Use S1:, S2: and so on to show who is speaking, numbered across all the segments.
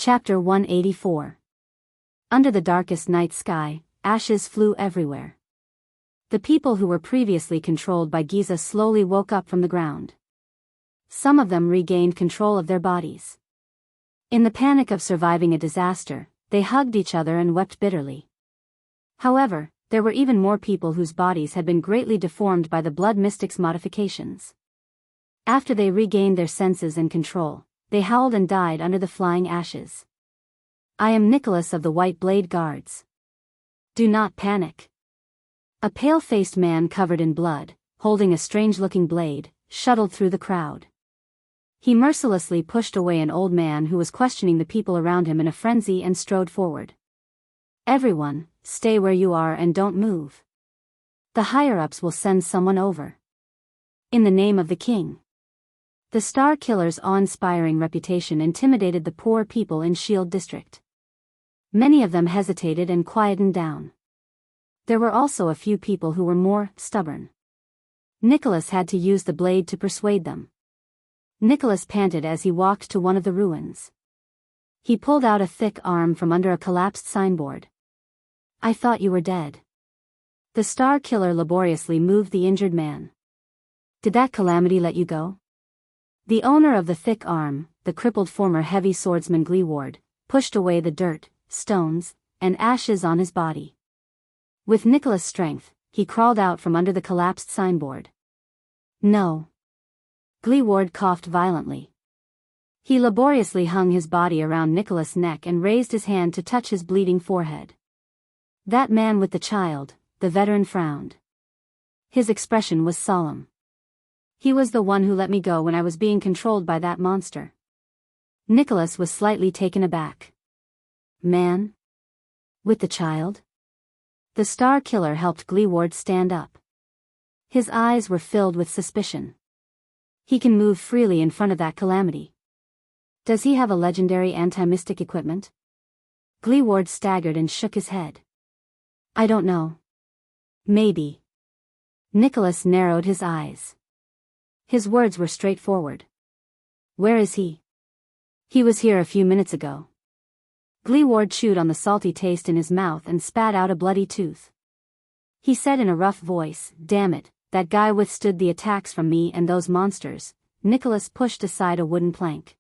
S1: Chapter 184. Under the darkest night sky, ashes flew everywhere. The people who were previously controlled by Giza slowly woke up from the ground. Some of them regained control of their bodies. In the panic of surviving a disaster, they hugged each other and wept bitterly. However, there were even more people whose bodies had been greatly deformed by the blood mystic's modifications. After they regained their senses and control, they howled and died under the flying ashes. I am Nicholas of the White Blade Guards. Do not panic. A pale-faced man covered in blood, holding a strange-looking blade, shuttled through the crowd. He mercilessly pushed away an old man who was questioning the people around him in a frenzy and strode forward. Everyone, stay where you are and don't move. The higher-ups will send someone over. In the name of the king. The Star Killer's awe-inspiring reputation intimidated the poor people in Shield District. Many of them hesitated and quietened down. There were also a few people who were more stubborn. Nicholas had to use the blade to persuade them. Nicholas panted as he walked to one of the ruins. He pulled out a thick arm from under a collapsed signboard. I thought you were dead. The Star Killer laboriously moved the injured man. Did that calamity let you go? The owner of the thick arm, the crippled former heavy swordsman Gleeward, pushed away the dirt, stones, and ashes on his body. With Nicholas' strength, he crawled out from under the collapsed signboard. No. Gleeward coughed violently. He laboriously hung his body around Nicholas' neck and raised his hand to touch his bleeding forehead. That man with the child, the veteran frowned. His expression was solemn. He was the one who let me go when I was being controlled by that monster. Nicholas was slightly taken aback. Man? With the child? The Star Killer helped Gleeward stand up. His eyes were filled with suspicion. He can move freely in front of that calamity. Does he have a legendary anti-mystic equipment? Gleeward staggered and shook his head. I don't know. Maybe. Nicholas narrowed his eyes. His words were straightforward. Where is he? He was here a few minutes ago. Gleeward chewed on the salty taste in his mouth and spat out a bloody tooth. He said in a rough voice, Damn it, that guy withstood the attacks from me and those monsters. Nicholas pushed aside a wooden plank.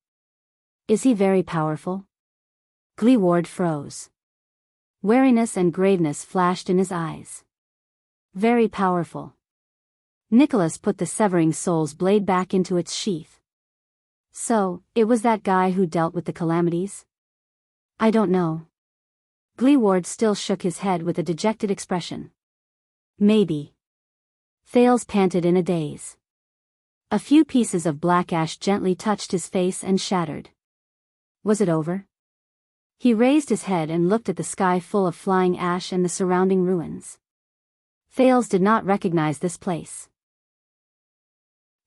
S1: Is he very powerful? Gleeward froze. Wariness and graveness flashed in his eyes. Very powerful. Nicholas put the severing soul's blade back into its sheath. So, it was that guy who dealt with the calamities? I don't know. Gleeward still shook his head with a dejected expression. Maybe. Thales panted in a daze. A few pieces of black ash gently touched his face and shattered. Was it over? He raised his head and looked at the sky full of flying ash and the surrounding ruins. Thales did not recognize this place.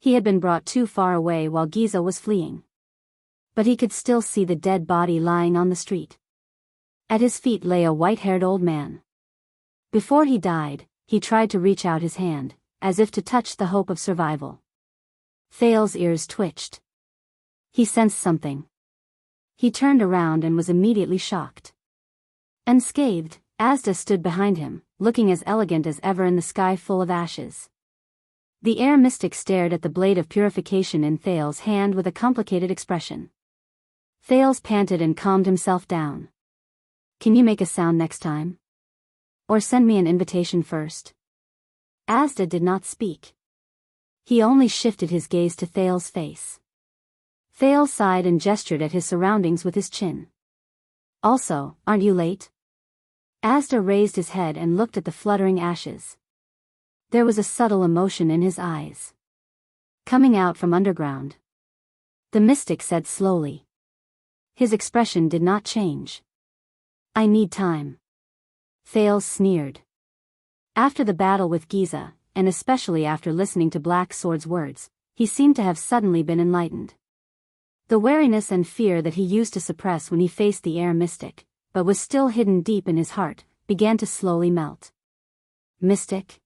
S1: He had been brought too far away while Giza was fleeing. But he could still see the dead body lying on the street. At his feet lay a white-haired old man. Before he died, he tried to reach out his hand, as if to touch the hope of survival. Thales' ears twitched. He sensed something. He turned around and was immediately shocked. Unscathed, Asda stood behind him, looking as elegant as ever in the sky full of ashes. The air mystic stared at the blade of purification in Thales' hand with a complicated expression. Thales panted and calmed himself down. Can you make a sound next time? Or send me an invitation first? Asda did not speak. He only shifted his gaze to Thales' face. Thales sighed and gestured at his surroundings with his chin. Also, aren't you late? Asda raised his head and looked at the fluttering ashes. There was a subtle emotion in his eyes. Coming out from underground. The mystic said slowly. His expression did not change. I need time. Thales sneered. After the battle with Giza, and especially after listening to Black Sword's words, he seemed to have suddenly been enlightened. The wariness and fear that he used to suppress when he faced the air mystic, but was still hidden deep in his heart, began to slowly melt. Mystic?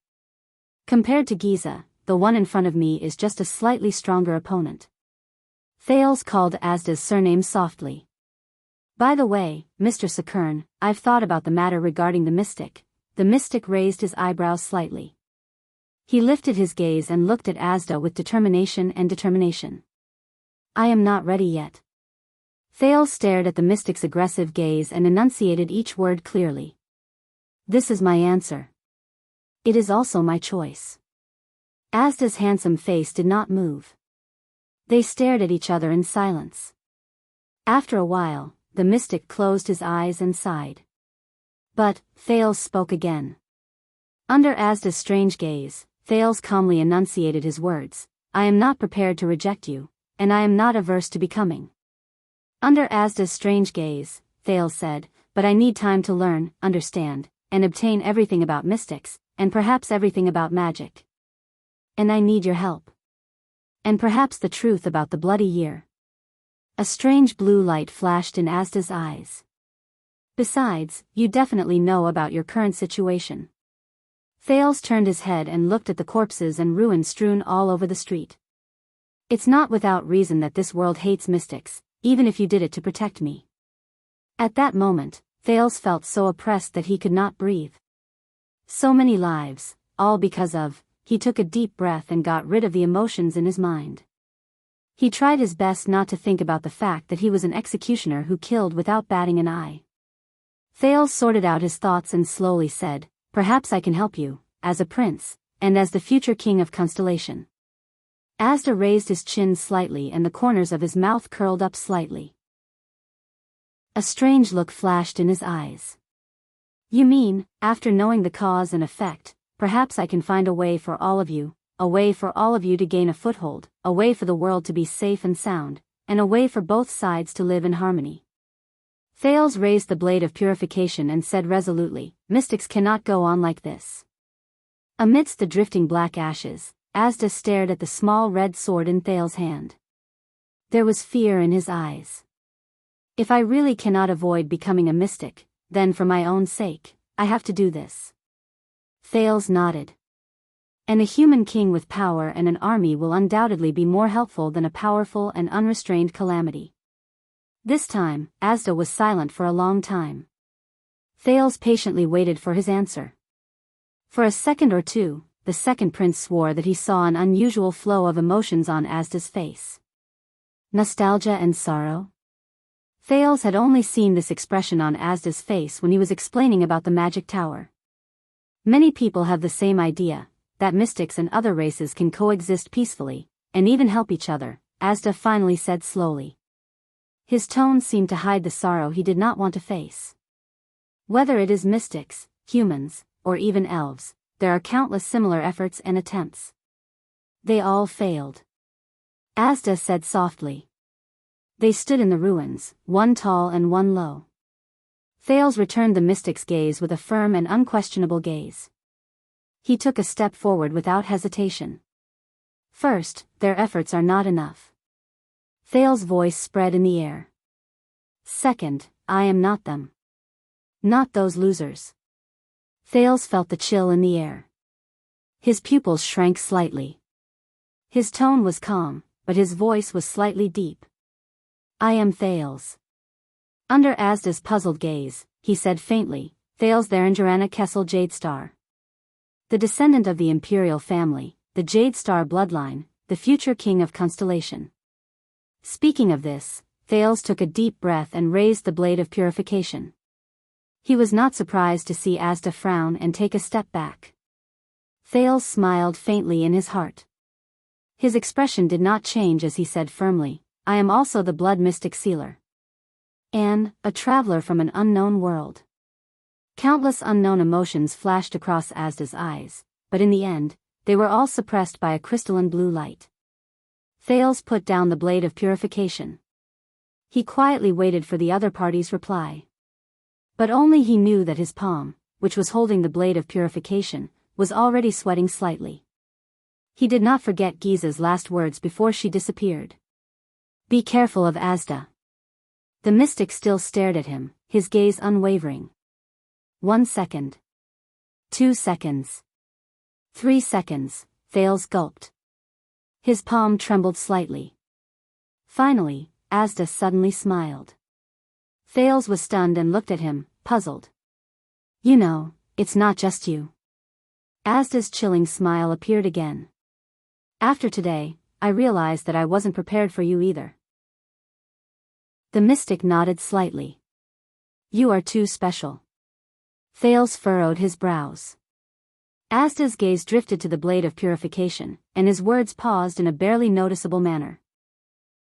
S1: Compared to Giza, the one in front of me is just a slightly stronger opponent. Thales called Asda's surname softly. By the way, Mr. Sakern, I've thought about the matter regarding the mystic. The mystic raised his eyebrows slightly. He lifted his gaze and looked at Asda with determination. I am not ready yet. Thales stared at the mystic's aggressive gaze and enunciated each word clearly. This is my answer. It is also my choice. Asda's handsome face did not move. They stared at each other in silence. After a while, the mystic closed his eyes and sighed. But, Thales spoke again. Under Asda's strange gaze, Thales calmly enunciated his words. I am not prepared to reject you, and I am not averse to becoming. Under Asda's strange gaze, Thales said, but I need time to learn, understand, and obtain everything about mystics, and perhaps everything about magic. And I need your help. And perhaps the truth about the bloody year. A strange blue light flashed in Asda's eyes. Besides, you definitely know about your current situation. Thales turned his head and looked at the corpses and ruins strewn all over the street. It's not without reason that this world hates mystics, even if you did it to protect me. At that moment, Thales felt so oppressed that he could not breathe. So many lives, all because of, he took a deep breath and got rid of the emotions in his mind. He tried his best not to think about the fact that he was an executioner who killed without batting an eye. Thales sorted out his thoughts and slowly said, perhaps I can help you, as a prince, and as the future king of Constellation. Asda raised his chin slightly and the corners of his mouth curled up slightly. A strange look flashed in his eyes. You mean, after knowing the cause and effect, perhaps I can find a way for all of you to gain a foothold, a way for the world to be safe and sound, and a way for both sides to live in harmony. Thales raised the blade of purification and said resolutely, mystics cannot go on like this. Amidst the drifting black ashes, Asda stared at the small red sword in Thales' hand. There was fear in his eyes. If I really cannot avoid becoming a mystic, then for my own sake, I have to do this. Thales nodded. And a human king with power and an army will undoubtedly be more helpful than a powerful and unrestrained calamity. This time, Asda was silent for a long time. Thales patiently waited for his answer. For a second or two, the second prince swore that he saw an unusual flow of emotions on Asda's face. Nostalgia and sorrow? Thales had only seen this expression on Asda's face when he was explaining about the magic tower. Many people have the same idea, that mystics and other races can coexist peacefully, and even help each other, Asda finally said slowly. His tone seemed to hide the sorrow he did not want to face. Whether it is mystics, humans, or even elves, there are countless similar efforts and attempts. They all failed. Asda said softly. They stood in the ruins, one tall and one low. Thales returned the mystic's gaze with a firm and unquestionable gaze. He took a step forward without hesitation. First, their efforts are not enough. Thales' voice spread in the air. Second, I am not them. Not those losers. Thales felt the chill in the air. His pupils shrank slightly. His tone was calm, but his voice was slightly deep. I am Thales. Under Asda's puzzled gaze, he said faintly, Thales Theranjarana Kessel Jade Star. The descendant of the imperial family, the Jade Star bloodline, the future king of Constellation. Speaking of this, Thales took a deep breath and raised the blade of purification. He was not surprised to see Asda frown and take a step back. Thales smiled faintly in his heart. His expression did not change as he said firmly, I am also the blood mystic sealer. And, a traveler from an unknown world. Countless unknown emotions flashed across Asda's eyes, but in the end, they were all suppressed by a crystalline blue light. Thales put down the blade of purification. He quietly waited for the other party's reply. But only he knew that his palm, which was holding the blade of purification, was already sweating slightly. He did not forget Giza's last words before she disappeared. Be careful of Asda. The mystic still stared at him, his gaze unwavering. 1 second. 2 seconds. 3 seconds, Thales gulped. His palm trembled slightly. Finally, Asda suddenly smiled. Thales was stunned and looked at him, puzzled. You know, it's not just you. Asda's chilling smile appeared again. After today, I realized that I wasn't prepared for you either. The mystic nodded slightly. You are too special. Thales furrowed his brows. Asda's gaze drifted to the blade of purification, and his words paused in a barely noticeable manner.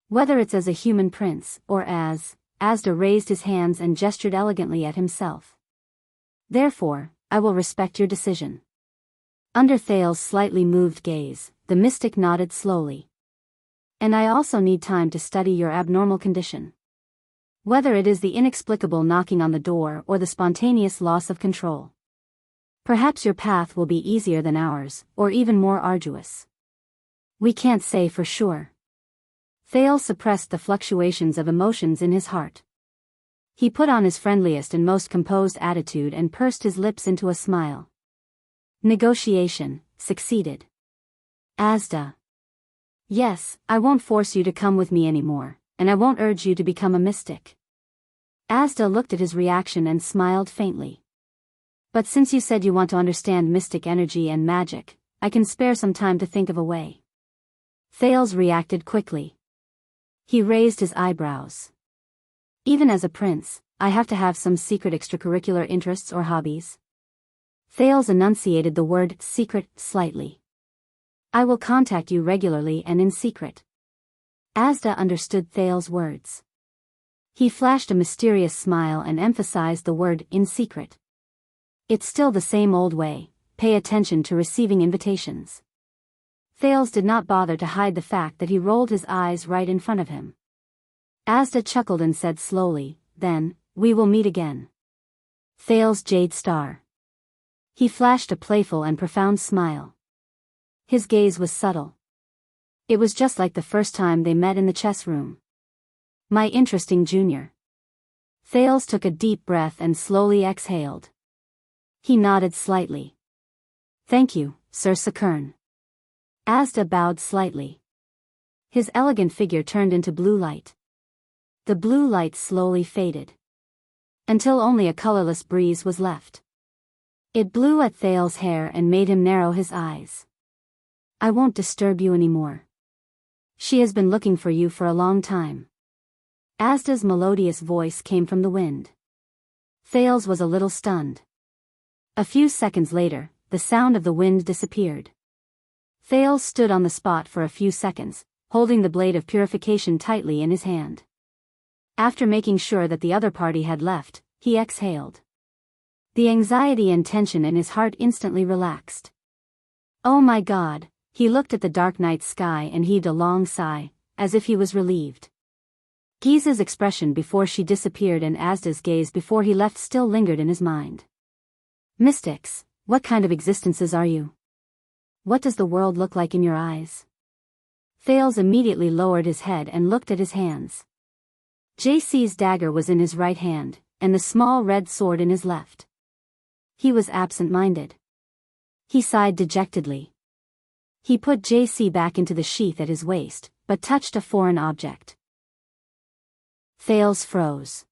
S1: Whether it's as a human prince, or as, Asda raised his hands and gestured elegantly at himself. Therefore, I will respect your decision. Under Thales' slightly moved gaze, the mystic nodded slowly. And I also need time to study your abnormal condition. Whether it is the inexplicable knocking on the door or the spontaneous loss of control. Perhaps your path will be easier than ours, or even more arduous. We can't say for sure. Thales suppressed the fluctuations of emotions in his heart. He put on his friendliest and most composed attitude and pursed his lips into a smile. Negotiation succeeded. Asda. Yes, I won't force you to come with me anymore, and I won't urge you to become a mystic. Asda looked at his reaction and smiled faintly. But since you said you want to understand mystic energy and magic, I can spare some time to think of a way. Thales reacted quickly. He raised his eyebrows. Even as a prince, I have to have some secret extracurricular interests or hobbies. Thales enunciated the word secret slightly. I will contact you regularly and in secret. Asda understood Thales' words. He flashed a mysterious smile and emphasized the word in secret. It's still the same old way, pay attention to receiving invitations. Thales did not bother to hide the fact that he rolled his eyes right in front of him. Asda chuckled and said slowly, then, we will meet again. Thales' jade star. He flashed a playful and profound smile. His gaze was subtle. It was just like the first time they met in the chess room. My interesting junior. Thales took a deep breath and slowly exhaled. He nodded slightly. Thank you, Sir Sakurn. Asda bowed slightly. His elegant figure turned into blue light. The blue light slowly faded. Until only a colorless breeze was left. It blew at Thales' hair and made him narrow his eyes. I won't disturb you anymore. She has been looking for you for a long time. Asda's melodious voice came from the wind. Thales was a little stunned. A few seconds later, the sound of the wind disappeared. Thales stood on the spot for a few seconds, holding the blade of purification tightly in his hand. After making sure that the other party had left, he exhaled. The anxiety and tension in his heart instantly relaxed. Oh my God, he looked at the dark night sky and heaved a long sigh, as if he was relieved. Giza's expression before she disappeared and Asda's gaze before he left still lingered in his mind. Mystics, what kind of existences are you? What does the world look like in your eyes? Thales immediately lowered his head and looked at his hands. JC's dagger was in his right hand, and the small red sword in his left. He was absent-minded. He sighed dejectedly. He put JC back into the sheath at his waist, but touched a foreign object. Thales froze.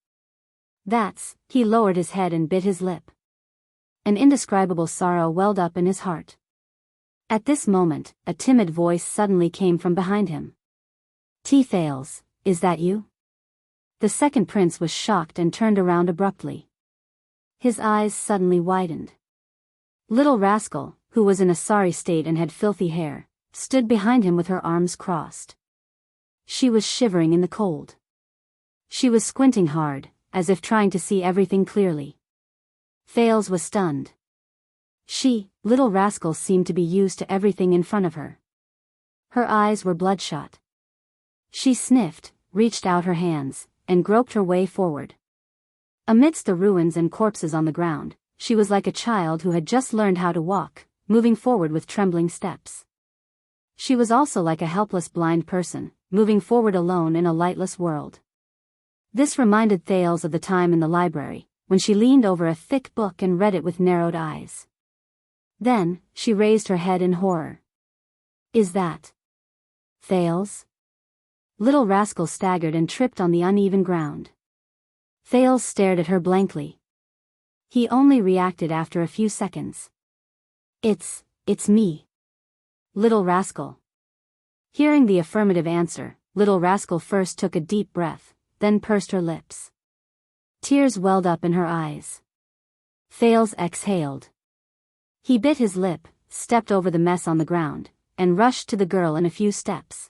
S1: He lowered his head and bit his lip. An indescribable sorrow welled up in his heart. At this moment, a timid voice suddenly came from behind him. Thales, is that you? The second prince was shocked and turned around abruptly. His eyes suddenly widened. Little Rascal, who was in a sorry state and had filthy hair, stood behind him with her arms crossed. She was shivering in the cold. She was squinting hard, as if trying to see everything clearly. Thales was stunned. Little Rascal seemed to be used to everything in front of her. Her eyes were bloodshot. She sniffed, reached out her hands, and groped her way forward. Amidst the ruins and corpses on the ground, she was like a child who had just learned how to walk, moving forward with trembling steps. She was also like a helpless blind person, moving forward alone in a lightless world. This reminded Thales of the time in the library, when she leaned over a thick book and read it with narrowed eyes. Then, she raised her head in horror. Is that Thales? Little Rascal staggered and tripped on the uneven ground. Thales stared at her blankly. He only reacted after a few seconds. It's me. Little rascal. Hearing the affirmative answer, little rascal first took a deep breath, then pursed her lips. Tears welled up in her eyes. Thales exhaled. He bit his lip, stepped over the mess on the ground, and rushed to the girl in a few steps.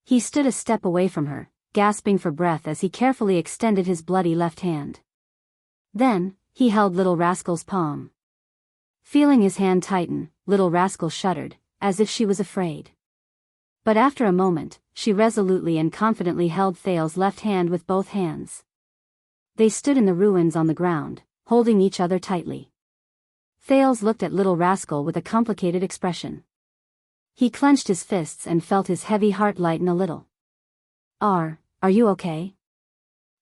S1: He stood a step away from her, gasping for breath as he carefully extended his bloody left hand. Then, he held little rascal's palm. Feeling his hand tighten, little rascal shuddered, as if she was afraid. But after a moment, she resolutely and confidently held Thales' left hand with both hands. They stood in the ruins on the ground, holding each other tightly. Thales looked at little rascal with a complicated expression. He clenched his fists and felt his heavy heart lighten a little. Are you okay?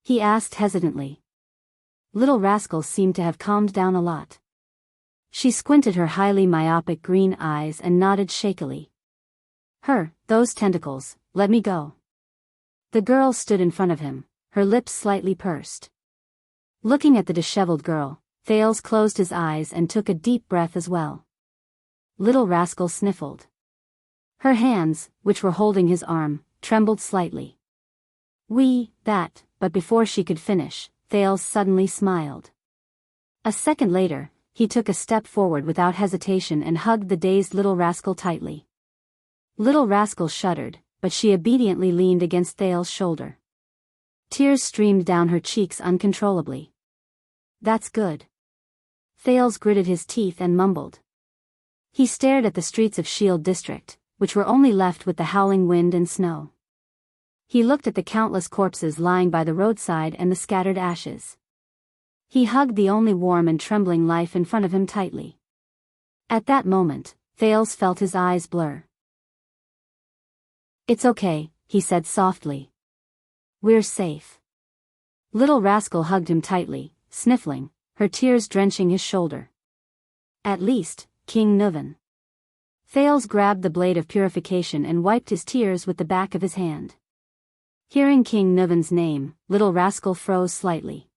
S1: He asked hesitantly. Little rascal seemed to have calmed down a lot. She squinted her highly myopic green eyes and nodded shakily. Those tentacles, let me go. The girl stood in front of him, her lips slightly pursed. Looking at the disheveled girl, Thales closed his eyes and took a deep breath as well. Little rascal sniffled. Her hands, which were holding his arm, trembled slightly. But before she could finish, Thales suddenly smiled. A second later, he took a step forward without hesitation and hugged the dazed little rascal tightly. Little rascal shuddered, but she obediently leaned against Thales' shoulder. Tears streamed down her cheeks uncontrollably. That's good. Thales gritted his teeth and mumbled. He stared at the streets of Shield District, which were only left with the howling wind and snow. He looked at the countless corpses lying by the roadside and the scattered ashes. He hugged the only warm and trembling life in front of him tightly. At that moment, Thales felt his eyes blur. It's okay, he said softly. We're safe. Little rascal hugged him tightly, sniffling, her tears drenching his shoulder. At least, King Nuven. Thales grabbed the blade of purification and wiped his tears with the back of his hand. Hearing King Nuven's name, little rascal froze slightly.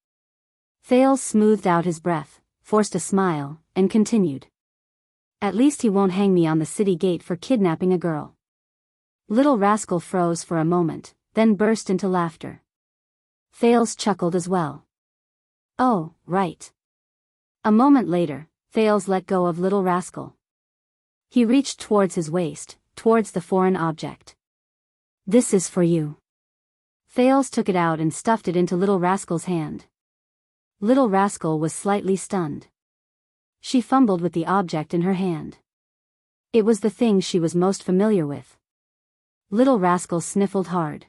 S1: Thales smoothed out his breath, forced a smile, and continued. At least he won't hang me on the city gate for kidnapping a girl. Little rascal froze for a moment, then burst into laughter. Thales chuckled as well. Oh, right. A moment later, Thales let go of little rascal. He reached towards his waist, towards the foreign object. This is for you. Thales took it out and stuffed it into little rascal's hand. Little rascal was slightly stunned. She fumbled with the object in her hand. It was the thing she was most familiar with. Little rascal sniffled hard.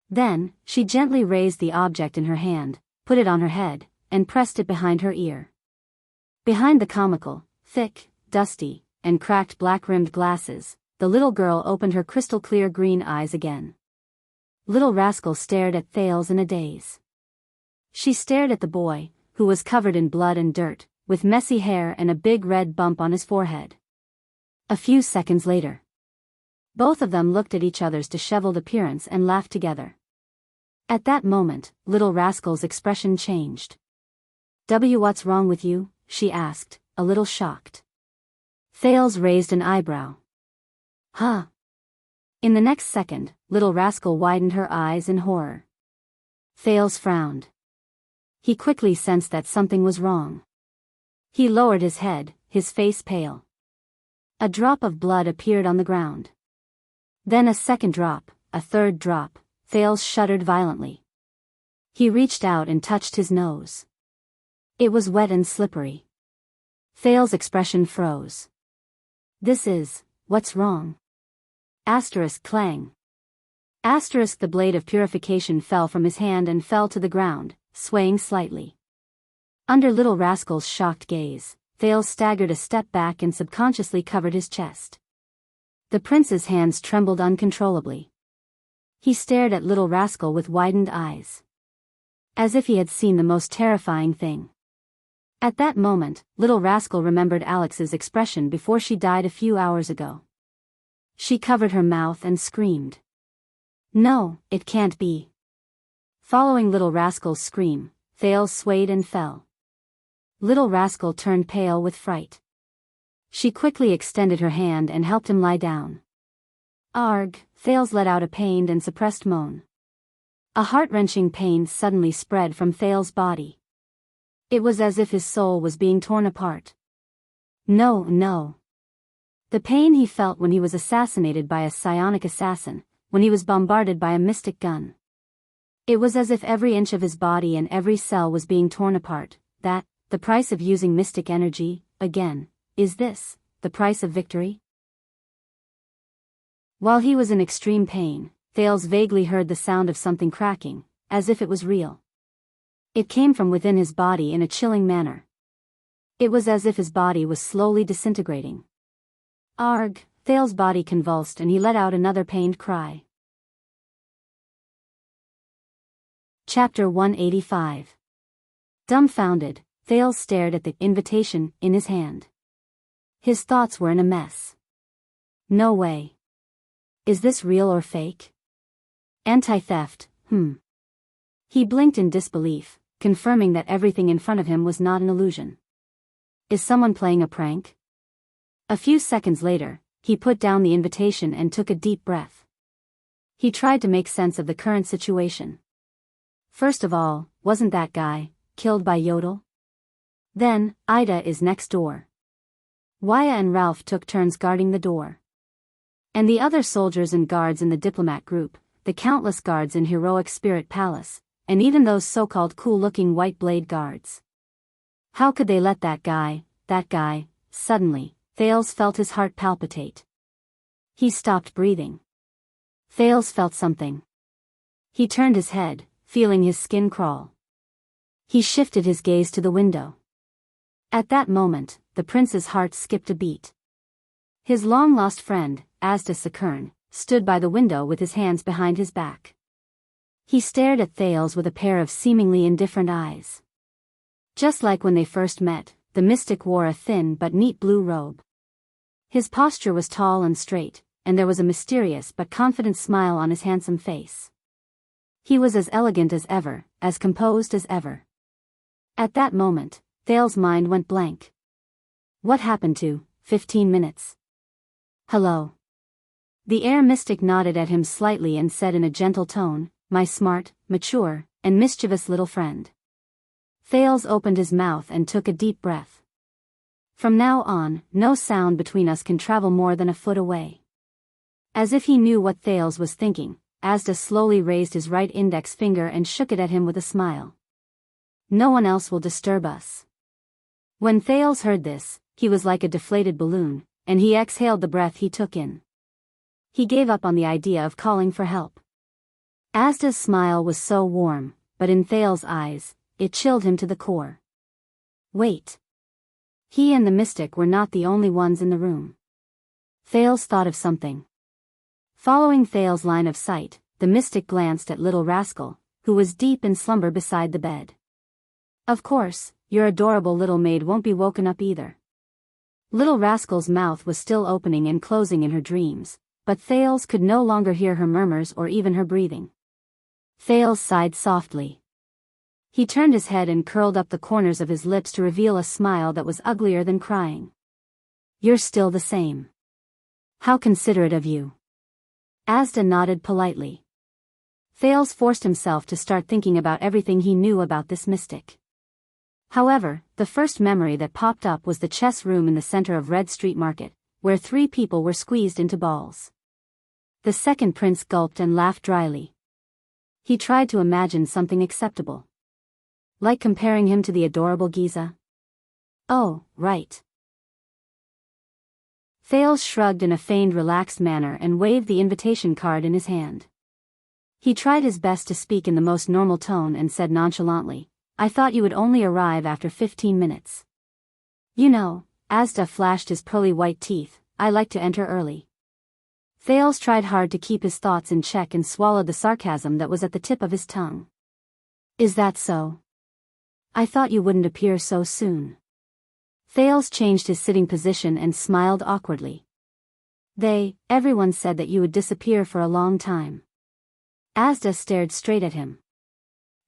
S1: Then, she gently raised the object in her hand, put it on her head, and pressed it behind her ear. Behind the comical, thick, dusty, and cracked black-rimmed glasses, the little girl opened her crystal-clear green eyes again. Little rascal stared at Thales in a daze. She stared at the boy, who was covered in blood and dirt, with messy hair and a big red bump on his forehead. A few seconds later, both of them looked at each other's disheveled appearance and laughed together. At that moment, little rascal's expression changed. What's wrong with you? She asked, a little shocked. Thales raised an eyebrow. Huh? In the next second, little rascal widened her eyes in horror. Thales frowned. He quickly sensed that something was wrong. He lowered his head, his face pale. A drop of blood appeared on the ground. Then a second drop, a third drop. Thales shuddered violently. He reached out and touched his nose. It was wet and slippery. Thales' expression froze. What's wrong? Asterisk clang. Asterisk the blade of purification fell from his hand and fell to the ground, swaying slightly. Under little rascal's shocked gaze, Thales staggered a step back and subconsciously covered his chest. The prince's hands trembled uncontrollably. He stared at little rascal with widened eyes. As if he had seen the most terrifying thing. At that moment, little rascal remembered Alex's expression before she died a few hours ago. She covered her mouth and screamed. No, it can't be. Following Little Rascal's scream, Thales swayed and fell. Little Rascal turned pale with fright. She quickly extended her hand and helped him lie down. Arg! Thales let out a pained and suppressed moan. A heart-wrenching pain suddenly spread from Thales' body. It was as if his soul was being torn apart. No, no. The pain he felt when he was assassinated by a psionic assassin, when he was bombarded by a mystic gun. It was as if every inch of his body and every cell was being torn apart. That, the price of using mystic energy, again, is this, the price of victory? While he was in extreme pain, Thales vaguely heard the sound of something cracking, as if it was real. It came from within his body in a chilling manner. It was as if his body was slowly disintegrating. Arg! Thales' body convulsed and he let out another pained cry. Chapter 185. Dumbfounded, Thales stared at the invitation in his hand. His thoughts were in a mess. No way. Is this real or fake? Anti-theft, He blinked in disbelief, confirming that everything in front of him was not an illusion. Is someone playing a prank? A few seconds later, he put down the invitation and took a deep breath. He tried to make sense of the current situation. First of all, wasn't that guy killed by Yodel? Then, Ida is next door. Waya and Ralph took turns guarding the door. And the other soldiers and guards in the diplomat group, the countless guards in Heroic Spirit Palace, and even those so-called cool-looking white blade guards. How could they let that guy, suddenly, Thales felt his heart palpitate. He stopped breathing. Thales felt something. He turned his head, feeling his skin crawl. He shifted his gaze to the window. At that moment, the prince's heart skipped a beat. His long-lost friend, Asda Sakern, stood by the window with his hands behind his back. He stared at Thales with a pair of seemingly indifferent eyes. Just like when they first met, the mystic wore a thin but neat blue robe. His posture was tall and straight, and there was a mysterious but confident smile on his handsome face. He was as elegant as ever, as composed as ever. At that moment, Thales' mind went blank. What happened to 15 minutes? Hello. The air mystic nodded at him slightly and said in a gentle tone, my smart, mature, and mischievous little friend. Thales opened his mouth and took a deep breath. From now on, no sound between us can travel more than a foot away. As if he knew what Thales was thinking, Asda slowly raised his right index finger and shook it at him with a smile. No one else will disturb us. When Thales heard this, he was like a deflated balloon, and he exhaled the breath he took in. He gave up on the idea of calling for help. Asda's smile was so warm, but in Thales' eyes, it chilled him to the core. Wait. He and the mystic were not the only ones in the room. Thales thought of something. Following Thales' line of sight, the mystic glanced at Little Rascal, who was deep in slumber beside the bed. Of course, your adorable little maid won't be woken up either. Little Rascal's mouth was still opening and closing in her dreams, but Thales could no longer hear her murmurs or even her breathing. Thales sighed softly. He turned his head and curled up the corners of his lips to reveal a smile that was uglier than crying. You're still the same. How considerate of you. Asda nodded politely. Thales forced himself to start thinking about everything he knew about this mystic. However, the first memory that popped up was the chess room in the center of Red Street Market, where 3 people were squeezed into balls. The second prince gulped and laughed dryly. He tried to imagine something acceptable. Like comparing him to the adorable Giza? Oh, right. Thales shrugged in a feigned relaxed manner and waved the invitation card in his hand. He tried his best to speak in the most normal tone and said nonchalantly, I thought you would only arrive after 15 minutes. You know, Asda flashed his pearly white teeth, I like to enter early. Thales tried hard to keep his thoughts in check and swallowed the sarcasm that was at the tip of his tongue. Is that so? I thought you wouldn't appear so soon. Thales changed his sitting position and smiled awkwardly. Everyone said that you would disappear for a long time. Asda stared straight at him.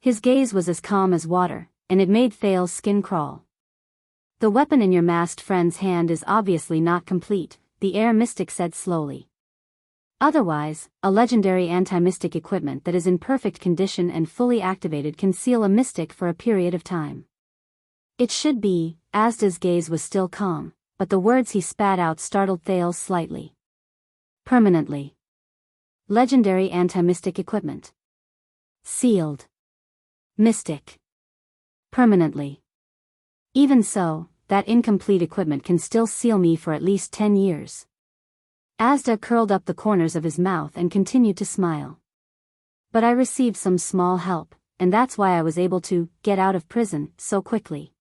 S1: His gaze was as calm as water, and it made Thales's skin crawl. The weapon in your masked friend's hand is obviously not complete, the air mystic said slowly. Otherwise, a legendary anti-mystic equipment that is in perfect condition and fully activated can seal a mystic for a period of time. It should be. Asda's gaze was still calm, but the words he spat out startled Thales slightly. Permanently. Legendary anti-mystic equipment. Sealed. Mystic. Permanently. Even so, that incomplete equipment can still seal me for at least 10 years. Asda curled up the corners of his mouth and continued to smile. But I received some small help, and that's why I was able to get out of prison so quickly.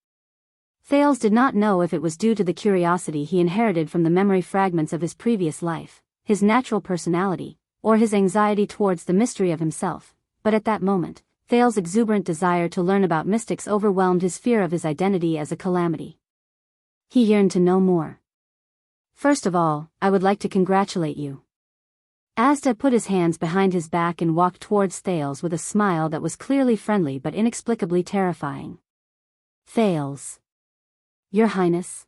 S1: Thales did not know if it was due to the curiosity he inherited from the memory fragments of his previous life, his natural personality, or his anxiety towards the mystery of himself, but at that moment, Thales' exuberant desire to learn about mystics overwhelmed his fear of his identity as a calamity. He yearned to know more. First of all, I would like to congratulate you. Asda put his hands behind his back and walked towards Thales with a smile that was clearly friendly but inexplicably terrifying. Thales. Your Highness.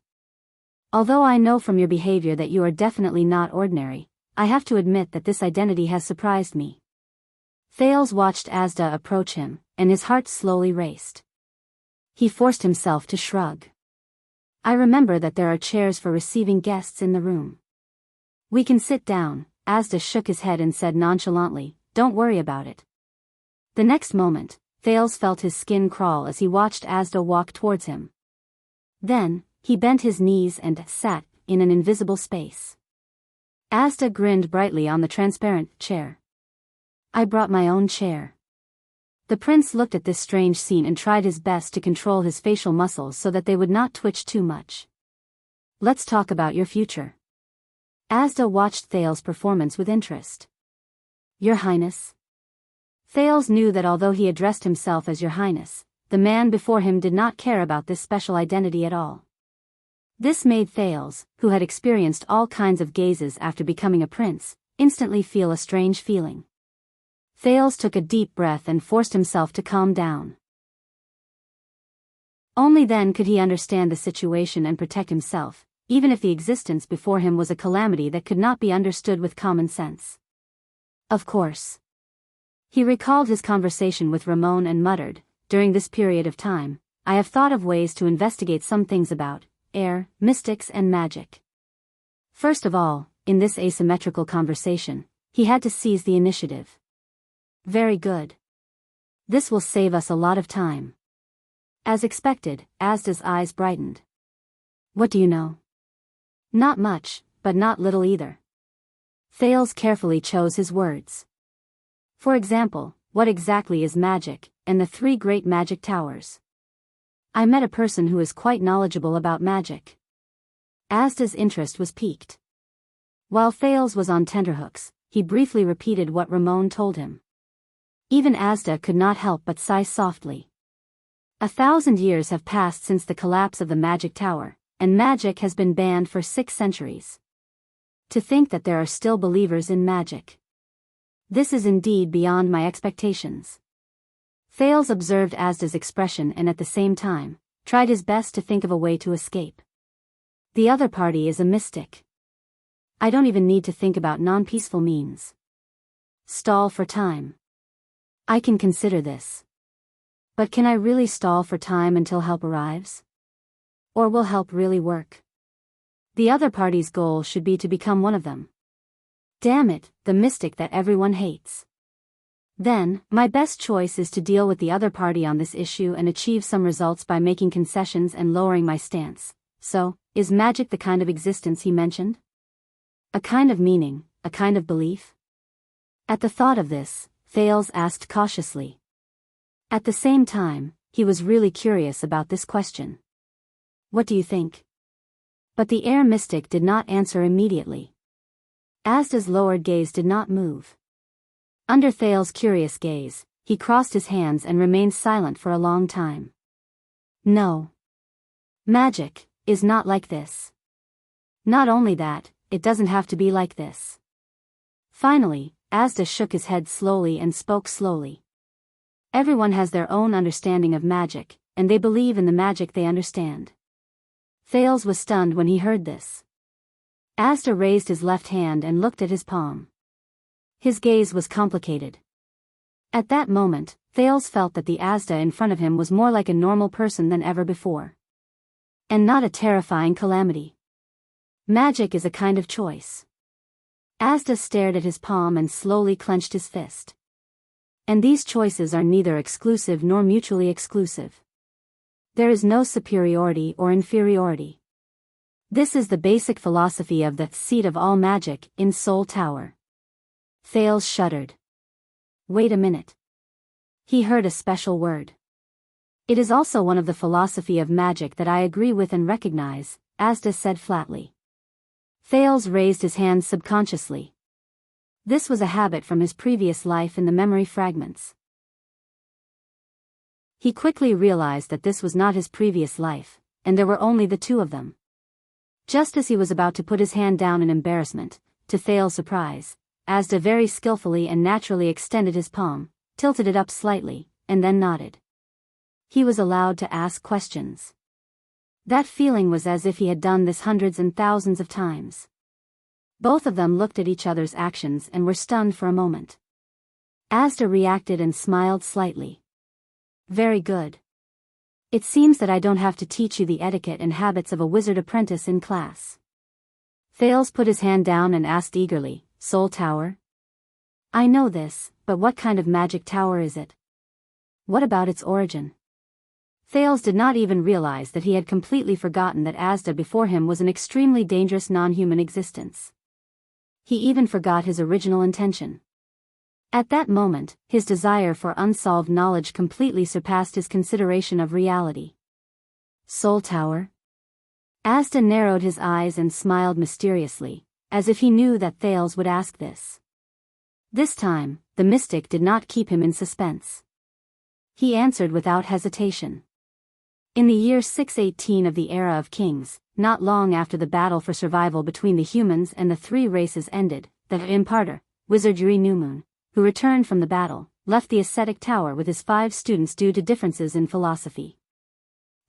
S1: Although I know from your behavior that you are definitely not ordinary, I have to admit that this identity has surprised me. Thales watched Asda approach him, and his heart slowly raced. He forced himself to shrug. I remember that there are chairs for receiving guests in the room. We can sit down. Asda shook his head and said nonchalantly, don't worry about it. The next moment, Thales felt his skin crawl as he watched Asda walk towards him. Then, he bent his knees and sat in an invisible space. Asda grinned brightly on the transparent chair. I brought my own chair. The prince looked at this strange scene and tried his best to control his facial muscles so that they would not twitch too much. Let's talk about your future. Asda watched Thales' performance with interest. Your Highness. Thales knew that although he addressed himself as Your Highness, the man before him did not care about this special identity at all. This made Thales, who had experienced all kinds of gazes after becoming a prince, instantly feel a strange feeling. Thales took a deep breath and forced himself to calm down. Only then could he understand the situation and protect himself, even if the existence before him was a calamity that could not be understood with common sense. Of course. He recalled his conversation with Ramon and muttered, during this period of time, I have thought of ways to investigate some things about air, mystics and magic. First of all, in this asymmetrical conversation, he had to seize the initiative. Very good. This will save us a lot of time. As expected, Asda's eyes brightened. What do you know? Not much, but not little either. Thales carefully chose his words. For example, what exactly is magic, and the 3 great magic towers? I met a person who is quite knowledgeable about magic. Asda's interest was piqued. While Thales was on tenterhooks, he briefly repeated what Ramon told him. Even Asda could not help but sigh softly. 1,000 years have passed since the collapse of the magic tower, and magic has been banned for 6 centuries. To think that there are still believers in magic. This is indeed beyond my expectations. Thales observed Asda's expression and at the same time, tried his best to think of a way to escape. The other party is a mystic. I don't even need to think about non-peaceful means. Stall for time. I can consider this. But can I really stall for time until help arrives? Or will help really work? The other party's goal should be to become one of them. Damn it, the mystic that everyone hates. Then, my best choice is to deal with the other party on this issue and achieve some results by making concessions and lowering my stance. So, is magic the kind of existence he mentioned? A kind of meaning, a kind of belief? At the thought of this, Thales asked cautiously. At the same time, he was really curious about this question. What do you think? But the air mystic did not answer immediately. Asda's lowered gaze did not move. Under Thales' curious gaze, he crossed his hands and remained silent for a long time. No. Magic is not like this. Not only that, it doesn't have to be like this. Finally, Asda shook his head slowly and spoke slowly. Everyone has their own understanding of magic, and they believe in the magic they understand. Thales was stunned when he heard this. Asda raised his left hand and looked at his palm. His gaze was complicated. At that moment, Thales felt that the Asda in front of him was more like a normal person than ever before. And not a terrifying calamity. Magic is a kind of choice. Asda stared at his palm and slowly clenched his fist. And these choices are neither exclusive nor mutually exclusive. There is no superiority or inferiority. This is the basic philosophy of the seat of all magic in Soul Tower. Thales shuddered. Wait a minute. He heard a special word. It is also one of the philosophy of magic that I agree with and recognize, Asda said flatly. Thales raised his hand subconsciously. This was a habit from his previous life in the memory fragments. He quickly realized that this was not his previous life, and there were only the two of them. Just as he was about to put his hand down in embarrassment, to Thales' surprise, Asda very skillfully and naturally extended his palm, tilted it up slightly, and then nodded. He was allowed to ask questions. That feeling was as if he had done this hundreds and thousands of times. Both of them looked at each other's actions and were stunned for a moment. Asda reacted and smiled slightly. Very good. It seems that I don't have to teach you the etiquette and habits of a wizard apprentice in class. Thales put his hand down and asked eagerly, Soul Tower? I know this, but what kind of magic tower is it? What about its origin? Thales did not even realize that he had completely forgotten that Asda before him was an extremely dangerous non-human existence. He even forgot his original intention. At that moment, his desire for unsolved knowledge completely surpassed his consideration of reality. Soul Tower? Asda narrowed his eyes and smiled mysteriously, as if he knew that Thales would ask this. This time, the mystic did not keep him in suspense. He answered without hesitation. In the year 618 of the Era of Kings, not long after the battle for survival between the humans and the three races ended, the imparter, Wizard Yuri Newmoon, who returned from the battle, left the ascetic tower with his 5 students due to differences in philosophy.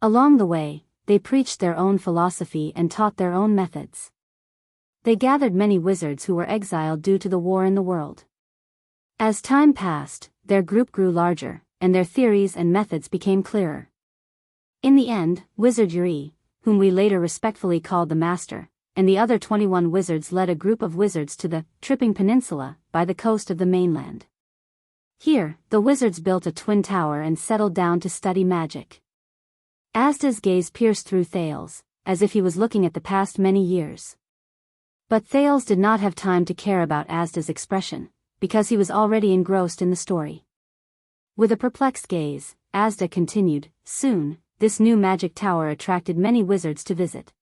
S1: Along the way, they preached their own philosophy and taught their own methods. They gathered many wizards who were exiled due to the war in the world. As time passed, their group grew larger, and their theories and methods became clearer. In the end, Wizard Yuri, whom we later respectfully called the Master, and the other 21 wizards led a group of wizards to the Tripping Peninsula, by the coast of the mainland. Here, the wizards built a twin tower and settled down to study magic. Asda's gaze pierced through Thales, as if he was looking at the past many years. But Thales did not have time to care about Asda's expression, because he was already engrossed in the story. With a perplexed gaze, Asda continued, soon, this new magic tower attracted many wizards to visit.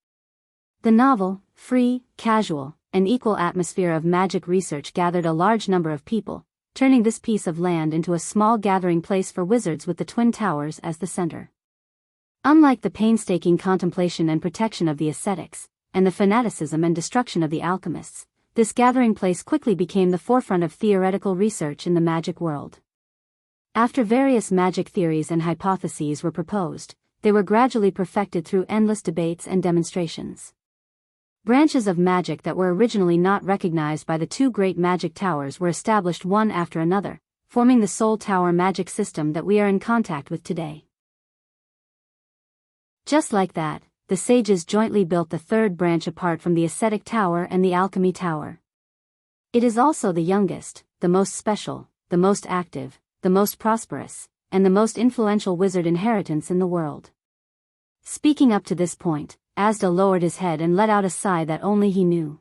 S1: The novel, free, casual, and equal atmosphere of magic research gathered a large number of people, turning this piece of land into a small gathering place for wizards with the twin towers as the center. Unlike the painstaking contemplation and protection of the ascetics, and the fanaticism and destruction of the alchemists, this gathering place quickly became the forefront of theoretical research in the magic world. After various magic theories and hypotheses were proposed, they were gradually perfected through endless debates and demonstrations. Branches of magic that were originally not recognized by the 2 great magic towers were established one after another, forming the Soul Tower magic system that we are in contact with today. Just like that, the sages jointly built the 3rd branch apart from the ascetic tower and the alchemy tower. It is also the youngest, the most special, the most active, the most prosperous, and the most influential wizard inheritance in the world. Speaking up to this point, Asda lowered his head and let out a sigh that only he knew.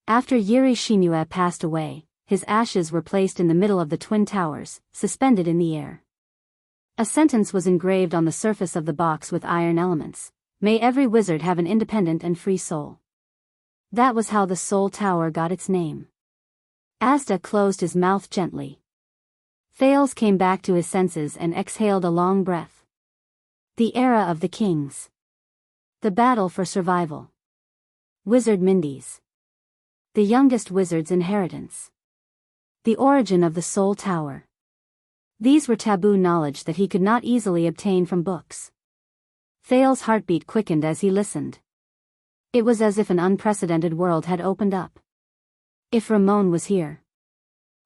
S1: After Yuri Shinue passed away, his ashes were placed in the middle of the twin towers, suspended in the air. A sentence was engraved on the surface of the box with iron elements: may every wizard have an independent and free soul. That was how the Soul Tower got its name. Asda closed his mouth gently. Thales came back to his senses and exhaled a long breath. The Era of the Kings. The battle for survival. Wizard Mindy's. The youngest wizard's inheritance. The origin of the Soul Tower. These were taboo knowledge that he could not easily obtain from books. Thales's heartbeat quickened as he listened. It was as if an unprecedented world had opened up. If Ramon was here,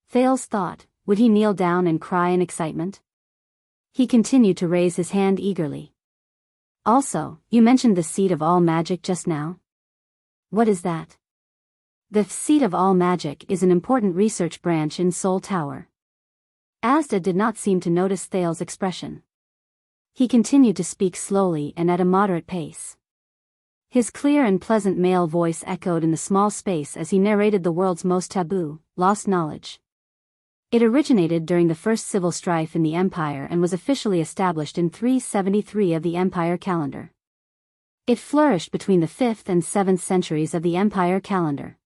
S1: Thales thought, would he kneel down and cry in excitement? He continued to raise his hand eagerly. Also, you mentioned the seat of all magic just now. What is that? The seat of all magic is an important research branch in Seoul Tower. Asda did not seem to notice Thales's expression. He continued to speak slowly and at a moderate pace. His clear and pleasant male voice echoed in the small space as he narrated the world's most taboo, lost knowledge. It originated during the first civil strife in the empire and was officially established in 373 of the empire calendar. It flourished between the 5th and 7th centuries of the empire calendar.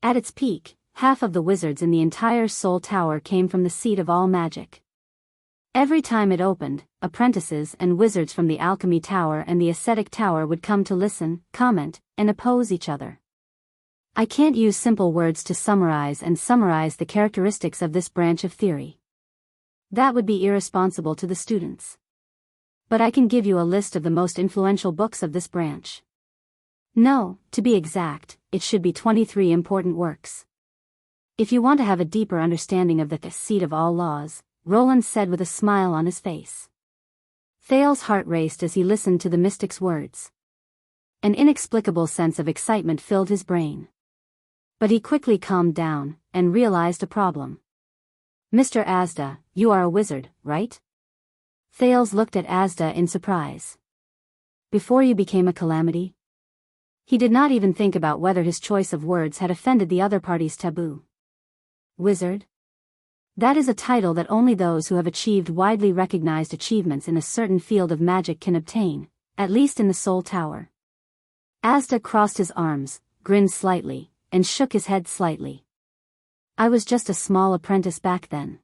S1: At its peak, half of the wizards in the entire Seoul Tower came from the seat of all magic. Every time it opened, apprentices and wizards from the Alchemy Tower and the Ascetic Tower would come to listen, comment, and oppose each other. I can't use simple words to summarize the characteristics of this branch of theory. That would be irresponsible to the students. But I can give you a list of the most influential books of this branch. No, to be exact, it should be 23 important works. If you want to have a deeper understanding of the seat of all laws, Roland said with a smile on his face. Thales's heart raced as he listened to the mystic's words. An inexplicable sense of excitement filled his brain. But he quickly calmed down, and realized a problem. Mr. Asda, you are a wizard, right? Thales looked at Asda in surprise. Before you became a calamity? He did not even think about whether his choice of words had offended the other party's taboo. Wizard? That is a title that only those who have achieved widely recognized achievements in a certain field of magic can obtain, at least in the Seoul Tower. Asda crossed his arms, grinned slightly, and shook his head slightly. I was just a small apprentice back then.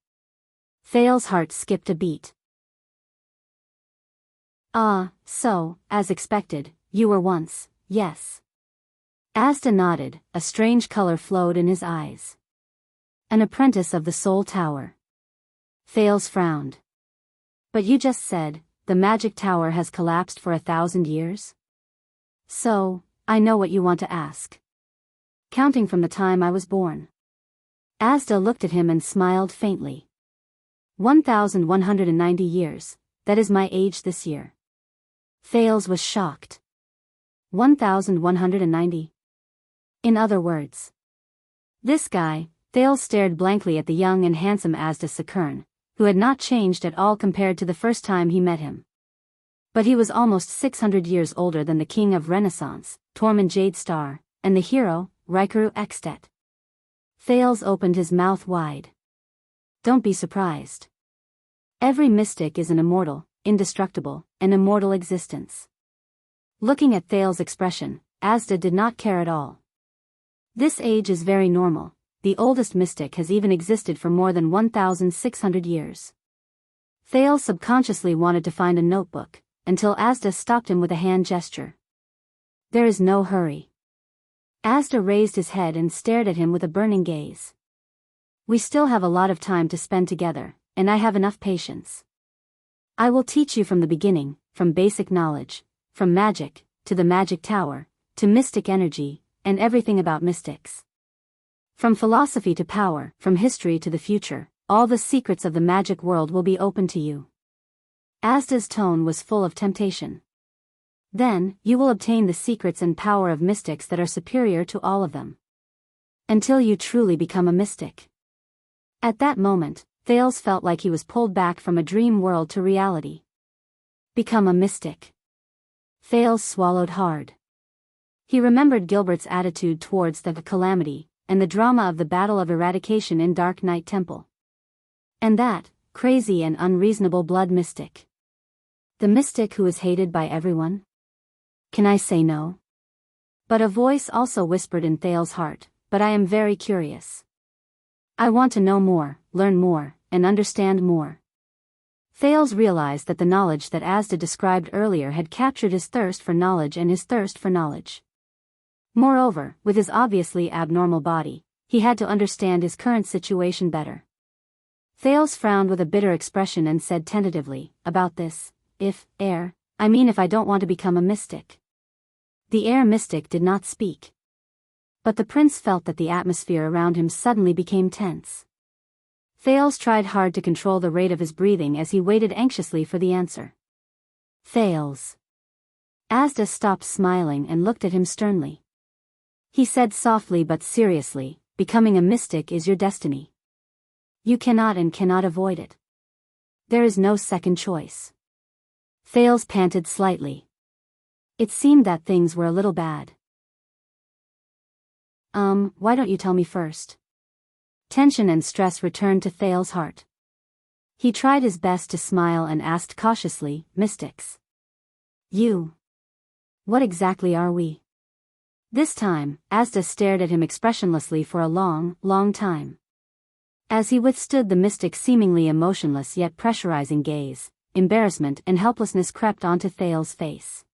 S1: Thales's heart skipped a beat. Ah, so, as expected, you were once, yes. Asda nodded, a strange color flowed in his eyes. An apprentice of the Seoul Tower. Thales frowned. But you just said, the magic tower has collapsed for 1,000 years? So, I know what you want to ask. Counting from the time I was born. Asda looked at him and smiled faintly. 1,190 years, that is my age this year. Thales was shocked. 1,190? In other words. This guy, Thales stared blankly at the young and handsome Asda Sakern, who had not changed at all compared to the first time he met him. But he was almost 600 years older than the king of Renaissance, Tormund Jadestar, and the hero, Rikaru Extet. Thales opened his mouth wide. Don't be surprised. Every mystic is an immortal, indestructible, and immortal existence. Looking at Thales' expression, Asda did not care at all. This age is very normal. The oldest mystic has even existed for more than 1,600 years. Thales subconsciously wanted to find a notebook, until Asda stopped him with a hand gesture. There is no hurry. Asda raised his head and stared at him with a burning gaze. We still have a lot of time to spend together, and I have enough patience. I will teach you from the beginning, from basic knowledge, from magic, to the magic tower, to mystic energy, and everything about mystics. From philosophy to power, from history to the future, all the secrets of the magic world will be open to you. Asda's tone was full of temptation. Then, you will obtain the secrets and power of mystics that are superior to all of them. Until you truly become a mystic. At that moment, Thales felt like he was pulled back from a dream world to reality. Become a mystic. Thales swallowed hard. He remembered Gilbert's attitude towards the calamity, and the drama of the Battle of Eradication in Dark Knight Temple. And that, crazy and unreasonable blood mystic. The mystic who is hated by everyone? Can I say no? But a voice also whispered in Thales' heart, but I am very curious. I want to know more, learn more, and understand more. Thales realized that the knowledge that Asda described earlier had captured his thirst for knowledge and his thirst for knowledge. Moreover, with his obviously abnormal body, he had to understand his current situation better. Thales frowned with a bitter expression and said tentatively, about this, if I don't want to become a mystic. The air mystic did not speak. But the prince felt that the atmosphere around him suddenly became tense. Thales tried hard to control the rate of his breathing as he waited anxiously for the answer. Thales. Asda stopped smiling and looked at him sternly. He said softly but seriously, becoming a mystic is your destiny. You cannot avoid it. There is no second choice. Thales panted slightly. It seemed that things were a little bad. Why don't you tell me first? Tension and stress returned to Thales' heart. He tried his best to smile and asked cautiously, mystics. You. What exactly are we? This time, Asda stared at him expressionlessly for a long, long time. As he withstood the mystic's seemingly emotionless yet pressurizing gaze, embarrassment and helplessness crept onto Thales' face.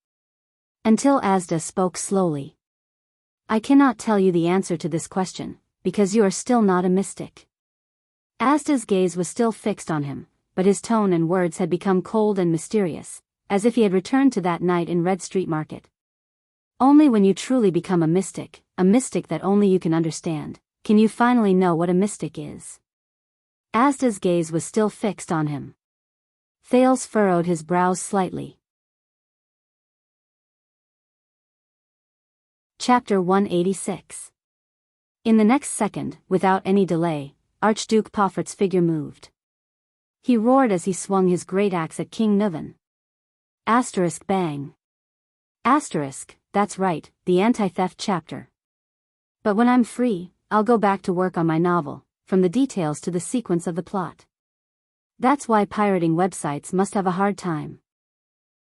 S1: Until Asda spoke slowly. I cannot tell you the answer to this question, because you are still not a mystic. Asda's gaze was still fixed on him, but his tone and words had become cold and mysterious, as if he had returned to that night in Red Street Market. Only when you truly become a mystic that only you can understand, can you finally know what a mystic is. Asda's gaze was still fixed on him. Thales furrowed his brows slightly. Chapter 186. In the next second, without any delay, Archduke Poffert's figure moved. He roared as he swung his great axe at King Nuvan. Asterisk bang. Asterisk, that's right, the anti-theft chapter. But when I'm free, I'll go back to work on my novel, from the details to the sequence of the plot. That's why pirating websites must have a hard time.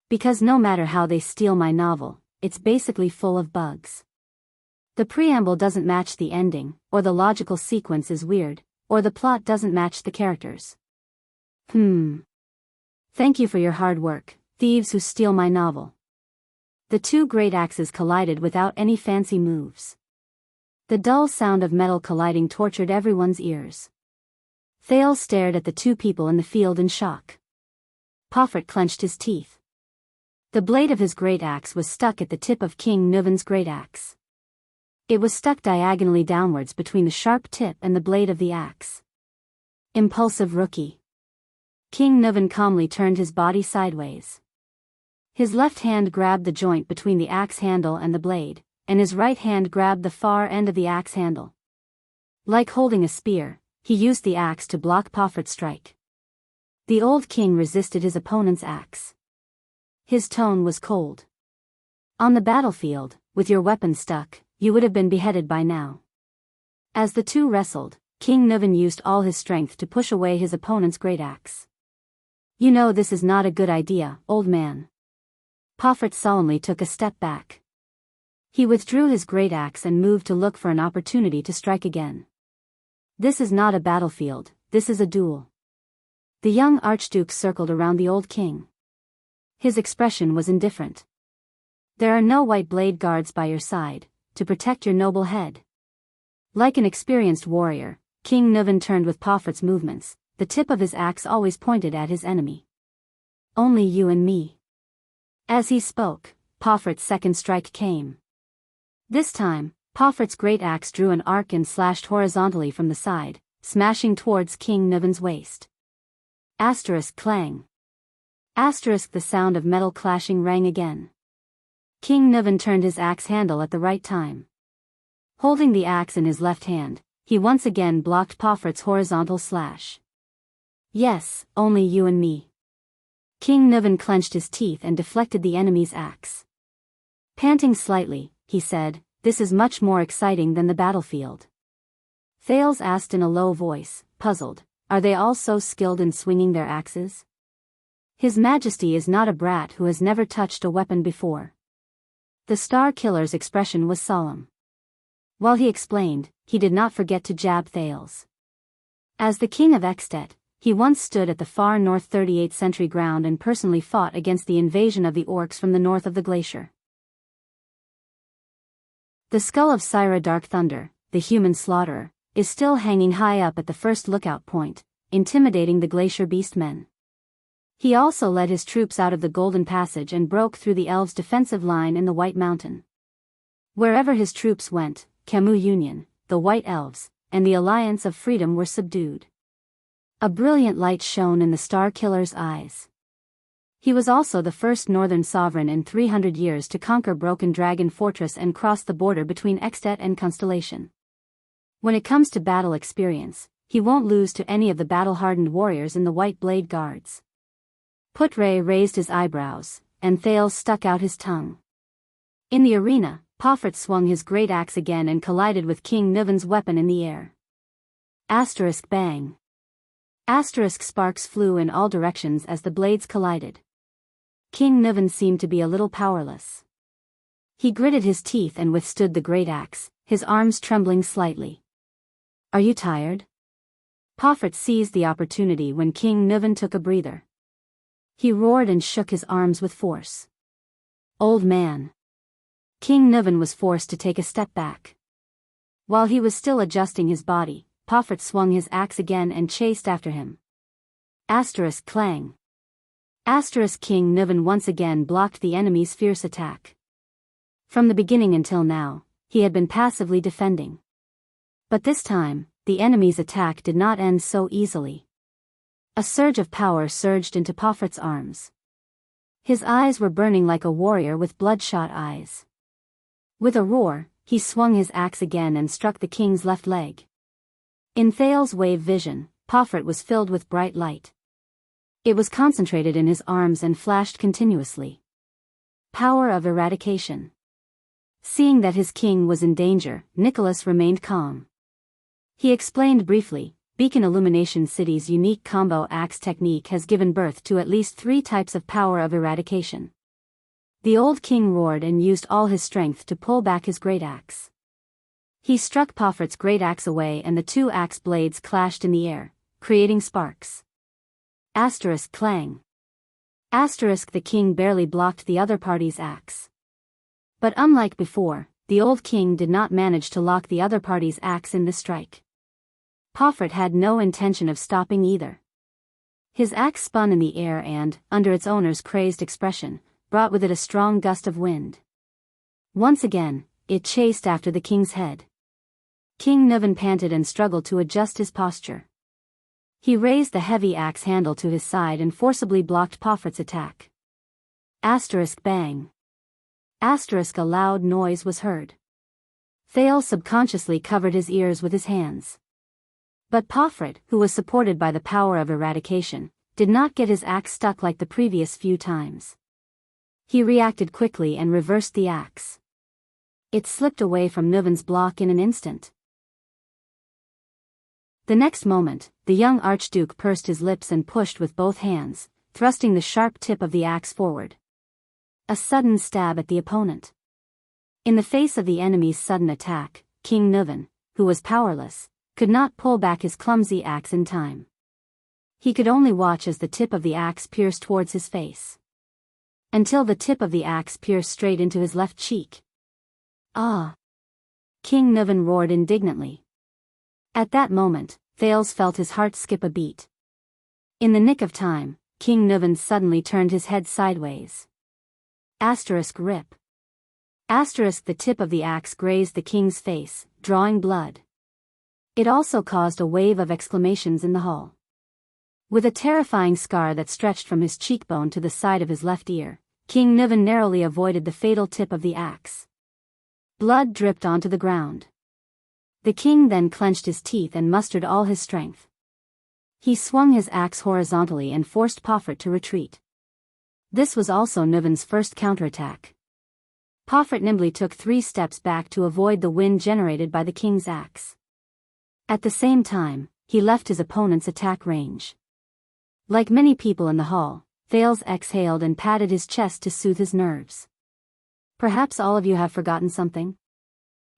S1: Because no matter how they steal my novel, it's basically full of bugs. The preamble doesn't match the ending, or the logical sequence is weird, or the plot doesn't match the characters. Thank you for your hard work, thieves who steal my novel. The two great axes collided without any fancy moves. The dull sound of metal colliding tortured everyone's ears. Thales stared at the two people in the field in shock. Poffert clenched his teeth. The blade of his great axe was stuck at the tip of King Nuvan's great axe. It was stuck diagonally downwards between the sharp tip and the blade of the axe. Impulsive rookie. King Nuvan calmly turned his body sideways. His left hand grabbed the joint between the axe handle and the blade, and his right hand grabbed the far end of the axe handle. Like holding a spear, he used the axe to block Poffert's strike. The old king resisted his opponent's axe. His tone was cold. On the battlefield, with your weapon stuck, you would have been beheaded by now. As the two wrestled, King Nuvan used all his strength to push away his opponent's great axe. You know this is not a good idea, old man. Poffert solemnly took a step back. He withdrew his great axe and moved to look for an opportunity to strike again. This is not a battlefield, this is a duel. The young archduke circled around the old king. His expression was indifferent. There are no white blade guards by your side, to protect your noble head. Like an experienced warrior, King Nuvan turned with Poffert's movements, the tip of his axe always pointed at his enemy. Only you and me. As he spoke, Poffert's second strike came. This time, Poffert's great axe drew an arc and slashed horizontally from the side, smashing towards King Nuvan's waist. Asterisk clang. Asterisk the sound of metal clashing rang again. King Nuvan turned his axe handle at the right time. Holding the axe in his left hand, he once again blocked Poffert's horizontal slash. Yes, only you and me. King Nuvan clenched his teeth and deflected the enemy's axe. Panting slightly, he said, "This is much more exciting than the battlefield." Thales asked in a low voice, puzzled, "Are they all so skilled in swinging their axes?" His Majesty is not a brat who has never touched a weapon before. The Star Killer's expression was solemn. While he explained, he did not forget to jab Thales. As the King of Extet, he once stood at the far north 38th century ground and personally fought against the invasion of the orcs from the north of the glacier. The skull of Syra Dark Thunder, the human slaughterer, is still hanging high up at the first lookout point, intimidating the glacier beastmen. He also led his troops out of the Golden Passage and broke through the elves' defensive line in the White Mountain. Wherever his troops went, Camus Union, the White Elves, and the Alliance of Freedom were subdued. A brilliant light shone in the Star Killer's eyes. He was also the first northern sovereign in 300 years to conquer Broken Dragon Fortress and cross the border between Extet and Constellation. When it comes to battle experience, he won't lose to any of the battle-hardened warriors in the White Blade Guards. Putre raised his eyebrows, and Thales stuck out his tongue. In the arena, Pofert swung his great axe again and collided with King Nuven's weapon in the air. Asterisk bang. Asterisk sparks flew in all directions as the blades collided. King Nuven seemed to be a little powerless. He gritted his teeth and withstood the great axe, his arms trembling slightly. "Are you tired?" Pofert seized the opportunity when King Nuven took a breather. He roared and shook his arms with force. "Old man." King Nuven was forced to take a step back. While he was still adjusting his body, Pofert swung his axe again and chased after him. Asterisk clang. Asterisk King Nuven once again blocked the enemy's fierce attack. From the beginning until now, he had been passively defending. But this time, the enemy's attack did not end so easily. A surge of power surged into Pofert's arms. His eyes were burning like a warrior with bloodshot eyes. With a roar, he swung his axe again and struck the king's left leg. In Thales' wave vision, Pofert was filled with bright light. It was concentrated in his arms and flashed continuously. Power of eradication. Seeing that his king was in danger, Nicholas remained calm. He explained briefly, Beacon Illumination City's unique combo axe technique has given birth to at least 3 types of power of eradication. The old king roared and used all his strength to pull back his great axe. He struck Pofert's great axe away and the 2 axe blades clashed in the air, creating sparks. Asterisk clang. Asterisk the king barely blocked the other party's axe. But unlike before, the old king did not manage to lock the other party's axe in this strike. Pofert had no intention of stopping either. His axe spun in the air and, under its owner's crazed expression, brought with it a strong gust of wind. Once again, it chased after the king's head. King Nuven panted and struggled to adjust his posture. He raised the heavy axe handle to his side and forcibly blocked Pofert's attack. Asterisk bang. Asterisk a loud noise was heard. Thales subconsciously covered his ears with his hands. But Pofert, who was supported by the power of eradication, did not get his axe stuck like the previous few times. He reacted quickly and reversed the axe. It slipped away from Nuven's block in an instant. The next moment, the young archduke pursed his lips and pushed with both hands, thrusting the sharp tip of the axe forward. A sudden stab at the opponent. In the face of the enemy's sudden attack, King Nuven, who was powerless, could not pull back his clumsy axe in time. He could only watch as the tip of the axe pierced towards his face. Until the tip of the axe pierced straight into his left cheek. "Ah!" King Nuven roared indignantly. At that moment, Thales felt his heart skip a beat. In the nick of time, King Nuven suddenly turned his head sideways. Asterisk rip. Asterisk the tip of the axe grazed the king's face, drawing blood. It also caused a wave of exclamations in the hall. With a terrifying scar that stretched from his cheekbone to the side of his left ear, King Nuven narrowly avoided the fatal tip of the axe. Blood dripped onto the ground. The king then clenched his teeth and mustered all his strength. He swung his axe horizontally and forced Pofert to retreat. This was also Nuven's first counterattack. Pofert nimbly took 3 steps back to avoid the wind generated by the king's axe. At the same time, he left his opponent's attack range. Like many people in the hall, Thales exhaled and patted his chest to soothe his nerves. "Perhaps all of you have forgotten something?"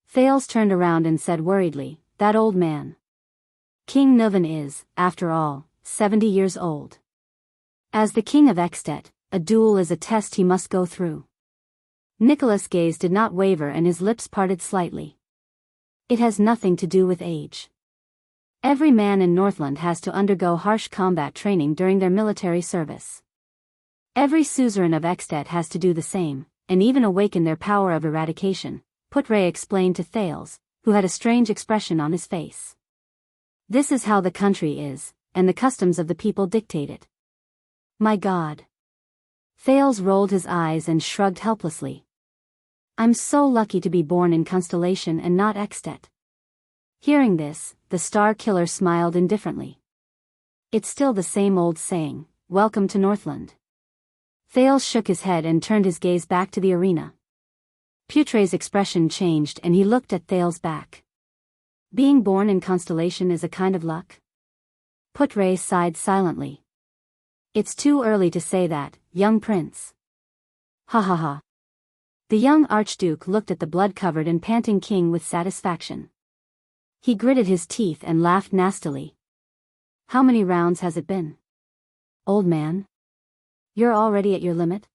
S1: Thales turned around and said worriedly, "That old man. King Nuven is, after all, 70 years old. As the king of Extet, a duel is a test he must go through." Nicholas' gaze did not waver and his lips parted slightly. "It has nothing to do with age. Every man in Northland has to undergo harsh combat training during their military service. Every suzerain of Extet has to do the same, and even awaken their power of eradication, Putre explained to Thales, who had a strange expression on his face. This is how the country is, and the customs of the people dictate it. My God. Thales rolled his eyes and shrugged helplessly. I'm so lucky to be born in Constellation and not Extet. Hearing this, the Star Killer smiled indifferently. It's still the same old saying, welcome to Northland. Thales shook his head and turned his gaze back to the arena. Putre's expression changed and he looked at Thales back. Being born in Constellation is a kind of luck? Putre sighed silently. It's too early to say that, young prince. Ha ha ha. The young archduke looked at the blood-covered and panting king with satisfaction. He gritted his teeth and laughed nastily. How many rounds has it been? Old man? You're already at your limit?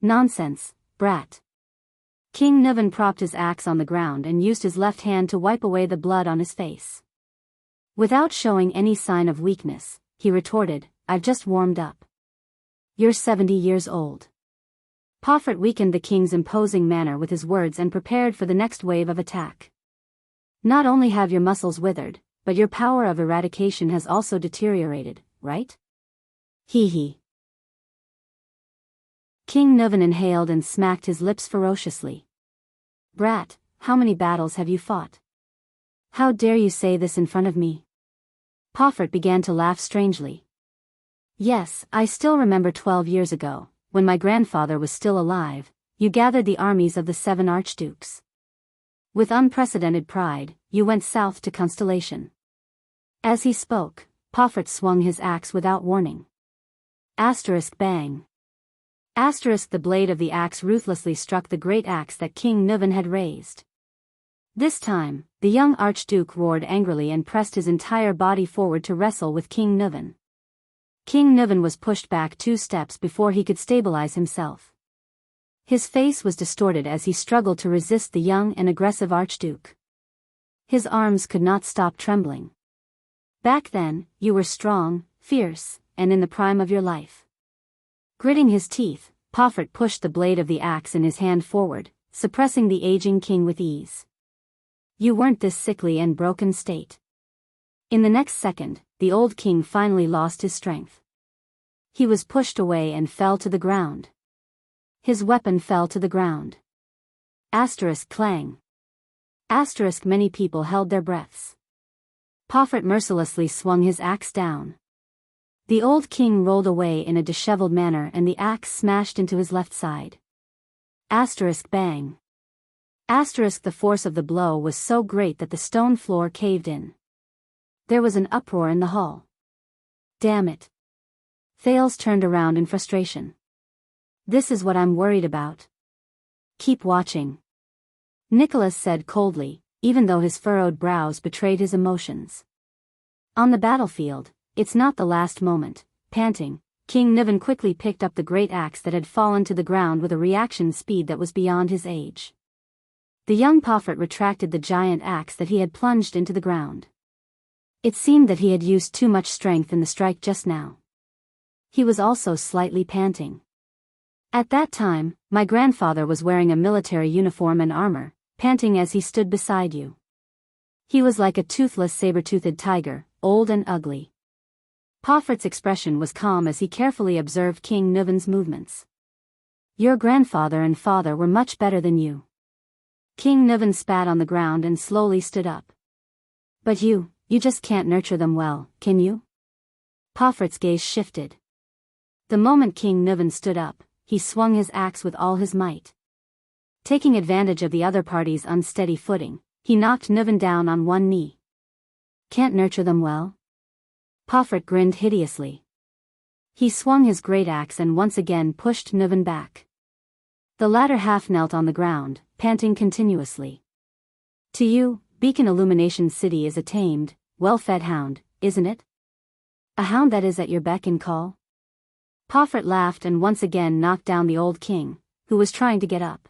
S1: Nonsense, brat. King Niven propped his axe on the ground and used his left hand to wipe away the blood on his face. Without showing any sign of weakness, he retorted, I've just warmed up. You're 70 years old. Pofert weakened the king's imposing manner with his words and prepared for the next wave of attack. Not only have your muscles withered, but your power of eradication has also deteriorated, right? Hee hee. King Niven inhaled and smacked his lips ferociously. Brat, how many battles have you fought? How dare you say this in front of me? Pofert began to laugh strangely. Yes, I still remember 12 years ago, when my grandfather was still alive, you gathered the armies of the 7 archdukes. With unprecedented pride, you went south to Constellation. As he spoke, Pofert swung his axe without warning. Asterisk bang. Asterisk the blade of the axe ruthlessly struck the great axe that King Niven had raised. This time, the young archduke roared angrily and pressed his entire body forward to wrestle with King Niven. King Niven was pushed back 2 steps before he could stabilize himself. His face was distorted as he struggled to resist the young and aggressive archduke. His arms could not stop trembling. Back then, you were strong, fierce, and in the prime of your life. Gritting his teeth, Pofert pushed the blade of the axe in his hand forward, suppressing the aging king with ease. You weren't this sickly and broken state. In the next second, the old king finally lost his strength. He was pushed away and fell to the ground. His weapon fell to the ground. Asterisk clang. Asterisk many people held their breaths. Pofert mercilessly swung his axe down. The old king rolled away in a disheveled manner and the axe smashed into his left side. Asterisk bang. Asterisk the force of the blow was so great that the stone floor caved in. There was an uproar in the hall. Damn it. Thales turned around in frustration. This is what I'm worried about. Keep watching. Nicholas said coldly, even though his furrowed brows betrayed his emotions. On the battlefield, it's not the last moment. Panting, King Niven quickly picked up the great axe that had fallen to the ground with a reaction speed that was beyond his age. The young Pofert retracted the giant axe that he had plunged into the ground. It seemed that he had used too much strength in the strike just now. He was also slightly panting. At that time, my grandfather was wearing a military uniform and armor, panting as he stood beside you. He was like a toothless saber-toothed tiger, old and ugly. Pofert's expression was calm as he carefully observed King Niven's movements. Your grandfather and father were much better than you. King Niven spat on the ground and slowly stood up. But you just can't nurture them well, can you? Pofert's gaze shifted. The moment King Niven stood up, he swung his axe with all his might. Taking advantage of the other party's unsteady footing, he knocked Niven down on one knee. Can't nurture them well? Pofert grinned hideously. He swung his great axe and once again pushed Niven back. The latter half knelt on the ground, panting continuously. To you, Beacon Illumination City is a tamed, well-fed hound, isn't it? A hound that is at your beck and call? Pofert laughed and once again knocked down the old king, who was trying to get up.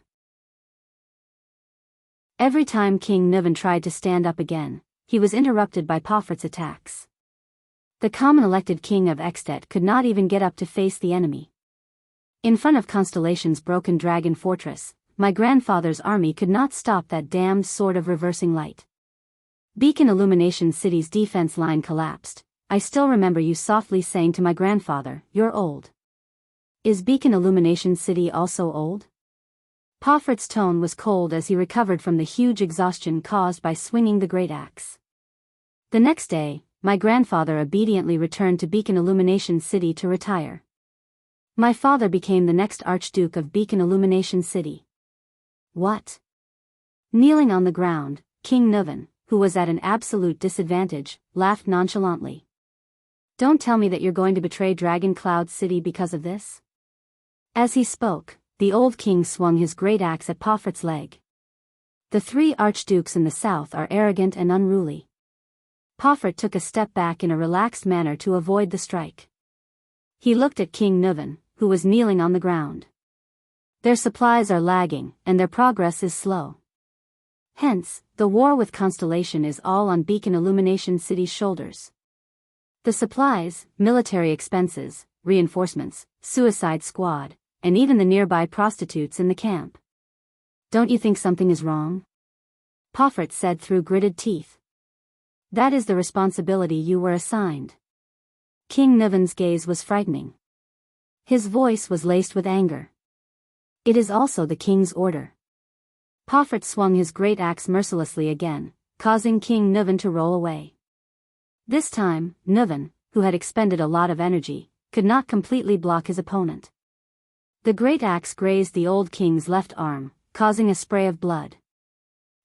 S1: Every time King Niven tried to stand up again, he was interrupted by Poffert's attacks. The common elected king of Extet could not even get up to face the enemy. In front of Constellation's broken dragon fortress, my grandfather's army could not stop that damned sword of reversing light. Beacon Illumination City's defense line collapsed. I still remember you softly saying to my grandfather, "You're old." Is Beacon Illumination City also old? Poffert's tone was cold as he recovered from the huge exhaustion caused by swinging the great axe. The next day, my grandfather obediently returned to Beacon Illumination City to retire. My father became the next Archduke of Beacon Illumination City. What? Kneeling on the ground, King Nuven, who was at an absolute disadvantage, laughed nonchalantly. Don't tell me that you're going to betray Dragon Cloud City because of this? As he spoke, the old king swung his great axe at Poffert's leg. The three archdukes in the south are arrogant and unruly. Poffert took a step back in a relaxed manner to avoid the strike. He looked at King Nuven, who was kneeling on the ground. Their supplies are lagging, and their progress is slow. Hence, the war with Constellation is all on Beacon Illumination City's shoulders. The supplies, military expenses, reinforcements, suicide squad, and even the nearby prostitutes in the camp. Don't you think something is wrong? Poffert said through gritted teeth. That is the responsibility you were assigned. King Nuven's gaze was frightening. His voice was laced with anger. It is also the king's order. Poffert swung his great axe mercilessly again, causing King Nuven to roll away. This time, Nuven, who had expended a lot of energy, could not completely block his opponent. The great axe grazed the old king's left arm, causing a spray of blood.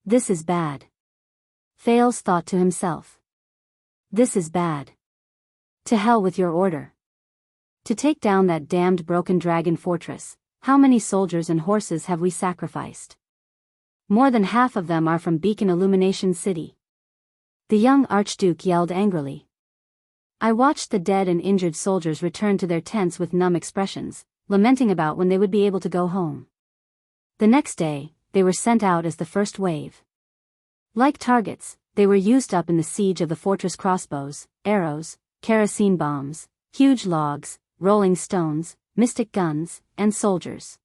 S1: This is bad. Thales thought to himself. This is bad. To hell with your order. To take down that damned broken dragon fortress, how many soldiers and horses have we sacrificed? More than half of them are from Beacon Illumination City. The young Archduke yelled angrily. I watched the dead and injured soldiers return to their tents with numb expressions, lamenting about when they would be able to go home. The next day, they were sent out as the first wave. Like targets, they were used up in the siege of the fortress: crossbows, arrows, kerosene bombs, huge logs, rolling stones, mystic guns, and soldiers.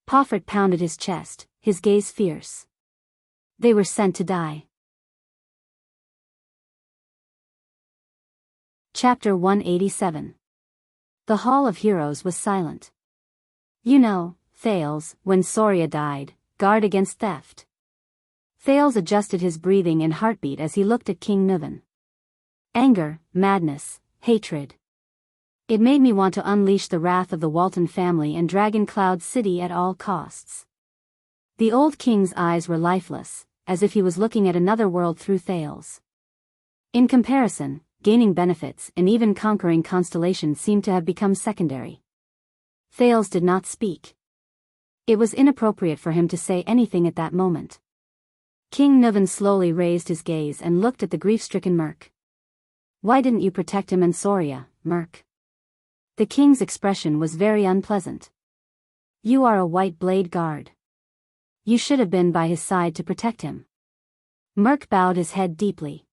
S1: Poffert pounded his chest, his gaze fierce. They were sent to die. Chapter 187. The Hall of Heroes was silent. You know, Thales, when Soria died, guard against theft. Thales adjusted his breathing and heartbeat as he looked at King Nuven. Anger, madness, hatred. It made me want to unleash the wrath of the Walton family and Dragon Cloud City at all costs. The old king's eyes were lifeless, as if he was looking at another world through Thales. In comparison, gaining benefits and even conquering Constellation seemed to have become secondary. Thales did not speak. It was inappropriate for him to say anything at that moment. King Nuven slowly raised his gaze and looked at the grief-stricken Merc. Why didn't you protect him and Soria, Merc? The king's expression was very unpleasant. You are a white blade guard. You should have been by his side to protect him. Merc bowed his head deeply.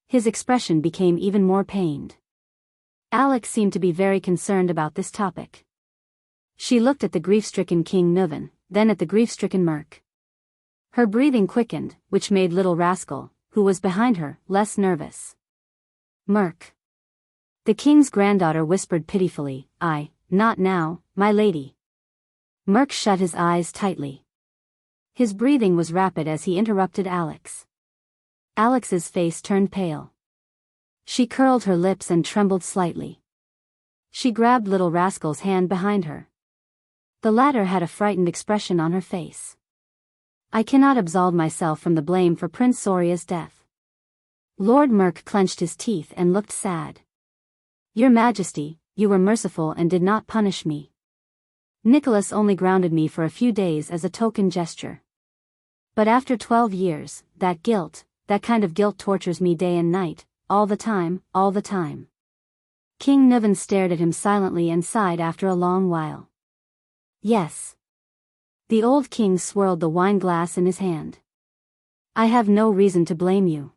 S1: His expression became even more pained. Alex seemed to be very concerned about this topic. She looked at the grief-stricken King Nuven, then at the grief-stricken Merc. Her breathing quickened, which made little Rascal, who was behind her, less nervous. Merc. The king's granddaughter whispered pitifully, not now, my lady. Merc shut his eyes tightly. His breathing was rapid as he interrupted Alex. Alex's face turned pale. She curled her lips and trembled slightly. She grabbed little Rascal's hand behind her. The latter had a frightened expression on her face. I cannot absolve myself from the blame for Prince Soria's death. Lord Merc clenched his teeth and looked sad. Your Majesty, you were merciful and did not punish me. Nicholas only grounded me for a few days as a token gesture. But after 12 years, that kind of guilt tortures me day and night, all the time, all the time. King Nuven stared at him silently and sighed after a long while. Yes. The old king swirled the wine glass in his hand. I have no reason to blame you.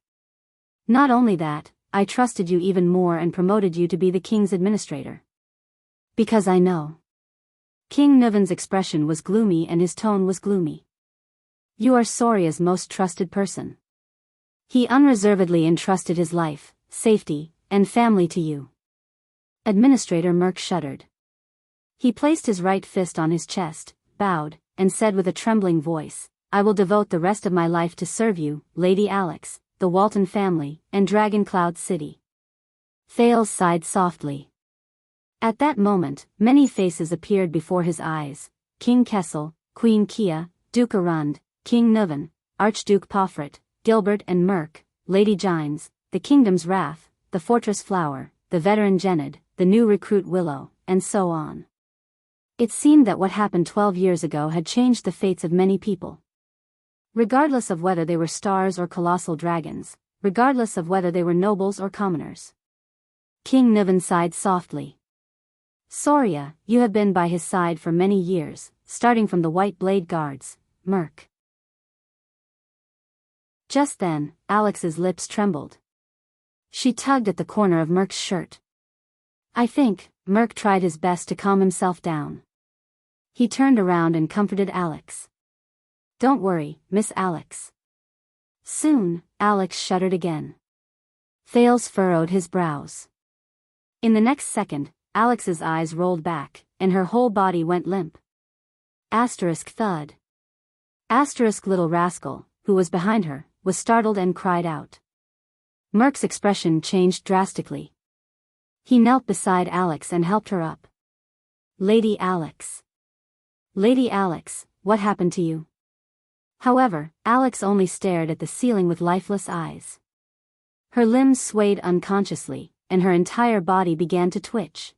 S1: Not only that, I trusted you even more and promoted you to be the king's administrator. Because I know. King Nuvan's expression was gloomy and his tone was gloomy. You are Soria's most trusted person. He unreservedly entrusted his life, safety, and family to you. Administrator Merk shuddered. He placed his right fist on his chest, bowed, and said with a trembling voice, I will devote the rest of my life to serve you, Lady Alex, the Walton family, and Dragon Cloud City. Thales sighed softly. At that moment, many faces appeared before his eyes: King Kessel, Queen Kia, Duke Arund, King Nuvan, Archduke Pofrit, Gilbert and Merk, Lady Gines, the Kingdom's Wrath, the Fortress Flower, the veteran Gened, the new recruit Willow, and so on. It seemed that what happened 12 years ago had changed the fates of many people. Regardless of whether they were stars or colossal dragons, regardless of whether they were nobles or commoners. King Nuvan sighed softly. Soria, you have been by his side for many years, starting from the White Blade Guards, Merk. Just then, Alex's lips trembled. She tugged at the corner of Merk's shirt. I think, Merk tried his best to calm himself down. He turned around and comforted Alex. Don't worry, Miss Alex. Soon, Alex shuddered again. Thales furrowed his brows. In the next second, Alex's eyes rolled back, and her whole body went limp. Asterisk thud. Asterisk little rascal, who was behind her, was startled and cried out. Merk's expression changed drastically. He knelt beside Alex and helped her up. Lady Alex. Lady Alex, what happened to you? However, Alex only stared at the ceiling with lifeless eyes. Her limbs swayed unconsciously, and her entire body began to twitch.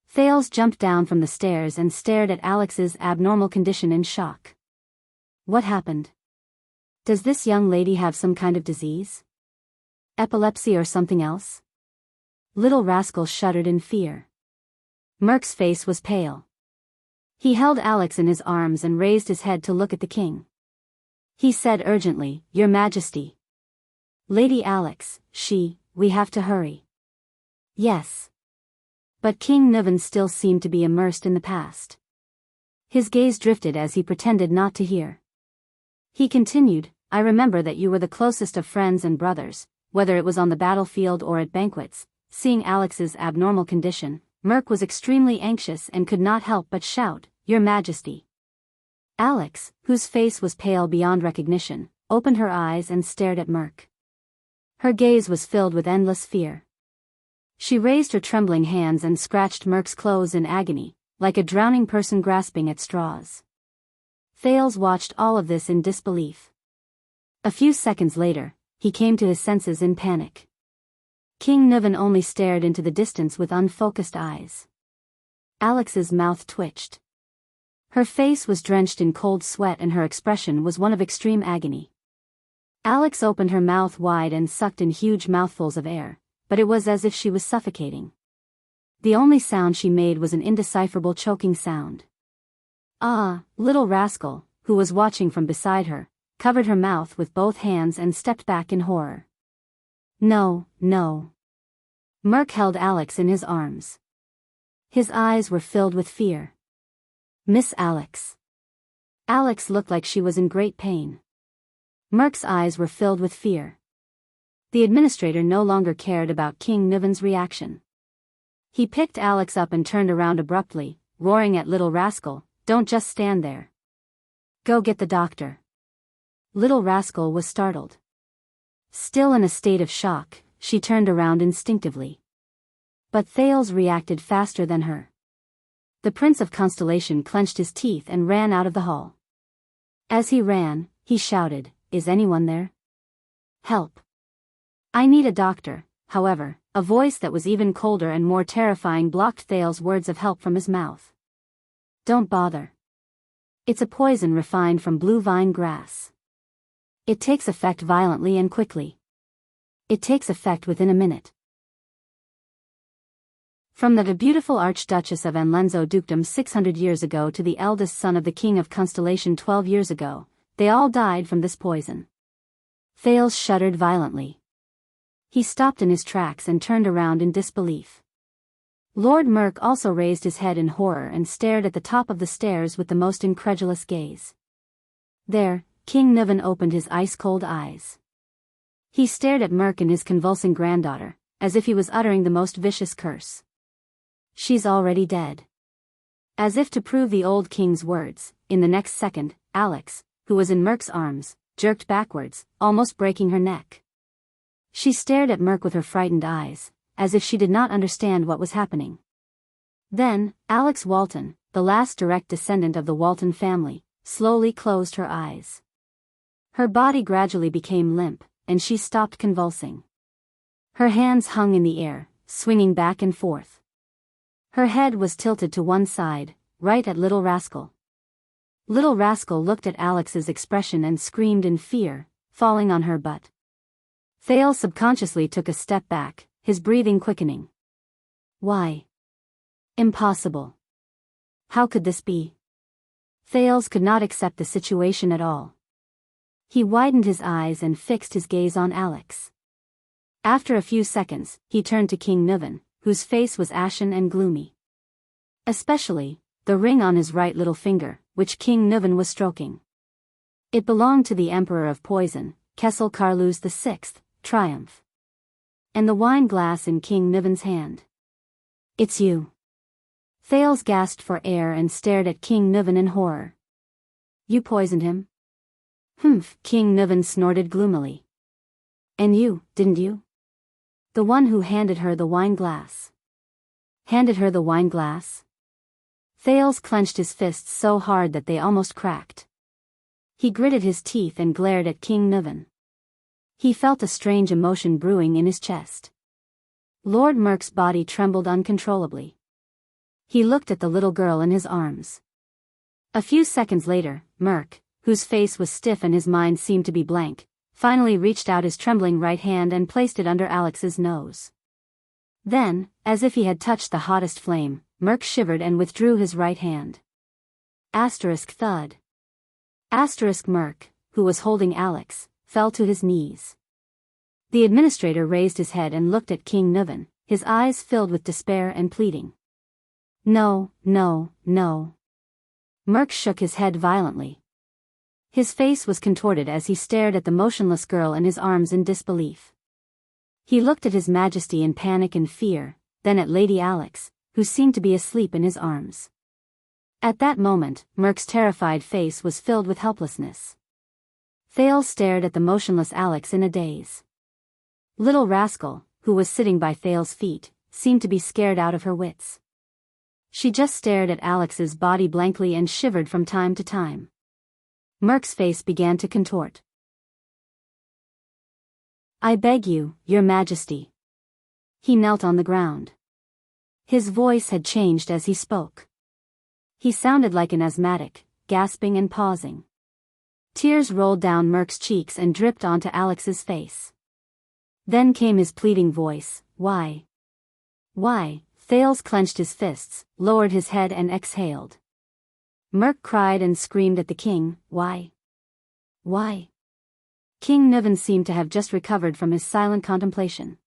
S1: Thales jumped down from the stairs and stared at Alex's abnormal condition in shock. What happened? Does this young lady have some kind of disease? Epilepsy or something else? Little rascal shuddered in fear. Merk's face was pale. He held Alex in his arms and raised his head to look at the king. He said urgently, Your Majesty. Lady Alex, we have to hurry. Yes. But King Nuvan still seemed to be immersed in the past. His gaze drifted as he pretended not to hear. He continued, I remember that you were the closest of friends and brothers, whether it was on the battlefield or at banquets. Seeing Alex's abnormal condition, Merk was extremely anxious and could not help but shout, Your Majesty. Alex, whose face was pale beyond recognition, opened her eyes and stared at Merk. Her gaze was filled with endless fear. She raised her trembling hands and scratched Merk's clothes in agony, like a drowning person grasping at straws. Thales watched all of this in disbelief. A few seconds later, he came to his senses in panic. King Nuvan only stared into the distance with unfocused eyes. Alex's mouth twitched. Her face was drenched in cold sweat and her expression was one of extreme agony. Alex opened her mouth wide and sucked in huge mouthfuls of air, but it was as if she was suffocating. The only sound she made was an indecipherable choking sound. Little rascal, who was watching from beside her, covered her mouth with both hands and stepped back in horror. No. Merk held Alex in his arms. His eyes were filled with fear. Miss Alex. Alex looked like she was in great pain. Merk's eyes were filled with fear. The administrator no longer cared about King Nuvan's reaction. He picked Alex up and turned around abruptly, roaring at Little Rascal, Don't just stand there. Go get the doctor. Little Rascal was startled. Still in a state of shock, she turned around instinctively. But Thales reacted faster than her. The Prince of Constellation clenched his teeth and ran out of the hall. As he ran, he shouted, Is anyone there? Help. I need a doctor. However, a voice that was even colder and more terrifying blocked Thales' words of help from his mouth. Don't bother. It's a poison refined from blue vine grass. It takes effect violently and quickly. It takes effect within a minute. From the beautiful Archduchess of Anlenzo Dukedom 600 years ago to the eldest son of the King of Constellation 12 years ago, they all died from this poison. Thales shuddered violently. He stopped in his tracks and turned around in disbelief. Lord Merk also raised his head in horror and stared at the top of the stairs with the most incredulous gaze. There, King Niven opened his ice-cold eyes. He stared at Merk and his convulsing granddaughter, as if he was uttering the most vicious curse. She's already dead. As if to prove the old king's words, in the next second, Alex, who was in Merk's arms, jerked backwards, almost breaking her neck. She stared at Merk with her frightened eyes, as if she did not understand what was happening. Then, Alex Walton, the last direct descendant of the Walton family, slowly closed her eyes. Her body gradually became limp, and she stopped convulsing. Her hands hung in the air, swinging back and forth. Her head was tilted to one side, right at Little Rascal. Little Rascal looked at Alex's expression and screamed in fear, falling on her butt. Thales subconsciously took a step back, his breathing quickening. Why? Impossible. How could this be? Thales could not accept the situation at all. He widened his eyes and fixed his gaze on Alex. After a few seconds, he turned to King Niven, whose face was ashen and gloomy. Especially, the ring on his right little finger, which King Niven was stroking. It belonged to the Emperor of Poison, Kessel Carlus VI, Triumph. And the wine glass in King Niven's hand. It's you. Thales gasped for air and stared at King Niven in horror. You poisoned him? Humph, King Niven snorted gloomily. And you, didn't you? The one who handed her the wine glass. Handed her the wine glass? Thales clenched his fists so hard that they almost cracked. He gritted his teeth and glared at King Niven. He felt a strange emotion brewing in his chest. Lord Merk's body trembled uncontrollably. He looked at the little girl in his arms. A few seconds later, Merk, whose face was stiff and his mind seemed to be blank, finally reached out his trembling right hand and placed it under Alex's nose. Then, as if he had touched the hottest flame, Merk shivered and withdrew his right hand. Asterisk thud. Asterisk Merk, who was holding Alex, fell to his knees. The administrator raised his head and looked at King Niven, his eyes filled with despair and pleading. No, no, no. Merk shook his head violently. His face was contorted as he stared at the motionless girl in his arms in disbelief. He looked at His Majesty in panic and fear, then at Lady Alex, who seemed to be asleep in his arms. At that moment, Merk's terrified face was filled with helplessness. Thales stared at the motionless Alex in a daze. Little Rascal, who was sitting by Thales' feet, seemed to be scared out of her wits. She just stared at Alex's body blankly and shivered from time to time. Merk's face began to contort. I beg you, Your Majesty. He knelt on the ground. His voice had changed as he spoke. He sounded like an asthmatic, gasping and pausing. Tears rolled down Merk's cheeks and dripped onto Alex's face. Then came his pleading voice, Why? Why? Thales clenched his fists, lowered his head and exhaled. Merk cried and screamed at the king, Why? Why? King Niven seemed to have just recovered from his silent contemplation.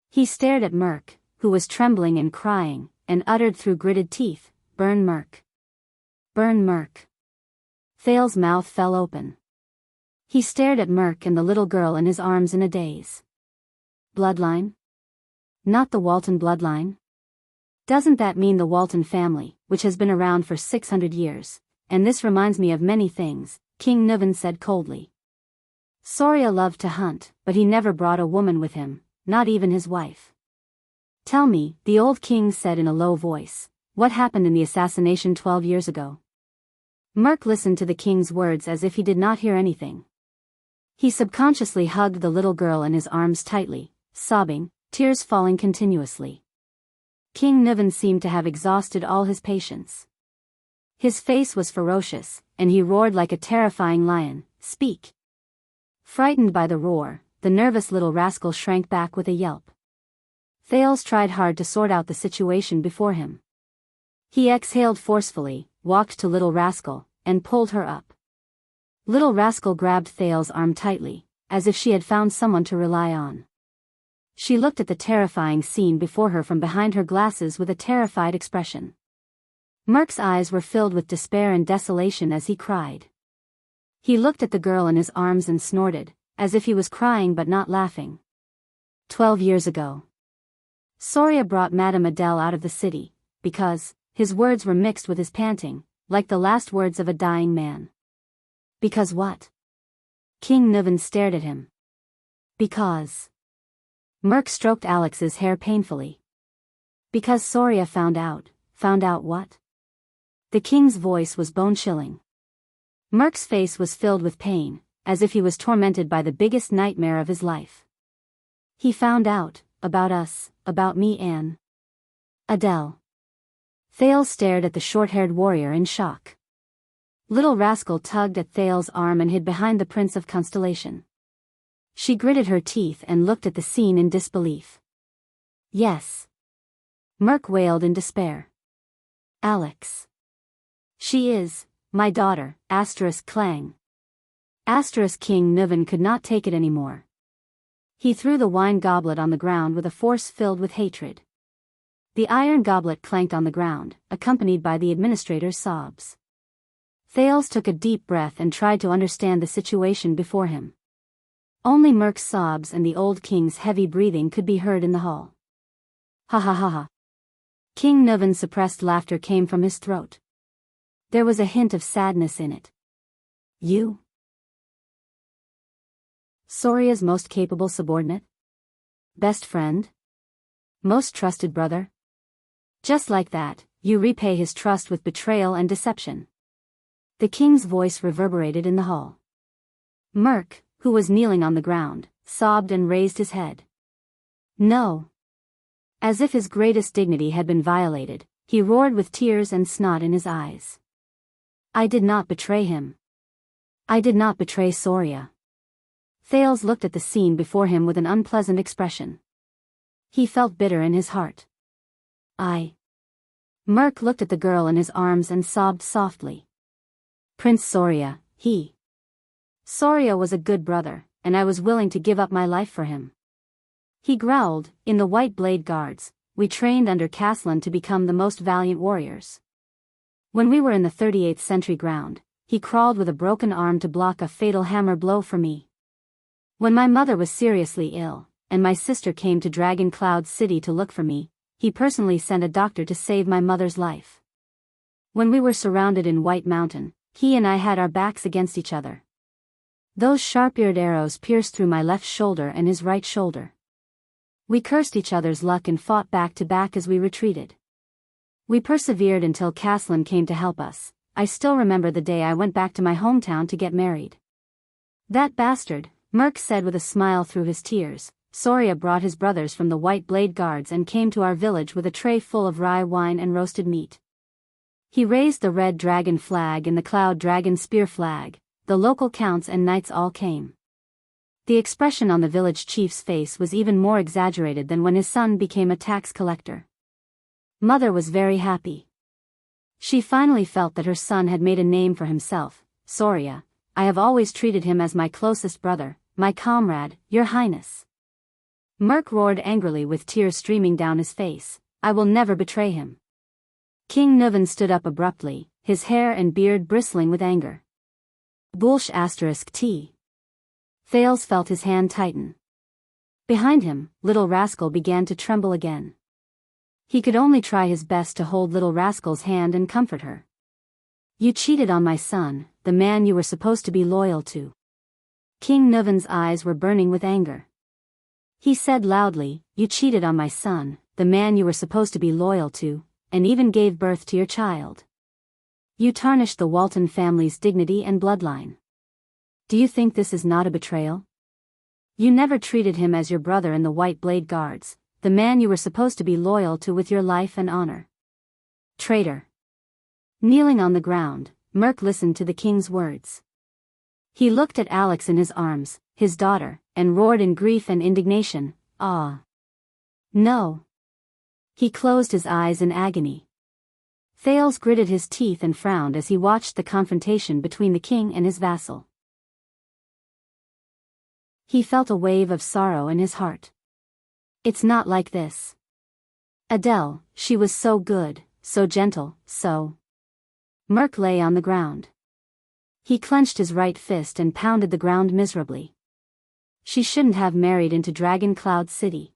S1: He stared at Merk, who was trembling and crying, and uttered through gritted teeth, Burn Merk. Burn Merk. Thales' mouth fell open. He stared at Merk and the little girl in his arms in a daze. Bloodline? Not the Walton bloodline? Doesn't that mean the Walton family, which has been around for 600 years, and this reminds me of many things, King Niven said coldly. Soria loved to hunt, but he never brought a woman with him, not even his wife. Tell me, the old king said in a low voice, what happened in the assassination 12 years ago? Merk listened to the king's words as if he did not hear anything. He subconsciously hugged the little girl in his arms tightly, sobbing, tears falling continuously. King Niven seemed to have exhausted all his patience. His face was ferocious, and he roared like a terrifying lion, Speak! Frightened by the roar, the nervous little rascal shrank back with a yelp. Thales tried hard to sort out the situation before him. He exhaled forcefully, walked to Little Rascal, and pulled her up. Little Rascal grabbed Thales' arm tightly, as if she had found someone to rely on. She looked at the terrifying scene before her from behind her glasses with a terrified expression. Merc's eyes were filled with despair and desolation as he cried. He looked at the girl in his arms and snorted, as if he was crying but not laughing. 12 years ago. Soria brought Madame Adele out of the city, because, his words were mixed with his panting, like the last words of a dying man. Because what? King Nuvan stared at him. Because. Merc stroked Alex's hair painfully. Because Soria found out what? The king's voice was bone-chilling. Merc's face was filled with pain, as if he was tormented by the biggest nightmare of his life. He found out, about us, about me and Adele. Thales stared at the short-haired warrior in shock. Little Rascal tugged at Thales' arm and hid behind the Prince of Constellation. She gritted her teeth and looked at the scene in disbelief. Yes. Merc wailed in despair. Alex. She is, my daughter, Clang. King Nuvan could not take it anymore. He threw the wine goblet on the ground with a force filled with hatred. The iron goblet clanked on the ground, accompanied by the administrator's sobs. Thales took a deep breath and tried to understand the situation before him. Only Merc's sobs and the old king's heavy breathing could be heard in the hall. Ha ha ha ha. King Nuvan's suppressed laughter came from his throat. There was a hint of sadness in it. You? Soria's most capable subordinate? Best friend? Most trusted brother? Just like that, you repay his trust with betrayal and deception. The king's voice reverberated in the hall. Merc, who was kneeling on the ground, sobbed and raised his head. No. As if his greatest dignity had been violated, he roared with tears and snot in his eyes. I did not betray him. I did not betray Soria. Thales looked at the scene before him with an unpleasant expression. He felt bitter in his heart. Merc looked at the girl in his arms and sobbed softly. Prince Soria, Soria was a good brother, and I was willing to give up my life for him. He growled, in the White Blade Guards, we trained under Caslan to become the most valiant warriors. When we were in the 38th century ground, he crawled with a broken arm to block a fatal hammer blow for me. When my mother was seriously ill, and my sister came to Dragon Cloud City to look for me, he personally sent a doctor to save my mother's life. When we were surrounded in White Mountain, he and I had our backs against each other. Those sharp-eared arrows pierced through my left shoulder and his right shoulder. We cursed each other's luck and fought back to back as we retreated. We persevered until Caslan came to help us. I still remember the day I went back to my hometown to get married. That bastard, Merc said with a smile through his tears. Soria brought his brothers from the White Blade Guards and came to our village with a tray full of rye wine and roasted meat. He raised the red dragon flag and the cloud dragon spear flag. The local counts and knights all came. The expression on the village chief's face was even more exaggerated than when his son became a tax collector. Mother was very happy. She finally felt that her son had made a name for himself. Soria, I have always treated him as my closest brother, my comrade, your highness. Merc roared angrily with tears streaming down his face. I will never betray him. King Nuvan stood up abruptly, his hair and beard bristling with anger. Bullsh *T. Thales felt his hand tighten. Behind him, Little Rascal began to tremble again. He could only try his best to hold Little Rascal's hand and comfort her. You cheated on my son, the man you were supposed to be loyal to. King Nuvan's eyes were burning with anger. He said loudly, you cheated on my son, the man you were supposed to be loyal to, and even gave birth to your child. You tarnished the Walton family's dignity and bloodline. Do you think this is not a betrayal? You never treated him as your brother in the White Blade Guards, the man you were supposed to be loyal to with your life and honor. Traitor. Kneeling on the ground, Merc listened to the king's words. He looked at Alex in his arms, his daughter, and roared in grief and indignation, ah. No. He closed his eyes in agony. Thales gritted his teeth and frowned as he watched the confrontation between the king and his vassal. He felt a wave of sorrow in his heart. It's not like this. Adele, she was so good, so gentle, so... Merc lay on the ground. He clenched his right fist and pounded the ground miserably. She shouldn't have married into Dragon Cloud City.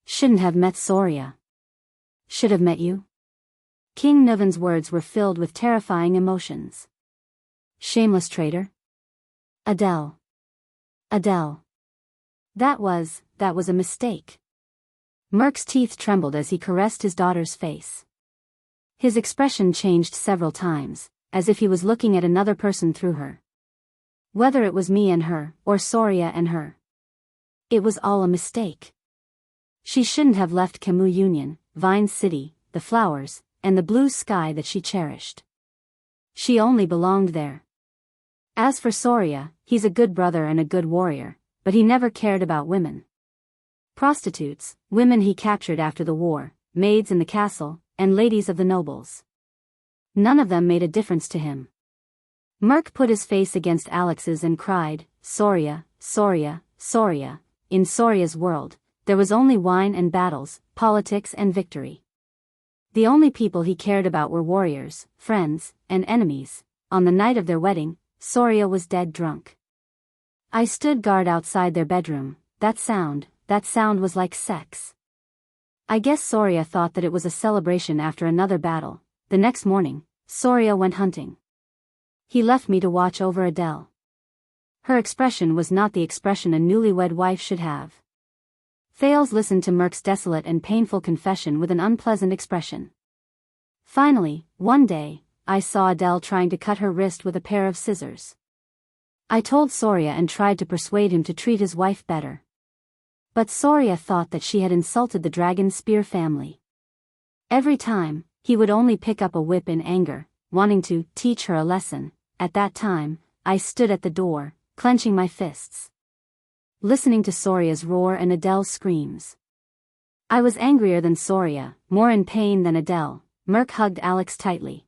S1: Shouldn't have met Soria. Should have met you? King Nuvan's words were filled with terrifying emotions. Shameless traitor? Adele. Adele. That was a mistake. Merc's teeth trembled as he caressed his daughter's face. His expression changed several times, as if he was looking at another person through her. Whether it was me and her, or Soria and her. It was all a mistake. She shouldn't have left Camus Union, Vine City, the flowers, and the blue sky that she cherished. She only belonged there. As for Soria, he's a good brother and a good warrior, but he never cared about women. Prostitutes, women he captured after the war, maids in the castle, and ladies of the nobles. None of them made a difference to him. Merc put his face against Alex's and cried, Soria, Soria, Soria. In Soria's world, there was only wine and battles, politics and victory. The only people he cared about were warriors, friends, and enemies. On the night of their wedding, Soria was dead drunk. I stood guard outside their bedroom. That sound was like sex. I guess Soria thought that it was a celebration after another battle. The next morning, Soria went hunting. He left me to watch over Adele. Her expression was not the expression a newlywed wife should have. Thales listened to Merc's desolate and painful confession with an unpleasant expression. Finally, one day, I saw Adele trying to cut her wrist with a pair of scissors. I told Soria and tried to persuade him to treat his wife better. But Soria thought that she had insulted the Dragon Spear family. Every time, he would only pick up a whip in anger, wanting to teach her a lesson. At that time, I stood at the door, clenching my fists, listening to Soria's roar and Adele's screams. I was angrier than Soria, more in pain than Adele. Merc hugged Alex tightly.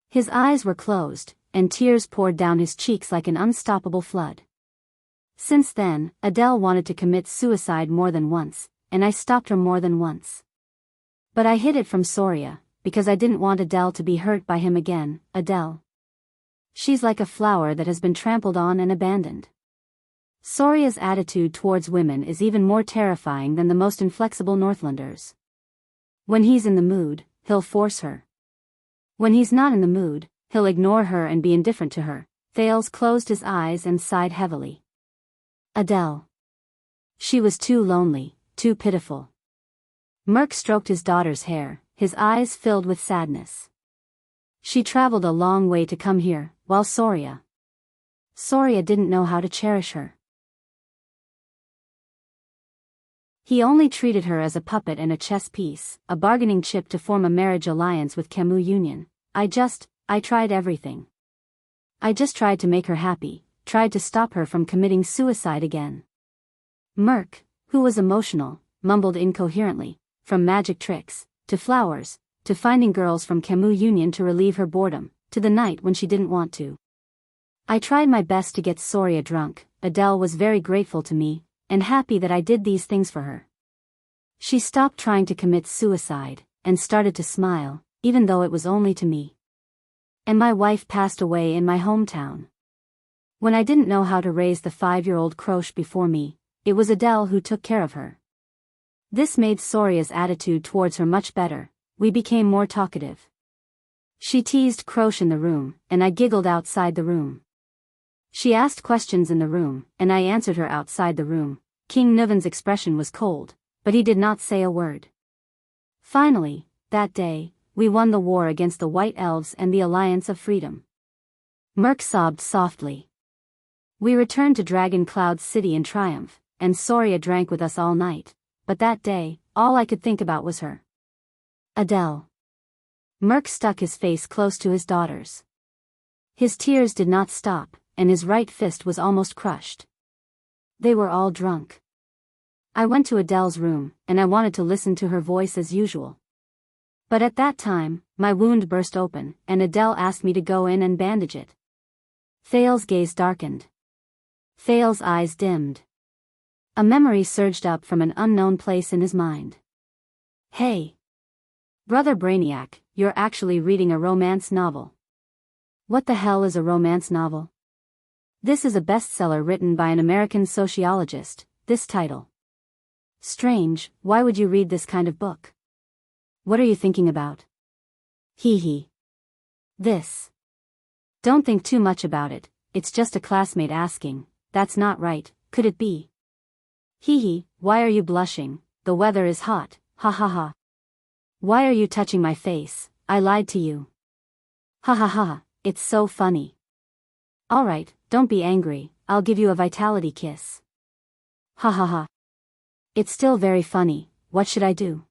S1: His eyes were closed, and tears poured down his cheeks like an unstoppable flood. Since then, Adele wanted to commit suicide more than once, and I stopped her more than once. But I hid it from Soria, because I didn't want Adele to be hurt by him again. Adele. She's like a flower that has been trampled on and abandoned. Soria's attitude towards women is even more terrifying than the most inflexible Northlanders. When he's in the mood, he'll force her. When he's not in the mood, he'll ignore her and be indifferent to her. Thales closed his eyes and sighed heavily. Adele. She was too lonely, too pitiful. Merc stroked his daughter's hair, his eyes filled with sadness. She traveled a long way to come here, while Soria didn't know how to cherish her. He only treated her as a puppet and a chess piece, a bargaining chip to form a marriage alliance with Camus Union. I tried everything. I just tried to make her happy, tried to stop her from committing suicide again. Merc, who was emotional, mumbled incoherently, from magic tricks, to flowers, to finding girls from Camus Union to relieve her boredom, to the night when she didn't want to. I tried my best to get Soria drunk. Adele was very grateful to me, and happy that I did these things for her. She stopped trying to commit suicide, and started to smile, even though it was only to me. And my wife passed away in my hometown. When I didn't know how to raise the 5-year-old Croche before me, it was Adele who took care of her. This made Soria's attitude towards her much better. We became more talkative. She teased Croche in the room, and I giggled outside the room. She asked questions in the room, and I answered her outside the room. King Nuvan's expression was cold, but he did not say a word. Finally, that day, we won the war against the White Elves and the Alliance of Freedom. Merc sobbed softly. We returned to Dragon Cloud City in triumph, and Soria drank with us all night, but that day, all I could think about was her. Adele. Merc stuck his face close to his daughter's. His tears did not stop, and his right fist was almost crushed. They were all drunk. I went to Adele's room, and I wanted to listen to her voice as usual. But at that time, my wound burst open, and Adele asked me to go in and bandage it. Thales' gaze darkened. Thales' eyes dimmed. A memory surged up from an unknown place in his mind. Hey! Brother Brainiac, you're actually reading a romance novel. What the hell is a romance novel? This is a bestseller written by an American sociologist, this title. Strange, why would you read this kind of book? What are you thinking about? Hee hee. This. Don't think too much about it, it's just a classmate asking. That's not right, could it be? Hee hee, why are you blushing? The weather is hot, ha ha ha. Why are you touching my face? I lied to you. Ha ha ha, it's so funny. Alright, don't be angry, I'll give you a vitality kiss. Ha ha ha. It's still very funny, what should I do?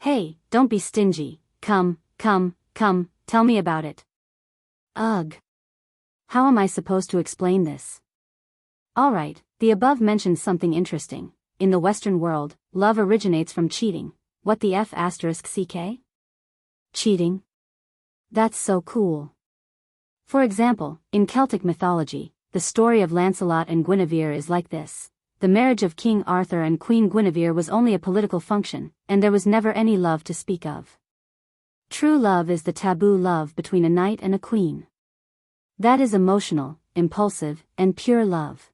S1: Hey, don't be stingy, come, tell me about it. Ugh. How am I supposed to explain this? Alright, the above mentions something interesting. In the Western world, love originates from cheating. What the F***? Cheating? That's so cool. For example, in Celtic mythology, the story of Lancelot and Guinevere is like this. The marriage of King Arthur and Queen Guinevere was only a political function, and there was never any love to speak of. True love is the taboo love between a knight and a queen. That is emotional, impulsive, and pure love.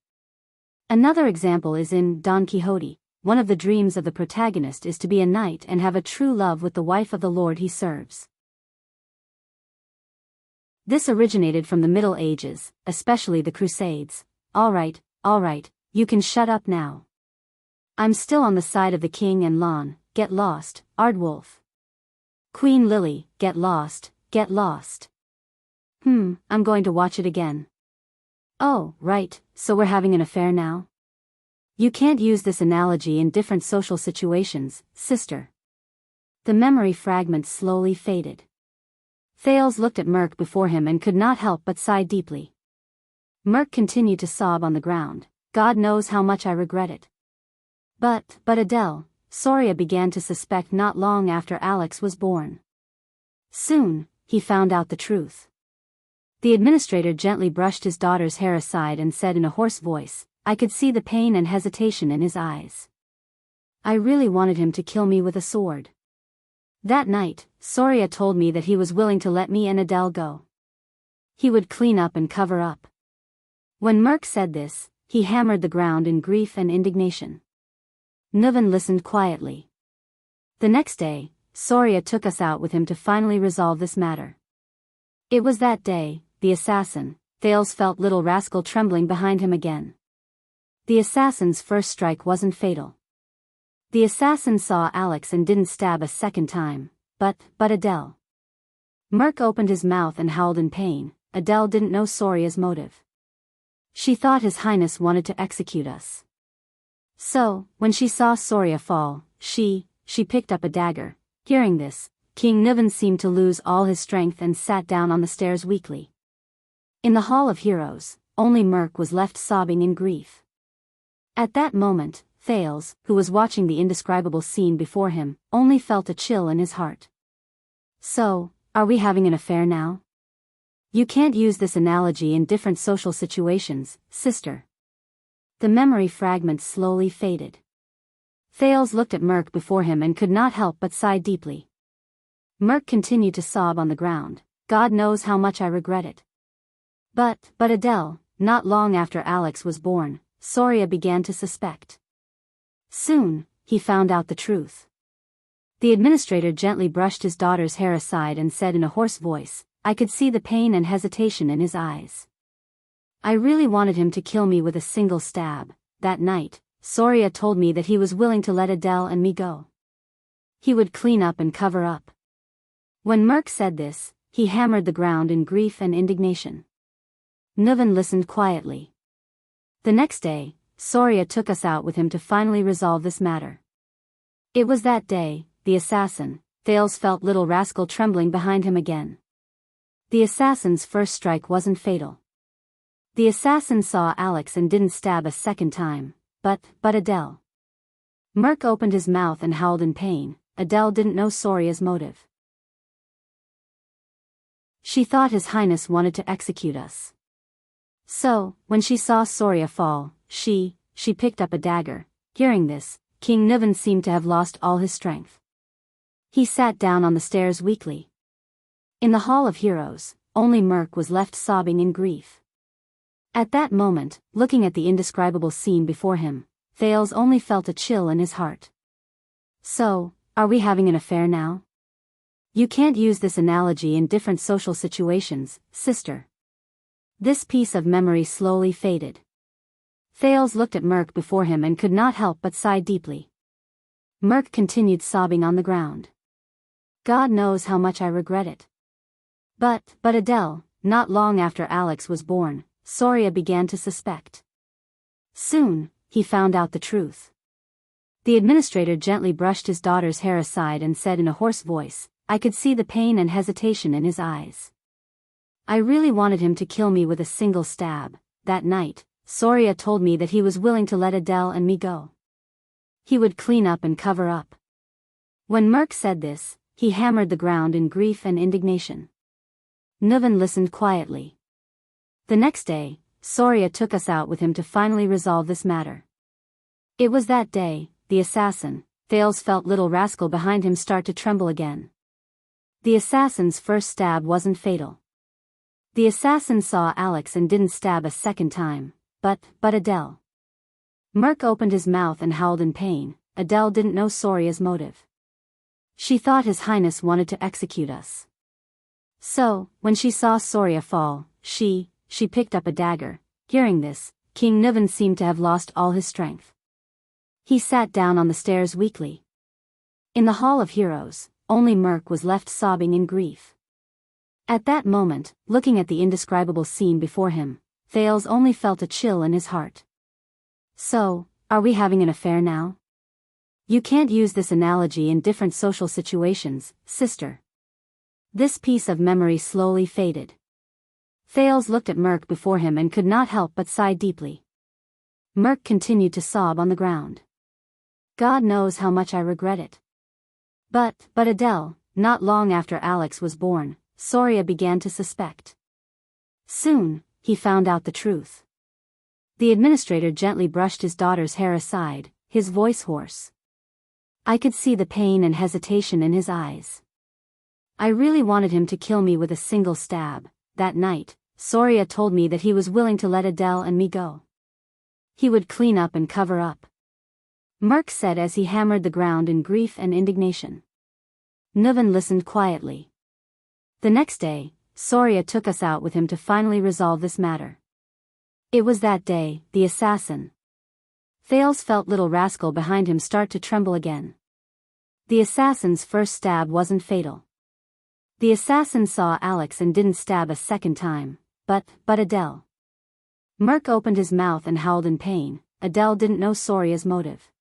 S1: Another example is in Don Quixote. One of the dreams of the protagonist is to be a knight and have a true love with the wife of the lord he serves. This originated from the Middle Ages, especially the Crusades. Alright, you can shut up now. I'm still on the side of the king and Lon, get lost, Ardwolf. Queen Lily, get lost, get lost. I'm going to watch it again. Oh, right, so we're having an affair now? You can't use this analogy in different social situations, sister. The memory fragment slowly faded. Thales looked at Merc before him and could not help but sigh deeply. Merc continued to sob on the ground. God knows how much I regret it. But Adele, Soria began to suspect not long after Alex was born. Soon, he found out the truth. The administrator gently brushed his daughter's hair aside and said in a hoarse voice, I could see the pain and hesitation in his eyes. I really wanted him to kill me with a sword. That night, Soria told me that he was willing to let me and Adele go. He would clean up and cover up. When Merc said this, he hammered the ground in grief and indignation. Nuven listened quietly. The next day, Soria took us out with him to finally resolve this matter. It was that day, the assassin, Thales felt little rascal trembling behind him again. The assassin's first strike wasn't fatal. The assassin saw Alex and didn't stab a second time, but Adele. Merc opened his mouth and howled in pain. Adele didn't know Soria's motive. She thought His Highness wanted to execute us. So, when she saw Soria fall, she picked up a dagger. Hearing this, King Nuven seemed to lose all his strength and sat down on the stairs weakly. In the Hall of Heroes, only Merc was left sobbing in grief. At that moment, Thales, who was watching the indescribable scene before him, only felt a chill in his heart. So, are we having an affair now? You can't use this analogy in different social situations, sister. The memory fragment slowly faded. Thales looked at Merc before him and could not help but sigh deeply. Merc continued to sob on the ground. God knows how much I regret it. But Adele, not long after Alex was born, Soria began to suspect. Soon, he found out the truth. The administrator gently brushed his daughter's hair aside and said in a hoarse voice, I could see the pain and hesitation in his eyes. I really wanted him to kill me with a single stab. That night, Soria told me that he was willing to let Adele and me go. He would clean up and cover up. When Merc said this, he hammered the ground in grief and indignation. Nuven listened quietly. The next day, Soria took us out with him to finally resolve this matter. It was that day, the assassin, Thales felt little rascal trembling behind him again. The assassin's first strike wasn't fatal. The assassin saw Alex and didn't stab a second time, but Adele. Merc opened his mouth and howled in pain. Adele didn't know Soria's motive. She thought His Highness wanted to execute us. So, when she saw Soria fall, she she picked up a dagger. Hearing this, King Niven seemed to have lost all his strength. He sat down on the stairs weakly. In the Hall of Heroes, only Merc was left sobbing in grief. At that moment, looking at the indescribable scene before him, Thales only felt a chill in his heart. So, are we having an affair now? You can't use this analogy in different social situations, sister. This piece of memory slowly faded. Thales looked at Merc before him and could not help but sigh deeply. Merc continued sobbing on the ground. God knows how much I regret it. But Adele, not long after Alex was born, Soria began to suspect. Soon, he found out the truth. The administrator gently brushed his daughter's hair aside and said in a hoarse voice, I could see the pain and hesitation in his eyes. I really wanted him to kill me with a single stab. That night, Soria told me that he was willing to let Adele and me go. He would clean up and cover up. When Merc said this, he hammered the ground in grief and indignation. Niven listened quietly. The next day, Soria took us out with him to finally resolve this matter. It was that day, the assassin, Thales felt little rascal behind him start to tremble again. The assassin's first stab wasn't fatal. The assassin saw Alex and didn't stab a second time, but Adele. Merc opened his mouth and howled in pain. Adele didn't know Soria's motive. She thought His Highness wanted to execute us. So, when she saw Soria fall, she picked up a dagger. Hearing this, King Niven seemed to have lost all his strength. He sat down on the stairs weakly. In the Hall of Heroes, only Merc was left sobbing in grief. At that moment, looking at the indescribable scene before him, Thales only felt a chill in his heart. So, are we having an affair now? You can't use this analogy in different social situations, sister. This piece of memory slowly faded. Thales looked at Merc before him and could not help but sigh deeply. Merc continued to sob on the ground. God knows how much I regret it. But Adele, not long after Alex was born, Soria began to suspect. Soon, he found out the truth. The administrator gently brushed his daughter's hair aside, his voice hoarse. I could see the pain and hesitation in his eyes. I really wanted him to kill me with a single stab. That night, Soria told me that he was willing to let Adele and me go. He would clean up and cover up. Merc said as he hammered the ground in grief and indignation. Niven listened quietly. The next day, Soria took us out with him to finally resolve this matter. It was that day, the assassin. Thales felt little rascal behind him start to tremble again. The assassin's first stab wasn't fatal. The assassin saw Alex and didn't stab a second time, but Adele. Merc opened his mouth and howled in pain. Adele didn't know Soria's motive.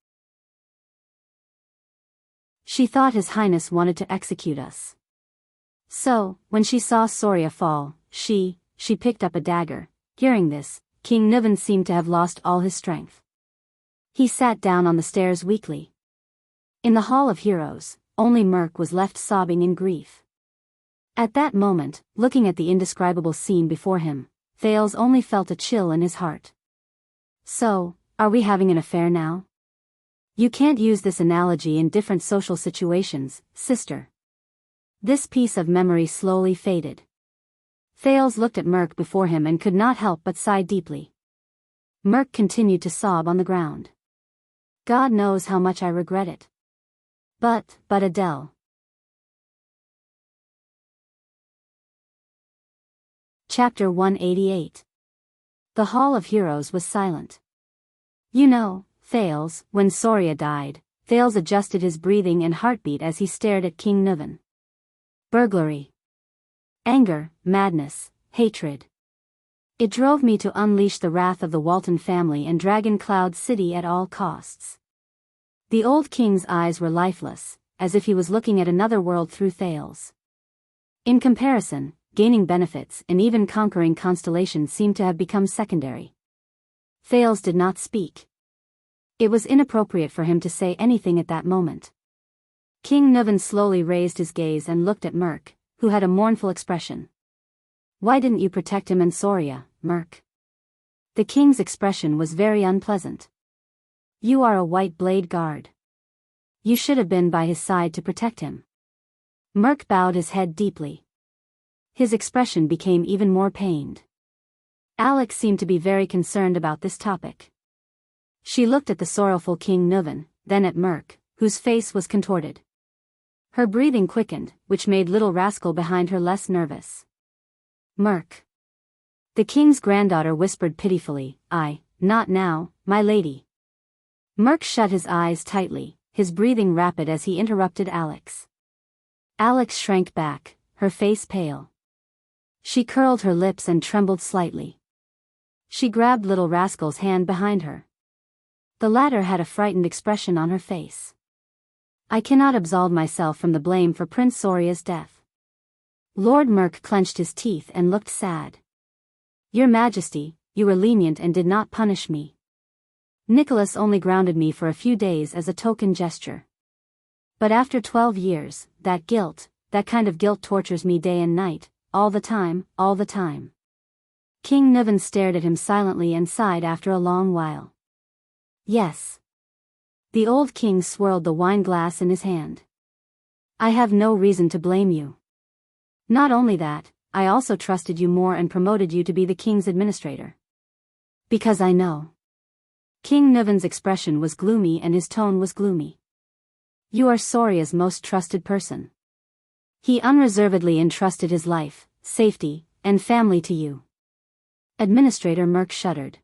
S1: She thought His Highness wanted to execute us. So, when she saw Soria fall, she picked up a dagger. Hearing this, King Niven seemed to have lost all his strength. He sat down on the stairs weakly. In the Hall of Heroes, only Merc was left sobbing in grief. At that moment, looking at the indescribable scene before him, Thales only felt a chill in his heart. So, are we having an affair now? You can't use this analogy in different social situations, sister. This piece of memory slowly faded. Thales looked at Merc before him and could not help but sigh deeply. Merc continued to sob on the ground. God knows how much I regret it. But Adele. Chapter 188. The Hall of Heroes was silent. You know, Thales, when Soria died, Thales adjusted his breathing and heartbeat as he stared at King Niven. Burglary. Anger, madness, hatred. It drove me to unleash the wrath of the Walton family and Dragon Cloud City at all costs. The old king's eyes were lifeless, as if he was looking at another world through Thales. In comparison, gaining benefits and even conquering constellations seemed to have become secondary. Thales did not speak. It was inappropriate for him to say anything at that moment. King Niven slowly raised his gaze and looked at Merc, who had a mournful expression. Why didn't you protect him and Soria, Merc? The king's expression was very unpleasant. You are a white blade guard. You should have been by his side to protect him. Merc bowed his head deeply. His expression became even more pained. Alex seemed to be very concerned about this topic. She looked at the sorrowful King Nuven, then at Merc, whose face was contorted. Her breathing quickened, which made little rascal behind her less nervous. Merc. The king's granddaughter whispered pitifully, not now, my lady. Merc shut his eyes tightly, his breathing rapid as he interrupted Alex. Alex shrank back, her face pale. She curled her lips and trembled slightly. She grabbed little rascal's hand behind her. The latter had a frightened expression on her face. I cannot absolve myself from the blame for Prince Soria's death. Lord Merc clenched his teeth and looked sad. Your Majesty, you were lenient and did not punish me. Nicholas only grounded me for a few days as a token gesture. But after 12 years, that kind of guilt tortures me day and night, all the time. King Nuven stared at him silently and sighed after a long while. Yes. The old king swirled the wine glass in his hand. I have no reason to blame you. Not only that, I also trusted you more and promoted you to be the king's administrator. Because I know. King Nuven's expression was gloomy and his tone was gloomy. You are Soria's most trusted person. He unreservedly entrusted his life, safety, and family to you. Administrator Merc shuddered.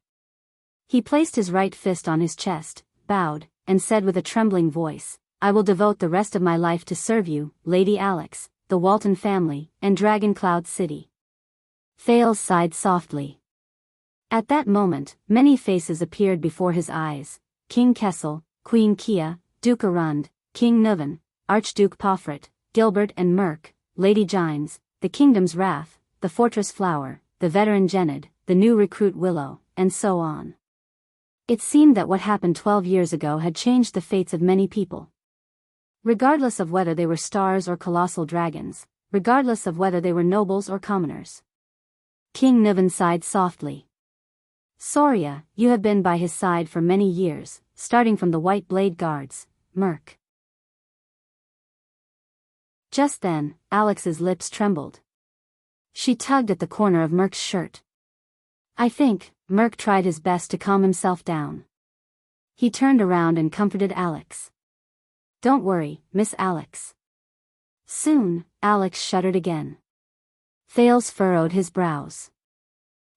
S1: He placed his right fist on his chest, bowed, and said with a trembling voice, I will devote the rest of my life to serve you, Lady Alex, the Walton family, and Dragon Cloud City. Thales sighed softly. At that moment, many faces appeared before his eyes, King Kessel, Queen Kia, Duke Arund, King Nuven, Archduke Pofret, Gilbert and Merc, Lady Gines, the Kingdom's Wrath, the Fortress Flower, the veteran Gened, the new recruit Willow, and so on. It seemed that what happened 12 years ago had changed the fates of many people. Regardless of whether they were stars or colossal dragons, regardless of whether they were nobles or commoners. King Nuven sighed softly. Soria, you have been by his side for many years, starting from the White Blade Guards, Merc. Just then, Alex's lips trembled. She tugged at the corner of Merc's shirt. I think, Merc tried his best to calm himself down. He turned around and comforted Alex. Don't worry, Miss Alex. Soon, Alex shuddered again. Thales furrowed his brows.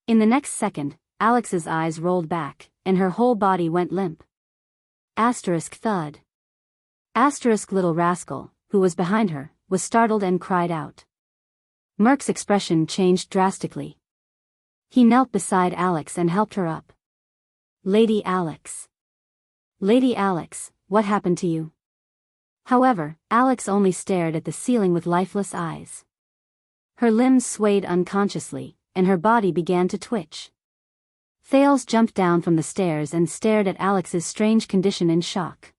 S1: In the next second, Alex's eyes rolled back, and her whole body went limp. Asterisk thud. Asterisk little rascal, who was behind her, was startled and cried out. Merc's expression changed drastically. He knelt beside Alex and helped her up. Lady Alex. Lady Alex, what happened to you? However, Alex only stared at the ceiling with lifeless eyes. Her limbs swayed unconsciously, and her body began to twitch. Thales jumped down from the stairs and stared at Alex's strange condition in shock.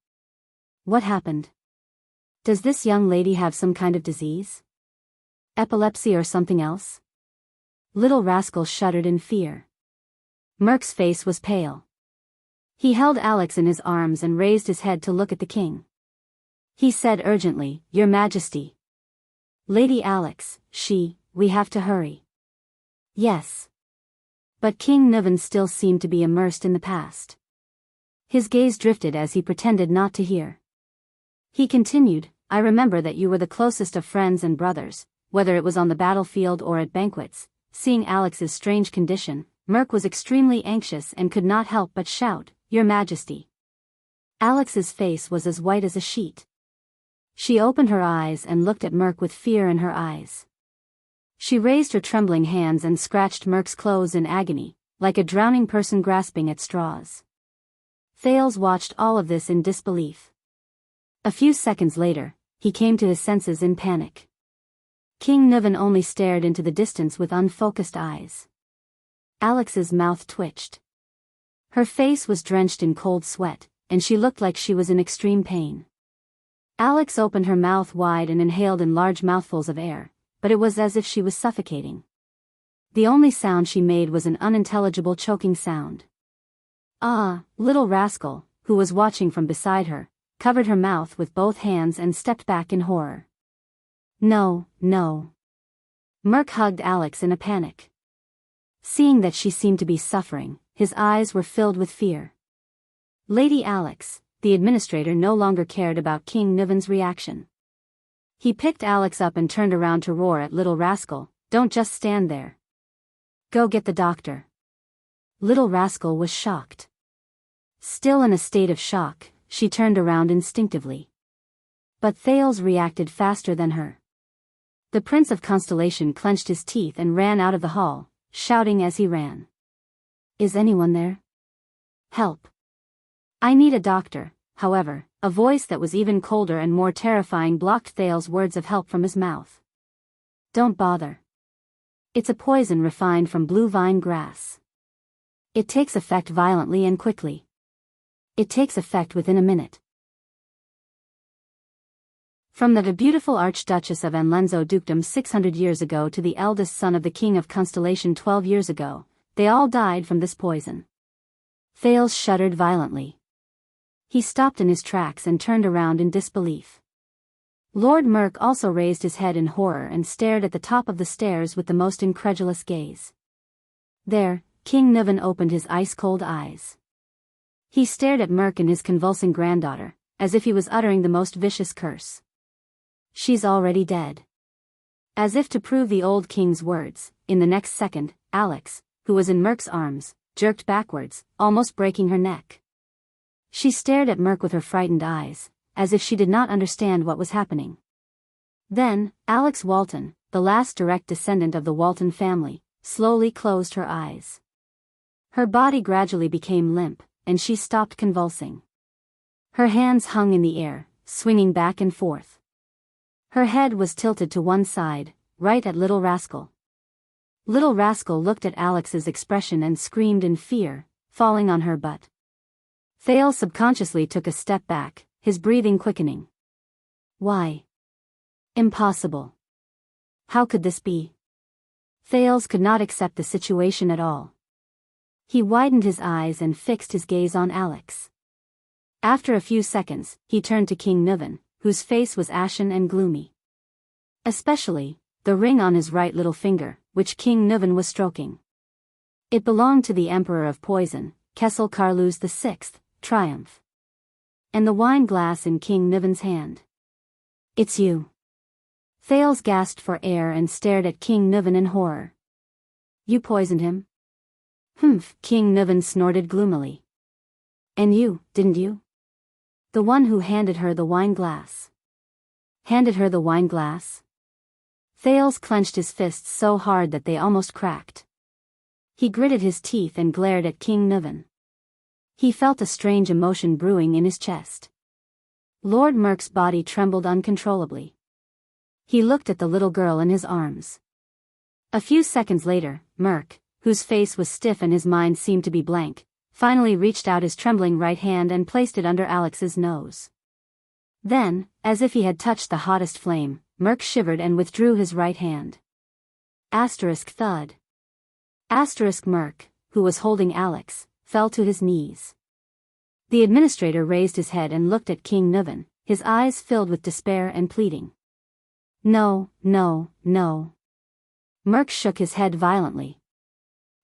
S1: What happened? Does this young lady have some kind of disease? Epilepsy or something else? Little rascal shuddered in fear. Merc's face was pale. He held Alex in his arms and raised his head to look at the king. He said urgently, Your Majesty. Lady Alex, we have to hurry. Yes. But King Nuven still seemed to be immersed in the past. His gaze drifted as he pretended not to hear. He continued, I remember that you were the closest of friends and brothers, whether it was on the battlefield or at banquets. Seeing Alex's strange condition, Merc was extremely anxious and could not help but shout, Your Majesty. Alex's face was as white as a sheet. She opened her eyes and looked at Merc with fear in her eyes. She raised her trembling hands and scratched Merc's clothes in agony, like a drowning person grasping at straws. Thales watched all of this in disbelief. A few seconds later, he came to his senses in panic. King Nuven only stared into the distance with unfocused eyes. Alex's mouth twitched. Her face was drenched in cold sweat, and she looked like she was in extreme pain. Alex opened her mouth wide and inhaled in large mouthfuls of air, but it was as if she was suffocating. The only sound she made was an unintelligible choking sound. Ah, little rascal, who was watching from beside her, covered her mouth with both hands and stepped back in horror. No, no. Merc hugged Alex in a panic. Seeing that she seemed to be suffering, his eyes were filled with fear. Lady Alex, the administrator no longer cared about King Niven's reaction. He picked Alex up and turned around to roar at Little Rascal, "Don't just stand there. Go get the doctor." Little Rascal was shocked. Still in a state of shock, she turned around instinctively. But Thales reacted faster than her. The Prince of Constellation clenched his teeth and ran out of the hall, shouting as he ran. "Is anyone there? Help! I need a doctor." However, a voice that was even colder and more terrifying blocked Thales' words of help from his mouth. "Don't bother. It's a poison refined from blue vine grass. It takes effect violently and quickly. It takes effect within a minute." From the beautiful Archduchess of Anlenzo Dukedom 600 years ago to the eldest son of the King of Constellation 12 years ago, they all died from this poison. Thales shuddered violently. He stopped in his tracks and turned around in disbelief. Lord Merc also raised his head in horror and stared at the top of the stairs with the most incredulous gaze. There, King Niven opened his ice-cold eyes. He stared at Merc and his convulsing granddaughter, as if he was uttering the most vicious curse. "She's already dead." As if to prove the old king's words, in the next second, Alex, who was in Merc's arms, jerked backwards, almost breaking her neck. She stared at Merc with her frightened eyes, as if she did not understand what was happening. Then, Alex Walton, the last direct descendant of the Walton family, slowly closed her eyes. Her body gradually became limp, and she stopped convulsing. Her hands hung in the air, swinging back and forth. Her head was tilted to one side, right at Little Rascal. Little Rascal looked at Alex's expression and screamed in fear, falling on her butt. Thales subconsciously took a step back, his breathing quickening. Why? Impossible. How could this be? Thales could not accept the situation at all. He widened his eyes and fixed his gaze on Alex. After a few seconds, he turned to King Niven, whose face was ashen and gloomy. Especially, the ring on his right little finger, which King Niven was stroking. It belonged to the Emperor of Poison, Kessel Carlus VI, Triumph. And the wine glass in King Niven's hand. "It's you." Thales gasped for air and stared at King Niven in horror. "You poisoned him?" "Humph," King Niven snorted gloomily. "And you, didn't you? The one who handed her the wine glass." "Handed her the wine glass?" Thales clenched his fists so hard that they almost cracked. He gritted his teeth and glared at King Niven. He felt a strange emotion brewing in his chest. Lord Merc's body trembled uncontrollably. He looked at the little girl in his arms. A few seconds later, Merc, whose face was stiff and his mind seemed to be blank, finally reached out his trembling right hand and placed it under Alex's nose. Then, as if he had touched the hottest flame, Merc shivered and withdrew his right hand. Asterisk thud. Asterisk Merc, who was holding Alex, fell to his knees. The administrator raised his head and looked at King Niven, his eyes filled with despair and pleading. "No, no, no." Merc shook his head violently.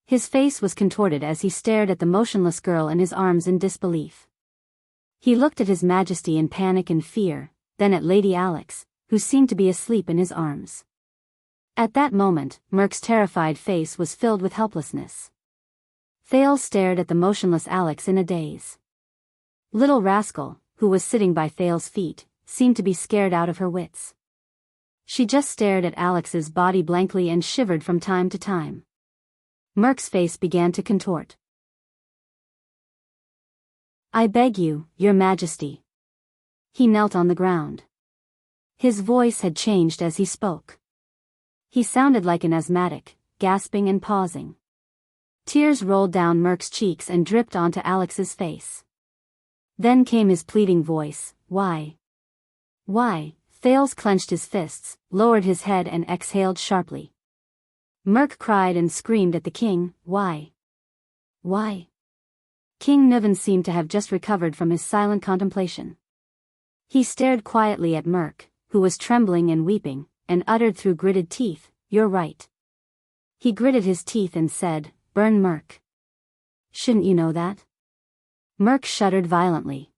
S1: His face was contorted as he stared at the motionless girl in his arms in disbelief. He looked at His Majesty in panic and fear, then at Lady Alex, who seemed to be asleep in his arms. At that moment, Merc's terrified face was filled with helplessness. Thales stared at the motionless Alex in a daze. Little Rascal, who was sitting by Thales' feet, seemed to be scared out of her wits. She just stared at Alex's body blankly and shivered from time to time. Merc's face began to contort. "I beg you, Your Majesty." He knelt on the ground. His voice had changed as he spoke. He sounded like an asthmatic, gasping and pausing. Tears rolled down Merc's cheeks and dripped onto Alex's face. Then came his pleading voice, "Why? Why?" Thales clenched his fists, lowered his head and exhaled sharply. Merc cried and screamed at the king, "Why? Why? King Niven seemed to have just recovered from his silent contemplation. He stared quietly at Merc, who was trembling and weeping, and uttered through gritted teeth, "You're right." He gritted his teeth and said, "Burn Merc. Shouldn't you know that?" Merc shuddered violently.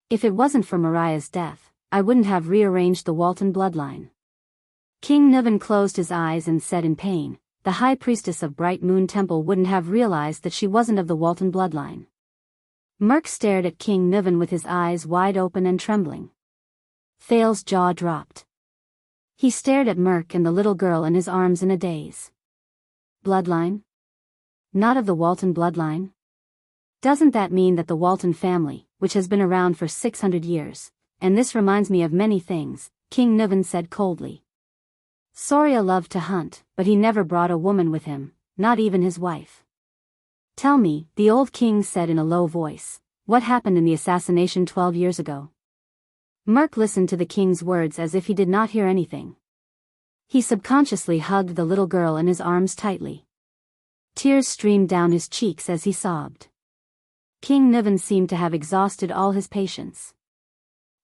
S1: "If it wasn't for Mariah's death, I wouldn't have rearranged the Walton bloodline." King Niven closed his eyes and said in pain, "The High Priestess of Bright Moon Temple wouldn't have realized that she wasn't of the Walton bloodline." Merc stared at King Niven with his eyes wide open and trembling. Thales's jaw dropped. He stared at Merc and the little girl in his arms in a daze. Bloodline? Not of the Walton bloodline? Doesn't that mean that the Walton family, which has been around for 600 years, and this reminds me of many things, King Niven said coldly. Soria loved to hunt, but he never brought a woman with him, not even his wife. "Tell me," the old king said in a low voice, "what happened in the assassination 12 years ago?" Merc listened to the king's words as if he did not hear anything. He subconsciously hugged the little girl in his arms tightly. Tears streamed down his cheeks as he sobbed. King Niven seemed to have exhausted all his patience.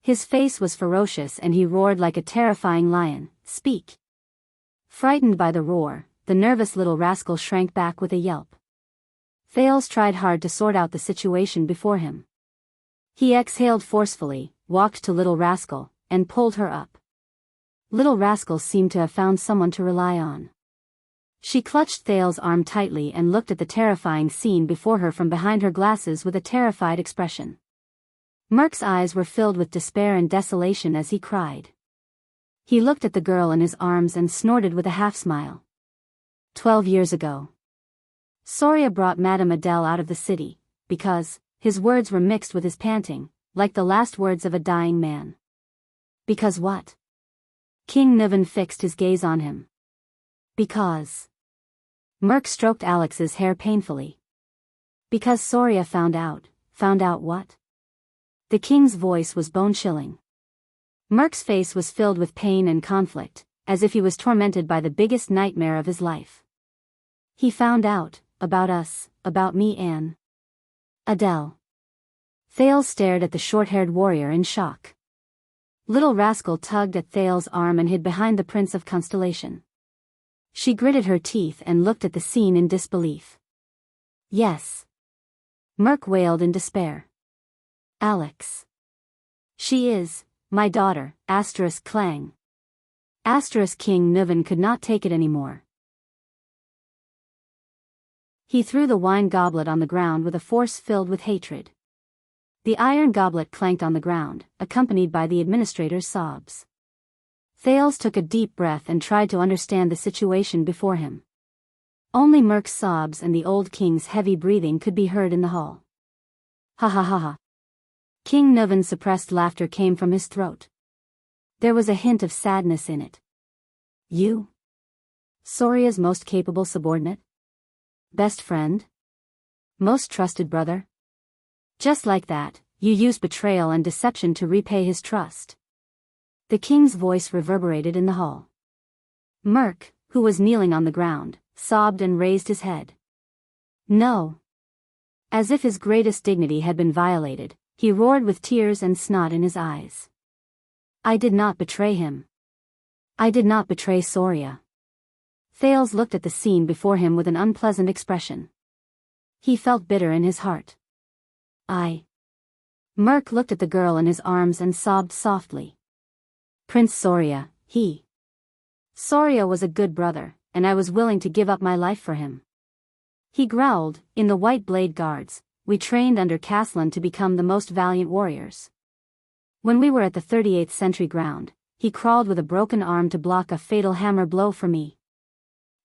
S1: His face was ferocious and he roared like a terrifying lion, "Speak!" Frightened by the roar, the nervous little rascal shrank back with a yelp. Thales tried hard to sort out the situation before him. He exhaled forcefully, walked to Little Rascal, and pulled her up. Little Rascal seemed to have found someone to rely on. She clutched Thales' arm tightly and looked at the terrifying scene before her from behind her glasses with a terrified expression. Merc's eyes were filled with despair and desolation as he cried. He looked at the girl in his arms and snorted with a half-smile. 12 years ago. Soria brought Madame Adele out of the city, because, his words were mixed with his panting, like the last words of a dying man. Because what? King Niven fixed his gaze on him. Because. Merc stroked Alex's hair painfully. Because Soria found out what? The king's voice was bone-chilling. Merc's face was filled with pain and conflict, as if he was tormented by the biggest nightmare of his life. He found out, about us, about me and Adele. Thales stared at the short-haired warrior in shock. Little Rascal tugged at Thales' arm and hid behind the Prince of Constellation. She gritted her teeth and looked at the scene in disbelief. Yes. Merc wailed in despair. Alex. She is, my daughter, Clang. King Niven could not take it anymore. He threw the wine goblet on the ground with a force filled with hatred. The iron goblet clanked on the ground, accompanied by the administrator's sobs. Thales took a deep breath and tried to understand the situation before him. Only Merc's sobs and the old king's heavy breathing could be heard in the hall. Ha ha ha ha. King Niven's suppressed laughter came from his throat. There was a hint of sadness in it. You? Soria's most capable subordinate? Best friend? Most trusted brother? Just like that, you used betrayal and deception to repay his trust. The king's voice reverberated in the hall. Merc, who was kneeling on the ground, sobbed and raised his head. No. As if his greatest dignity had been violated, he roared with tears and snot in his eyes. I did not betray him. I did not betray Soria. Thales looked at the scene before him with an unpleasant expression. He felt bitter in his heart. Merc looked at the girl in his arms and sobbed softly. Prince Soria, Soria was a good brother, and I was willing to give up my life for him. He growled, in the White Blade Guards, we trained under Caslan to become the most valiant warriors. When we were at the 38th Sentry Ground, he crawled with a broken arm to block a fatal hammer blow for me.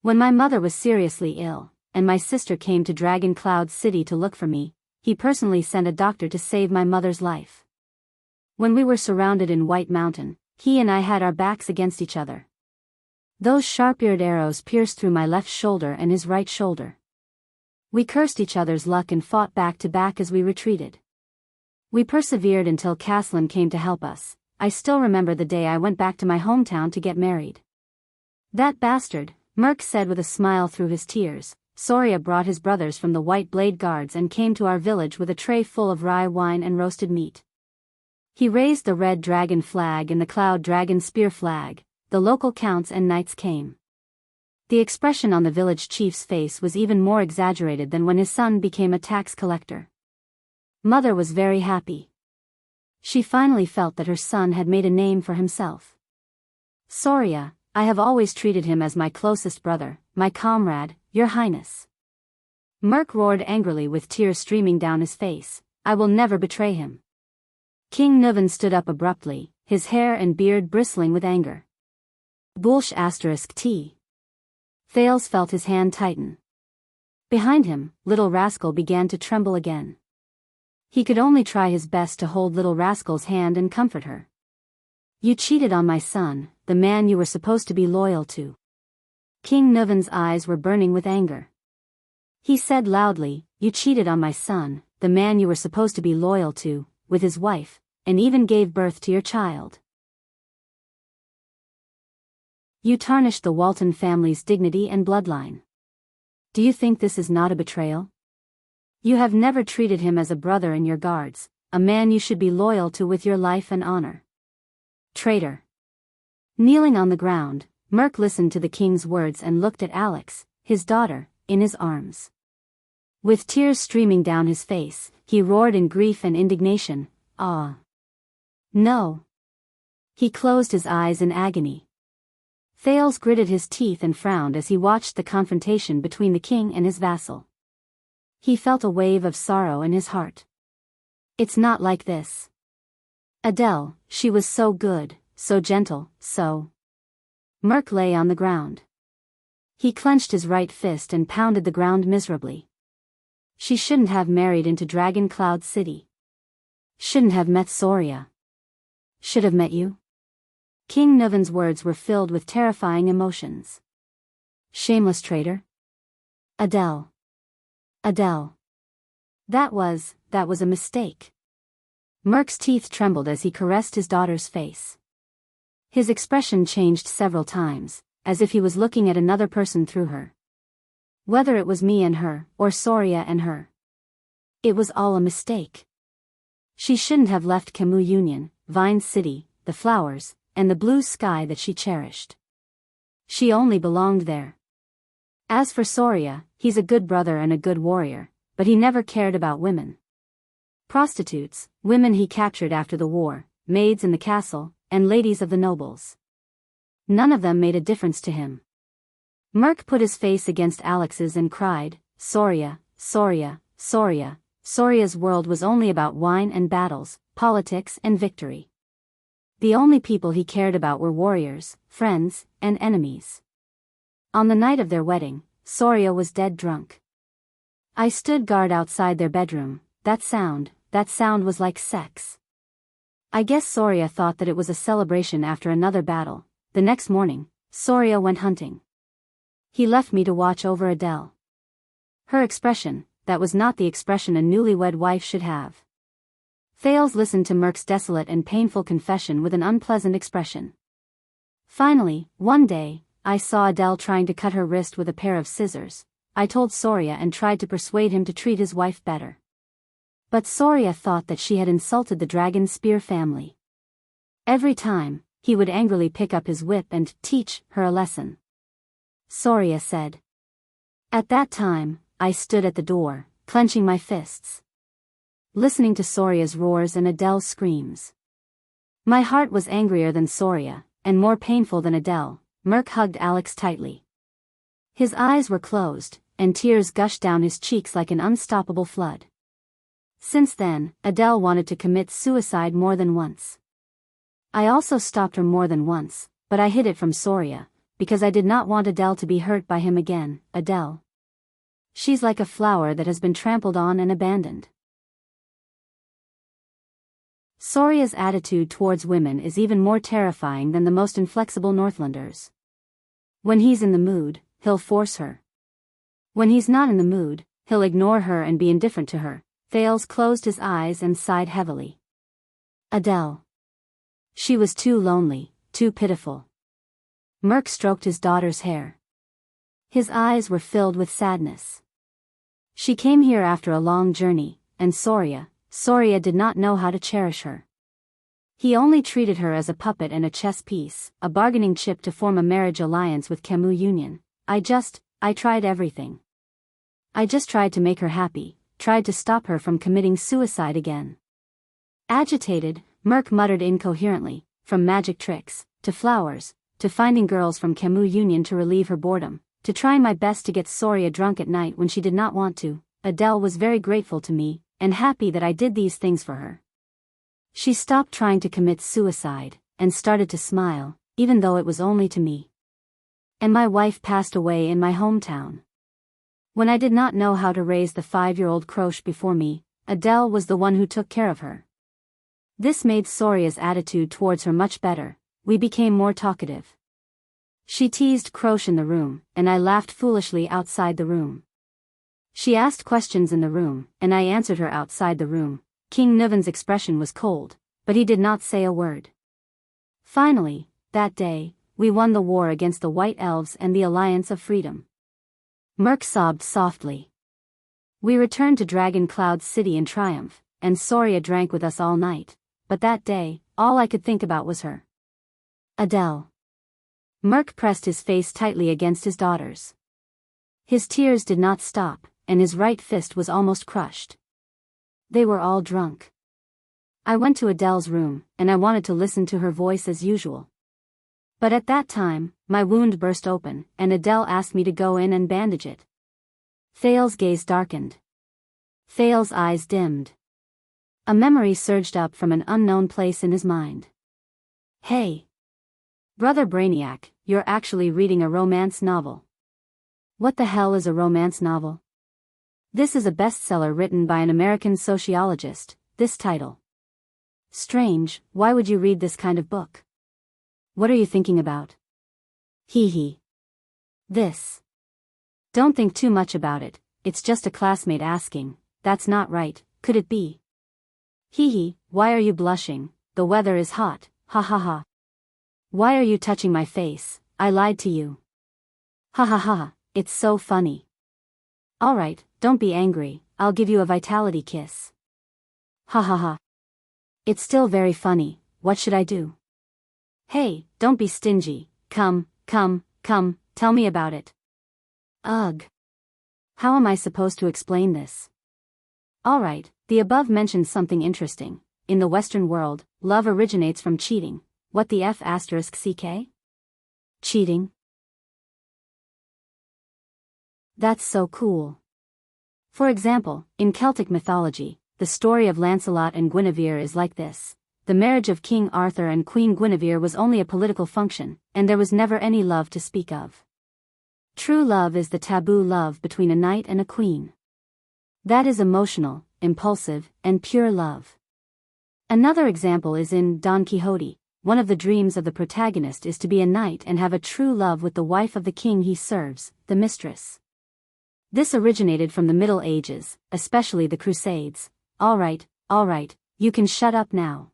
S1: When my mother was seriously ill, and my sister came to Dragon Cloud City to look for me, he personally sent a doctor to save my mother's life. When we were surrounded in White Mountain, he and I had our backs against each other. Those sharp-eared arrows pierced through my left shoulder and his right shoulder. We cursed each other's luck and fought back to back as we retreated. We persevered until Caslan came to help us. I still remember the day I went back to my hometown to get married. That bastard, Merc said with a smile through his tears, Soria brought his brothers from the White Blade Guards and came to our village with a tray full of rye wine and roasted meat. He raised the red dragon flag and the cloud dragon spear flag. The local counts and knights came. The expression on the village chief's face was even more exaggerated than when his son became a tax collector. Mother was very happy. She finally felt that her son had made a name for himself. Soria, I have always treated him as my closest brother, my comrade, Your Highness. Merc roared angrily with tears streaming down his face. I will never betray him. King Nuvan stood up abruptly, his hair and beard bristling with anger. Bulsh *T. Thales felt his hand tighten. Behind him, Little Rascal began to tremble again. He could only try his best to hold Little Rascal's hand and comfort her. You cheated on my son, the man you were supposed to be loyal to. King Nuvan's eyes were burning with anger. He said loudly, you cheated on my son, the man you were supposed to be loyal to, with his wife, and even gave birth to your child. You tarnished the Walton family's dignity and bloodline. Do you think this is not a betrayal? You have never treated him as a brother in your guards, a man you should be loyal to with your life and honor. Traitor. Kneeling on the ground, Merc listened to the king's words and looked at Alex, his daughter, in his arms. With tears streaming down his face, he roared in grief and indignation, Ah! No! He closed his eyes in agony. Thales gritted his teeth and frowned as he watched the confrontation between the king and his vassal. He felt a wave of sorrow in his heart. It's not like this. Adele, she was so good, so gentle, so... Merc lay on the ground. He clenched his right fist and pounded the ground miserably. She shouldn't have married into Dragon Cloud City. Shouldn't have met Soria. Should have met you? King Nuvan's words were filled with terrifying emotions. Shameless traitor. Adele. Adele. That was a mistake. Merc's teeth trembled as he caressed his daughter's face. His expression changed several times, as if he was looking at another person through her. Whether it was me and her, or Soria and her. It was all a mistake. She shouldn't have left Camus Union, Vine City, the flowers, and the blue sky that she cherished. She only belonged there. As for Soria, he's a good brother and a good warrior, but he never cared about women. Prostitutes, women he captured after the war, maids in the castle, and ladies of the nobles. None of them made a difference to him. Merc put his face against Alex's and cried, Soria, Soria, Soria. Soria's world was only about wine and battles, politics and victory. The only people he cared about were warriors, friends, and enemies. On the night of their wedding, Soria was dead drunk. I stood guard outside their bedroom. That sound was like sex. I guess Soria thought that it was a celebration after another battle. The next morning, Soria went hunting. He left me to watch over Adele. Her expression, that was not the expression a newlywed wife should have. Thales listened to Merc's desolate and painful confession with an unpleasant expression. Finally, one day, I saw Adele trying to cut her wrist with a pair of scissors. I told Soria and tried to persuade him to treat his wife better. But Soria thought that she had insulted the Dragon Spear family. Every time, he would angrily pick up his whip and teach her a lesson. Soria said. At that time, I stood at the door, clenching my fists, listening to Soria's roars and Adele's screams. My heart was angrier than Soria, and more painful than Adele. Merc hugged Alex tightly. His eyes were closed, and tears gushed down his cheeks like an unstoppable flood. Since then, Adele wanted to commit suicide more than once. I also stopped her more than once, but I hid it from Soria, because I did not want Adele to be hurt by him again. Adele. She's like a flower that has been trampled on and abandoned. Soria's attitude towards women is even more terrifying than the most inflexible Northlanders. When he's in the mood, he'll force her. When he's not in the mood, he'll ignore her and be indifferent to her. Thales closed his eyes and sighed heavily. Adele. She was too lonely, too pitiful. Merc stroked his daughter's hair. His eyes were filled with sadness. She came here after a long journey, and Soria did not know how to cherish her. He only treated her as a puppet and a chess piece, a bargaining chip to form a marriage alliance with Camus Union. I tried everything. I just tried to make her happy, tried to stop her from committing suicide again. Agitated, Merc muttered incoherently, from magic tricks, to flowers, to finding girls from Camus Union to relieve her boredom, to trying my best to get Soria drunk at night when she did not want to. Adele was very grateful to me, and happy that I did these things for her. She stopped trying to commit suicide, and started to smile, even though it was only to me. And my wife passed away in my hometown. When I did not know how to raise the 5-year-old Croche before me, Adele was the one who took care of her. This made Soria's attitude towards her much better. We became more talkative. She teased Croche in the room, and I laughed foolishly outside the room. She asked questions in the room, and I answered her outside the room. King Nuven's expression was cold, but he did not say a word. Finally, that day, we won the war against the White Elves and the Alliance of Freedom. Merc sobbed softly. We returned to Dragon Cloud City in triumph, and Soria drank with us all night, but that day, all I could think about was her. Adele. Merc pressed his face tightly against his daughter's. His tears did not stop, and his right fist was almost crushed. They were all drunk. I went to Adele's room, and I wanted to listen to her voice as usual. But at that time, my wound burst open, and Adele asked me to go in and bandage it. Thail's gaze darkened. Thail's eyes dimmed. A memory surged up from an unknown place in his mind. Hey! Brother Brainiac, you're actually reading a romance novel. What the hell is a romance novel? This is a bestseller written by an American sociologist, this title. Strange, why would you read this kind of book? What are you thinking about? Hee hee. This. Don't think too much about it, it's just a classmate asking. That's not right, could it be? Hee hee, why are you blushing? The weather is hot, ha ha ha. Why are you touching my face? I lied to you. Ha ha ha, it's so funny. Alright, don't be angry, I'll give you a vitality kiss. Ha ha ha. It's still very funny, what should I do? Hey, don't be stingy, come, tell me about it. Ugh. How am I supposed to explain this? Alright, the above mentions something interesting. In the Western world, love originates from cheating. What the F***? Cheating? That's so cool. For example, in Celtic mythology, the story of Lancelot and Guinevere is like this. The marriage of King Arthur and Queen Guinevere was only a political function, and there was never any love to speak of. True love is the taboo love between a knight and a queen. That is emotional, impulsive, and pure love. Another example is in Don Quixote. One of the dreams of the protagonist is to be a knight and have a true love with the wife of the king he serves, the mistress. This originated from the Middle Ages, especially the Crusades. Alright, you can shut up now.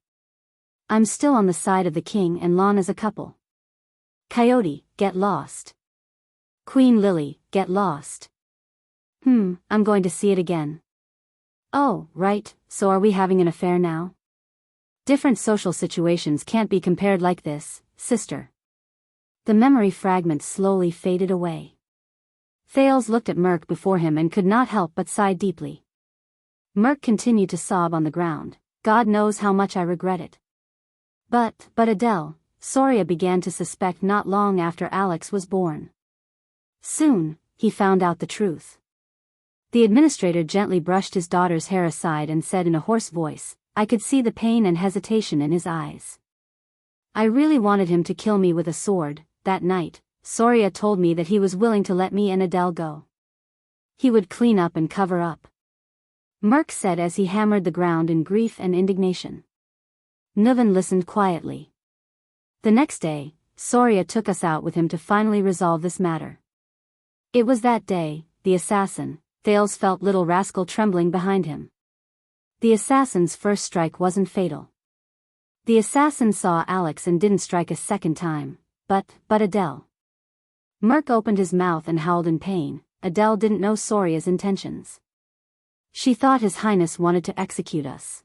S1: I'm still on the side of the king and Lon as a couple. Coyote, get lost. Queen Lily, get lost. I'm going to see it again. Oh, right, so are we having an affair now? Different social situations can't be compared like this, sister. The memory fragment slowly faded away. Thales looked at Merc before him and could not help but sigh deeply. Merc continued to sob on the ground. God knows how much I regret it. But Adele, Soria began to suspect not long after Alex was born. Soon, he found out the truth. The administrator gently brushed his daughter's hair aside and said in a hoarse voice, I could see the pain and hesitation in his eyes. I really wanted him to kill me with a sword. That night, Soria told me that he was willing to let me and Adele go. He would clean up and cover up. Merc said as he hammered the ground in grief and indignation. Nuven listened quietly. The next day, Soria took us out with him to finally resolve this matter. It was that day, the assassin, Thales felt little rascal trembling behind him. The assassin's first strike wasn't fatal. The assassin saw Alex and didn't strike a second time, but Adele. Merc opened his mouth and howled in pain. Adele didn't know Soria's intentions. She thought His Highness wanted to execute us.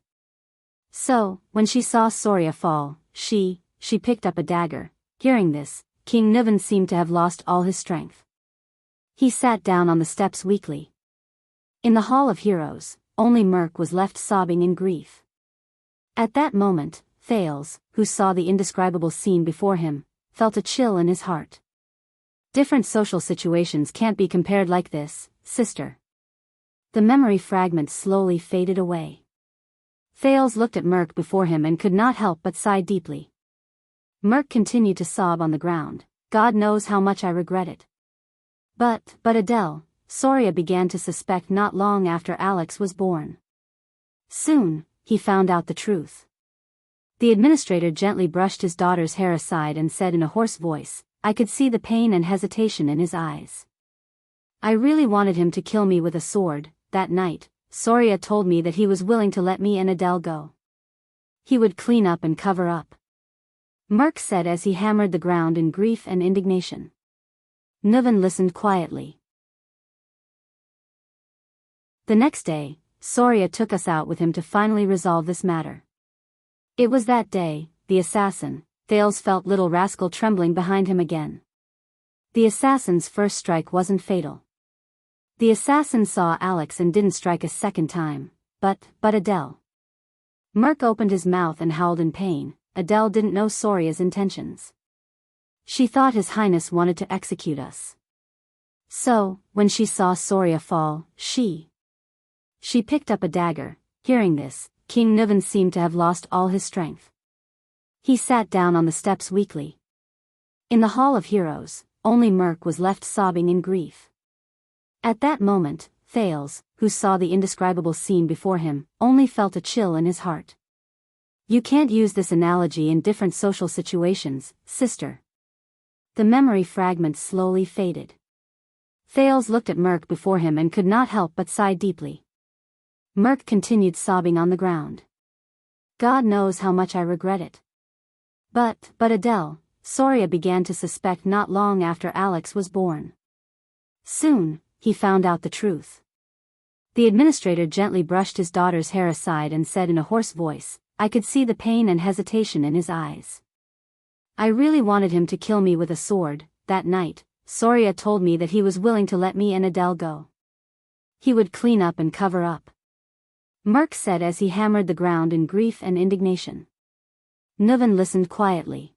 S1: So, when she saw Soria fall, she picked up a dagger. Hearing this, King Niven seemed to have lost all his strength. He sat down on the steps weakly. In the Hall of Heroes, only Merc was left sobbing in grief. At that moment, Thales, who saw the indescribable scene before him, felt a chill in his heart. Different social situations can't be compared like this, sister. The memory fragment slowly faded away. Thales looked at Merc before him and could not help but sigh deeply. Merc continued to sob on the ground. God knows how much I regret it. But Adele, Soria began to suspect not long after Alex was born. Soon, he found out the truth. The administrator gently brushed his daughter's hair aside and said in a hoarse voice, I could see the pain and hesitation in his eyes. I really wanted him to kill me with a sword. That night, Soria told me that he was willing to let me and Adele go. He would clean up and cover up. Merc said as he hammered the ground in grief and indignation. Niven listened quietly. The next day, Soria took us out with him to finally resolve this matter. It was that day, the assassin, Thales felt little rascal trembling behind him again. The assassin's first strike wasn't fatal. The assassin saw Alex and didn't strike a second time, but Adele. Merc opened his mouth and howled in pain. Adele didn't know Soria's intentions. She thought His Highness wanted to execute us. So, when she saw Soria fall, she picked up a dagger. Hearing this, King Niven seemed to have lost all his strength. He sat down on the steps weakly. In the Hall of Heroes, only Merc was left sobbing in grief. At that moment, Thales, who saw the indescribable scene before him, only felt a chill in his heart. You can't use this analogy in different social situations, sister. The memory fragment slowly faded. Thales looked at Merc before him and could not help but sigh deeply. Merc continued sobbing on the ground. God knows how much I regret it. But Adele, Soria began to suspect not long after Alex was born. Soon, he found out the truth. The administrator gently brushed his daughter's hair aside and said in a hoarse voice, I could see the pain and hesitation in his eyes. I really wanted him to kill me with a sword. That night, Soria told me that he was willing to let me and Adele go. He would clean up and cover up. Merc said as he hammered the ground in grief and indignation. Niven listened quietly.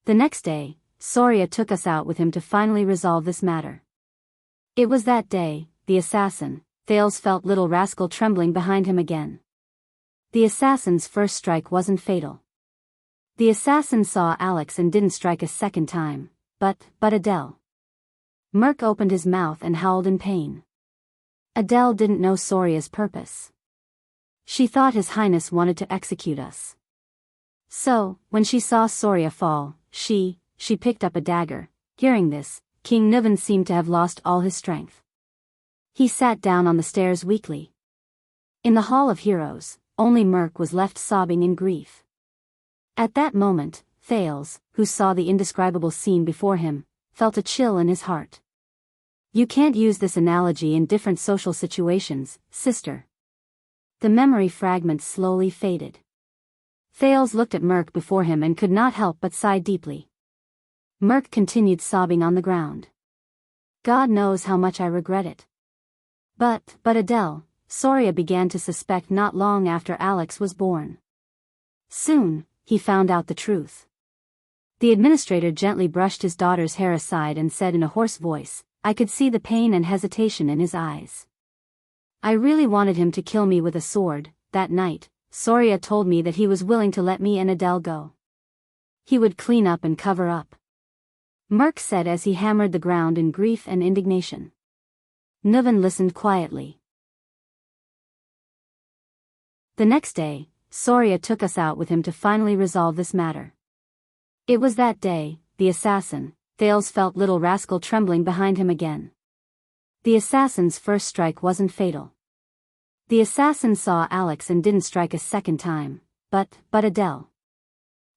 S1: The next day, Soria took us out with him to finally resolve this matter. It was that day, the assassin, Thales felt little rascal trembling behind him again. The assassin's first strike wasn't fatal. The assassin saw Alex and didn't strike a second time, but Adele. Merc opened his mouth and howled in pain. Adele didn't know Soria's purpose. She thought His Highness wanted to execute us. So, when she saw Soria fall, she picked up a dagger. Hearing this, King Niven seemed to have lost all his strength. He sat down on the stairs weakly. In the Hall of Heroes, only Merc was left sobbing in grief. At that moment, Thales, who saw the indescribable scene before him, felt a chill in his heart. You can't use this analogy in different social situations, sister. The memory fragment slowly faded. Thales looked at Merc before him and could not help but sigh deeply. Merc continued sobbing on the ground. God knows how much I regret it. But Adele, Soria began to suspect not long after Alex was born. Soon, he found out the truth. The administrator gently brushed his daughter's hair aside and said in a hoarse voice, I could see the pain and hesitation in his eyes. I really wanted him to kill me with a sword. That night, Soria told me that he was willing to let me and Adele go. He would clean up and cover up. Merc said as he hammered the ground in grief and indignation. Niven listened quietly. The next day, Soria took us out with him to finally resolve this matter. It was that day, the assassin, Thales felt little rascal trembling behind him again. The assassin's first strike wasn't fatal. The assassin saw Alex and didn't strike a second time, but Adele.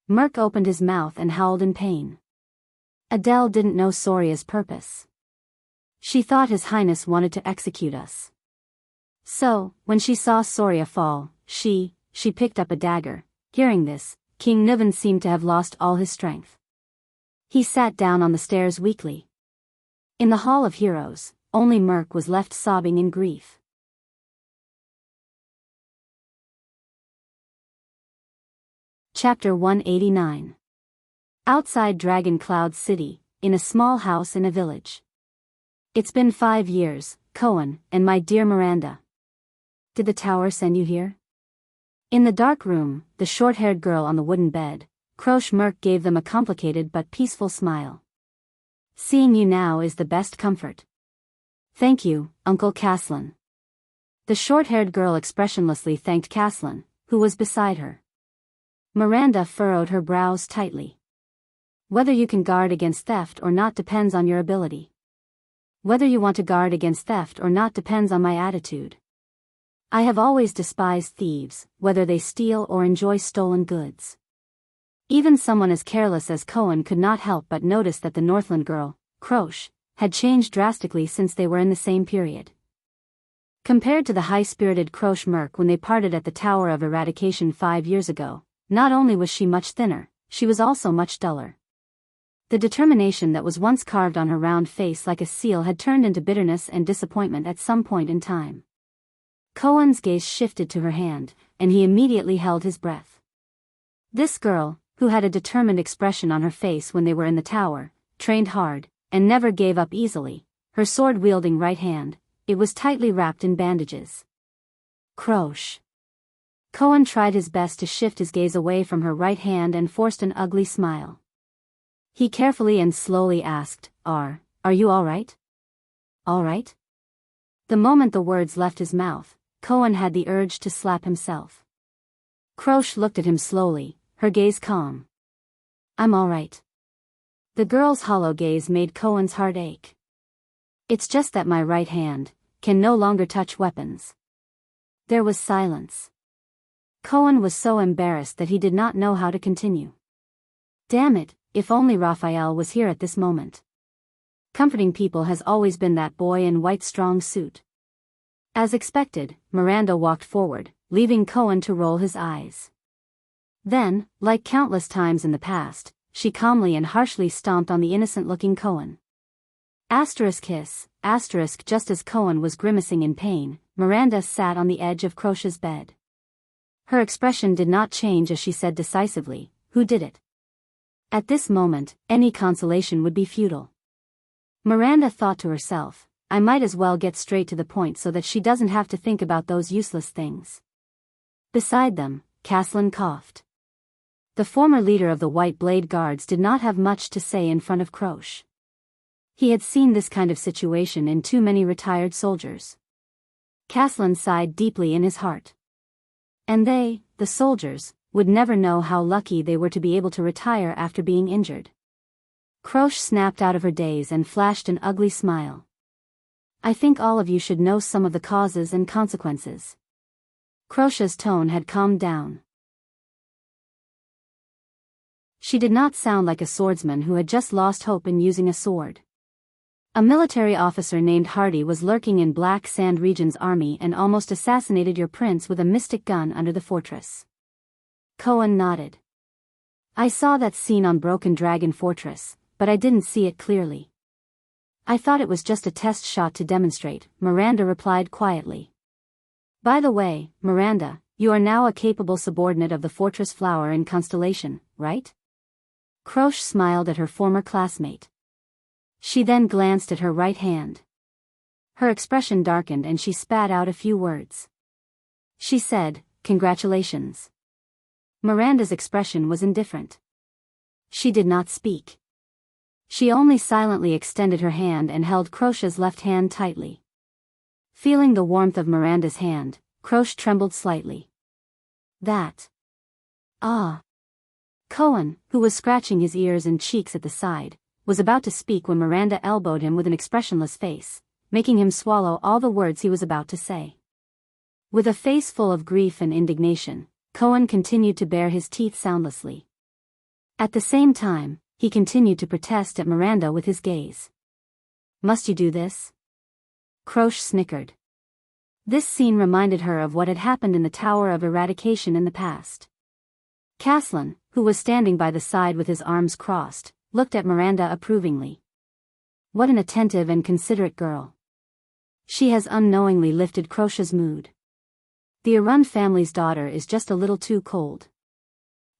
S1: Merc opened his mouth and howled in pain. Adele didn't know Soria's purpose. She thought His Highness wanted to execute us. So, when she saw Soria fall, she picked up a dagger. Hearing this, King Niven seemed to have lost all his strength. He sat down on the stairs weakly. In the Hall of Heroes, only Merc was left sobbing in grief. Chapter 189. Outside Dragon Cloud City, in a small house in a village. It's been 5 years, Cohen, and my dear Miranda. Did the tower send you here? In the dark room, the short-haired girl on the wooden bed, Croche Merc gave them a complicated but peaceful smile. Seeing you now is the best comfort. Thank you, Uncle Caslin. The short-haired girl expressionlessly thanked Caslin, who was beside her. Miranda furrowed her brows tightly. Whether you can guard against theft or not depends on your ability. Whether you want to guard against theft or not depends on my attitude. I have always despised thieves, whether they steal or enjoy stolen goods. Even someone as careless as Cohen could not help but notice that the Northland girl, Croche, had changed drastically since they were in the same period. Compared to the high-spirited Croche Merc when they parted at the Tower of Eradication 5 years ago, not only was she much thinner, she was also much duller. The determination that was once carved on her round face like a seal had turned into bitterness and disappointment at some point in time. Cohen's gaze shifted to her hand, and he immediately held his breath. This girl, who had a determined expression on her face when they were in the tower, trained hard, and never gave up easily, her sword-wielding right hand, it was tightly wrapped in bandages. Croche. Cohen tried his best to shift his gaze away from her right hand and forced an ugly smile. He carefully and slowly asked, Are you all right? All right? The moment the words left his mouth, Cohen had the urge to slap himself. Croche looked at him slowly, her gaze calm. I'm all right. The girl's hollow gaze made Cohen's heart ache. It's just that my right hand can no longer touch weapons. There was silence. Cohen was so embarrassed that he did not know how to continue. Damn it, if only Raphael was here at this moment. Comforting people has always been that boy in white strong suit. As expected, Miranda walked forward, leaving Cohen to roll his eyes. Then, like countless times in the past, she calmly and harshly stomped on the innocent-looking Cohen. Hiss, just as Cohen was grimacing in pain, Miranda sat on the edge of Croche's bed. Her expression did not change as she said decisively, Who did it? At this moment, any consolation would be futile. Miranda thought to herself, I might as well get straight to the point so that she doesn't have to think about those useless things. Beside them, Caslin coughed. The former leader of the White Blade Guards did not have much to say in front of Croche. He had seen this kind of situation in too many retired soldiers. Caslin sighed deeply in his heart. And they, the soldiers, would never know how lucky they were to be able to retire after being injured. Croche snapped out of her daze and flashed an ugly smile. I think all of you should know some of the causes and consequences. Croche's tone had calmed down. She did not sound like a swordsman who had just lost hope in using a sword. A military officer named Hardy was lurking in Black Sand Region's army and almost assassinated your prince with a mystic gun under the fortress. Cohen nodded. I saw that scene on Broken Dragon Fortress, but I didn't see it clearly. I thought it was just a test shot to demonstrate, Miranda replied quietly. By the way, Miranda, you are now a capable subordinate of the Fortress Flower in Constellation, right? Croche smiled at her former classmate. She then glanced at her right hand. Her expression darkened and she spat out a few words. She said, Congratulations. Miranda's expression was indifferent. She did not speak. She only silently extended her hand and held Croche's left hand tightly. Feeling the warmth of Miranda's hand, Croche trembled slightly. That. Ah. Cohen, who was scratching his ears and cheeks at the side, was about to speak when Miranda elbowed him with an expressionless face, making him swallow all the words he was about to say. With a face full of grief and indignation, Cohen continued to bare his teeth soundlessly. At the same time, he continued to protest at Miranda with his gaze. Must you do this? Croche snickered. This scene reminded her of what had happened in the Tower of Eradication in the past. Caslin, who was standing by the side with his arms crossed, looked at Miranda approvingly. What an attentive and considerate girl. She has unknowingly lifted Croche's mood. The Arun family's daughter is just a little too cold.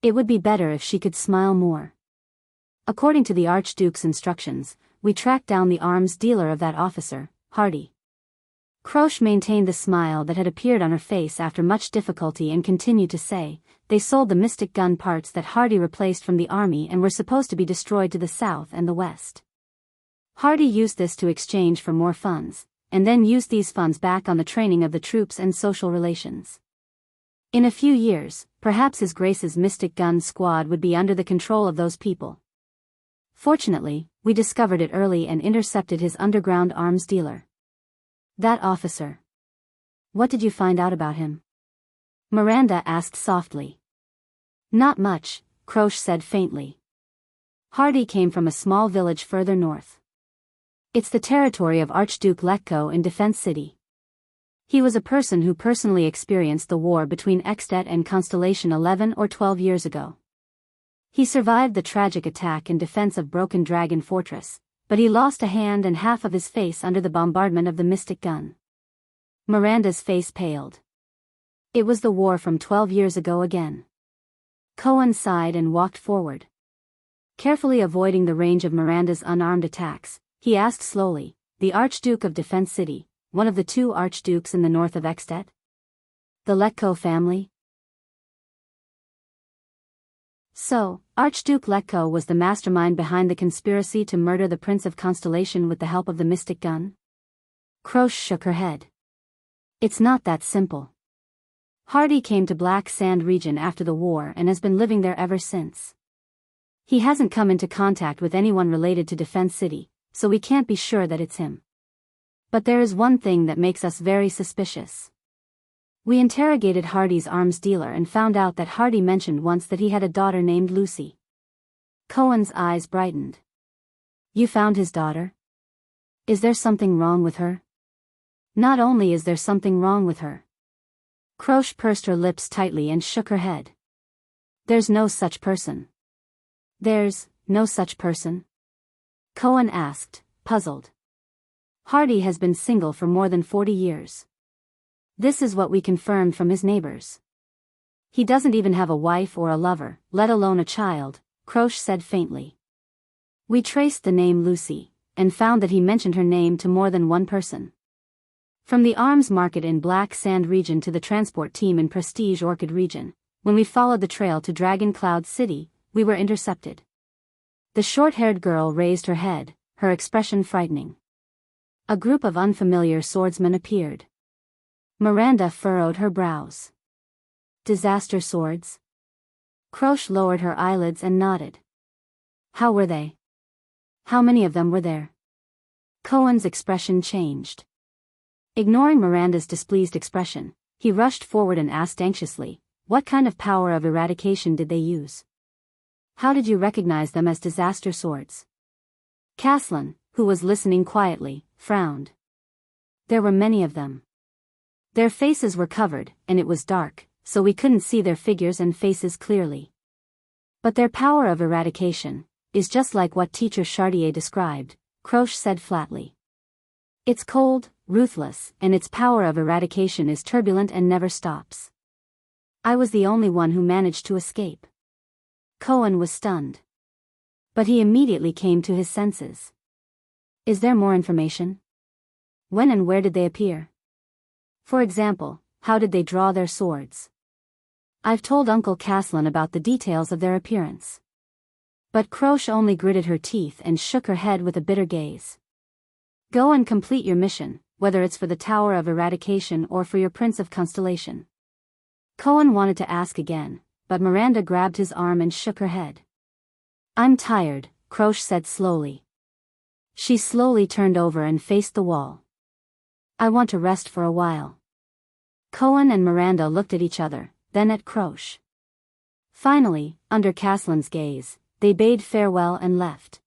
S1: It would be better if she could smile more. According to the Archduke's instructions, we tracked down the arms dealer of that officer, Hardy. Croche maintained the smile that had appeared on her face after much difficulty and continued to say, they sold the mystic gun parts that Hardy replaced from the army and were supposed to be destroyed to the south and the west. Hardy used this to exchange for more funds, and then used these funds back on the training of the troops and social relations. In a few years, perhaps His Grace's mystic gun squad would be under the control of those people. Fortunately, we discovered it early and intercepted his underground arms dealer. That officer. What did you find out about him? Miranda asked softly. Not much, Croche said faintly. Hardy came from a small village further north. It's the territory of Archduke Letko in Defense City. He was a person who personally experienced the war between Extet and Constellation 11 or 12 years ago. He survived the tragic attack in defense of Broken Dragon Fortress, but he lost a hand and half of his face under the bombardment of the mystic gun. Miranda's face paled. It was the war from 12 years ago again. Cohen sighed and walked forward. Carefully avoiding the range of Miranda's unarmed attacks, he asked slowly, the Archduke of Defense City, one of the two archdukes in the north of Extet? The Letko family? So, Archduke Letko was the mastermind behind the conspiracy to murder the Prince of Constellation with the help of the mystic gun? Croche shook her head. It's not that simple. Hardy came to Black Sand region after the war and has been living there ever since. He hasn't come into contact with anyone related to Defense City, so we can't be sure that it's him. But there is one thing that makes us very suspicious. We interrogated Hardy's arms dealer and found out that Hardy mentioned once that he had a daughter named Lucy. Cohen's eyes brightened. You found his daughter? Is there something wrong with her? Not only is there something wrong with her. Croche pursed her lips tightly and shook her head. There's no such person. There's no such person? Cohen asked, puzzled. Hardy has been single for more than 40 years. This is what we confirmed from his neighbors. He doesn't even have a wife or a lover, let alone a child, Croche said faintly. We traced the name Lucy, and found that he mentioned her name to more than one person. From the arms market in Black Sand region to the transport team in Prestige Orchid region, when we followed the trail to Dragon Cloud City, we were intercepted. The short-haired girl raised her head, her expression frightening. A group of unfamiliar swordsmen appeared. Miranda furrowed her brows. Disaster swords? Croche lowered her eyelids and nodded. How were they? How many of them were there? Cohen's expression changed. Ignoring Miranda's displeased expression, he rushed forward and asked anxiously, what kind of power of eradication did they use? How did you recognize them as disaster swords? Caslin, who was listening quietly, frowned. There were many of them. Their faces were covered, and it was dark, so we couldn't see their figures and faces clearly. But their power of eradication is just like what Teacher Chartier described, Croche said flatly. It's cold, ruthless, and its power of eradication is turbulent and never stops. I was the only one who managed to escape. Cohen was stunned. But he immediately came to his senses. Is there more information? When and where did they appear? For example, how did they draw their swords? I've told Uncle Caslin about the details of their appearance. But Croche only gritted her teeth and shook her head with a bitter gaze. Go and complete your mission, whether it's for the Tower of Eradication or for your Prince of Constellation. Cohen wanted to ask again, but Miranda grabbed his arm and shook her head. I'm tired, Croche said slowly. She slowly turned over and faced the wall. I want to rest for a while. Cohen and Miranda looked at each other, then at Croche. Finally, under Caslin's gaze, they bade farewell and left.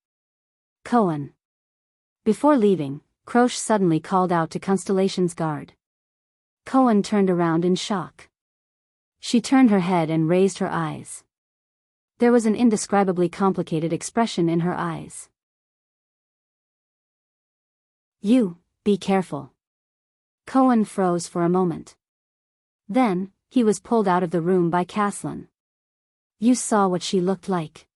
S1: Koan. Before leaving, Croche suddenly called out to Constellation's guard. Koan turned around in shock. She turned her head and raised her eyes. There was an indescribably complicated expression in her eyes. "You, be careful." Koan froze for a moment. Then, he was pulled out of the room by Caslin. "You saw what she looked like."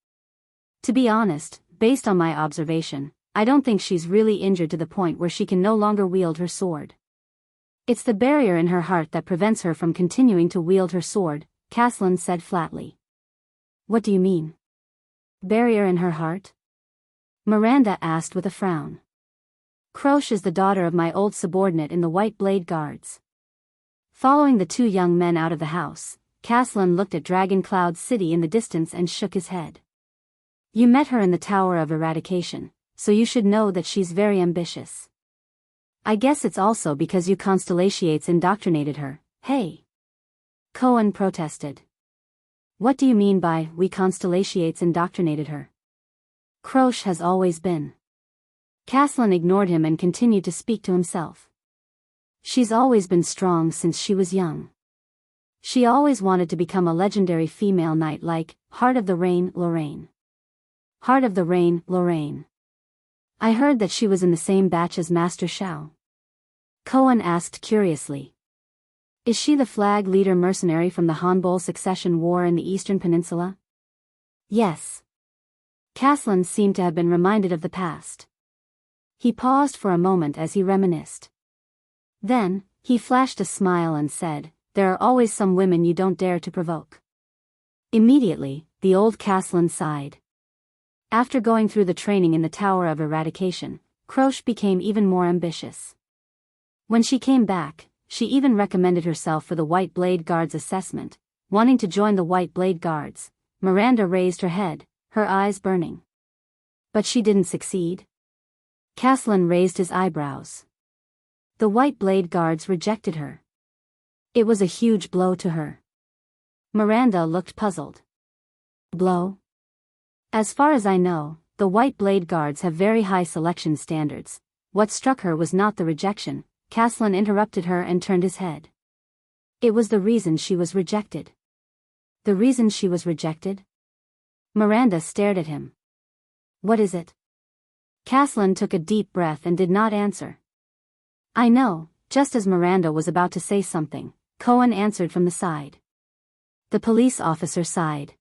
S1: "To be honest, based on my observation, I don't think she's really injured to the point where she can no longer wield her sword. It's the barrier in her heart that prevents her from continuing to wield her sword," Caslin said flatly. "What do you mean? Barrier in her heart?" Miranda asked with a frown. "Croche is the daughter of my old subordinate in the White Blade Guards." Following the two young men out of the house, Caslin looked at Dragon Cloud City in the distance and shook his head. "You met her in the Tower of Eradication, so you should know that she's very ambitious. I guess it's also because you Constellations indoctrinated her, hey?" Koan protested. "What do you mean by, we Constellations indoctrinated her?" "Croche has always been." Caslin ignored him and continued to speak to himself. "She's always been strong since she was young. She always wanted to become a legendary female knight like Heart of the Rain, Lorraine. Heart of the Rain, Lorraine. I heard that she was in the same batch as Master Xiao." Koan asked curiously. "Is she the flag leader mercenary from the Hanbol Succession War in the Eastern Peninsula?" "Yes." Caslin seemed to have been reminded of the past. He paused for a moment as he reminisced. Then, he flashed a smile and said, "There are always some women you don't dare to provoke." Immediately, the old Caslin sighed. After going through the training in the Tower of Eradication, Croche became even more ambitious. When she came back, she even recommended herself for the White Blade Guards assessment, wanting to join the White Blade Guards. Miranda raised her head, her eyes burning. "But she didn't succeed?" Caslin raised his eyebrows. "The White Blade Guards rejected her. It was a huge blow to her." Miranda looked puzzled. "Blow?" "As far as I know, the White Blade Guards have very high selection standards. What struck her was not the rejection." Caslin interrupted her and turned his head. "It was the reason she was rejected." "The reason she was rejected?" Miranda stared at him. "What is it?" Caslin took a deep breath and did not answer. "I know," just as Miranda was about to say something, Koan answered from the side. The police officer sighed.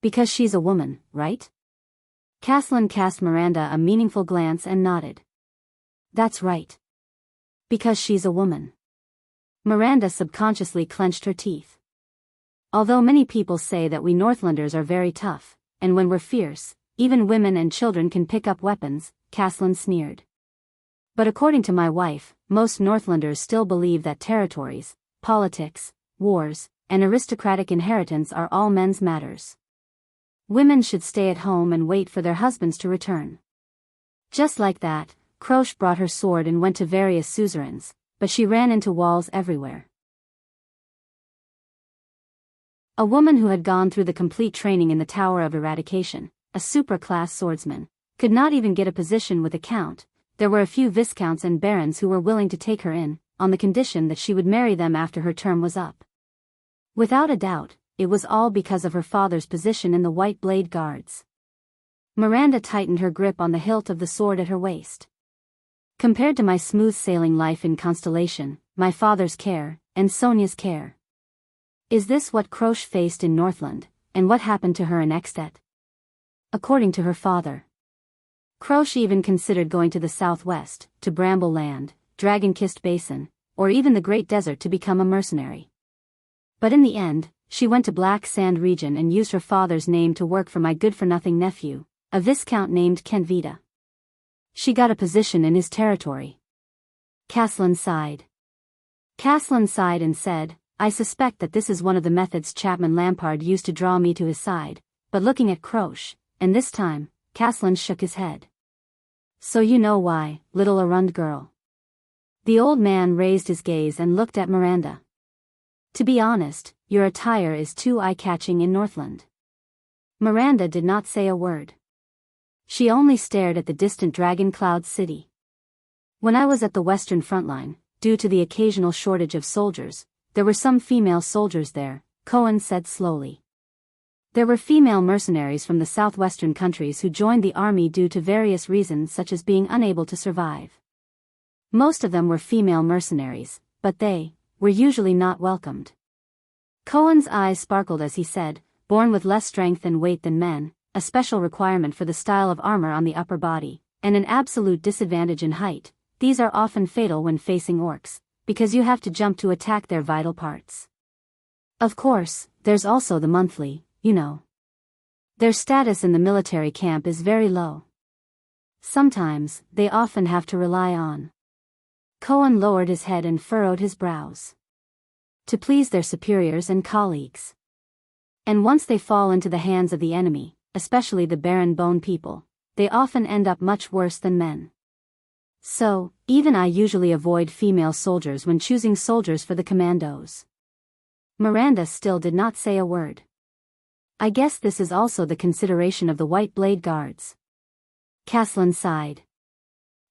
S1: "Because she's a woman, right?" Caslin cast Miranda a meaningful glance and nodded. "That's right. Because she's a woman." Miranda subconsciously clenched her teeth. "Although many people say that we Northlanders are very tough, and when we're fierce, even women and children can pick up weapons," Caslin sneered. "But according to my wife, most Northlanders still believe that territories, politics, wars, and aristocratic inheritance are all men's matters. Women should stay at home and wait for their husbands to return." Just like that, Croche brought her sword and went to various suzerains, but she ran into walls everywhere. A woman who had gone through the complete training in the Tower of Eradication, a super-class swordsman, could not even get a position with a count. There were a few viscounts and barons who were willing to take her in, on the condition that she would marry them after her term was up. Without a doubt, it was all because of her father's position in the White Blade Guards. Miranda tightened her grip on the hilt of the sword at her waist. "Compared to my smooth-sailing life in Constellation, my father's care, and Sonia's care. Is this what Croche faced in Northland, and what happened to her in Extet?" According to her father, Croche even considered going to the southwest, to Bramble Land, Dragon-Kissed Basin, or even the Great Desert to become a mercenary. But in the end, she went to Black Sand region and used her father's name to work for my good-for-nothing nephew, a viscount named Kenvita. She got a position in his territory. Caslin sighed. Caslin sighed and said, "I suspect that this is one of the methods Chapman Lampard used to draw me to his side," but looking at Croche, and this time, Caslin shook his head. "So you know why, little Arund girl." The old man raised his gaze and looked at Miranda. "To be honest, your attire is too eye-catching in Northland." Miranda did not say a word. She only stared at the distant Dragon Cloud City. When I was at the Western front line, due to the occasional shortage of soldiers, there were some female soldiers there, Cohen said slowly. There were female mercenaries from the southwestern countries who joined the army due to various reasons such as being unable to survive. Most of them were female mercenaries, but they were usually not welcomed. Cohen's eyes sparkled as he said, born with less strength and weight than men, a special requirement for the style of armor on the upper body, and an absolute disadvantage in height. These are often fatal when facing orcs, because you have to jump to attack their vital parts. Of course, there's also the monthly, Their status in the military camp is very low. Sometimes, they often have to rely on. Cohen lowered his head and furrowed his brows. To please their superiors and colleagues. And once they fall into the hands of the enemy, especially the barren bone people, they often end up much worse than men. So, even I usually avoid female soldiers when choosing soldiers for the commandos. Miranda still did not say a word. I guess this is also the consideration of the White Blade Guards. Caslin sighed.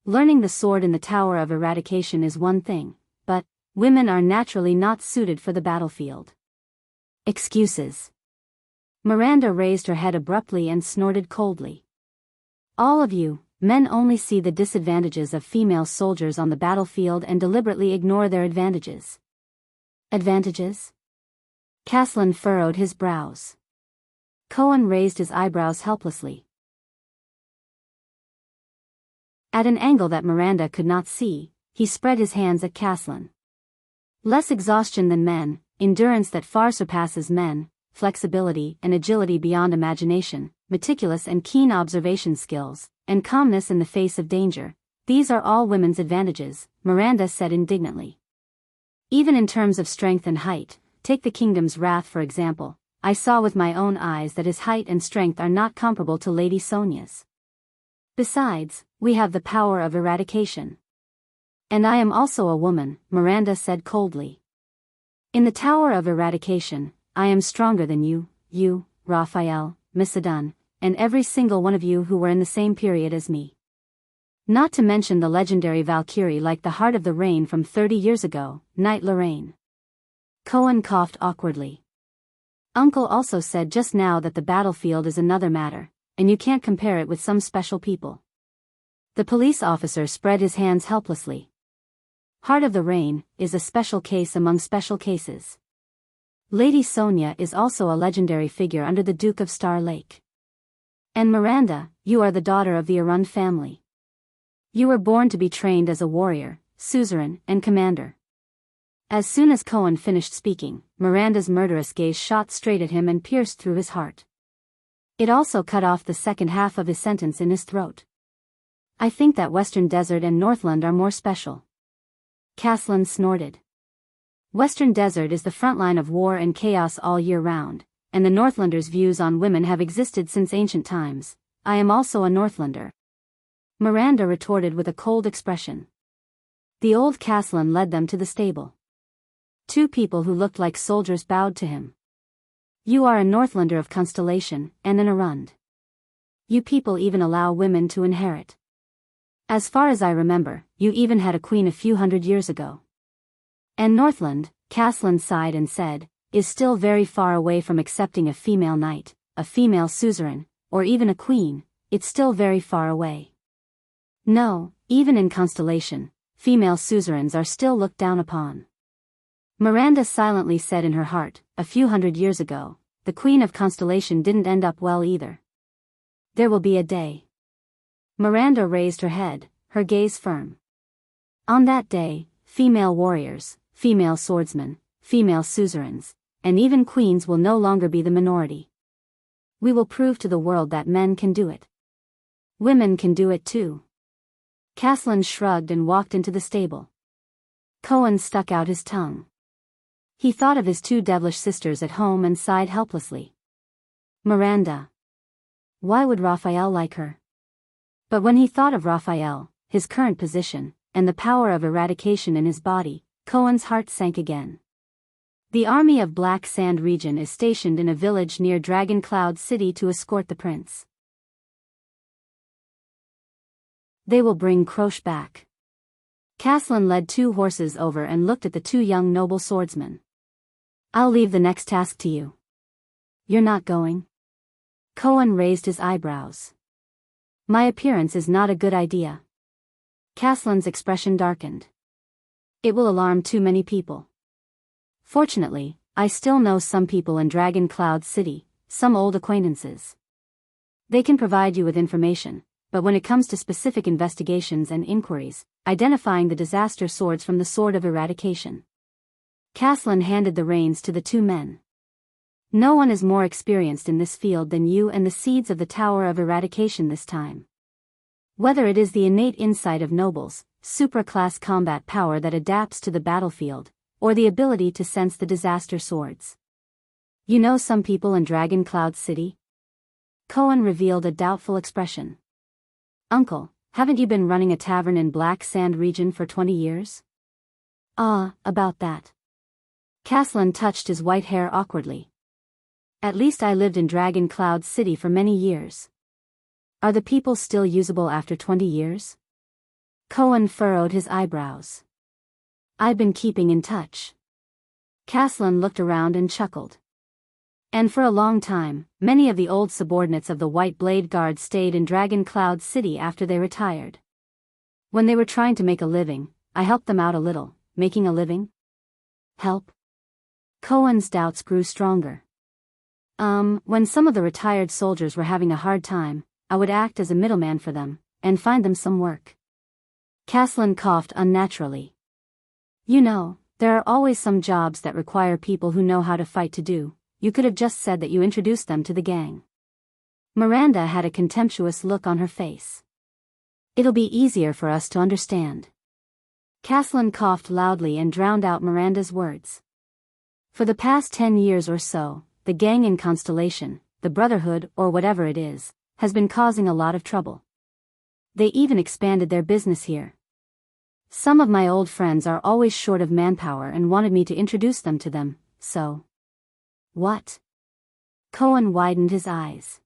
S1: Learning the sword in the Tower of Eradication is one thing, but women are naturally not suited for the battlefield. Excuses. Miranda raised her head abruptly and snorted coldly. All of you, men only see the disadvantages of female soldiers on the battlefield and deliberately ignore their advantages. Advantages? Caslin furrowed his brows. Cohen raised his eyebrows helplessly. At an angle that Miranda could not see, he spread his hands at Caslin. Less exhaustion than men, endurance that far surpasses men, flexibility and agility beyond imagination, meticulous and keen observation skills, and calmness in the face of danger. These are all women's advantages, Miranda said indignantly. Even in terms of strength and height, take the kingdom's wrath for example, I saw with my own eyes that his height and strength are not comparable to Lady Sonia's. Besides, we have the power of eradication. And I am also a woman, Miranda said coldly. In the Tower of Eradication, I am stronger than you, Raphael, Missadun, and every single one of you who were in the same period as me. Not to mention the legendary Valkyrie like the Heart of the Rain from 30 years ago, Knight Lorraine. Cohen coughed awkwardly. Uncle also said just now that the battlefield is another matter, and you can't compare it with some special people. The police officer spread his hands helplessly. Heart of the Rain is a special case among special cases. Lady Sonia is also a legendary figure under the Duke of Star Lake. And Miranda, you are the daughter of the Arund family. You were born to be trained as a warrior, suzerain, and commander. As soon as Cohen finished speaking, Miranda's murderous gaze shot straight at him and pierced through his heart. It also cut off the second half of his sentence in his throat. I think that Western Desert and Northland are more special. Caslin snorted. Western Desert is the front line of war and chaos all year round, and the Northlanders' views on women have existed since ancient times. I am also a Northlander. Miranda retorted with a cold expression. The old Caslin led them to the stable. Two people who looked like soldiers bowed to him. You are a Northlander of Constellation, and an Arund. You people even allow women to inherit. As far as I remember, you even had a queen a few hundred years ago. And Northland, Caslin sighed and said, is still very far away from accepting a female knight, a female suzerain, or even a queen. It's still very far away. No, even in Constellation, female suzerains are still looked down upon. Miranda silently said in her heart, a few hundred years ago, the Queen of Constellation didn't end up well either. There will be a day. Miranda raised her head, her gaze firm. On that day, female warriors, female swordsmen, female suzerains, and even queens will no longer be the minority. We will prove to the world that men can do it. Women can do it too. Caslin shrugged and walked into the stable. Cohen stuck out his tongue. He thought of his two devilish sisters at home and sighed helplessly. Miranda. Why would Raphael like her? But when he thought of Raphael, his current position, and the power of eradication in his body, Cohen's heart sank again. The army of Black Sand region is stationed in a village near Dragon Cloud City to escort the prince. They will bring Croche back. Caslin led 2 horses over and looked at the 2 young noble swordsmen. I'll leave the next task to you. You're not going? Cohen raised his eyebrows. My appearance is not a good idea. Caslin's expression darkened. It will alarm too many people. Fortunately, I still know some people in Dragon Cloud City, some old acquaintances. They can provide you with information, but when it comes to specific investigations and inquiries, identifying the disaster swords from the Sword of Eradication. Caslin handed the reins to the 2 men. No one is more experienced in this field than you and the seeds of the Tower of Eradication this time. Whether it is the innate insight of nobles, supra-class combat power that adapts to the battlefield, or the ability to sense the disaster swords. You know some people in Dragon Cloud City? Cohen revealed a doubtful expression. Uncle, haven't you been running a tavern in Black Sand region for 20 years? About that. Caslin touched his white hair awkwardly. At least I lived in Dragon Cloud City for many years. Are the people still usable after 20 years? Cohen furrowed his eyebrows. I've been keeping in touch. Caslin looked around and chuckled. And for a long time, many of the old subordinates of the White Blade Guard stayed in Dragon Cloud City after they retired. When they were trying to make a living, I helped them out a little. Making a living? Help? Cohen's doubts grew stronger. When some of the retired soldiers were having a hard time, I would act as a middleman for them, and find them some work. Caslin coughed unnaturally. You know, there are always some jobs that require people who know how to fight to do. You could have just said that you introduced them to the gang. Miranda had a contemptuous look on her face. It'll be easier for us to understand. Caslin coughed loudly and drowned out Miranda's words. For the past 10 years or so, the gang in Constellation, the Brotherhood or whatever it is, has been causing a lot of trouble. They even expanded their business here. Some of my old friends are always short of manpower and wanted me to introduce them to them, so... What? Cohen widened his eyes.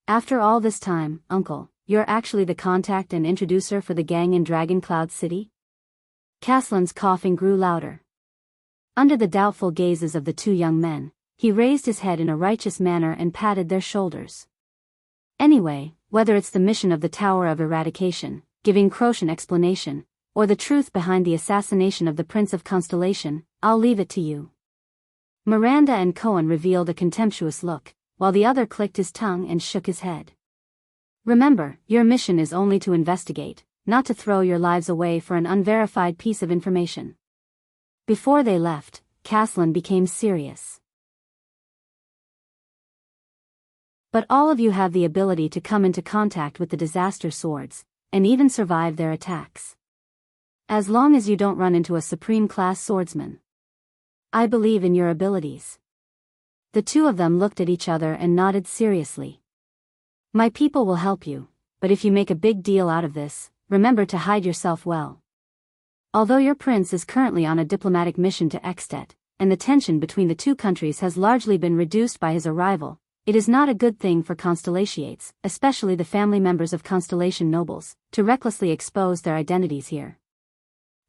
S1: After all this time, Uncle, you're actually the contact and introducer for the gang in Dragon Cloud City? Caslin's coughing grew louder. Under the doubtful gazes of the 2 young men, he raised his head in a righteous manner and patted their shoulders. Anyway, whether it's the mission of the Tower of Eradication, giving Croche an explanation, or the truth behind the assassination of the Prince of Constellation, I'll leave it to you. Miranda and Cohen revealed a contemptuous look, while the other clicked his tongue and shook his head. Remember, your mission is only to investigate, not to throw your lives away for an unverified piece of information. Before they left, Caslin became serious. But all of you have the ability to come into contact with the disaster swords, and even survive their attacks. As long as you don't run into a supreme-class swordsman. I believe in your abilities. The 2 of them looked at each other and nodded seriously. My people will help you, but if you make a big deal out of this, remember to hide yourself well. Although your prince is currently on a diplomatic mission to Extet, and the tension between the 2 countries has largely been reduced by his arrival, it is not a good thing for Constellations, especially the family members of Constellation nobles, to recklessly expose their identities here.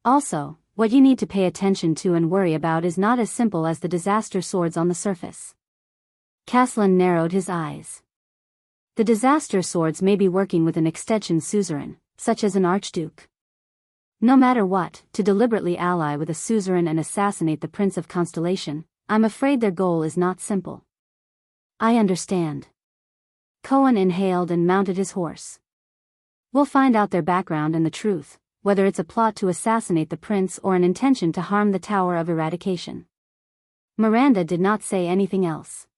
S1: Also, what you need to pay attention to and worry about is not as simple as the disaster swords on the surface. Caslin narrowed his eyes. The disaster swords may be working with an extension suzerain, such as an archduke. No matter what, to deliberately ally with a suzerain and assassinate the Prince of Constellation, I'm afraid their goal is not simple. I understand. Cohen inhaled and mounted his horse. We'll find out their background and the truth, whether it's a plot to assassinate the prince or an intention to harm the Tower of Eradication. Miranda did not say anything else.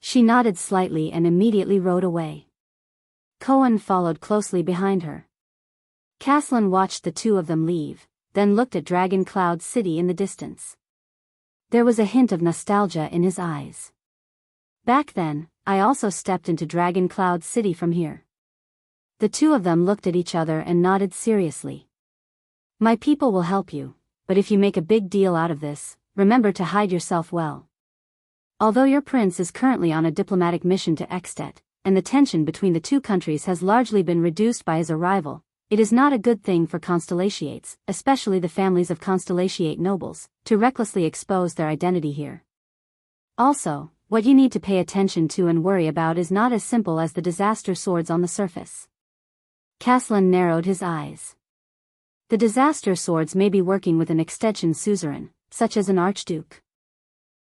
S1: She nodded slightly and immediately rode away. Cohen followed closely behind her. Caslin watched the 2 of them leave, then looked at Dragon Cloud City in the distance. There was a hint of nostalgia in his eyes. Back then, I also stepped into Dragon Cloud City from here. The 2 of them looked at each other and nodded seriously. My people will help you, but if you make a big deal out of this, remember to hide yourself well. Although your prince is currently on a diplomatic mission to Extet, and the tension between the two countries has largely been reduced by his arrival, it is not a good thing for Constellatiates, especially the families of Constellatiate nobles, to recklessly expose their identity here. Also, what you need to pay attention to and worry about is not as simple as the disaster swords on the surface. Caslin narrowed his eyes. The disaster swords may be working with an extension suzerain, such as an archduke.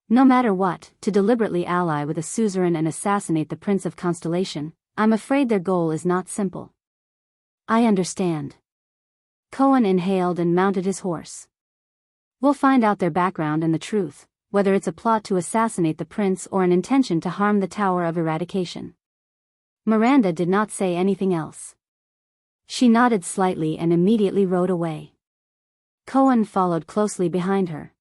S1: No matter what, to deliberately ally with a suzerain and assassinate the Prince of Constellation, I'm afraid their goal is not simple. I understand. Cohen inhaled and mounted his horse. We'll find out their background and the truth, whether it's a plot to assassinate the prince or an intention to harm the Tower of Eradication. Miranda did not say anything else. She nodded slightly and immediately rode away. Cohen followed closely behind her.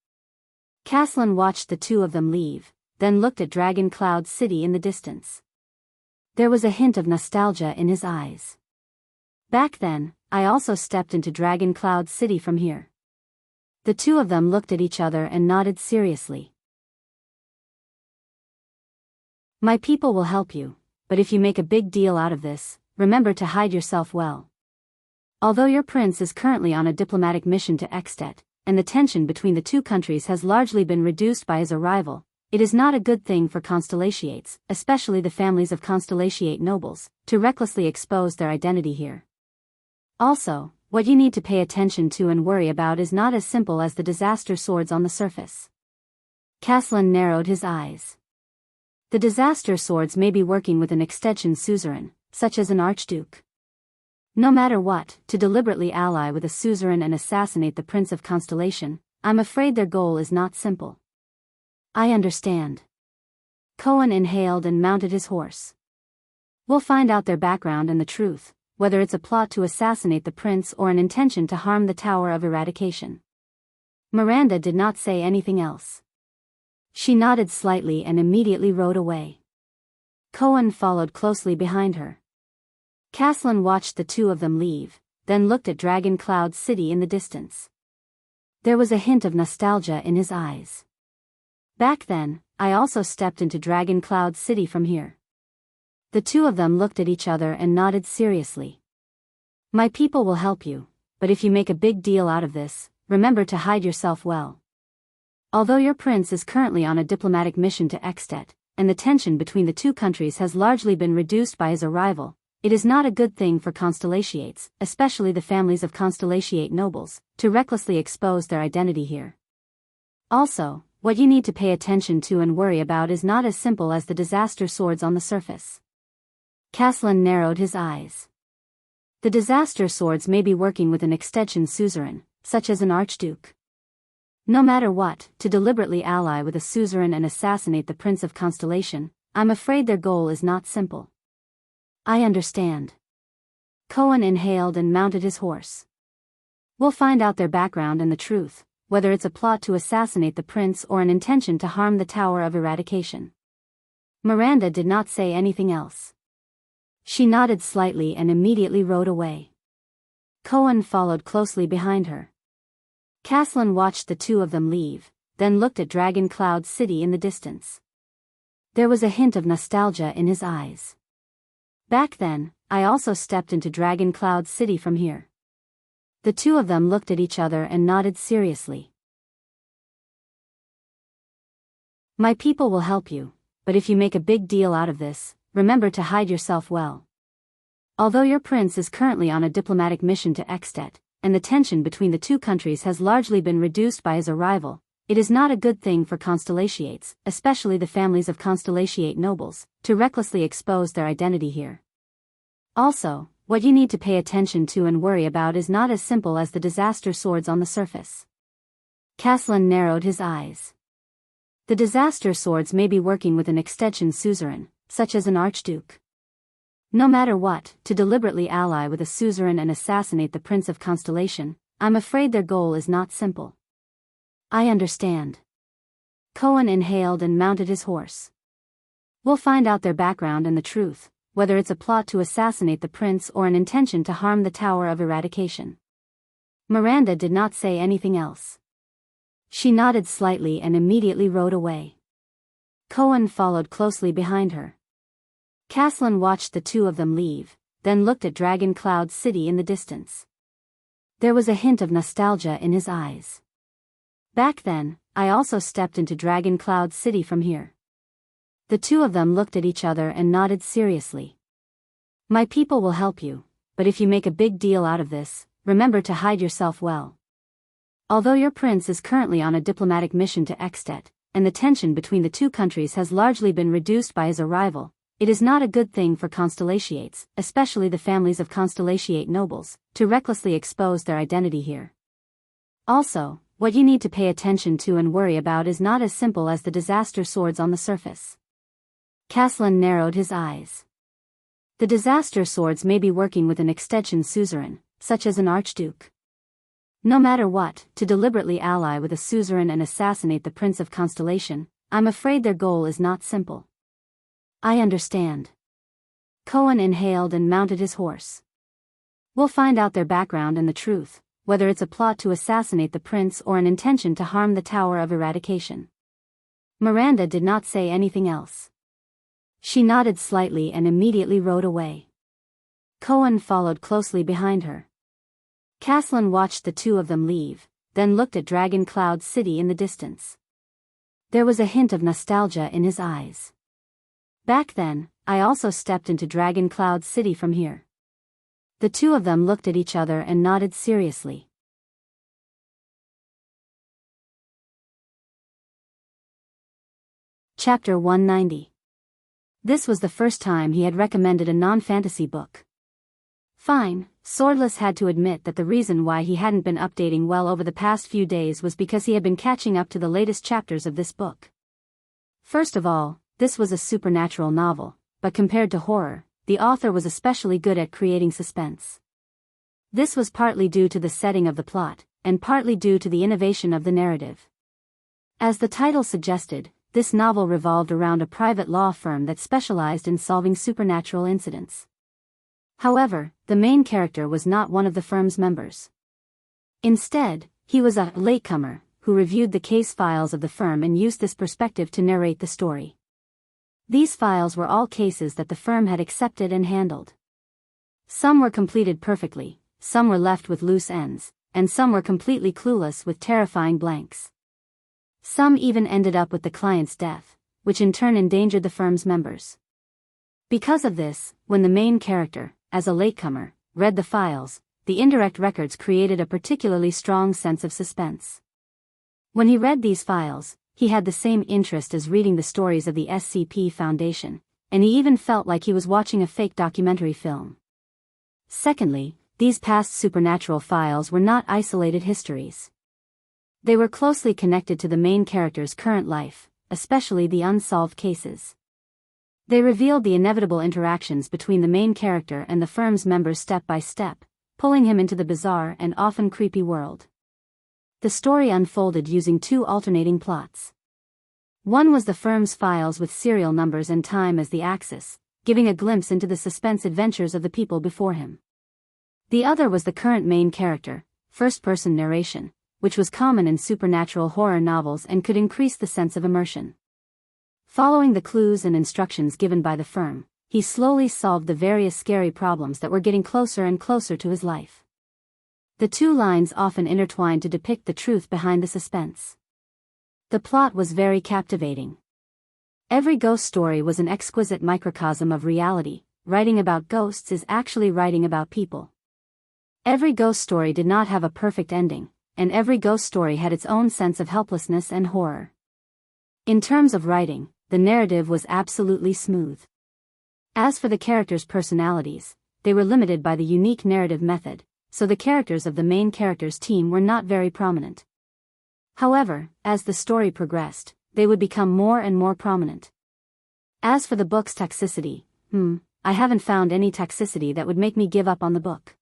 S1: Caslin watched the two of them leave, then looked at Dragon Cloud City in the distance. There was a hint of nostalgia in his eyes. Back then, I also stepped into Dragon Cloud City from here. The two of them looked at each other and nodded seriously. My people will help you, but if you make a big deal out of this, remember to hide yourself well. Although your prince is currently on a diplomatic mission to Extet, and the tension between the two countries has largely been reduced by his arrival, it is not a good thing for Constellatiates, especially the families of Constellatiate nobles, to recklessly expose their identity here. Also, what you need to pay attention to and worry about is not as simple as the disaster swords on the surface. Caslin narrowed his eyes. The disaster swords may be working with an extension suzerain, such as an archduke. No matter what, to deliberately ally with a suzerain and assassinate the Prince of Constellation, I'm afraid their goal is not simple. I understand. Cohen inhaled and mounted his horse. We'll find out their background and the truth, whether it's a plot to assassinate the prince or an intention to harm the Tower of Eradication. Miranda did not say anything else. She nodded slightly and immediately rode away. Cohen followed closely behind her. Caslin watched the two of them leave, then looked at Dragon Cloud City in the distance. There was a hint of nostalgia in his eyes. Back then, I also stepped into Dragon Cloud City from here. The two of them looked at each other and nodded seriously. My people will help you, but if you make a big deal out of this, remember to hide yourself well. Although your prince is currently on a diplomatic mission to Extet, and the tension between the two countries has largely been reduced by his arrival, it is not a good thing for Constellatiates, especially the families of Constellatiate nobles, to recklessly expose their identity here. Also, what you need to pay attention to and worry about is not as simple as the disaster swords on the surface. Caslin narrowed his eyes. The disaster swords may be working with an extension suzerain, such as an archduke. No matter what, to deliberately ally with a suzerain and assassinate the Prince of Constellation, I'm afraid their goal is not simple. I understand. Cohen inhaled and mounted his horse. We'll find out their background and the truth, whether it's a plot to assassinate the prince or an intention to harm the Tower of Eradication. Miranda did not say anything else. She nodded slightly and immediately rode away. Cohen followed closely behind her. Caslin watched the two of them leave, then looked at Dragon Cloud City in the distance. There was a hint of nostalgia in his eyes. Back then, I also stepped into Dragon Cloud City from here. The two of them looked at each other and nodded seriously. My people will help you, but if you make a big deal out of this, remember to hide yourself well. Although your prince is currently on a diplomatic mission to Extet, and the tension between the two countries has largely been reduced by his arrival, it is not a good thing for Constellatiates, especially the families of Constellatiate nobles, to recklessly expose their identity here. Also, what you need to pay attention to and worry about is not as simple as the disaster swords on the surface. Caslin narrowed his eyes. The disaster swords may be working with an extension suzerain, such as an archduke. No matter what, to deliberately ally with a suzerain and assassinate the Prince of Constellation, I'm afraid their goal is not simple. I understand. Cohen inhaled and mounted his horse. We'll find out their background and the truth, whether it's a plot to assassinate the prince or an intention to harm the Tower of Eradication. Miranda did not say anything else. She nodded slightly and immediately rode away. Cohen followed closely behind her. Caslin watched the two of them leave, then looked at Dragon Cloud City in the distance. There was a hint of nostalgia in his eyes. Back then, I also stepped into Dragon Cloud City from here. The two of them looked at each other and nodded seriously. My people will help you, but if you make a big deal out of this, remember to hide yourself well. Although your prince is currently on a diplomatic mission to Extet, and the tension between the two countries has largely been reduced by his arrival, it is not a good thing for Constellatiates, especially the families of Constellatiate nobles, to recklessly expose their identity here. Also, what you need to pay attention to and worry about is not as simple as the disaster swords on the surface. Caslin narrowed his eyes. The disaster swords may be working with an extension suzerain, such as an archduke. No matter what, to deliberately ally with a suzerain and assassinate the Prince of Constellation, I'm afraid their goal is not simple. I understand. Cohen inhaled and mounted his horse. We'll find out their background and the truth, whether it's a plot to assassinate the prince or an intention to harm the Tower of Eradication. Miranda did not say anything else. She nodded slightly and immediately rode away. Cohen followed closely behind her. Caslin watched the two of them leave, then looked at Dragon Cloud City in the distance. There was a hint of nostalgia in his eyes. Back then, I also stepped into Dragon Cloud City from here. The two of them looked at each other and nodded seriously. Chapter 190. This was the first time he had recommended a non-fantasy book. Fine, Swordless had to admit that the reason why he hadn't been updating well over the past few days was because he had been catching up to the latest chapters of this book. First of all, this was a supernatural novel, but compared to horror, the author was especially good at creating suspense. This was partly due to the setting of the plot, and partly due to the innovation of the narrative. As the title suggested, this novel revolved around a private law firm that specialized in solving supernatural incidents. However, the main character was not one of the firm's members. Instead, he was a latecomer who reviewed the case files of the firm and used this perspective to narrate the story. These files were all cases that the firm had accepted and handled. Some were completed perfectly, some were left with loose ends, and some were completely clueless with terrifying blanks. Some even ended up with the client's death, which in turn endangered the firm's members. Because of this, when the main character, as a latecomer, read the files, the indirect records created a particularly strong sense of suspense. When he read these files, he had the same interest as reading the stories of the SCP Foundation, and he even felt like he was watching a fake documentary film. Secondly, these past supernatural files were not isolated histories. They were closely connected to the main character's current life, especially the unsolved cases. They revealed the inevitable interactions between the main character and the firm's members step by step, pulling him into the bizarre and often creepy world. The story unfolded using two alternating plots. One was the firm's files with serial numbers and time as the axis, giving a glimpse into the suspense adventures of the people before him. The other was the current main character, first-person narration, which was common in supernatural horror novels and could increase the sense of immersion. Following the clues and instructions given by the firm, he slowly solved the various scary problems that were getting closer and closer to his life. The two lines often intertwined to depict the truth behind the suspense. The plot was very captivating. Every ghost story was an exquisite microcosm of reality. Writing about ghosts is actually writing about people. Every ghost story did not have a perfect ending, and every ghost story had its own sense of helplessness and horror. In terms of writing, the narrative was absolutely smooth. As for the characters' personalities, they were limited by the unique narrative method, so the characters of the main character's team were not very prominent. However, as the story progressed, they would become more and more prominent. As for the book's toxicity, I haven't found any toxicity that would make me give up on the book.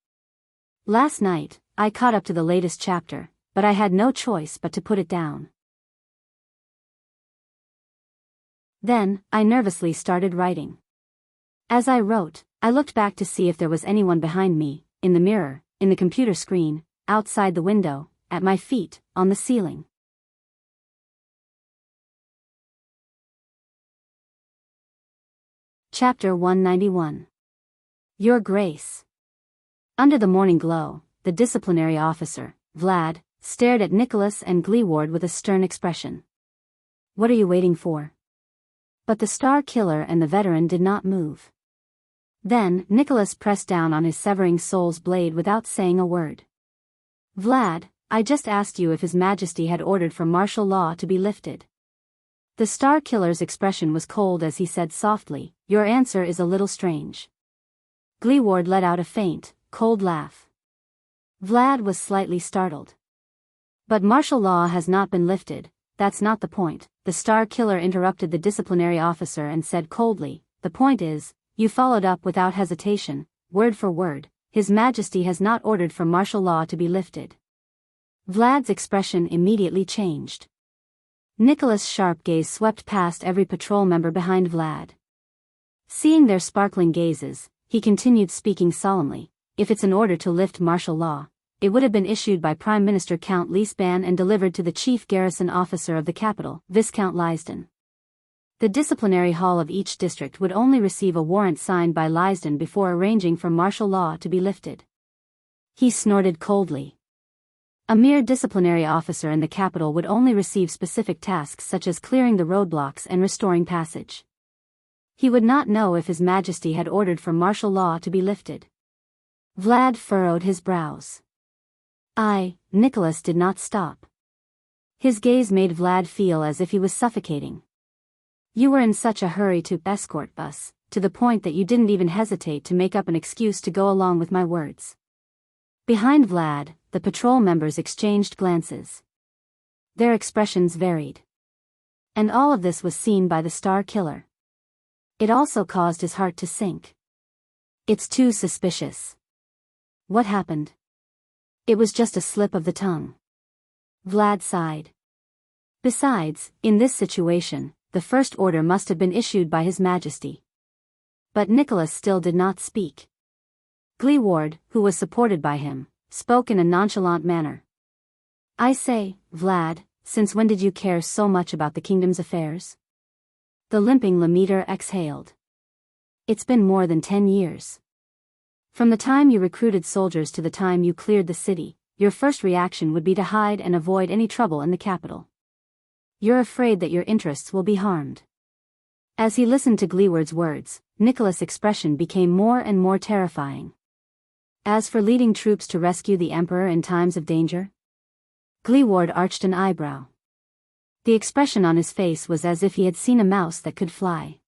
S1: Last night, I caught up to the latest chapter, but I had no choice but to put it down. Then, I nervously started writing. As I wrote, I looked back to see if there was anyone behind me, in the mirror, in the computer screen, outside the window, at my feet, on the ceiling. Chapter 191. Your Grace. Under the morning glow, the disciplinary officer, Vlad, stared at Nicholas and Gleeward with a stern expression. What are you waiting for? But the Star Killer and the veteran did not move. Then, Nicholas pressed down on his severing soul's blade without saying a word. Vlad, I just asked you if His Majesty had ordered for martial law to be lifted. The Star Killer's expression was cold as he said softly, Your answer is a little strange. Gleeward let out a faint, cold laugh. Vlad was slightly startled. But martial law has not been lifted, that's not the point, the Star Killer interrupted the disciplinary officer and said coldly, the point is, you followed up without hesitation, word for word, His Majesty has not ordered for martial law to be lifted. Vlad's expression immediately changed. Nicholas' sharp gaze swept past every patrol member behind Vlad. Seeing their sparkling gazes, he continued speaking solemnly, if it's an order to lift martial law, it would have been issued by Prime Minister Count Leesban and delivered to the chief garrison officer of the capital, Viscount Lysden. The disciplinary hall of each district would only receive a warrant signed by Lysden before arranging for martial law to be lifted. He snorted coldly. A mere disciplinary officer in the capital would only receive specific tasks such as clearing the roadblocks and restoring passage. He would not know if His Majesty had ordered for martial law to be lifted. Vlad furrowed his brows. Nicholas did not stop. His gaze made Vlad feel as if he was suffocating. You were in such a hurry to escort us, to the point that you didn't even hesitate to make up an excuse to go along with my words. Behind Vlad, the patrol members exchanged glances. Their expressions varied. And all of this was seen by the Star Killer. It also caused his heart to sink. It's too suspicious. What happened? It was just a slip of the tongue. Vlad sighed. Besides, in this situation, the first order must have been issued by His Majesty. But Nicholas still did not speak. Gleeward, who was supported by him, spoke in a nonchalant manner. I say, Vlad, since when did you care so much about the kingdom's affairs? The limping Lemeter exhaled. It's been more than 10 years. From the time you recruited soldiers to the time you cleared the city, your first reaction would be to hide and avoid any trouble in the capital. You're afraid that your interests will be harmed. As he listened to Gleeward's words, Nicholas' expression became more and more terrifying. As for leading troops to rescue the Emperor in times of danger? Gleeward arched an eyebrow. The expression on his face was as if he had seen a mouse that could fly.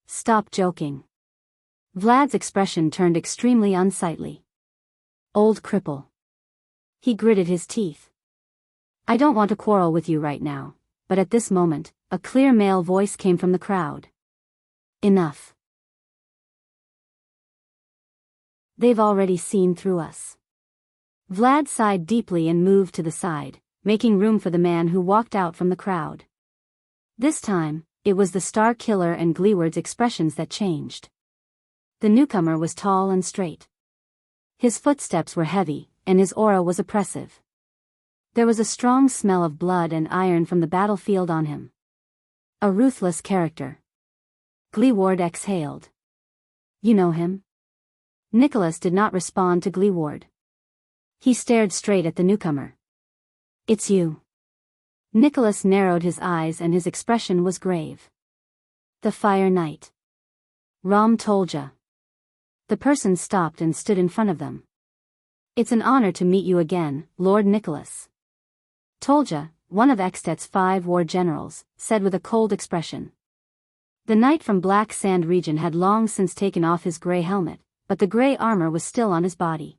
S1: Stop joking. Vlad's expression turned extremely unsightly. Old cripple. He gritted his teeth. I don't want to quarrel with you right now, but at this moment, a clear male voice came from the crowd. Enough. They've already seen through us. Vlad sighed deeply and moved to the side, making room for the man who walked out from the crowd. This time, it was the Star Killer and Gleeward's expressions that changed. The newcomer was tall and straight. His footsteps were heavy, and his aura was oppressive. There was a strong smell of blood and iron from the battlefield on him. A ruthless character. Gleeward exhaled. You know him? Nicholas did not respond to Gleeward. He stared straight at the newcomer. It's you. Nicholas narrowed his eyes and his expression was grave. The Fire Knight. Ram Tolja. The person stopped and stood in front of them. It's an honor to meet you again, Lord Nicholas. Tolja, one of Extet's 5 war generals, said with a cold expression. The knight from Black Sand region had long since taken off his grey helmet, but the grey armor was still on his body.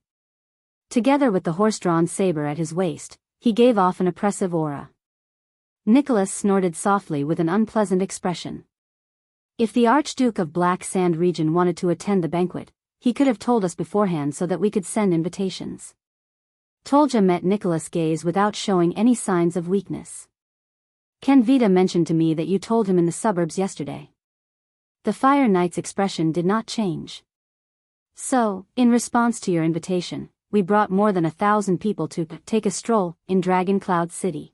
S1: Together with the horse-drawn saber at his waist, he gave off an oppressive aura. Nicholas snorted softly with an unpleasant expression. If the Archduke of Black Sand region wanted to attend the banquet, he could have told us beforehand so that we could send invitations. Tolja met Nicholas' gaze without showing any signs of weakness. Ken Vita mentioned to me that you told him in the suburbs yesterday. The Fire Knight's expression did not change. So, in response to your invitation, we brought more than 1,000 people to take a stroll in Dragon Cloud City.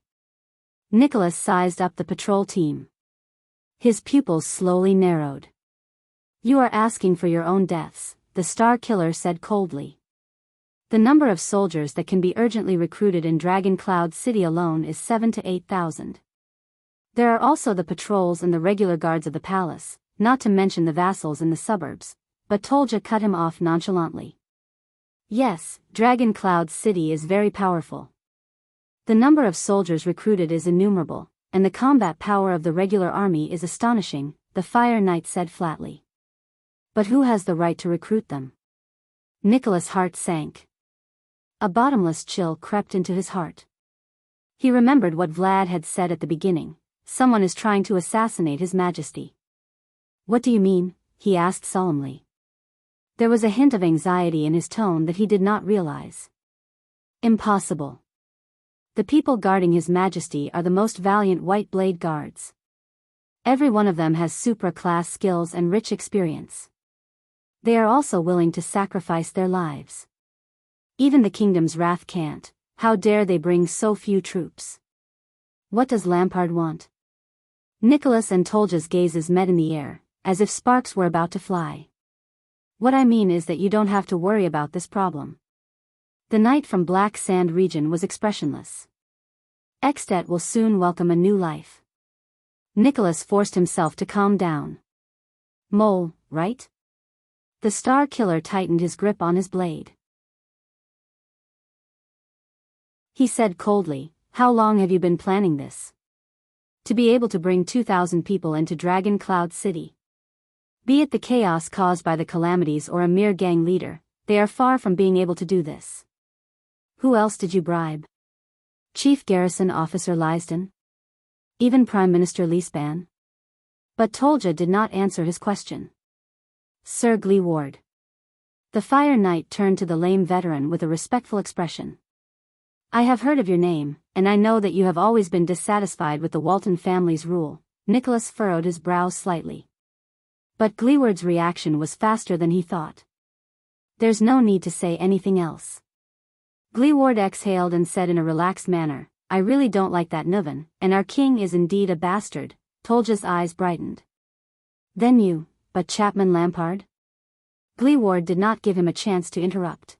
S1: Nicholas sized up the patrol team. His pupils slowly narrowed. You are asking for your own deaths, the Star Killer said coldly. The number of soldiers that can be urgently recruited in Dragon Cloud City alone is 7 to 8,000. There are also the patrols and the regular guards of the palace, not to mention the vassals in the suburbs, but Tolja cut him off nonchalantly. Yes, Dragon Cloud City is very powerful. The number of soldiers recruited is innumerable, and the combat power of the regular army is astonishing, the Fire Knight said flatly. But who has the right to recruit them? Nicholas' heart sank. A bottomless chill crept into his heart. He remembered what Vlad had said at the beginning, someone is trying to assassinate His Majesty. What do you mean? He asked solemnly. There was a hint of anxiety in his tone that he did not realize. Impossible. The people guarding His Majesty are the most valiant White Blade Guards. Every one of them has supra-class skills and rich experience. They are also willing to sacrifice their lives. Even the kingdom's wrath can't. How dare they bring so few troops? What does Lampard want? Nicholas and Tolja's gazes met in the air, as if sparks were about to fly. What I mean is that you don't have to worry about this problem. The knight from Black Sand region was expressionless. Extet will soon welcome a new life. Nicholas forced himself to calm down. Mole, right? The Star Killer tightened his grip on his blade. He said coldly, how long have you been planning this? To be able to bring 2,000 people into Dragon Cloud City. Be it the chaos caused by the calamities or a mere gang leader, they are far from being able to do this. Who else did you bribe? Chief Garrison Officer Lysden? Even Prime Minister Leespan? But Tolja did not answer his question. Sir Gleeward. The Fire Knight turned to the lame veteran with a respectful expression. I have heard of your name, and I know that you have always been dissatisfied with the Walton family's rule. Nicholas furrowed his brow slightly. But Gleeward's reaction was faster than he thought. There's no need to say anything else. Gleeward exhaled and said in a relaxed manner, I really don't like that Nuven, and our king is indeed a bastard. Tolja's eyes brightened. Then you, but Chapman Lampard? Gleeward did not give him a chance to interrupt.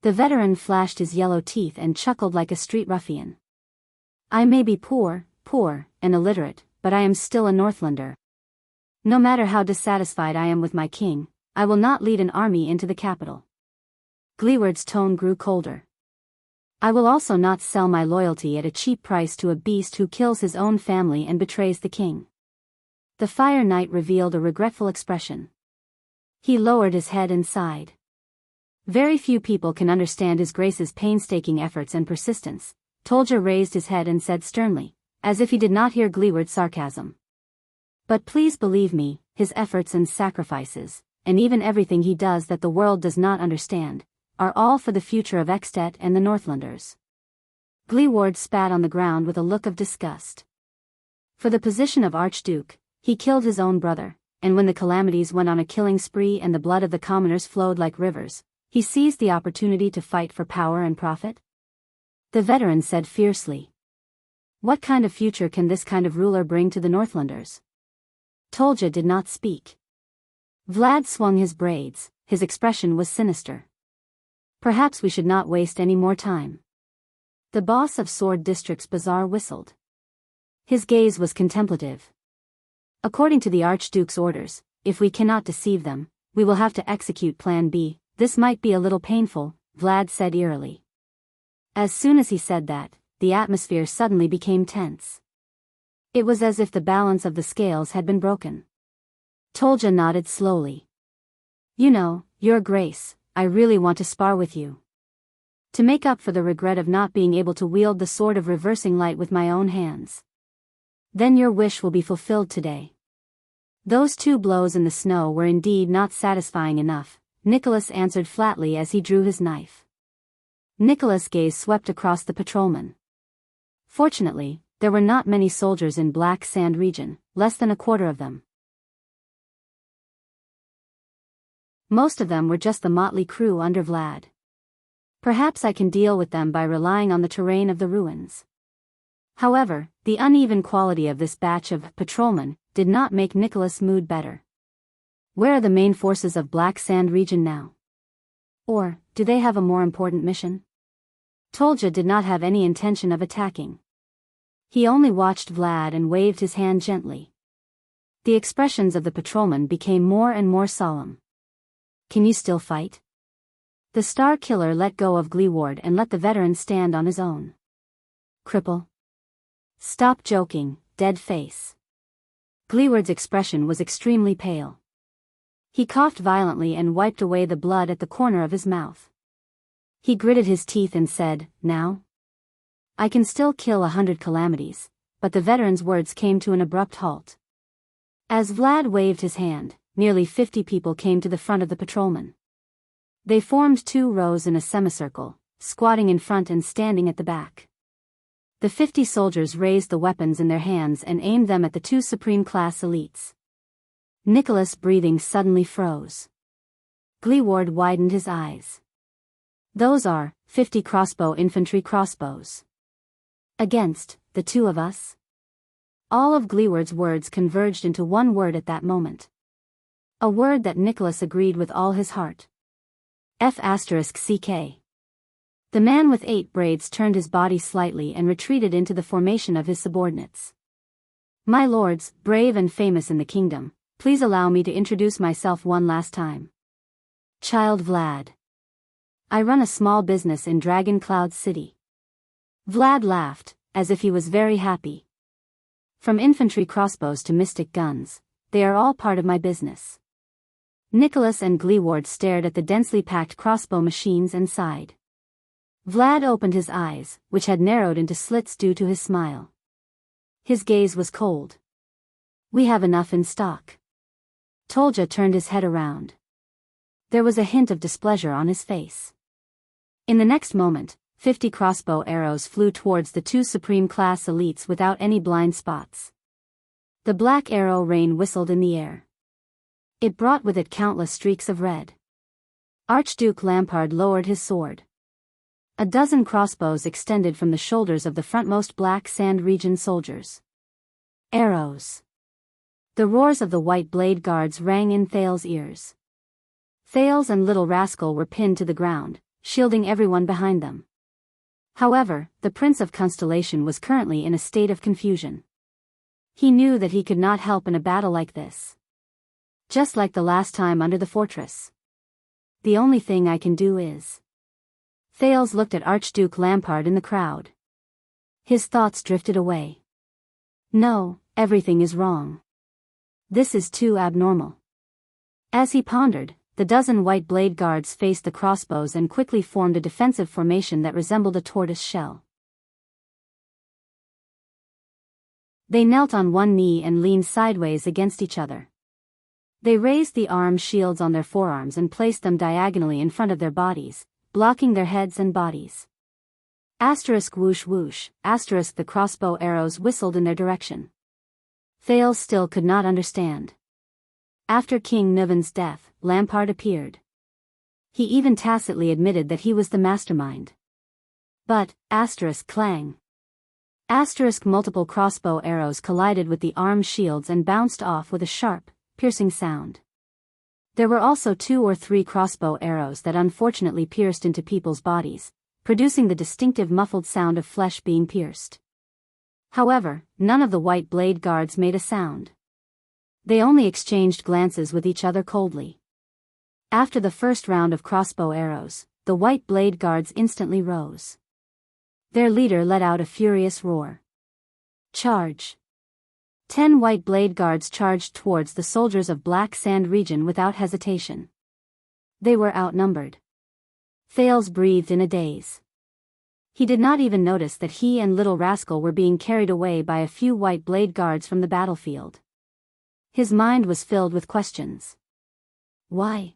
S1: The veteran flashed his yellow teeth and chuckled like a street ruffian. I may be poor, and illiterate, but I am still a Northlander. No matter how dissatisfied I am with my king, I will not lead an army into the capital. Gleeward's tone grew colder. I will also not sell my loyalty at a cheap price to a beast who kills his own family and betrays the king. The Fire Knight revealed a regretful expression. He lowered his head and sighed. Very few people can understand His Grace's painstaking efforts and persistence. Tolja raised his head and said sternly, as if he did not hear Gleeward's sarcasm. But please believe me, his efforts and sacrifices, and even everything he does that the world does not understand, are all for the future of Extet and the Northlanders. Gleeward spat on the ground with a look of disgust. For the position of Archduke, he killed his own brother, and when the calamities went on a killing spree and the blood of the commoners flowed like rivers, he seized the opportunity to fight for power and profit? The veteran said fiercely. What kind of future can this kind of ruler bring to the Northlanders? Tolja did not speak. Vlad swung his braids, his expression was sinister. Perhaps we should not waste any more time. The boss of Sword District's bazaar whistled. His gaze was contemplative. According to the Archduke's orders, if we cannot deceive them, we will have to execute Plan B. This might be a little painful, Vlad said eerily. As soon as he said that, the atmosphere suddenly became tense. It was as if the balance of the scales had been broken. Tolja nodded slowly. You know, Your Grace, I really want to spar with you. To make up for the regret of not being able to wield the sword of reversing light with my own hands. Then your wish will be fulfilled today. Those 2 blows in the snow were indeed not satisfying enough, Nicholas answered flatly as he drew his knife. Nicholas' gaze swept across the patrolman. Fortunately, there were not many soldiers in Black Sand region, less than a quarter of them. Most of them were just the motley crew under Vlad. Perhaps I can deal with them by relying on the terrain of the ruins. However, the uneven quality of this batch of patrolmen did not make Nicholas' mood better. Where are the main forces of Black Sand region now? Or, do they have a more important mission? Tolja did not have any intention of attacking. He only watched Vlad and waved his hand gently. The expressions of the patrolman became more and more solemn. Can you still fight? The Star Killer let go of Gleeward and let the veteran stand on his own. Cripple. Stop joking, dead face. Gleeward's expression was extremely pale. He coughed violently and wiped away the blood at the corner of his mouth. He gritted his teeth and said, "Now? I can still kill 100 calamities," but the veteran's words came to an abrupt halt. As Vlad waved his hand, nearly 50 people came to the front of the patrolman. They formed 2 rows in a semicircle, squatting in front and standing at the back. The 50 soldiers raised the weapons in their hands and aimed them at the 2 supreme-class elites. Nicholas' breathing suddenly froze. Gleeward widened his eyes. Those are 50 crossbow infantry crossbows. Against the 2 of us? All of Gleeward's words converged into one word at that moment. A word that Nicholas agreed with all his heart. F***CK. The man with 8 braids turned his body slightly and retreated into the formation of his subordinates. "My lords, brave and famous in the kingdom, please allow me to introduce myself one last time. Child Vlad. I run a small business in Dragon Cloud City." Vlad laughed, as if he was very happy. "From infantry crossbows to mystic guns, they are all part of my business." Nicholas and Gleeward stared at the densely packed crossbow machines and sighed. Vlad opened his eyes, which had narrowed into slits due to his smile. His gaze was cold. "We have enough in stock." Tolja turned his head around. There was a hint of displeasure on his face. In the next moment, 50 crossbow arrows flew towards the 2 supreme-class elites without any blind spots. The black arrow rain whistled in the air. It brought with it countless streaks of red. Archduke Lampard lowered his sword. A dozen crossbows extended from the shoulders of the frontmost Black Sand region soldiers. Arrows. The roars of the White Blade Guards rang in Thales' ears. Thales and Little Rascal were pinned to the ground, shielding everyone behind them. However, the Prince of Constellation was currently in a state of confusion. He knew that he could not help in a battle like this. Just like the last time under the fortress. The only thing I can do is... Thales looked at Archduke Lampard in the crowd. His thoughts drifted away. No, everything is wrong. This is too abnormal. As he pondered, the dozen White Blade Guards faced the crossbows and quickly formed a defensive formation that resembled a tortoise shell. They knelt on one knee and leaned sideways against each other. They raised the arm shields on their forearms and placed them diagonally in front of their bodies, blocking their heads and bodies. Asterisk whoosh whoosh, asterisk the crossbow arrows whistled in their direction. Thales still could not understand. After King Niven's death, Lampard appeared. He even tacitly admitted that he was the mastermind. But, asterisk clang. Asterisk multiple crossbow arrows collided with the arm shields and bounced off with a sharp, piercing sound. There were also 2 or 3 crossbow arrows that unfortunately pierced into people's bodies, producing the distinctive muffled sound of flesh being pierced. However, none of the White Blade Guards made a sound. They only exchanged glances with each other coldly. After the first round of crossbow arrows, the White Blade Guards instantly rose. Their leader let out a furious roar. Charge! 10 White Blade Guards charged towards the soldiers of Black Sand region without hesitation. They were outnumbered. Thales breathed in a daze. He did not even notice that he and Little Rascal were being carried away by a few White Blade Guards from the battlefield. His mind was filled with questions. Why?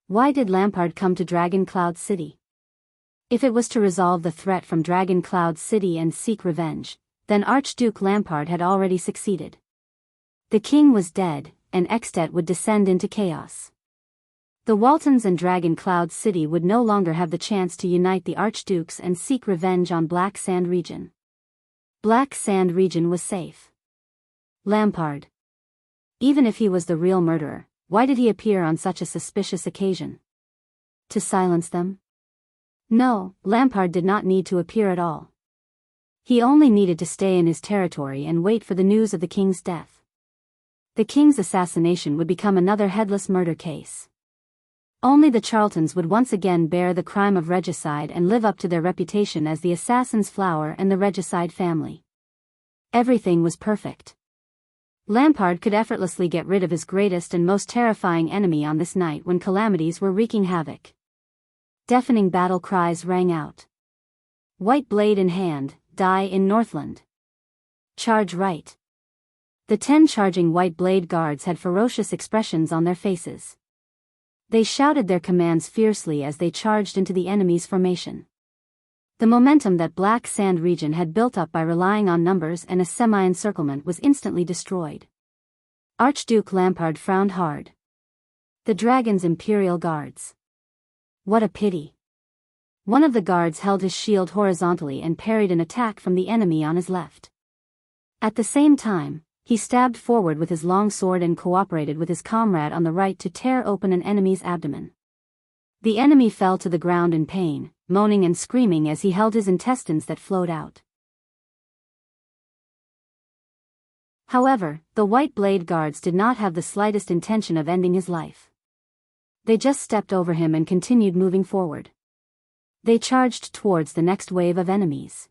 S1: Why did Lampard come to Dragon Cloud City? If it was to resolve the threat from Dragon Cloud City and seek revenge, then Archduke Lampard had already succeeded. The king was dead, and Extet would descend into chaos. The Waltons and Dragon Cloud City would no longer have the chance to unite the archdukes and seek revenge on Black Sand region. Black Sand region was safe. Lampard. Even if he was the real murderer, Why did he appear on such a suspicious occasion? To silence them? No, Lampard did not need to appear at all. He only needed to stay in his territory and wait for the news of the king's death. The king's assassination would become another headless murder case. Only the Charltons would once again bear the crime of regicide and live up to their reputation as the assassin's flower and the regicide family. Everything was perfect. Lampard could effortlessly get rid of his greatest and most terrifying enemy on this night when calamities were wreaking havoc. Deafening battle cries rang out. White blade in hand, die in Northland. Charge right. The 10 charging white blade guards had ferocious expressions on their faces. They shouted their commands fiercely as they charged into the enemy's formation. The momentum that Black Sand region had built up by relying on numbers and a semi-encirclement was instantly destroyed. Archduke Lampard frowned hard. The dragon's imperial guards. What a pity. One of the guards held his shield horizontally and parried an attack from the enemy on his left. At the same time, he stabbed forward with his long sword and cooperated with his comrade on the right to tear open an enemy's abdomen. The enemy fell to the ground in pain, moaning and screaming as he held his intestines that flowed out. However, the White Blade Guards did not have the slightest intention of ending his life. They just stepped over him and continued moving forward. They charged towards the next wave of enemies.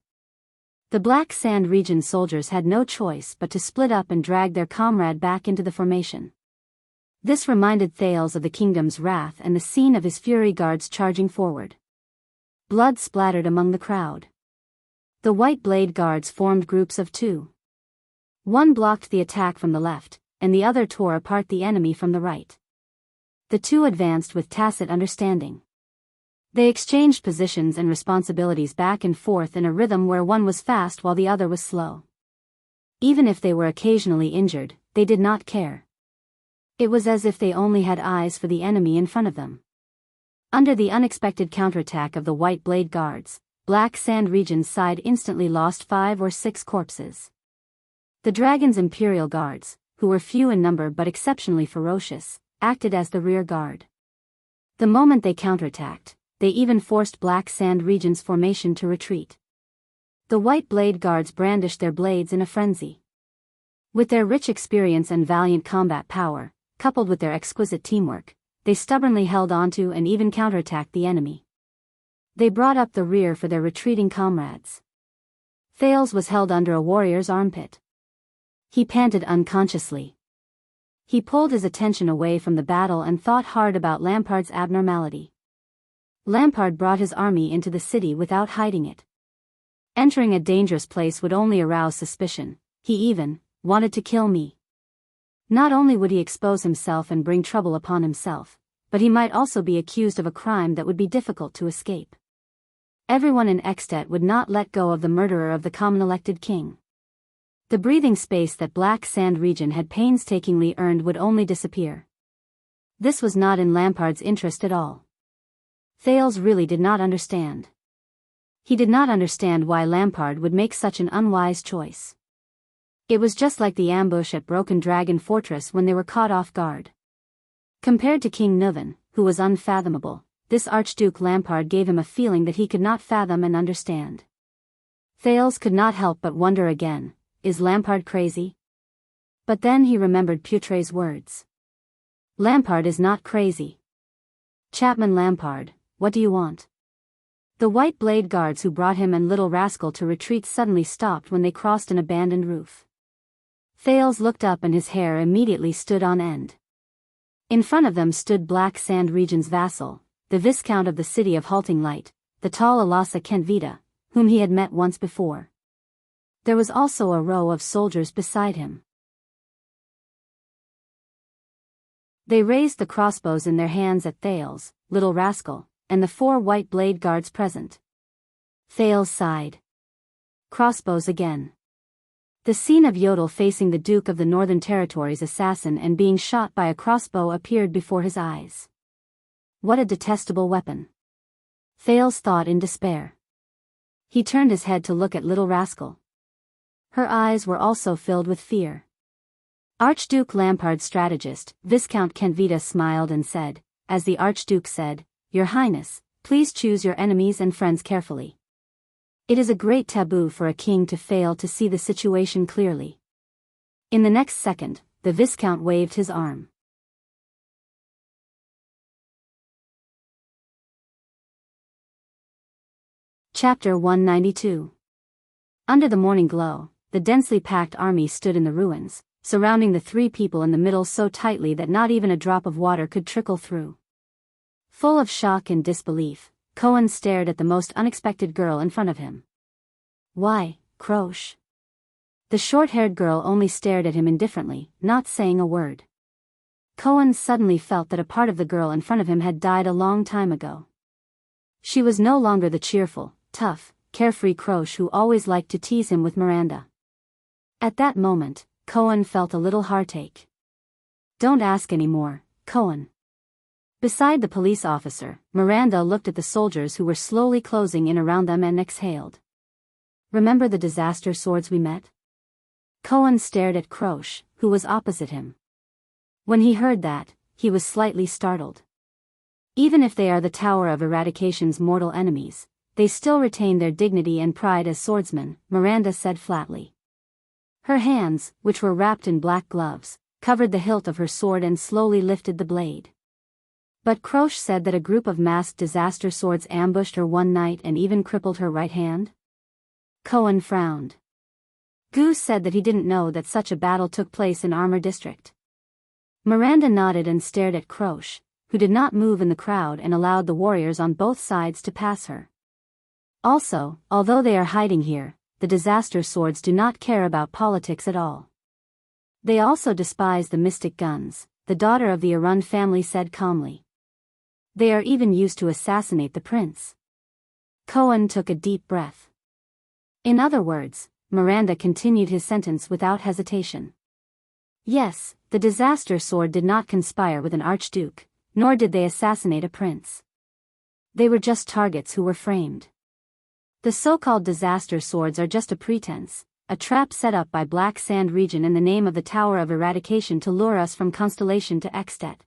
S1: The Black Sand region soldiers had no choice but to split up and drag their comrade back into the formation. This reminded Thales of the kingdom's wrath and the scene of his fury guards charging forward. Blood splattered among the crowd. The White Blade Guards formed groups of 2. One blocked the attack from the left, and the other tore apart the enemy from the right. The 2 advanced with tacit understanding. They exchanged positions and responsibilities back and forth in a rhythm where one was fast while the other was slow. Even if they were occasionally injured, they did not care. It was as if they only had eyes for the enemy in front of them. Under the unexpected counterattack of the White Blade Guards, Black Sand region's side instantly lost 5 or 6 corpses. The dragon's imperial guards, who were few in number but exceptionally ferocious, acted as the rear guard. The moment they counterattacked, they even forced Black Sand region's formation to retreat. The White Blade Guards brandished their blades in a frenzy. With their rich experience and valiant combat power, coupled with their exquisite teamwork, they stubbornly held onto and even counterattacked the enemy. They brought up the rear for their retreating comrades. Thales was held under a warrior's armpit. He panted unconsciously. He pulled his attention away from the battle and thought hard about Lampard's abnormality. Lampard brought his army into the city without hiding it. Entering a dangerous place would only arouse suspicion. He even wanted to kill me. Not only would he expose himself and bring trouble upon himself, but he might also be accused of a crime that would be difficult to escape. Everyone in Ekstedt would not let go of the murderer of the common elected king. The breathing space that Black Sand region had painstakingly earned would only disappear. This was not in Lampard's interest at all. Thales really did not understand. He did not understand why Lampard would make such an unwise choice. It was just like the ambush at Broken Dragon Fortress when they were caught off guard. Compared to King Nuvan, who was unfathomable, this Archduke Lampard gave him a feeling that he could not fathom and understand. Thales could not help but wonder again, is Lampard crazy? But then he remembered Putre's words. Lampard is not crazy. Chapman Lampard, what do you want? The White Blade Guards who brought him and Little Rascal to retreat suddenly stopped when they crossed an abandoned roof. Thales looked up and his hair immediately stood on end. In front of them stood Black Sand region's vassal, the Viscount of the city of Halting Light, the tall Alasa Kentvita, whom he had met once before. There was also a row of soldiers beside him. They raised the crossbows in their hands at Thales, Little Rascal, and the 4 White Blade Guards present. Thales sighed. Crossbows again. The scene of Yodel facing the Duke of the Northern Territories' assassin and being shot by a crossbow appeared before his eyes. What a detestable weapon. Thales thought in despair. He turned his head to look at Little Rascal. Her eyes were also filled with fear. Archduke Lampard's strategist, Viscount Kentvita smiled and said, as the Archduke said, Your Highness, please choose your enemies and friends carefully. It is a great taboo for a king to fail to see the situation clearly. In the next second, the Viscount waved his arm. Chapter 192. Under the morning glow, the densely packed army stood in the ruins, surrounding the three people in the middle so tightly that not even a drop of water could trickle through. Full of shock and disbelief, Cohen stared at the most unexpected girl in front of him. Why, Croche? The short-haired girl only stared at him indifferently, not saying a word. Cohen suddenly felt that a part of the girl in front of him had died a long time ago. She was no longer the cheerful, tough, carefree Croche who always liked to tease him with Miranda. At that moment, Cohen felt a little heartache. Don't ask any more, Cohen. Beside the police officer, Miranda looked at the soldiers who were slowly closing in around them and exhaled. Remember the disaster swords we met? Cohen stared at Croche, who was opposite him. When he heard that, he was slightly startled. Even if they are the Tower of Eradication's mortal enemies, they still retain their dignity and pride as swordsmen, Miranda said flatly. Her hands, which were wrapped in black gloves, covered the hilt of her sword and slowly lifted the blade. But Croche said that a group of masked disaster swords ambushed her one night and even crippled her right hand? Cohen frowned. Goose said that he didn't know that such a battle took place in Armor District. Miranda nodded and stared at Croche, who did not move in the crowd and allowed the warriors on both sides to pass her. Also, although they are hiding here, the disaster swords do not care about politics at all. They also despise the mystic guns, the daughter of the Arun family said calmly. They are even used to assassinate the prince. Cohen took a deep breath. In other words, Miranda continued his sentence without hesitation. Yes, the disaster sword did not conspire with an archduke, nor did they assassinate a prince. They were just targets who were framed. The so-called disaster swords are just a pretense, a trap set up by Black Sand region in the name of the Tower of Eradication to lure us from Constellation to Extet.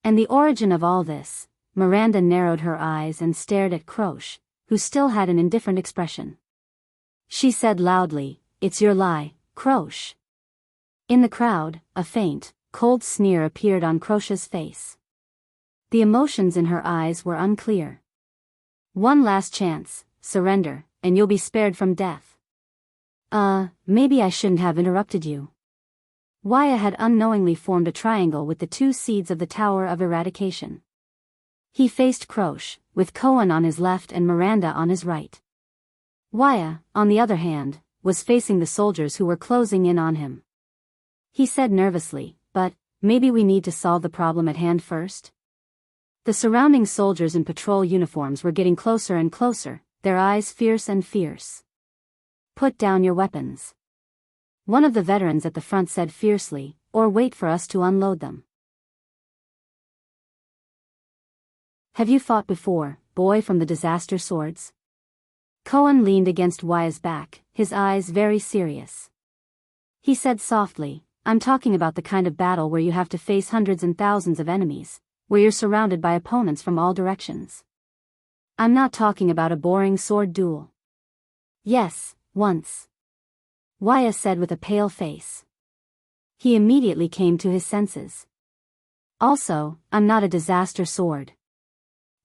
S1: And the origin of all this, Miranda narrowed her eyes and stared at Croche, who still had an indifferent expression. She said loudly, It's your lie, Croche. In the crowd, a faint, cold sneer appeared on Croche's face. The emotions in her eyes were unclear. One last chance, surrender, and you'll be spared from death. Maybe I shouldn't have interrupted you. Wuxia had unknowingly formed a triangle with the two seeds of the Tower of Eradication. He faced Croche, with Cohen on his left and Miranda on his right. Wuxia, on the other hand, was facing the soldiers who were closing in on him. He said nervously, but, maybe we need to solve the problem at hand first? The surrounding soldiers in patrol uniforms were getting closer and closer, their eyes fierce and fierce. Put down your weapons. One of the veterans at the front said fiercely, or wait for us to unload them. Have you fought before, boy from the disaster swords? Cohen leaned against Wuxia's back, his eyes very serious. He said softly, I'm talking about the kind of battle where you have to face hundreds and thousands of enemies, where you're surrounded by opponents from all directions. I'm not talking about a boring sword duel. Yes, once. Wuxia said with a pale face. He immediately came to his senses. Also, I'm not a disaster sword.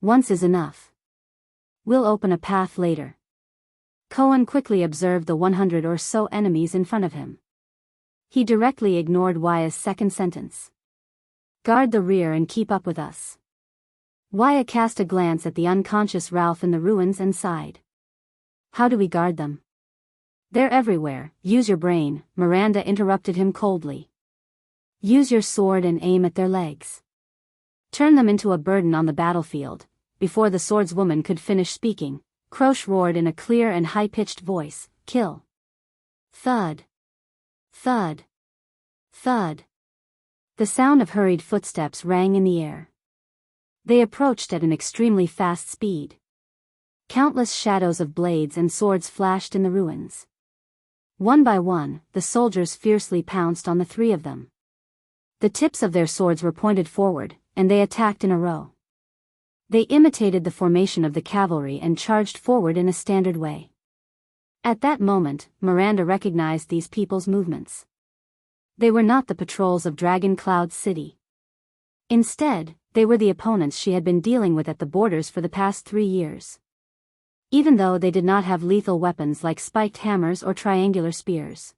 S1: Once is enough. We'll open a path later. Cohen quickly observed the 100 or so enemies in front of him. He directly ignored Wuxia's second sentence. Guard the rear and keep up with us. Wuxia cast a glance at the unconscious Ralph in the ruins and sighed. How do we guard them? They're everywhere, use your brain, Miranda interrupted him coldly. Use your sword and aim at their legs. Turn them into a burden on the battlefield. Before the swordswoman could finish speaking, Croche roared in a clear and high-pitched voice, Kill. Thud. Thud. Thud. The sound of hurried footsteps rang in the air. They approached at an extremely fast speed. Countless shadows of blades and swords flashed in the ruins. One by one, the soldiers fiercely pounced on the three of them. The tips of their swords were pointed forward, and they attacked in a row. They imitated the formation of the cavalry and charged forward in a standard way. At that moment, Miranda recognized these people's movements. They were not the patrols of Dragon Cloud City. Instead, they were the opponents she had been dealing with at the borders for the past 3 years. Even though they did not have lethal weapons like spiked hammers or triangular spears.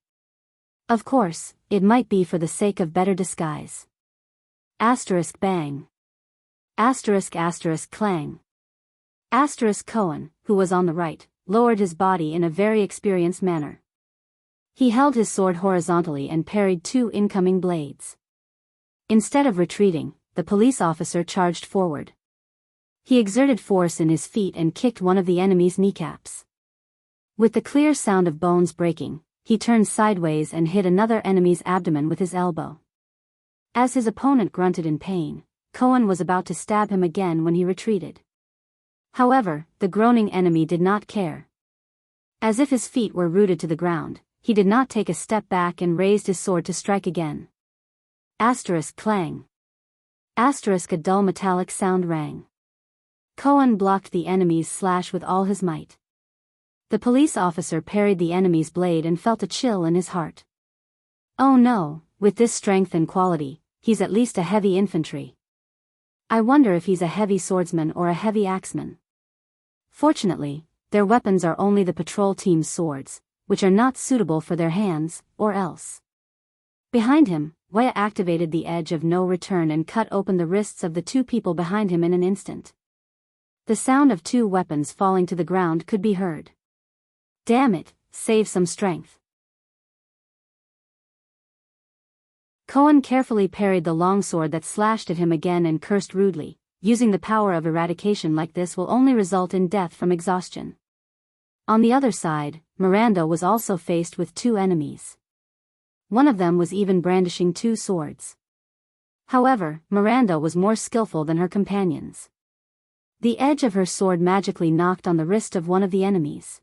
S1: Of course, it might be for the sake of better disguise. Asterisk bang. Asterisk asterisk clang. Asterisk Cohen, who was on the right, lowered his body in a very experienced manner. He held his sword horizontally and parried 2 incoming blades. Instead of retreating, the police officer charged forward. He exerted force in his feet and kicked one of the enemy's kneecaps. With the clear sound of bones breaking, he turned sideways and hit another enemy's abdomen with his elbow. As his opponent grunted in pain, Cohen was about to stab him again when he retreated. However, the groaning enemy did not care. As if his feet were rooted to the ground, he did not take a step back and raised his sword to strike again. Asterisk clang. Asterisk a dull metallic sound rang. Cohen blocked the enemy's slash with all his might. The police officer parried the enemy's blade and felt a chill in his heart. Oh no, with this strength and quality, he's at least a heavy infantry. I wonder if he's a heavy swordsman or a heavy axeman. Fortunately, their weapons are only the patrol team's swords, which are not suitable for their hands, or else. Behind him, Wuxia activated the edge of no return and cut open the wrists of the 2 people behind him in an instant. The sound of 2 weapons falling to the ground could be heard. Damn it, save some strength. Cohen carefully parried the longsword that slashed at him again and cursed rudely. Using the power of eradication like this will only result in death from exhaustion. On the other side, Miranda was also faced with 2 enemies. One of them was even brandishing 2 swords. However, Miranda was more skillful than her companions. The edge of her sword magically knocked on the wrist of one of the enemies.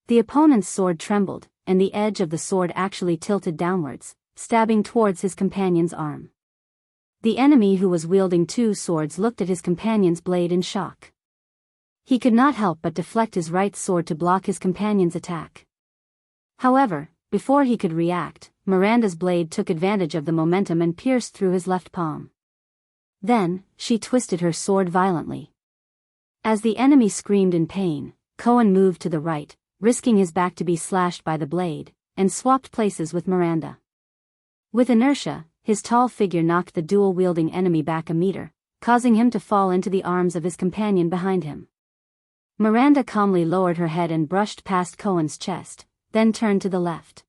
S1: The opponent's sword trembled, and the edge of the sword actually tilted downwards, stabbing towards his companion's arm. The enemy who was wielding 2 swords looked at his companion's blade in shock. He could not help but deflect his right sword to block his companion's attack. However, before he could react, Miranda's blade took advantage of the momentum and pierced through his left palm. Then, she twisted her sword violently. As the enemy screamed in pain, Cohen moved to the right, risking his back to be slashed by the blade, and swapped places with Miranda. With inertia, his tall figure knocked the dual-wielding enemy back a meter, causing him to fall into the arms of his companion behind him. Miranda calmly lowered her head and brushed past Cohen's chest, then turned to the left.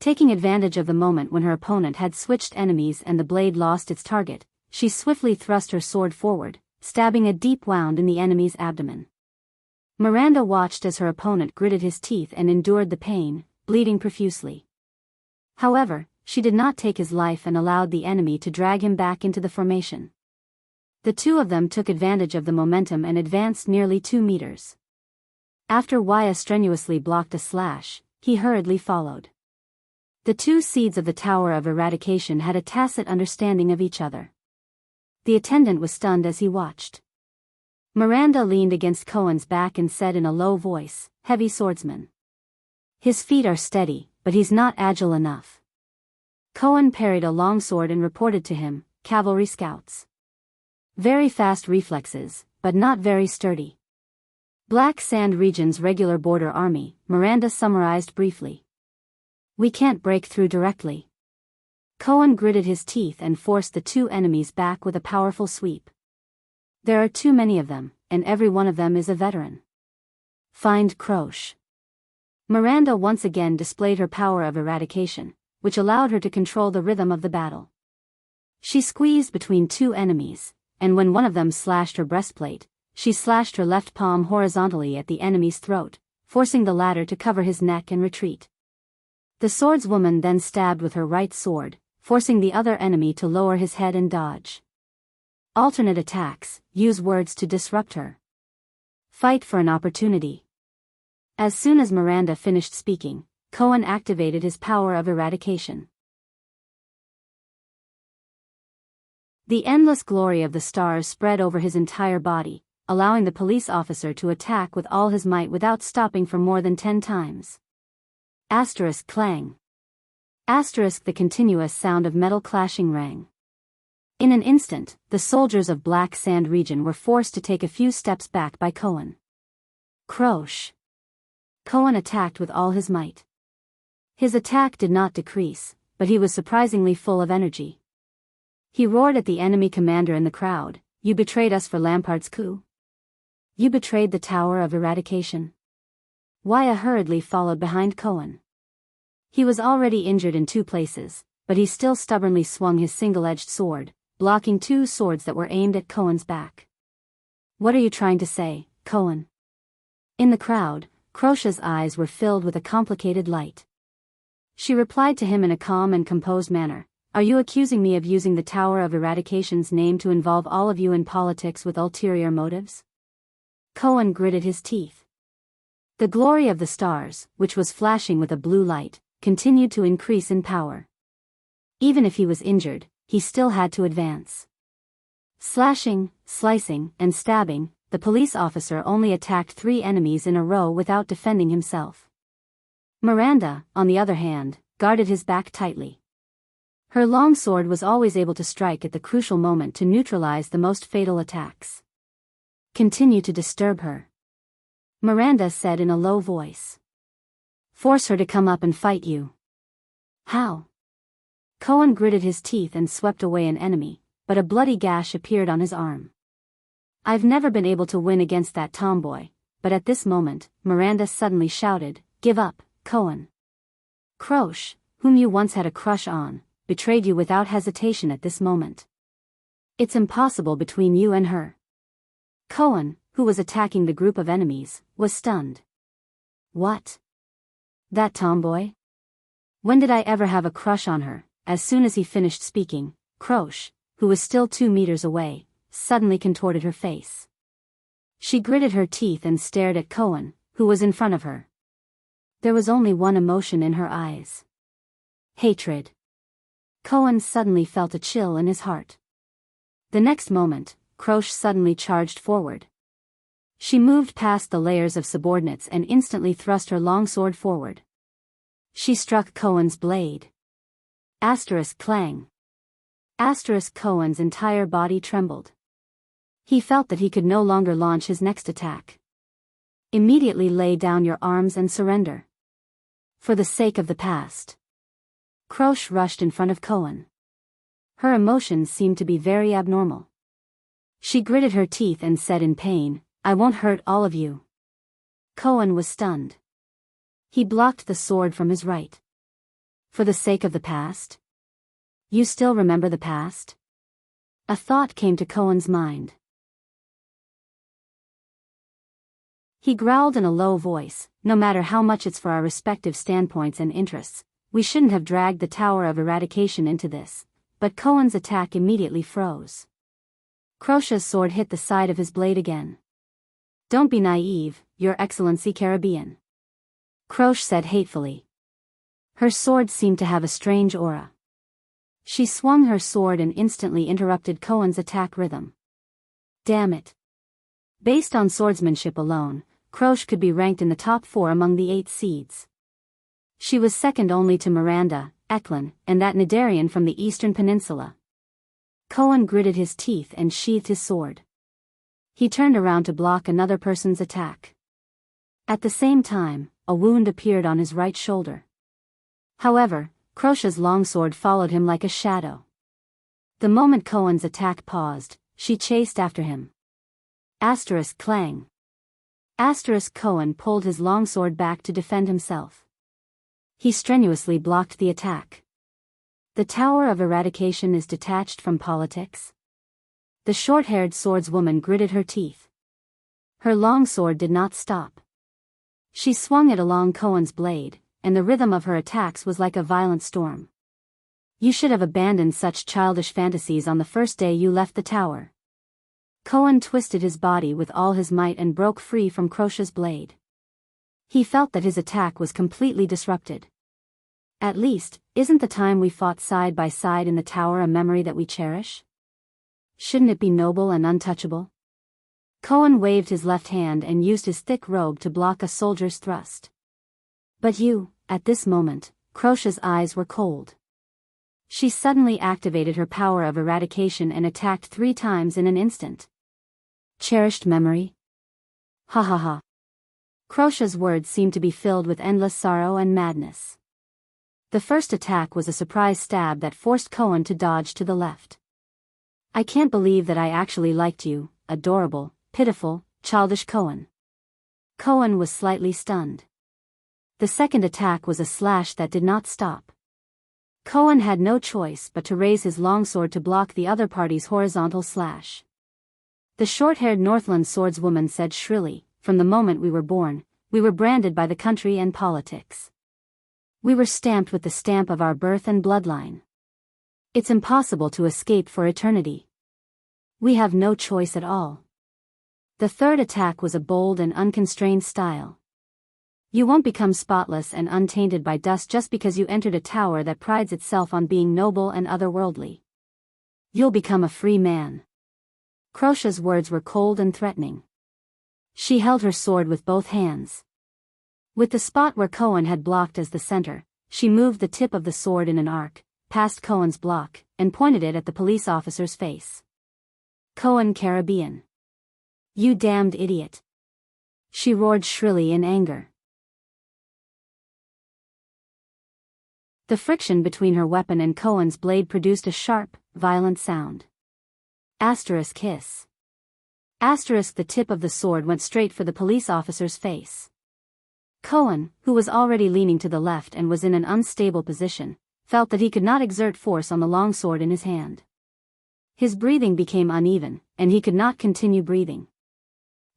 S1: Taking advantage of the moment when her opponent had switched enemies and the blade lost its target, she swiftly thrust her sword forward, stabbing a deep wound in the enemy's abdomen. Miranda watched as her opponent gritted his teeth and endured the pain, bleeding profusely. However, she did not take his life and allowed the enemy to drag him back into the formation. The 2 of them took advantage of the momentum and advanced nearly 2 meters. After Wuxia strenuously blocked a slash, he hurriedly followed. The 2 seeds of the Tower of Eradication had a tacit understanding of each other. The attendant was stunned as he watched. Miranda leaned against Cohen's back and said in a low voice, "Heavy swordsman. His feet are steady, but he's not agile enough." Cohen parried a longsword and reported to him, "Cavalry scouts. Very fast reflexes, but not very sturdy." Black Sand Region's regular border army, Miranda summarized briefly. "We can't break through directly." Cohen gritted his teeth and forced the 2 enemies back with a powerful sweep. "There are too many of them, and every one of them is a veteran. Find Croche." Miranda once again displayed her power of eradication, which allowed her to control the rhythm of the battle. She squeezed between 2 enemies, and when one of them slashed her breastplate, she slashed her left palm horizontally at the enemy's throat, forcing the latter to cover his neck and retreat. The swordswoman then stabbed with her right sword, forcing the other enemy to lower his head and dodge. Alternate attacks, use words to disrupt her. Fight for an opportunity. As soon as Miranda finished speaking, Cohen activated his power of eradication. The endless glory of the stars spread over his entire body, allowing the police officer to attack with all his might without stopping for more than 10 times. Asterisk clang. Asterisk the continuous sound of metal clashing rang. In an instant, the soldiers of Black Sand region were forced to take a few steps back by Cohen. Crosh. Cohen attacked with all his might. His attack did not decrease, but he was surprisingly full of energy. He roared at the enemy commander in the crowd, "You betrayed us for Lampart's coup. You betrayed the Tower of Eradication." Waya hurriedly followed behind Cohen. He was already injured in 2 places, but he still stubbornly swung his single-edged sword, blocking 2 swords that were aimed at Cohen's back. "What are you trying to say, Cohen?" In the crowd, Crocia's eyes were filled with a complicated light. She replied to him in a calm and composed manner, "Are you accusing me of using the Tower of Eradication's name to involve all of you in politics with ulterior motives?" Cohen gritted his teeth. The glory of the stars, which was flashing with a blue light, continued to increase in power. Even if he was injured, he still had to advance. Slashing, slicing, and stabbing, the police officer only attacked 3 enemies in a row without defending himself. Miranda, on the other hand, guarded his back tightly. Her long sword was always able to strike at the crucial moment to neutralize the most fatal attacks. "Continue to disturb her," Miranda said in a low voice. "Force her to come up and fight you." "How?" Cohen gritted his teeth and swept away an enemy, but a bloody gash appeared on his arm. "I've never been able to win against that tomboy," but at this moment, Miranda suddenly shouted, "Give up, Cohen. Crosh, whom you once had a crush on, betrayed you without hesitation at this moment. It's impossible between you and her." Cohen, who was attacking the group of enemies, was stunned. "What? That tomboy? When did I ever have a crush on her?" As soon as he finished speaking, Crosh, who was still 2 meters away, suddenly contorted her face. She gritted her teeth and stared at Cohen, who was in front of her. There was only one emotion in her eyes. Hatred. Cohen suddenly felt a chill in his heart. The next moment, Crosh suddenly charged forward. She moved past the layers of subordinates and instantly thrust her long sword forward. She struck Cohen's blade. Asterisk clang. Asterisk Cohen's entire body trembled. He felt that he could no longer launch his next attack. "Immediately lay down your arms and surrender. For the sake of the past." Crosh rushed in front of Cohen. Her emotions seemed to be very abnormal. She gritted her teeth and said in pain, "I won't hurt all of you." Cohen was stunned. He blocked the sword from his right. "For the sake of the past? You still remember the past?" A thought came to Cohen's mind. He growled in a low voice, "No matter how much it's for our respective standpoints and interests, we shouldn't have dragged the Tower of Eradication into this." But Cohen's attack immediately froze. Crocia's sword hit the side of his blade again. "Don't be naive, Your Excellency Caribbean," Crosh said hatefully. Her sword seemed to have a strange aura. She swung her sword and instantly interrupted Cohen's attack rhythm. Damn it. Based on swordsmanship alone, Crosh could be ranked in the top 4 among the 8 seeds. She was second only to Miranda, Eklund, and that Nidarian from the Eastern Peninsula. Cohen gritted his teeth and sheathed his sword. He turned around to block another person's attack. At the same time, a wound appeared on his right shoulder. However, Crocia's longsword followed him like a shadow. The moment Cohen's attack paused, she chased after him. Asterisk clang. Asterisk Cohen pulled his longsword back to defend himself. He strenuously blocked the attack. The Tower of Eradication is detached from politics? The short-haired swordswoman gritted her teeth. Her longsword did not stop. She swung it along Cohen's blade, and the rhythm of her attacks was like a violent storm. You should have abandoned such childish fantasies on the first day you left the tower. Cohen twisted his body with all his might and broke free from Crocia's blade. He felt that his attack was completely disrupted. At least, isn't the time we fought side by side in the tower a memory that we cherish? Shouldn't it be noble and untouchable? Cohen waved his left hand and used his thick robe to block a soldier's thrust. But you, at this moment, Crocia's eyes were cold. She suddenly activated her power of eradication and attacked 3 times in an instant. Cherished memory? Ha ha ha. Crocia's words seemed to be filled with endless sorrow and madness. The first attack was a surprise stab that forced Cohen to dodge to the left. I can't believe that I actually liked you, adorable, pitiful, childish Cohen. Cohen was slightly stunned. The second attack was a slash that did not stop. Cohen had no choice but to raise his longsword to block the other party's horizontal slash. The short-haired Northland swordswoman said shrilly, "From the moment we were born, we were branded by the country and politics. We were stamped with the stamp of our birth and bloodline. It's impossible to escape for eternity. We have no choice at all." The third attack was a bold and unconstrained style. You won't become spotless and untainted by dust just because you entered a tower that prides itself on being noble and otherworldly. You'll become a free man. Crocia's words were cold and threatening. She held her sword with both hands. With the spot where Cohen had blocked as the center, she moved the tip of the sword in an arc, past Cohen's block, and pointed it at the police officer's face. Cohen Caribbean. You damned idiot. She roared shrilly in anger. The friction between her weapon and Cohen's blade produced a sharp, violent sound. Asterisk hiss. Asterisk the tip of the sword went straight for the police officer's face. Cohen, who was already leaning to the left and was in an unstable position, felt that he could not exert force on the longsword in his hand. His breathing became uneven, and he could not continue breathing.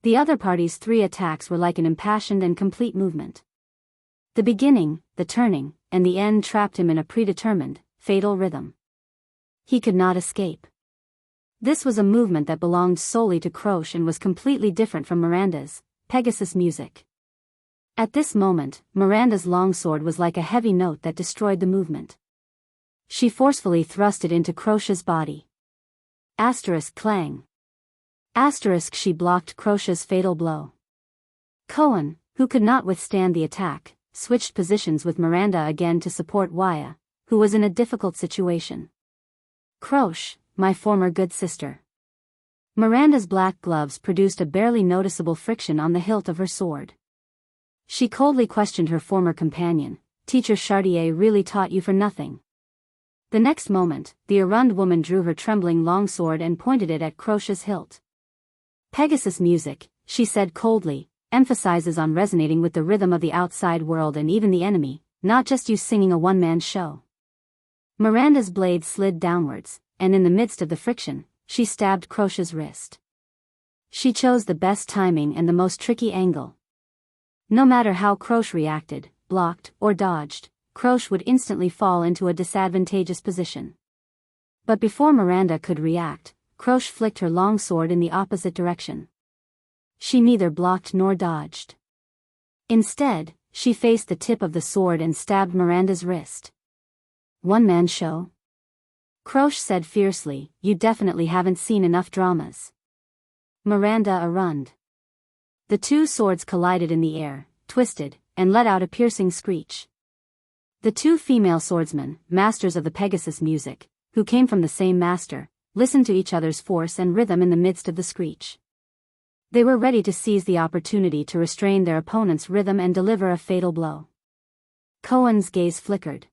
S1: The other party's 3 attacks were like an impassioned and complete movement. The beginning, the turning, and the end trapped him in a predetermined, fatal rhythm. He could not escape. This was a movement that belonged solely to Croce and was completely different from Miranda's, Pegasus music. At this moment, Miranda's longsword was like a heavy note that destroyed the movement. She forcefully thrust it into Crocia's body. Asterisk clang. Asterisk she blocked Crocia's fatal blow. Cohen, who could not withstand the attack, switched positions with Miranda again to support Wuxia, who was in a difficult situation. Croce, my former good sister. Miranda's black gloves produced a barely noticeable friction on the hilt of her sword. She coldly questioned her former companion, "Teacher Chartier really taught you for nothing?" The next moment, the Arund woman drew her trembling longsword and pointed it at Crocia's hilt. Pegasus music, she said coldly, emphasizes on resonating with the rhythm of the outside world and even the enemy, not just you singing a one-man show. Miranda's blade slid downwards, and in the midst of the friction, she stabbed Crocia's wrist. She chose the best timing and the most tricky angle. No matter how Croce reacted, blocked, or dodged, Croce would instantly fall into a disadvantageous position. But before Miranda could react, Croce flicked her longsword in the opposite direction. She neither blocked nor dodged. Instead, she faced the tip of the sword and stabbed Miranda's wrist. One-man show? Croce said fiercely, "You definitely haven't seen enough dramas." Miranda Arund. The 2 swords collided in the air, twisted, and let out a piercing screech. The 2 female swordsmen, masters of the Pegasus music, who came from the same master, listened to each other's force and rhythm in the midst of the screech. They were ready to seize the opportunity to restrain their opponent's rhythm and deliver a fatal blow. Cohen's gaze flickered.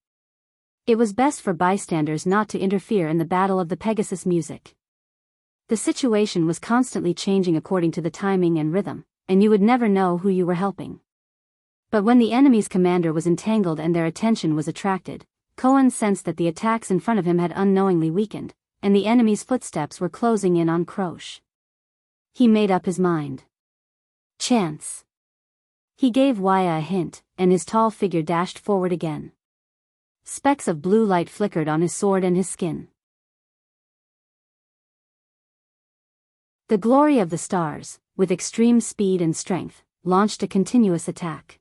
S1: It was best for bystanders not to interfere in the battle of the Pegasus music. The situation was constantly changing according to the timing and rhythm, and you would never know who you were helping. But when the enemy's commander was entangled and their attention was attracted, Cohen sensed that the attacks in front of him had unknowingly weakened, and the enemy's footsteps were closing in on Croce. He made up his mind. Chance. He gave Wuxia a hint, and his tall figure dashed forward again. Specks of blue light flickered on his sword and his skin. The glory of the stars, with extreme speed and strength, launched a continuous attack.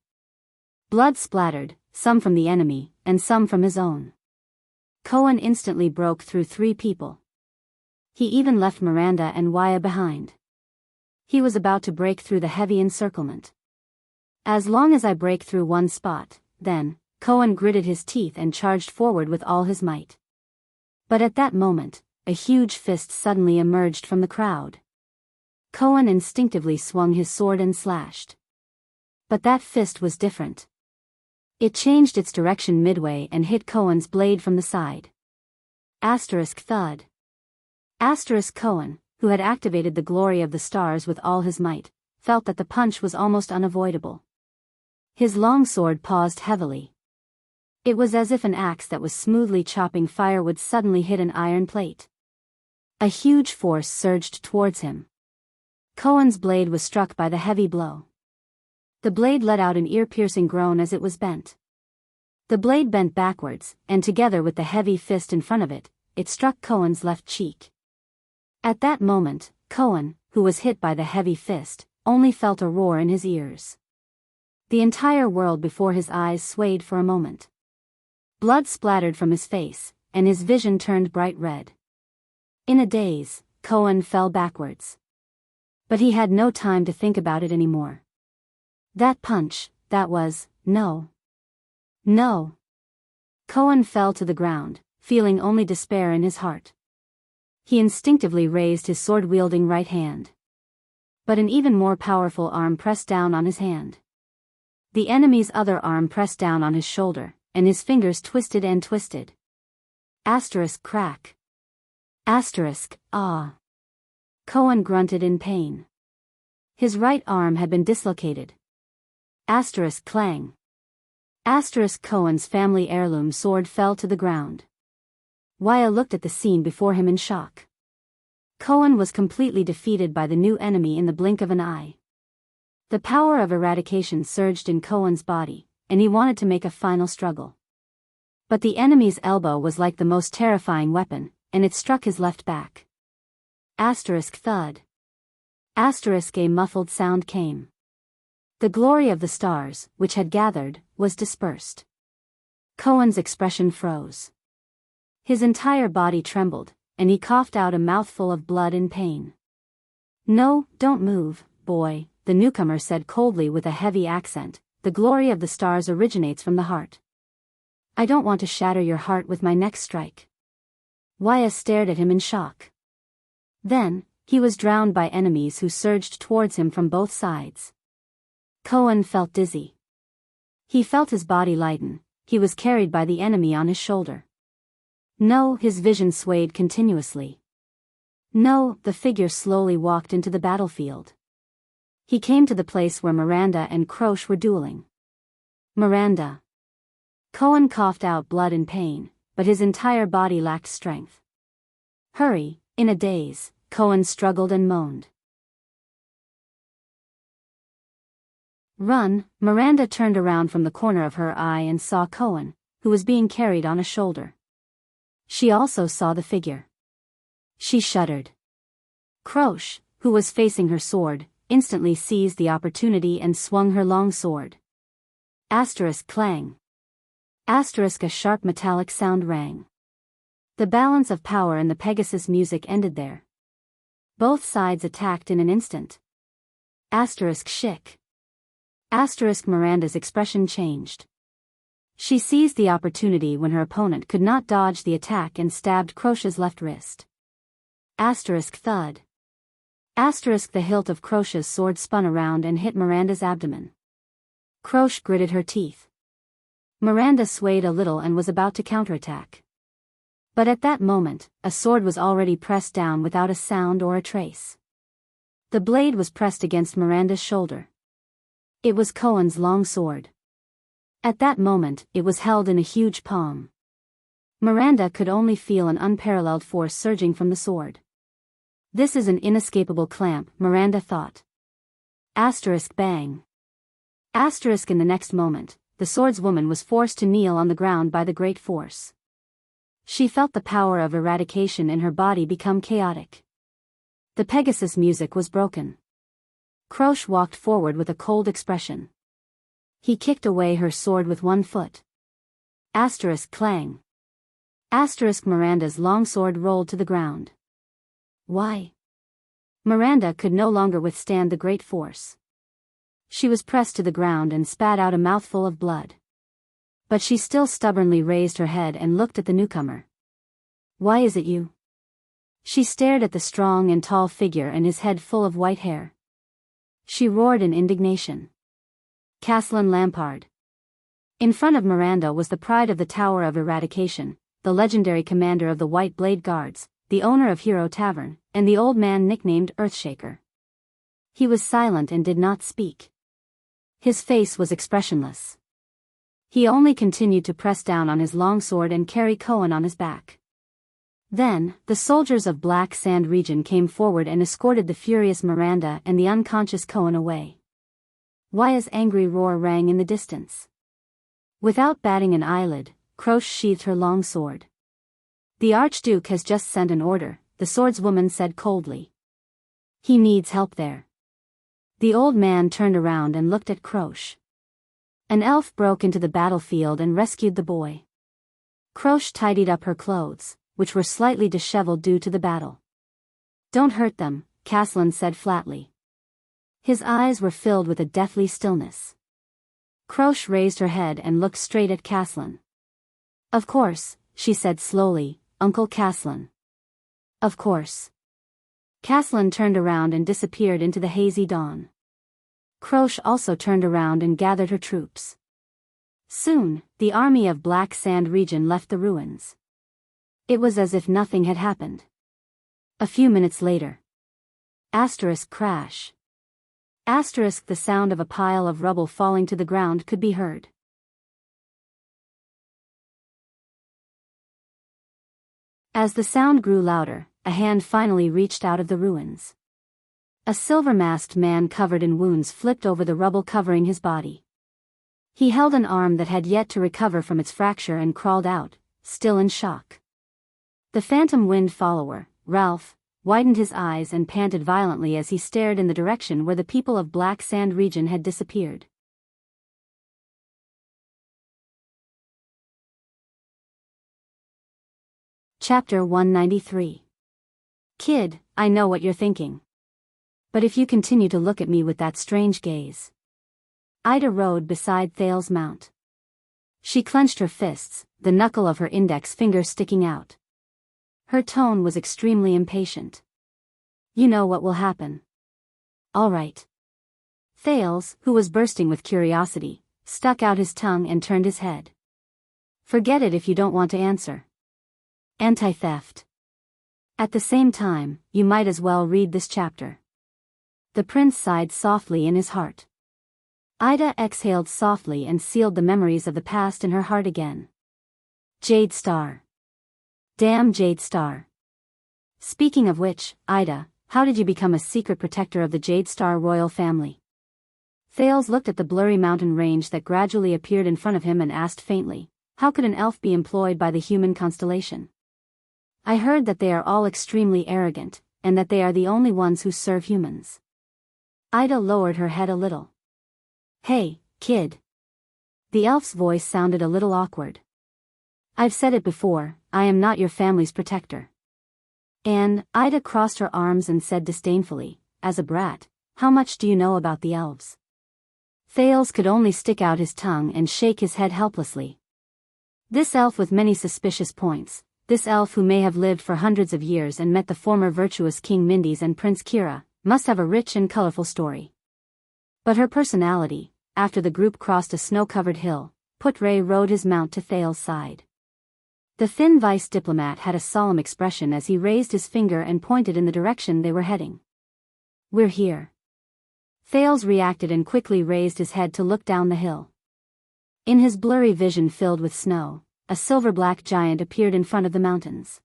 S1: Blood splattered, some from the enemy, and some from his own. Cohen instantly broke through 3 people. He even left Miranda and Wuxia behind. He was about to break through the heavy encirclement. As long as I break through one spot, then, Cohen gritted his teeth and charged forward with all his might. But at that moment, a huge fist suddenly emerged from the crowd. Cohen instinctively swung his sword and slashed. But that fist was different. It changed its direction midway and hit Cohen's blade from the side. Thud. Cohen, who had activated the glory of the stars with all his might, felt that the punch was almost unavoidable. His long sword paused heavily. It was as if an axe that was smoothly chopping firewood suddenly hit an iron plate. A huge force surged towards him. Cohen's blade was struck by the heavy blow. The blade let out an ear-piercing groan as it was bent. The blade bent backwards, and together with the heavy fist in front of it, it struck Cohen's left cheek. At that moment, Cohen, who was hit by the heavy fist, only felt a roar in his ears. The entire world before his eyes swayed for a moment. Blood splattered from his face, and his vision turned bright red. In a daze, Cohen fell backwards. But he had no time to think about it anymore. That punch, that was, no. No. Cohen fell to the ground, feeling only despair in his heart. He instinctively raised his sword-wielding right hand. But an even more powerful arm pressed down on his hand. The enemy's other arm pressed down on his shoulder, and his fingers twisted and twisted. Crack. Ah. Cohen grunted in pain. His right arm had been dislocated. Clang. Cohen's family heirloom sword fell to the ground. Wuxia looked at the scene before him in shock. Cohen was completely defeated by the new enemy in the blink of an eye. The power of eradication surged in Cohen's body, and he wanted to make a final struggle. But the enemy's elbow was like the most terrifying weapon, and it struck his left back. Thud. A muffled sound came. The glory of the stars, which had gathered, was dispersed. Cohen's expression froze. His entire body trembled, and he coughed out a mouthful of blood in pain. "No, don't move, boy," the newcomer said coldly with a heavy accent. "The glory of the stars originates from the heart. I don't want to shatter your heart with my next strike." Wuxia stared at him in shock. Then, he was drowned by enemies who surged towards him from both sides. Cohen felt dizzy. He felt his body lighten. He was carried by the enemy on his shoulder. No, his vision swayed continuously. No, the figure slowly walked into the battlefield. He came to the place where Miranda and Croche were dueling. Miranda. Cohen coughed out blood and pain, but his entire body lacked strength. "Hurry," in a daze, Cohen struggled and moaned. "Run!" Miranda turned around from the corner of her eye and saw Cohen, who was being carried on a shoulder. She also saw the figure. She shuddered. Croche, who was facing her sword, instantly seized the opportunity and swung her long sword. Clang. A sharp metallic sound rang. The balance of power in the Pegasus music ended there. Both sides attacked in an instant. Shick. Miranda's expression changed. She seized the opportunity when her opponent could not dodge the attack and stabbed Croche's left wrist. Thud. The hilt of Croche's sword spun around and hit Miranda's abdomen. Croche gritted her teeth. Miranda swayed a little and was about to counterattack. But at that moment, a sword was already pressed down without a sound or a trace. The blade was pressed against Miranda's shoulder. It was Cohen's long sword. At that moment, it was held in a huge palm. Miranda could only feel an unparalleled force surging from the sword. "This is an inescapable clamp," Miranda thought. Bang. In the next moment, the swordswoman was forced to kneel on the ground by the great force. She felt the power of eradication in her body become chaotic. The Pegasus music was broken. Croche walked forward with a cold expression. He kicked away her sword with one foot. Asterisk clang. Asterisk Miranda's long sword rolled to the ground. Why? Miranda could no longer withstand the great force. She was pressed to the ground and spat out a mouthful of blood. But she still stubbornly raised her head and looked at the newcomer. Why is it you? She stared at the strong and tall figure and his head full of white hair. She roared in indignation. Castellan Lampard. In front of Miranda was the pride of the Tower of Eradication, the legendary commander of the White Blade Guards, the owner of Hero Tavern, and the old man nicknamed Earthshaker. He was silent and did not speak. His face was expressionless. He only continued to press down on his long sword and carry Cohen on his back. Then, the soldiers of Black Sand region came forward and escorted the furious Miranda and the unconscious Cohen away. Waya's angry roar rang in the distance. Without batting an eyelid, Croce sheathed her long sword. The Archduke has just sent an order, the swordswoman said coldly. He needs help there. The old man turned around and looked at Croce. An elf broke into the battlefield and rescued the boy. Croce tidied up her clothes, which were slightly disheveled due to the battle. Don't hurt them, Castellan said flatly. His eyes were filled with a deathly stillness. Croce raised her head and looked straight at Castellan. Of course, she said slowly, Uncle Castellan. Of course. Castellan turned around and disappeared into the hazy dawn. Croce also turned around and gathered her troops. Soon, the army of Black Sand region left the ruins. It was as if nothing had happened. A few minutes later. Asterisk crash. Asterisk the sound of a pile of rubble falling to the ground could be heard. As the sound grew louder, a hand finally reached out of the ruins. A silver-masked man covered in wounds flipped over the rubble covering his body. He held an arm that had yet to recover from its fracture and crawled out, still in shock. The phantom wind follower, Ralph, widened his eyes and panted violently as he stared in the direction where the people of Black Sand region had disappeared. Chapter 193. Kid, I know what you're thinking. But if you continue to look at me with that strange gaze. Ida rode beside Thale's mount. She clenched her fists, the knuckle of her index finger sticking out. Her tone was extremely impatient. You know what will happen. All right. Thales, who was bursting with curiosity, stuck out his tongue and turned his head. Forget it if you don't want to answer. Anti-theft. At the same time, you might as well read this chapter. The prince sighed softly in his heart. Ida exhaled softly and sealed the memories of the past in her heart again. Jade Star. Damn Jade Star. Speaking of which, Ida, how did you become a secret protector of the Jade Star royal family? Thales looked at the blurry mountain range that gradually appeared in front of him and asked faintly, how could an elf be employed by the human constellation? I heard that they are all extremely arrogant, and that they are the only ones who serve humans. Ida lowered her head a little. Hey, kid. The elf's voice sounded a little awkward. I've said it before, I am not your family's protector. And, Ida crossed her arms and said disdainfully, as a brat, how much do you know about the elves? Thales could only stick out his tongue and shake his head helplessly. This elf with many suspicious points, this elf who may have lived for hundreds of years and met the former virtuous King Mindys and Prince Kira, must have a rich and colorful story. But her personality, after the group crossed a snow-covered hill, Putre rode his mount to Thales' side. The thin vice diplomat had a solemn expression as he raised his finger and pointed in the direction they were heading. We're here. Thales reacted and quickly raised his head to look down the hill. In his blurry vision filled with snow, a silver-black giant appeared in front of the mountains.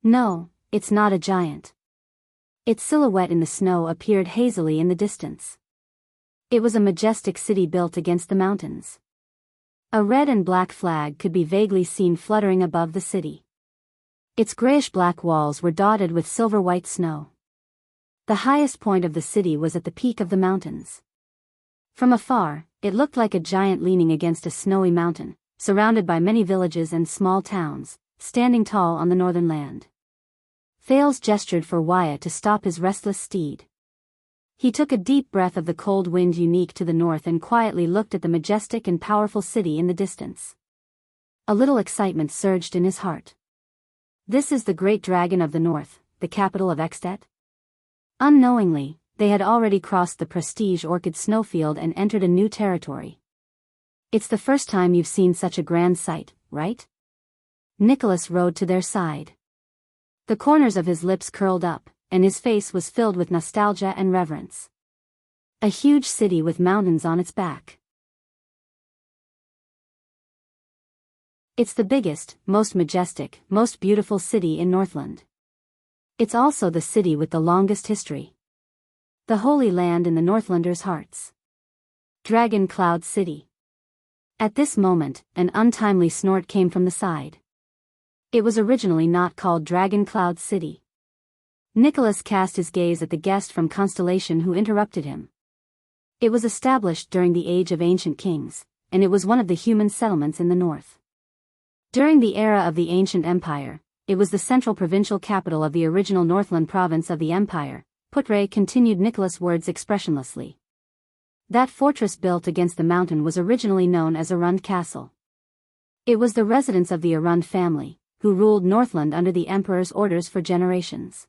S1: No, it's not a giant. Its silhouette in the snow appeared hazily in the distance. It was a majestic city built against the mountains. A red and black flag could be vaguely seen fluttering above the city. Its grayish-black walls were dotted with silver-white snow. The highest point of the city was at the peak of the mountains. From afar, it looked like a giant leaning against a snowy mountain, surrounded by many villages and small towns, standing tall on the northern land. Thales gestured for Wuxia to stop his restless steed. He took a deep breath of the cold wind unique to the north and quietly looked at the majestic and powerful city in the distance. A little excitement surged in his heart. This is the great dragon of the north, the capital of Extet? Unknowingly, they had already crossed the prestige orchid snowfield and entered a new territory. It's the first time you've seen such a grand sight, right? Nicholas rode to their side. The corners of his lips curled up, and his face was filled with nostalgia and reverence. A huge city with mountains on its back. It's the biggest, most majestic, most beautiful city in Northland. It's also the city with the longest history. The holy land in the Northlanders' hearts. Dragon Cloud City. At this moment, an untimely snort came from the side. It was originally not called Dragon Cloud City. Nicholas cast his gaze at the guest from Constellation who interrupted him. It was established during the age of ancient kings, and it was one of the human settlements in the north. During the era of the ancient empire, it was the central provincial capital of the original Northland province of the empire. Putre continued Nicholas' words expressionlessly. That fortress built against the mountain was originally known as Arund Castle. It was the residence of the Arund family, who ruled Northland under the emperor's orders for generations.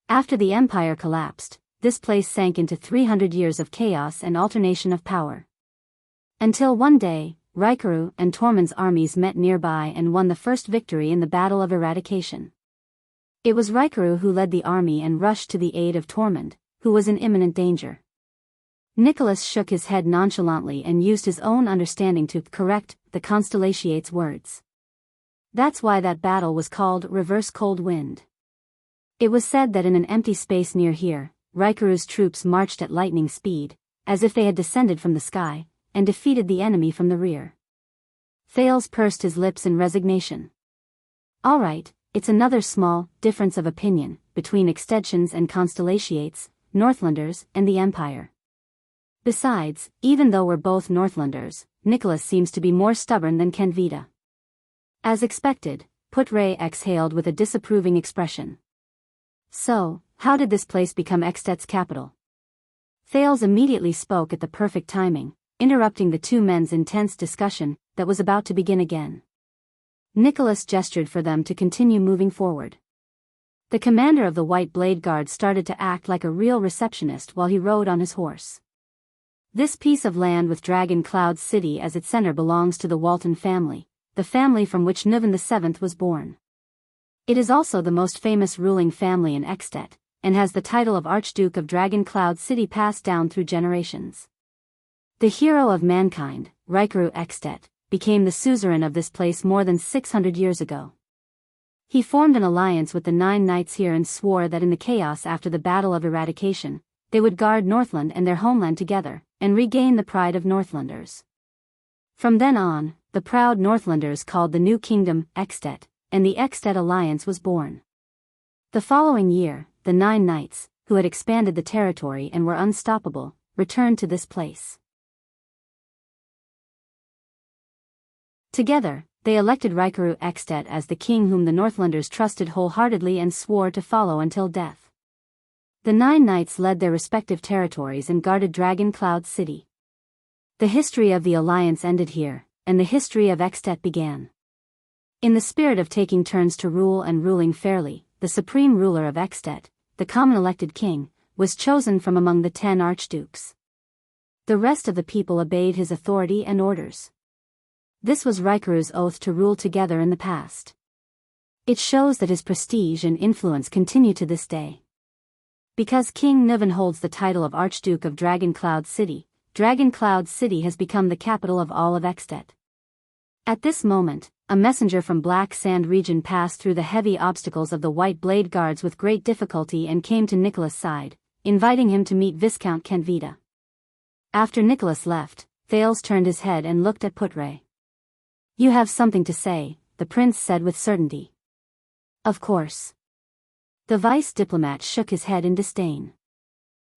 S1: After the empire collapsed, this place sank into 300 years of chaos and alternation of power. Until one day, Rikaru and Tormund's armies met nearby and won the first victory in the Battle of Eradication. It was Rikaru who led the army and rushed to the aid of Tormund, who was in imminent danger. Nicholas shook his head nonchalantly and used his own understanding to correct the Constellation's words. That's why that battle was called Reverse Cold Wind. It was said that in an empty space near here, Rikaru's troops marched at lightning speed, as if they had descended from the sky, and defeated the enemy from the rear. Thales pursed his lips in resignation. All right, it's another small difference of opinion between extensions and Constellations, Northlanders, and the Empire. Besides, even though we're both Northlanders, Nicholas seems to be more stubborn than Kenvita. As expected, Putre exhaled with a disapproving expression. So, how did this place become Extet's capital? Thales immediately spoke at the perfect timing, interrupting the two men's intense discussion that was about to begin again. Nicholas gestured for them to continue moving forward. The commander of the White Blade Guard started to act like a real receptionist while he rode on his horse. This piece of land with Dragon Cloud City as its center belongs to the Walton family, the family from which Nuvan VII was born. It is also the most famous ruling family in Extet, and has the title of Archduke of Dragon Cloud City passed down through generations. The hero of mankind, Rikaru Extet, became the suzerain of this place more than 600 years ago. He formed an alliance with the 9 knights here and swore that in the chaos after the Battle of Eradication, they would guard Northland and their homeland together, and regain the pride of Northlanders. From then on, the proud Northlanders called the new kingdom Extet, and the Extet Alliance was born. The following year, the 9 knights, who had expanded the territory and were unstoppable, returned to this place. Together, they elected Rikaru Extet as the king whom the Northlanders trusted wholeheartedly and swore to follow until death. The 9 knights led their respective territories and guarded Dragon Cloud City. The history of the alliance ended here, and the history of Extet began. In the spirit of taking turns to rule and ruling fairly, the supreme ruler of Extet, the common elected king, was chosen from among the 10 archdukes. The rest of the people obeyed his authority and orders. This was Rikaru's oath to rule together in the past. It shows that his prestige and influence continue to this day. Because King Nuvan holds the title of Archduke of Dragon Cloud City, Dragon Cloud City has become the capital of all of Extet. At this moment, a messenger from Black Sand region passed through the heavy obstacles of the White Blade Guards with great difficulty and came to Nicholas' side, inviting him to meet Viscount Kenvita. After Nicholas left, Thales turned his head and looked at Putre. "You have something to say," the prince said with certainty. "Of course." The vice diplomat shook his head in disdain.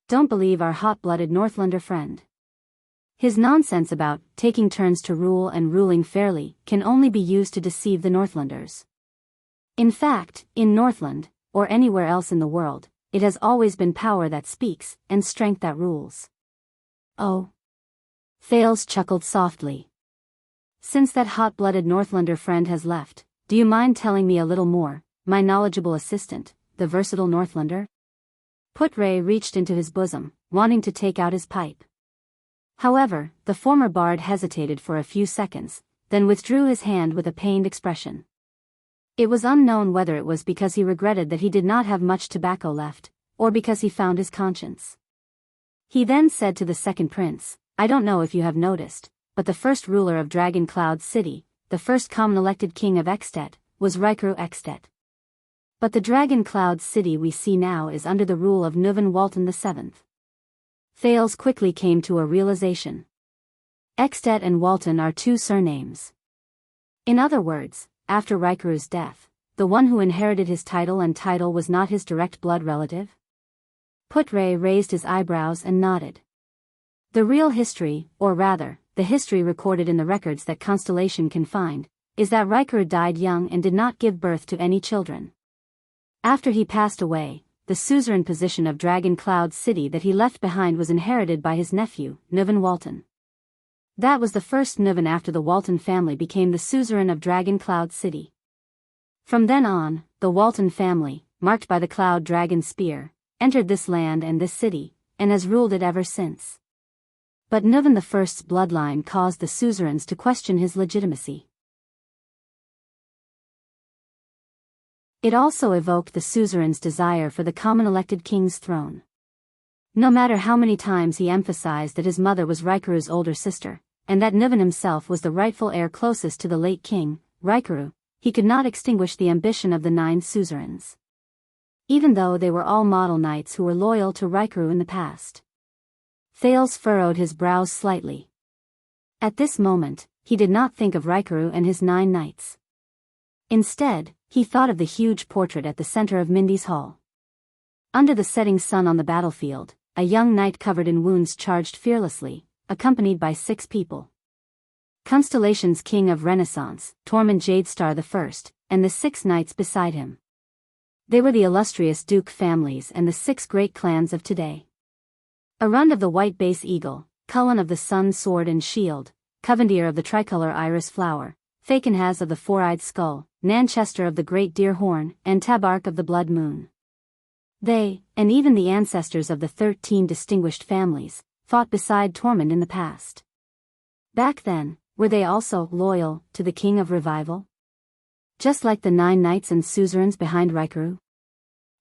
S1: "Don't believe our hot-blooded Northlander friend. His nonsense about taking turns to rule and ruling fairly can only be used to deceive the Northlanders. In fact, in Northland, or anywhere else in the world, it has always been power that speaks, and strength that rules. Oh. Thales chuckled softly. Since that hot-blooded Northlander friend has left, do you mind telling me a little more, my knowledgeable assistant, the versatile Northlander? Putre reached into his bosom, wanting to take out his pipe. However, the former bard hesitated for a few seconds, then withdrew his hand with a pained expression. It was unknown whether it was because he regretted that he did not have much tobacco left, or because he found his conscience. He then said to the second prince, I don't know if you have noticed, but the first ruler of Dragon Cloud City, the first common-elected king of Extet, was Rykuru Extet. But the Dragon Cloud City we see now is under the rule of Nuvan Walton VII. Thales quickly came to a realization. Extet and Walton are two surnames. In other words, after Rykuru's death, the one who inherited his title was not his direct blood relative? Putre raised his eyebrows and nodded. The real history, or rather, the history recorded in the records that Constellation can find, is that Rykuru died young and did not give birth to any children. After he passed away, the suzerain position of Dragon Cloud City that he left behind was inherited by his nephew, Nuvan Walton. That was the first Nuvan after the Walton family became the suzerain of Dragon Cloud City. From then on, the Walton family, marked by the Cloud Dragon Spear, entered this land and this city, and has ruled it ever since. But Nuvan I's bloodline caused the suzerains to question his legitimacy. It also evoked the suzerain's desire for the common-elected king's throne. No matter how many times he emphasized that his mother was Rykuru's older sister, and that Nuvan himself was the rightful heir closest to the late king, Rykuru, he could not extinguish the ambition of the 9 suzerains. Even though they were all model knights who were loyal to Rykuru in the past. Thales furrowed his brows slightly. At this moment, he did not think of Rykuru and his 9 knights. Instead, he thought of the huge portrait at the center of Mindy's hall. Under the setting sun on the battlefield, a young knight covered in wounds charged fearlessly, accompanied by 6 people. Constellation's king of Renaissance, Tormund Jadestar I, and the 6 knights beside him. They were the illustrious Duke families and the 6 great clans of today. Arund of the White Base Eagle, Cullen of the Sun Sword and Shield, Covendier of the Tricolor Iris Flower, Fakenhaz of the Four-Eyed Skull, Nanchester of the Great Deer Horn, and Tabark of the Blood Moon. They, and even the ancestors of the 13 distinguished families, fought beside Tormund in the past. Back then, were they also loyal to the King of Revival? Just like the 9 knights and suzerains behind Rykuru?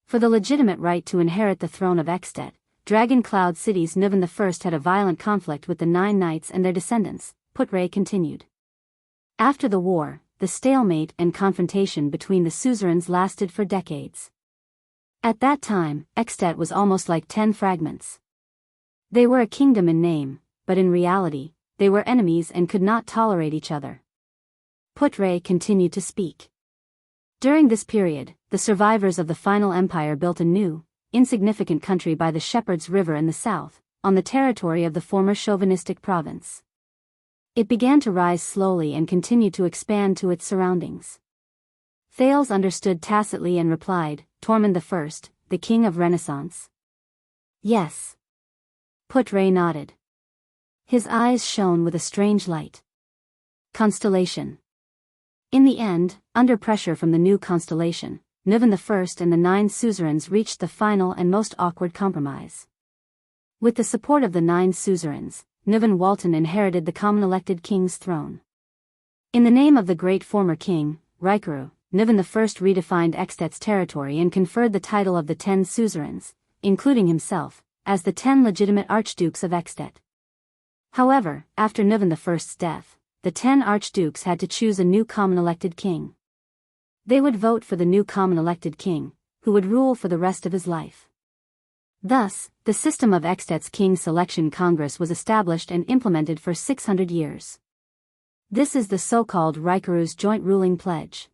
S1: For the legitimate right to inherit the throne of Extet, Dragon Cloud City's Nuvan I had a violent conflict with the 9 knights and their descendants, Putre continued. After the war, the stalemate and confrontation between the suzerains lasted for decades. At that time, Extet was almost like 10 fragments. They were a kingdom in name, but in reality, they were enemies and could not tolerate each other. Putre continued to speak. During this period, the survivors of the final empire built a new, insignificant country by the Shepherd's River in the south, on the territory of the former chauvinistic province. It began to rise slowly and continued to expand to its surroundings. Thales understood tacitly and replied, Tormund I, the king of Renaissance? Yes. Putre nodded. His eyes shone with a strange light. Constellation. In the end, under pressure from the new constellation, Nuvan I and the 9 suzerains reached the final and most awkward compromise. With the support of the 9 suzerains, Nuvan Walton inherited the common-elected king's throne. In the name of the great former king, Rykuru, Nuvan I redefined Extet's territory and conferred the title of the 10 suzerains, including himself, as the 10 legitimate archdukes of Extet. However, after Nuvan I's death, the 10 archdukes had to choose a new common-elected king. They would vote for the new common-elected king, who would rule for the rest of his life. Thus, the system of Extet's King Selection Congress was established and implemented for 600 years. This is the so-called Rykuru's Joint Ruling Pledge.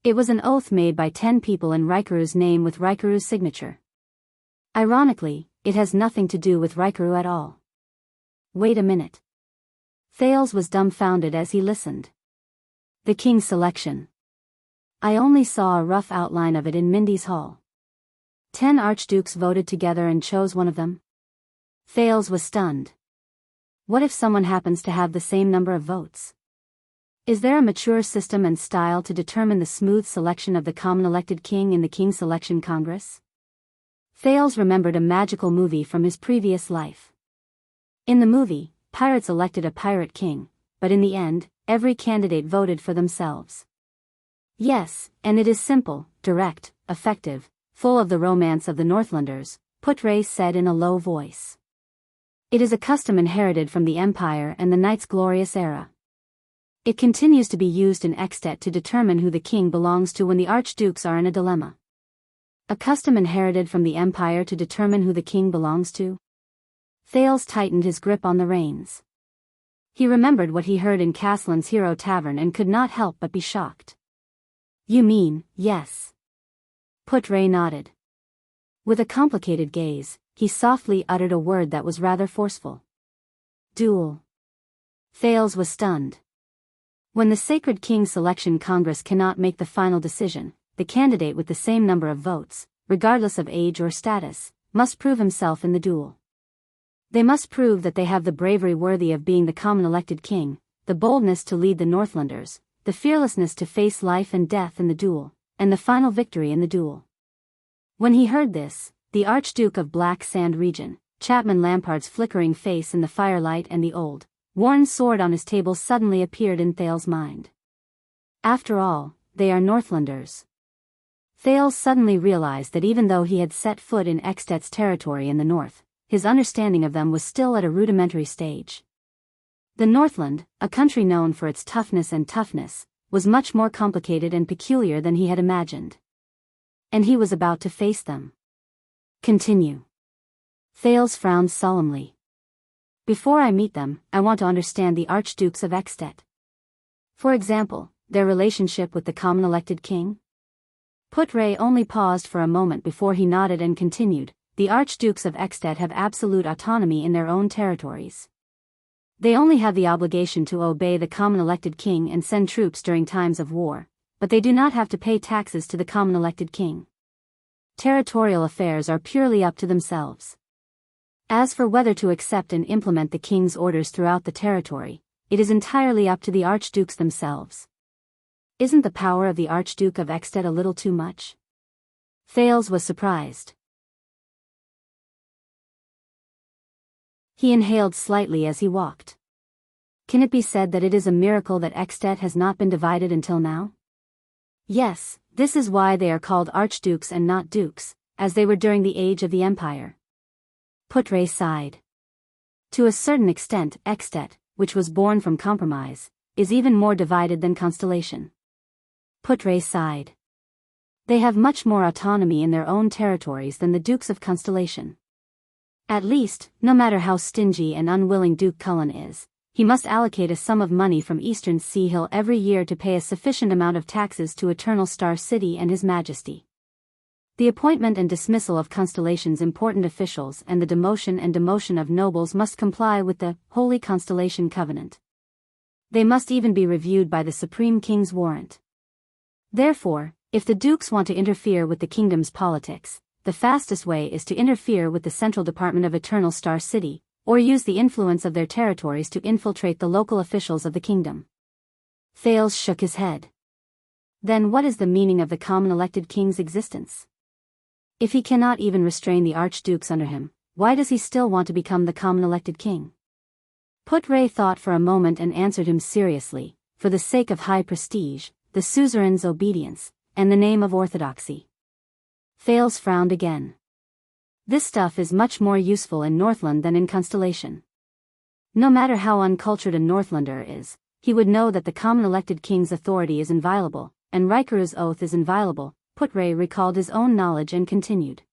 S1: It was an oath made by 10 people in Rykuru's name with Rykuru's signature. Ironically, it has nothing to do with Raikuru at all. Wait a minute. Thales was dumbfounded as he listened. The king's selection. I only saw a rough outline of it in Mindy's hall. 10 archdukes voted together and chose one of them? Thales was stunned. What if someone happens to have the same number of votes? Is there a mature system and style to determine the smooth selection of the common elected king in the King Selection Congress? Thales remembered a magical movie from his previous life. In the movie, pirates elected a pirate king, but in the end, every candidate voted for themselves. Yes, and it is simple, direct, effective, full of the romance of the Northlanders, Putre said in a low voice. It is a custom inherited from the Empire and the Knight's glorious era. It continues to be used in Extet to determine who the king belongs to when the archdukes are in a dilemma. A custom inherited from the Empire to determine who the king belongs to? Thales tightened his grip on the reins. He remembered what he heard in Caslin's Hero Tavern and could not help but be shocked. You mean, yes. Putre nodded. With a complicated gaze, he softly uttered a word that was rather forceful. Duel. Thales was stunned. When the Sacred King Selection Congress cannot make the final decision, the candidate with the same number of votes, regardless of age or status, must prove himself in the duel. They must prove that they have the bravery worthy of being the common elected king, the boldness to lead the Northlanders, the fearlessness to face life and death in the duel, and the final victory in the duel. When he heard this, the Archduke of Black Sand Region, Chapman Lampard's flickering face in the firelight and the old, worn sword on his table suddenly appeared in Thales' mind. After all, they are Northlanders. Thales suddenly realized that even though he had set foot in Extet's territory in the north, his understanding of them was still at a rudimentary stage. The Northland, a country known for its toughness, was much more complicated and peculiar than he had imagined. And he was about to face them. Continue. Thales frowned solemnly. Before I meet them, I want to understand the Archdukes of Extet. For example, their relationship with the common elected king? Putre only paused for a moment before he nodded and continued. The Archdukes of Extet have absolute autonomy in their own territories. They only have the obligation to obey the common elected king and send troops during times of war, but they do not have to pay taxes to the common elected king. Territorial affairs are purely up to themselves. As for whether to accept and implement the king's orders throughout the territory, it is entirely up to the archdukes themselves. Isn't the power of the Archduke of Extet a little too much? Thales was surprised. He inhaled slightly as he walked. Can it be said that it is a miracle that Extet has not been divided until now? Yes, this is why they are called archdukes and not dukes, as they were during the age of the Empire. Putre sighed. To a certain extent, Extet, which was born from compromise, is even more divided than Constellation. Putre sighed. They have much more autonomy in their own territories than the Dukes of Constellation. At least, no matter how stingy and unwilling Duke Cullen is, he must allocate a sum of money from Eastern Sea Hill every year to pay a sufficient amount of taxes to Eternal Star City and His Majesty. The appointment and dismissal of Constellation's important officials and the demotion and demotion of nobles must comply with the Holy Constellation Covenant. They must even be reviewed by the Supreme King's warrant. Therefore, if the dukes want to interfere with the kingdom's politics, the fastest way is to interfere with the Central Department of Eternal Star City, or use the influence of their territories to infiltrate the local officials of the kingdom. Thales shook his head. Then what is the meaning of the common elected king's existence? If he cannot even restrain the archdukes under him, why does he still want to become the common elected king? Putre thought for a moment and answered him seriously, for the sake of high prestige, the suzerain's obedience, and the name of orthodoxy. Thales frowned again. This stuff is much more useful in Northland than in Constellation. No matter how uncultured a Northlander is, he would know that the common elected king's authority is inviolable, and Raikuru's oath is inviolable. Putre recalled his own knowledge and continued.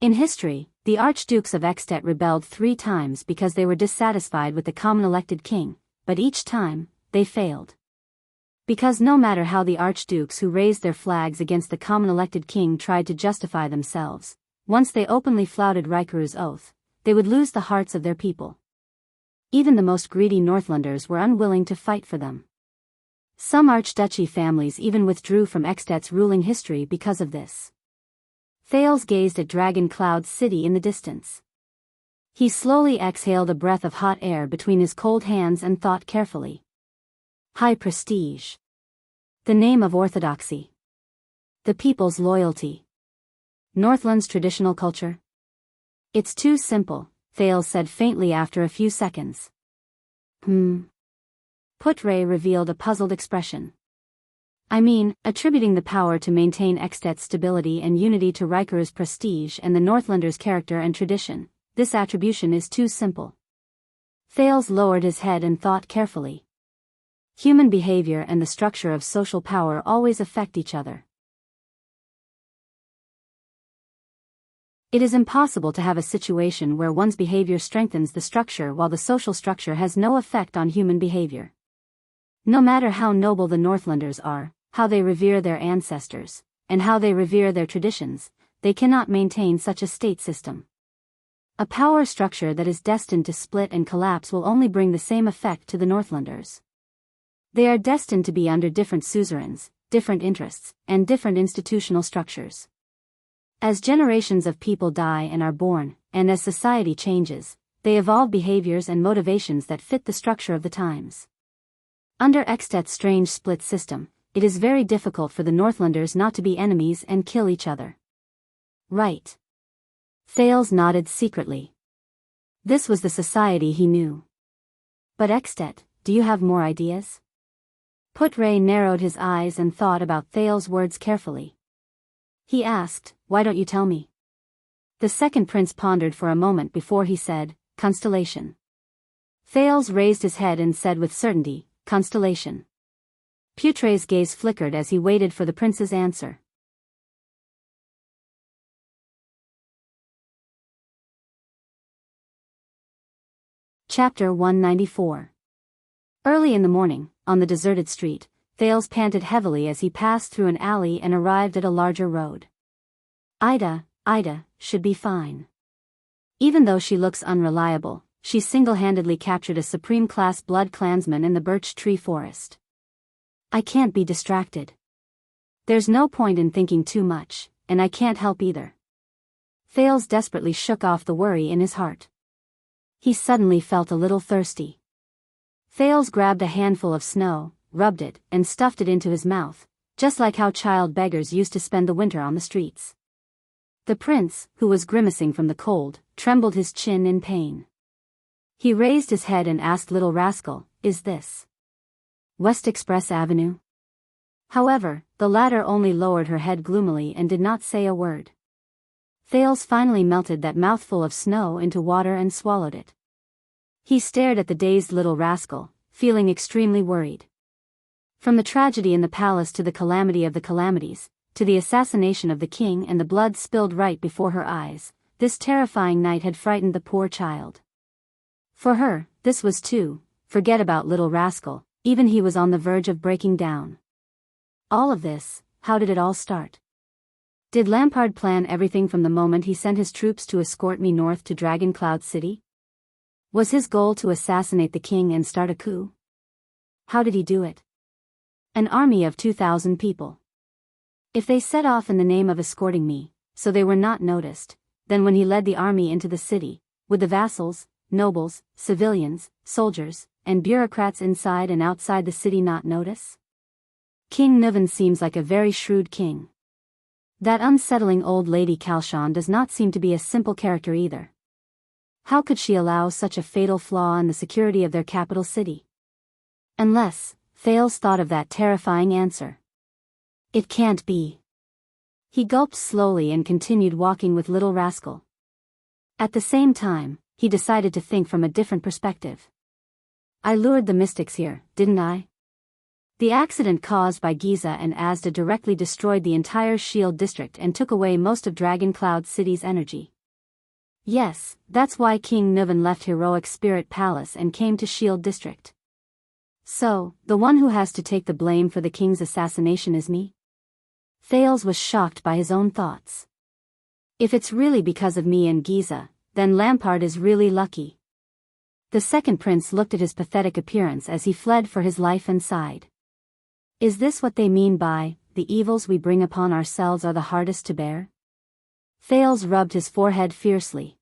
S1: In history, the Archdukes of Extet rebelled 3 times because they were dissatisfied with the common elected king, but each time, they failed. Because no matter how the archdukes who raised their flags against the common elected king tried to justify themselves, Once they openly flouted Raikuru's oath, they would lose the hearts of their people. Even the most greedy Northlanders were unwilling to fight for them. Some archduchy families even withdrew from Ekstedt's ruling history because of this. Thales gazed at Dragon Cloud City in the distance. He slowly exhaled a breath of hot air between his cold hands and thought carefully. High prestige. The name of orthodoxy. The people's loyalty. Northland's traditional culture. It's too simple, Thales said faintly after a few seconds. Putre revealed a puzzled expression. I mean, attributing the power to maintain Ekstedt's stability and unity to Raikuru's prestige and the Northlanders' character and tradition, this attribution is too simple. Thales lowered his head and thought carefully. Human behavior and the structure of social power always affect each other. It is impossible to have a situation where one's behavior strengthens the structure while the social structure has no effect on human behavior. No matter how noble the Northlanders are, how they revere their ancestors, and how they revere their traditions, they cannot maintain such a state system. A power structure that is destined to split and collapse will only bring the same effect to the Northlanders. They are destined to be under different suzerains, different interests, and different institutional structures. As generations of people die and are born, and as society changes, they evolve behaviors and motivations that fit the structure of the times. Under Ekstedt's strange split system, it is very difficult for the Northlanders not to be enemies and kill each other. Right. Thales nodded secretly. This was the society he knew. But Ekstedt, do you have more ideas? Putre narrowed his eyes and thought about Thales' words carefully. He asked, why don't you tell me? The second prince pondered for a moment before he said, constellation. Thales raised his head and said with certainty, constellation. Putre's gaze flickered as he waited for the prince's answer. Chapter 194. Early in the morning, on the deserted street, Thales panted heavily as he passed through an alley and arrived at a larger road. Ida should be fine. Even though she looks unreliable, she single-handedly captured a supreme-class blood clansman in the birch tree forest. I can't be distracted. There's no point in thinking too much, and I can't help either. Thales desperately shook off the worry in his heart. He suddenly felt a little thirsty. Thales grabbed a handful of snow, rubbed it, and stuffed it into his mouth, just like how child beggars used to spend the winter on the streets. The prince, who was grimacing from the cold, trembled his chin in pain. He raised his head and asked Little Rascal, is this West Express Avenue? However, the latter only lowered her head gloomily and did not say a word. Thales finally melted that mouthful of snow into water and swallowed it. He stared at the dazed Little Rascal, feeling extremely worried. From the tragedy in the palace to the calamity of the calamities, to the assassination of the king and the blood spilled right before her eyes, this terrifying night had frightened the poor child. For her, this was too. Forget about Little Rascal, even he was on the verge of breaking down. All of this, how did it all start? Did Lampard plan everything from the moment he sent his troops to escort me north to Dragon Cloud City? Was his goal to assassinate the king and start a coup? How did he do it? An army of 2,000 people. If they set off in the name of escorting me, so they were not noticed, then when he led the army into the city, would the vassals, nobles, civilians, soldiers, and bureaucrats inside and outside the city not notice? King Nuvan seems like a very shrewd king. That unsettling old lady Kalshan does not seem to be a simple character either. How could she allow such a fatal flaw in the security of their capital city? Unless, Thales thought of that terrifying answer. It can't be. He gulped slowly and continued walking with Little Rascal. At the same time, he decided to think from a different perspective. I lured the mystics here, didn't I? The accident caused by Giza and Asda directly destroyed the entire Shield district and took away most of Dragon Cloud City's energy. Yes, that's why King Nuvan left Heroic Spirit Palace and came to Shield district. So, the one who has to take the blame for the king's assassination is me? Thales was shocked by his own thoughts. If it's really because of me and Giza, then Lampard is really lucky. The second prince looked at his pathetic appearance as he fled for his life and sighed. Is this what they mean by, the evils we bring upon ourselves are the hardest to bear? Thales rubbed his forehead fiercely.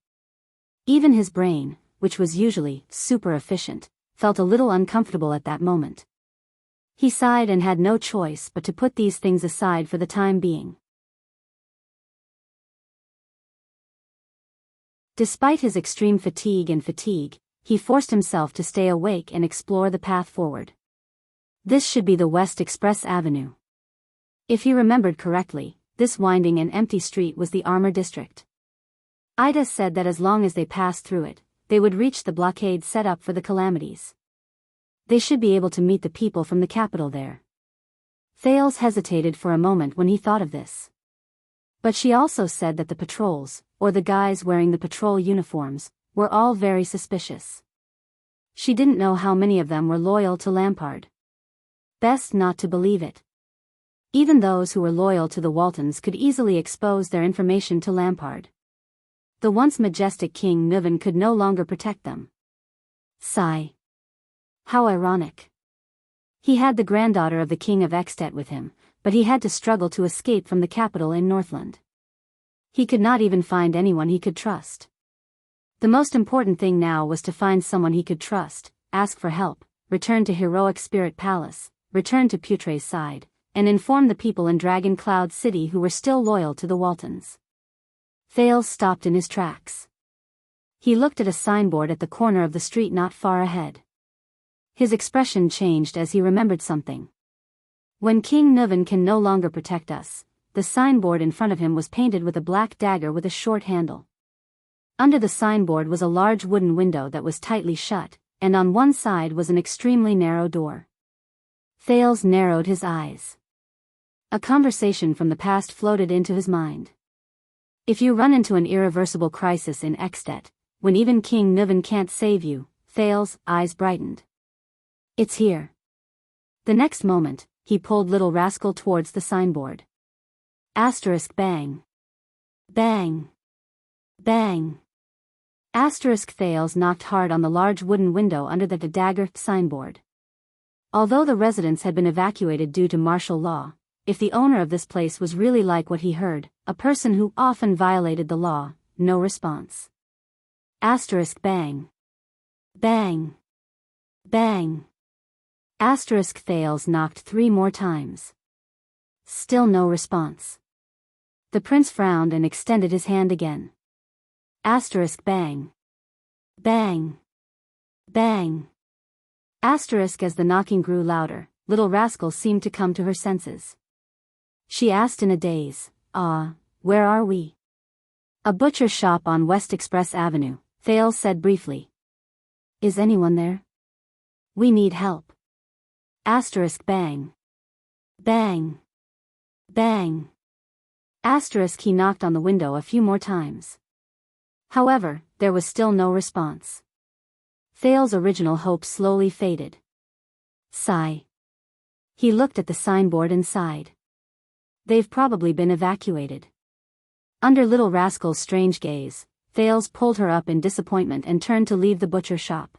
S1: Even his brain, which was usually super efficient, felt a little uncomfortable at that moment. He sighed and had no choice but to put these things aside for the time being. Despite his extreme fatigue, he forced himself to stay awake and explore the path forward. This should be the West Express Avenue. If he remembered correctly, this winding and empty street was the armor district. Ida said that as long as they passed through it, they would reach the blockade set up for the calamities. They should be able to meet the people from the capital there. Thales hesitated for a moment when he thought of this. But she also said that the patrols, or the guys wearing the patrol uniforms, were all very suspicious. She didn't know how many of them were loyal to Lampard. Best not to believe it. Even those who were loyal to the Waltons could easily expose their information to Lampard. The once majestic King Nuvan could no longer protect them. Sigh. How ironic. He had the granddaughter of the King of Extet with him, but he had to struggle to escape from the capital in Northland. He could not even find anyone he could trust. The most important thing now was to find someone he could trust, ask for help, return to Heroic Spirit Palace, return to Putre's side, and inform the people in Dragon Cloud City who were still loyal to the Waltons. Thales stopped in his tracks. He looked at a signboard at the corner of the street not far ahead. His expression changed as he remembered something. When King Nuvan can no longer protect us, the signboard in front of him was painted with a black dagger with a short handle. Under the signboard was a large wooden window that was tightly shut, and on one side was an extremely narrow door. Thales narrowed his eyes. A conversation from the past floated into his mind. If you run into an irreversible crisis in Extet, when even King Nuvan can't save you, Thales' eyes brightened. It's here. The next moment, he pulled Little Rascal towards the signboard. Asterisk bang. Bang. Bang. Asterisk Thales knocked hard on the large wooden window under the dagger signboard. Although the residents had been evacuated due to martial law, if the owner of this place was really like what he heard, a person who often violated the law, no response. Asterisk bang. Bang. Bang. Asterisk Thales knocked 3 more times. Still no response. The prince frowned and extended his hand again. Asterisk bang. Bang. Bang. Asterisk as the knocking grew louder, Little Rascal seemed to come to her senses. She asked in a daze, where are we? A butcher shop on West Express Avenue, Thales said briefly. Is anyone there? We need help. Asterisk bang. Bang. Bang. Asterisk he knocked on the window a few more times. However, there was still no response. Thales' original hope slowly faded. Sigh. He looked at the signboard and sighed. They've probably been evacuated. Under Little Rascal's strange gaze, Thales pulled her up in disappointment and turned to leave the butcher shop.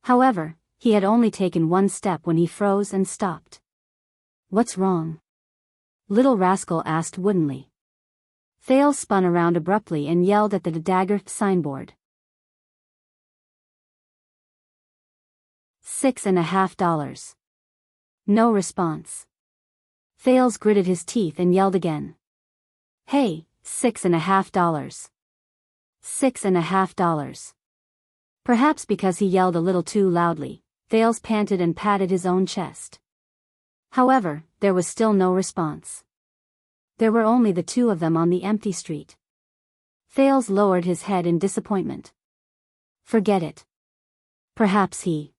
S1: However, he had only taken 1 step when he froze and stopped. What's wrong? Little Rascal asked woodenly. Thales spun around abruptly and yelled at the dagger signboard. $6.50. No response. Thales gritted his teeth and yelled again. Hey, $6.50. $6.50. Perhaps because he yelled a little too loudly, Thales panted and patted his own chest. However, there was still no response. There were only the 2 of them on the empty street. Thales lowered his head in disappointment. Forget it. Perhaps he.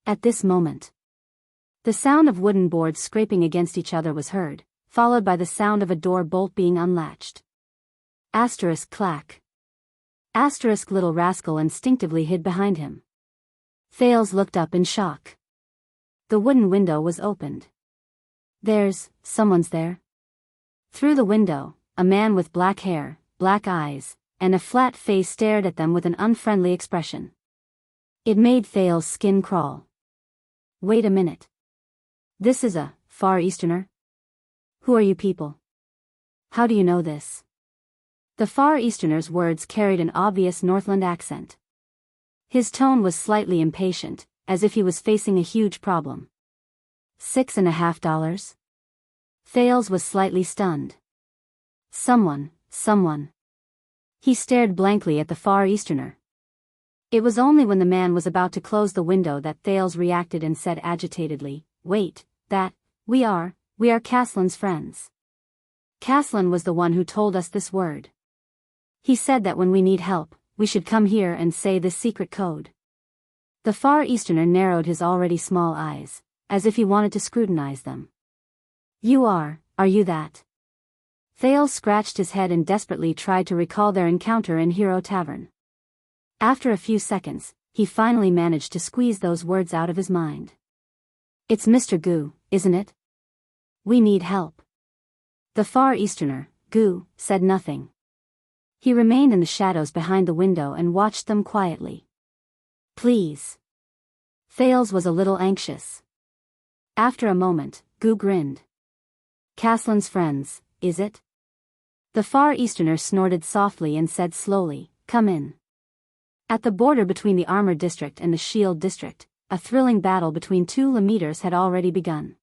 S1: At this moment, the sound of wooden boards scraping against each other was heard, followed by the sound of a door bolt being unlatched. Asterisk clack. Asterisk Little Rascal instinctively hid behind him. Thales looked up in shock. The wooden window was opened. Someone's there. Through the window, a man with black hair, black eyes, and a flat face stared at them with an unfriendly expression. It made Thales's skin crawl. Wait a minute. This is a Far Easterner? Who are you people? How do you know this? The Far Easterner's words carried an obvious Northland accent. His tone was slightly impatient, as if he was facing a huge problem. $6.50? Thales was slightly stunned. Someone. He stared blankly at the Far Easterner. It was only when the man was about to close the window that Thales reacted and said agitatedly, "Wait, we are Caslin's friends. Caslin was the one who told us this word. He said that when we need help, we should come here and say this secret code." The Far Easterner narrowed his already small eyes, as if he wanted to scrutinize them. Are you that? Thales scratched his head and desperately tried to recall their encounter in Hero Tavern. After a few seconds, he finally managed to squeeze those words out of his mind. "It's Mr. Gu, isn't it? We need help." The Far Easterner, Gu, said nothing. He remained in the shadows behind the window and watched them quietly. "Please." Thales was a little anxious. After a moment, Gu grinned. "Caslin's friends, is it?" The Far Easterner snorted softly and said slowly, "Come in." At the border between the Armored District and the Shield District, a thrilling battle between two Lemeters had already begun.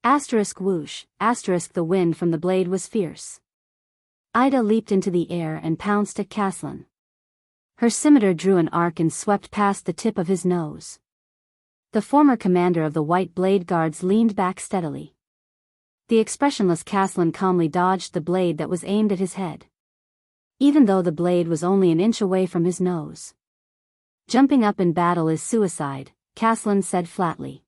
S1: Whoosh, the wind from the blade was fierce. Ida leaped into the air and pounced at Caslin. Her scimitar drew an arc and swept past the tip of his nose. The former commander of the White Blade Guards leaned back steadily. The expressionless Caslin calmly dodged the blade that was aimed at his head, even though the blade was only an inch away from his nose. "Jumping up in battle is suicide," Caslin said flatly.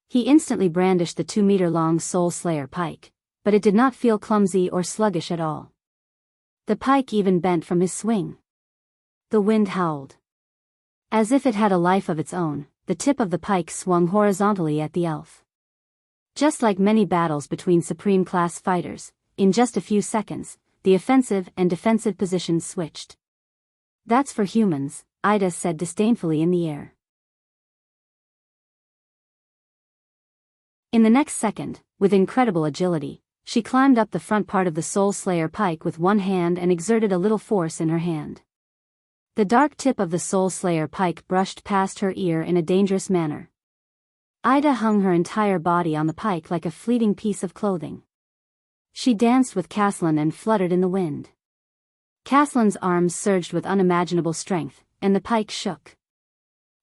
S1: He instantly brandished the 2-meter-long Soul Slayer pike, but it did not feel clumsy or sluggish at all. The pike even bent from his swing. The wind howled. As if it had a life of its own, the tip of the pike swung horizontally at the elf. Just like many battles between Supreme-class fighters, in just a few seconds, the offensive and defensive positions switched. "That's for humans," Ida said disdainfully in the air. In the next second, with incredible agility, she climbed up the front part of the Soul Slayer pike with one hand and exerted a little force in her hand. The dark tip of the Soul Slayer pike brushed past her ear in a dangerous manner. Ida hung her entire body on the pike like a fleeting piece of clothing. She danced with Caslin and fluttered in the wind. Caslin's arms surged with unimaginable strength, and the pike shook.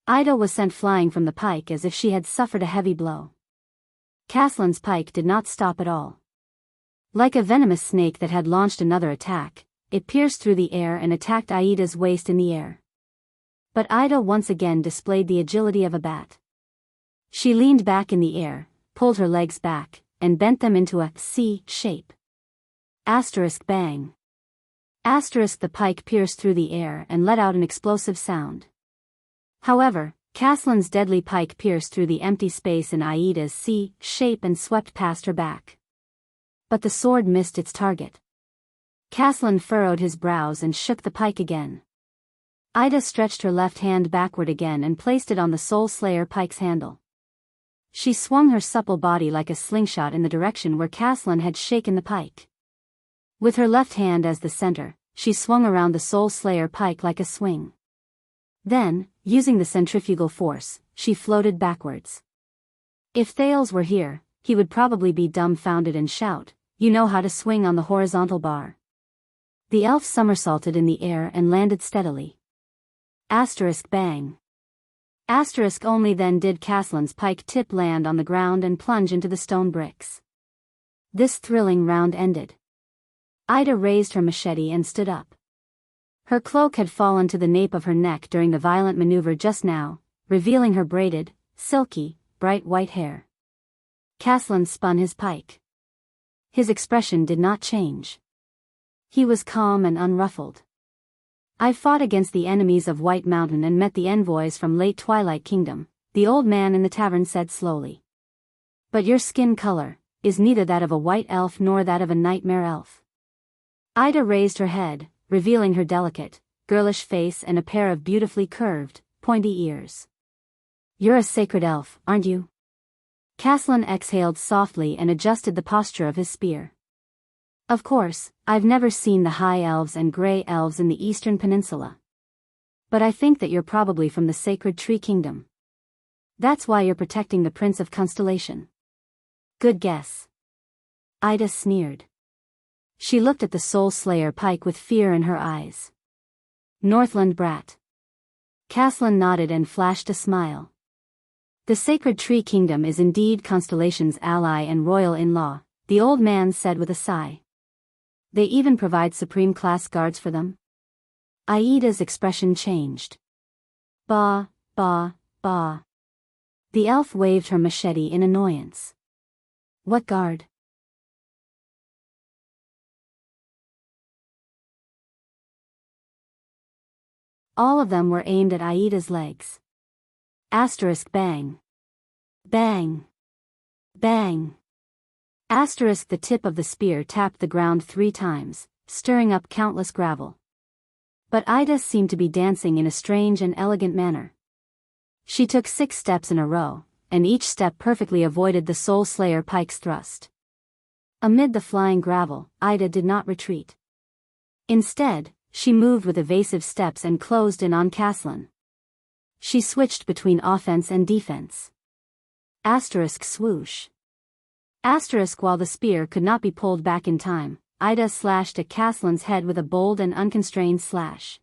S1: Ida was sent flying from the pike as if she had suffered a heavy blow. Caslin's pike did not stop at all. Like a venomous snake that had launched another attack, it pierced through the air and attacked Ida's waist in the air. But Ida once again displayed the agility of a bat. She leaned back in the air, pulled her legs back, and bent them into a C shape. Bang. The pike pierced through the air and let out an explosive sound. However, Caslin's deadly pike pierced through the empty space in Ida's C shape and swept past her back. But the sword missed its target. Caslin furrowed his brows and shook the pike again. Ida stretched her left hand backward again and placed it on the Soul Slayer pike's handle. She swung her supple body like a slingshot in the direction where Caslin had shaken the pike. With her left hand as the center, she swung around the Soul Slayer pike like a swing. Then, using the centrifugal force, she floated backwards. If Thales were here, he would probably be dumbfounded and shout, "You know how to swing on the horizontal bar." The elf somersaulted in the air and landed steadily. Bang. Only then did Caslin's pike tip land on the ground and plunge into the stone bricks. This thrilling round ended. Ida raised her machete and stood up. Her cloak had fallen to the nape of her neck during the violent maneuver just now, revealing her braided, silky, bright white hair. Caslin spun his pike. His expression did not change. He was calm and unruffled. "I've fought against the enemies of White Mountain and met the envoys from late Twilight Kingdom," the old man in the tavern said slowly. "But your skin color is neither that of a white elf nor that of a nightmare elf. Ida raised her head, revealing her delicate, girlish face and a pair of beautifully curved, pointy ears. "You're a sacred elf, aren't you?" Caslin exhaled softly and adjusted the posture of his spear. "Of course, I've never seen the High Elves and Grey Elves in the Eastern Peninsula. But I think that you're probably from the Sacred Tree Kingdom. That's why you're protecting the Prince of Constellation." "Good guess." Ida sneered. She looked at the Soul Slayer Pike with fear in her eyes. "Northland brat." Caslin nodded and flashed a smile. "The Sacred Tree Kingdom is indeed Constellation's ally and royal in-law," the old man said with a sigh. "They even provide supreme-class guards for them?" Aida's expression changed. "Bah, bah, bah." The elf waved her machete in annoyance. "What guard?" All of them were aimed at Aida's legs. Asterisk bang. Bang. Bang. Asterisk the tip of the spear tapped the ground 3 times, stirring up countless gravel. But Ida seemed to be dancing in a strange and elegant manner. She took 6 steps in a row, and each step perfectly avoided the Soul Slayer Pike's thrust. Amid the flying gravel, Ida did not retreat. Instead, she moved with evasive steps and closed in on Caslin. She switched between offense and defense. Asterisk swoosh. Asterisk while the spear could not be pulled back in time, Ida slashed at Caslin's head with a bold and unconstrained slash.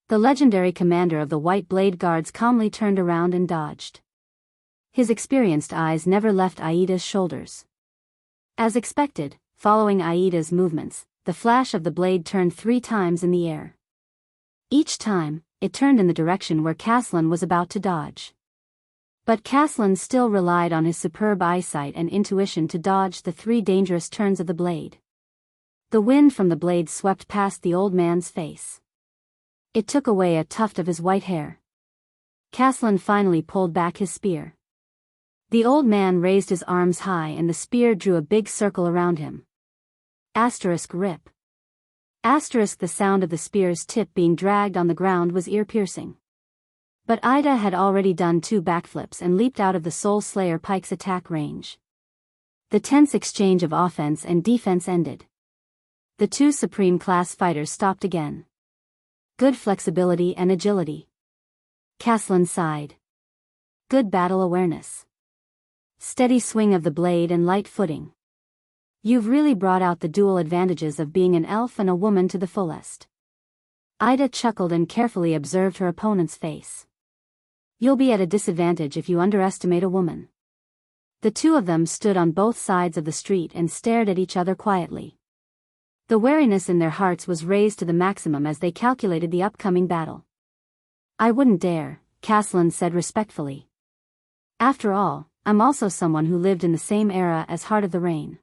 S1: The legendary commander of the White Blade Guards calmly turned around and dodged. His experienced eyes never left Aida's shoulders. As expected, following Aida's movements, the flash of the blade turned 3 times in the air. Each time, it turned in the direction where Caslin was about to dodge. But Caslin still relied on his superb eyesight and intuition to dodge the 3 dangerous turns of the blade. The wind from the blade swept past the old man's face. It took away a tuft of his white hair. Caslin finally pulled back his spear. The old man raised his arms high and the spear drew a big circle around him. Asterisk rip. Asterisk the sound of the spear's tip being dragged on the ground was ear-piercing. But Ida had already done 2 backflips and leaped out of the Soul Slayer Pike's attack range. The tense exchange of offense and defense ended. The 2 supreme-class fighters stopped again. Good flexibility and agility. Caslin sighed. Good battle awareness. Steady swing of the blade and light footing. You've really brought out the dual advantages of being an elf and a woman to the fullest. Ida chuckled and carefully observed her opponent's face. You'll be at a disadvantage if you underestimate a woman. The 2 of them stood on both sides of the street and stared at each other quietly. The wariness in their hearts was raised to the maximum as they calculated the upcoming battle. I wouldn't dare, Caslin said respectfully. After all, I'm also someone who lived in the same era as Heart of the Rain.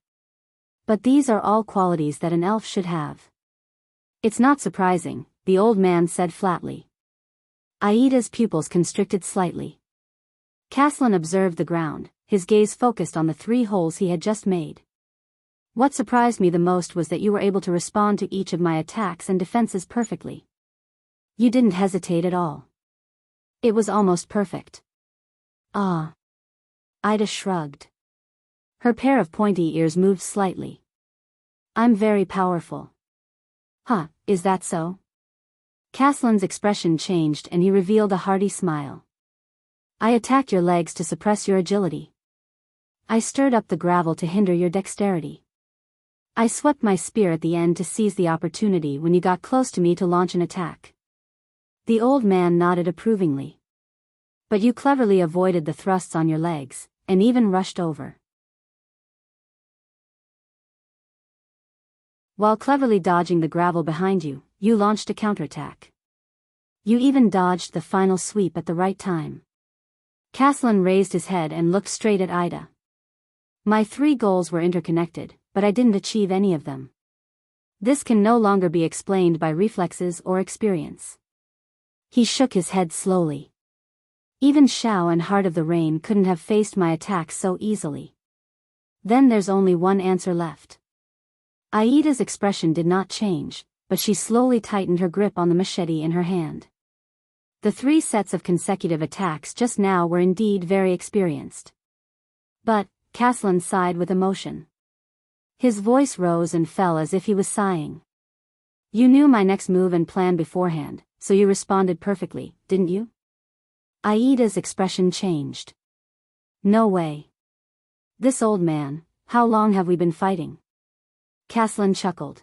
S1: But these are all qualities that an elf should have. It's not surprising, the old man said flatly. Aida's pupils constricted slightly. Caslin observed the ground, his gaze focused on the 3 holes he had just made. What surprised me the most was that you were able to respond to each of my attacks and defenses perfectly. You didn't hesitate at all. It was almost perfect. Ah. Ida shrugged. Her pair of pointy ears moved slightly. I'm very powerful. Huh, is that so? Caslin's expression changed and he revealed a hearty smile. I attacked your legs to suppress your agility. I stirred up the gravel to hinder your dexterity. I swept my spear at the end to seize the opportunity when you got close to me to launch an attack. The old man nodded approvingly. But you cleverly avoided the thrusts on your legs, and even rushed over. While cleverly dodging the gravel behind you, you launched a counterattack. You even dodged the final sweep at the right time. Caslin raised his head and looked straight at Ida. My 3 goals were interconnected, but I didn't achieve any of them. This can no longer be explained by reflexes or experience. He shook his head slowly. Even Xiao and Heart of the Rain couldn't have faced my attacks so easily. Then there's only one answer left. Aida's expression did not change, but she slowly tightened her grip on the machete in her hand. The 3 sets of consecutive attacks just now were indeed very experienced. But, Caslin sighed with emotion. His voice rose and fell as if he was sighing. You knew my next move and plan beforehand, so you responded perfectly, didn't you? Aida's expression changed. No way. This old man, how long have we been fighting? Caslin chuckled.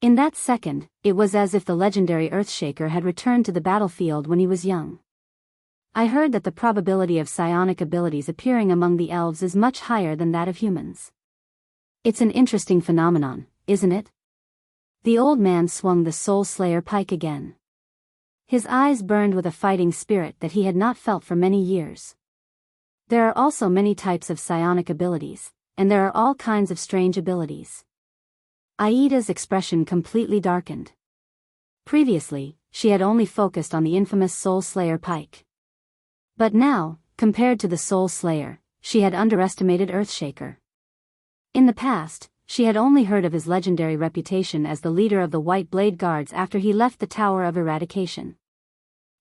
S1: In that second, it was as if the legendary Earthshaker had returned to the battlefield when he was young. I heard that the probability of psionic abilities appearing among the elves is much higher than that of humans. It's an interesting phenomenon, isn't it? The old man swung the Soul Slayer pike again. His eyes burned with a fighting spirit that he had not felt for many years. There are also many types of psionic abilities, and there are all kinds of strange abilities. Aida's expression completely darkened. Previously, she had only focused on the infamous Soul Slayer pike. But now, compared to the Soul Slayer, she had underestimated Earthshaker. In the past, she had only heard of his legendary reputation as the leader of the White Blade Guards after he left the Tower of Eradication.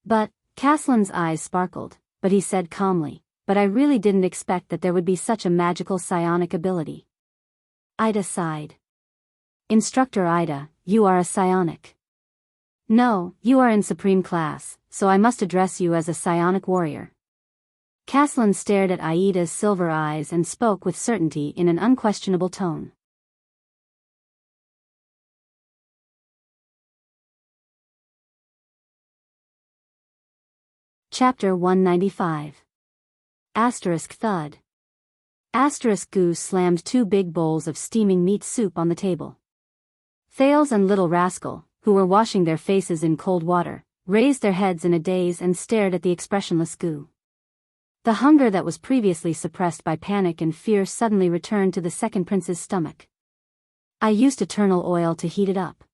S1: But, Caslin's eyes sparkled, but he said calmly, but I really didn't expect that there would be such a magical psionic ability. Ida sighed. Instructor Ida, you are a psionic. No, you are in supreme class, so I must address you as a psionic warrior. Caslin stared at Aida's silver eyes and spoke with certainty in an unquestionable tone. Chapter 195. Asterisk thud. Asterisk Goose slammed 2 big bowls of steaming meat soup on the table. Thales and Little Rascal, who were washing their faces in cold water, raised their heads in a daze and stared at the expressionless Goo. The hunger that was previously suppressed by panic and fear suddenly returned to the second prince's stomach. I used eternal oil to heat it up.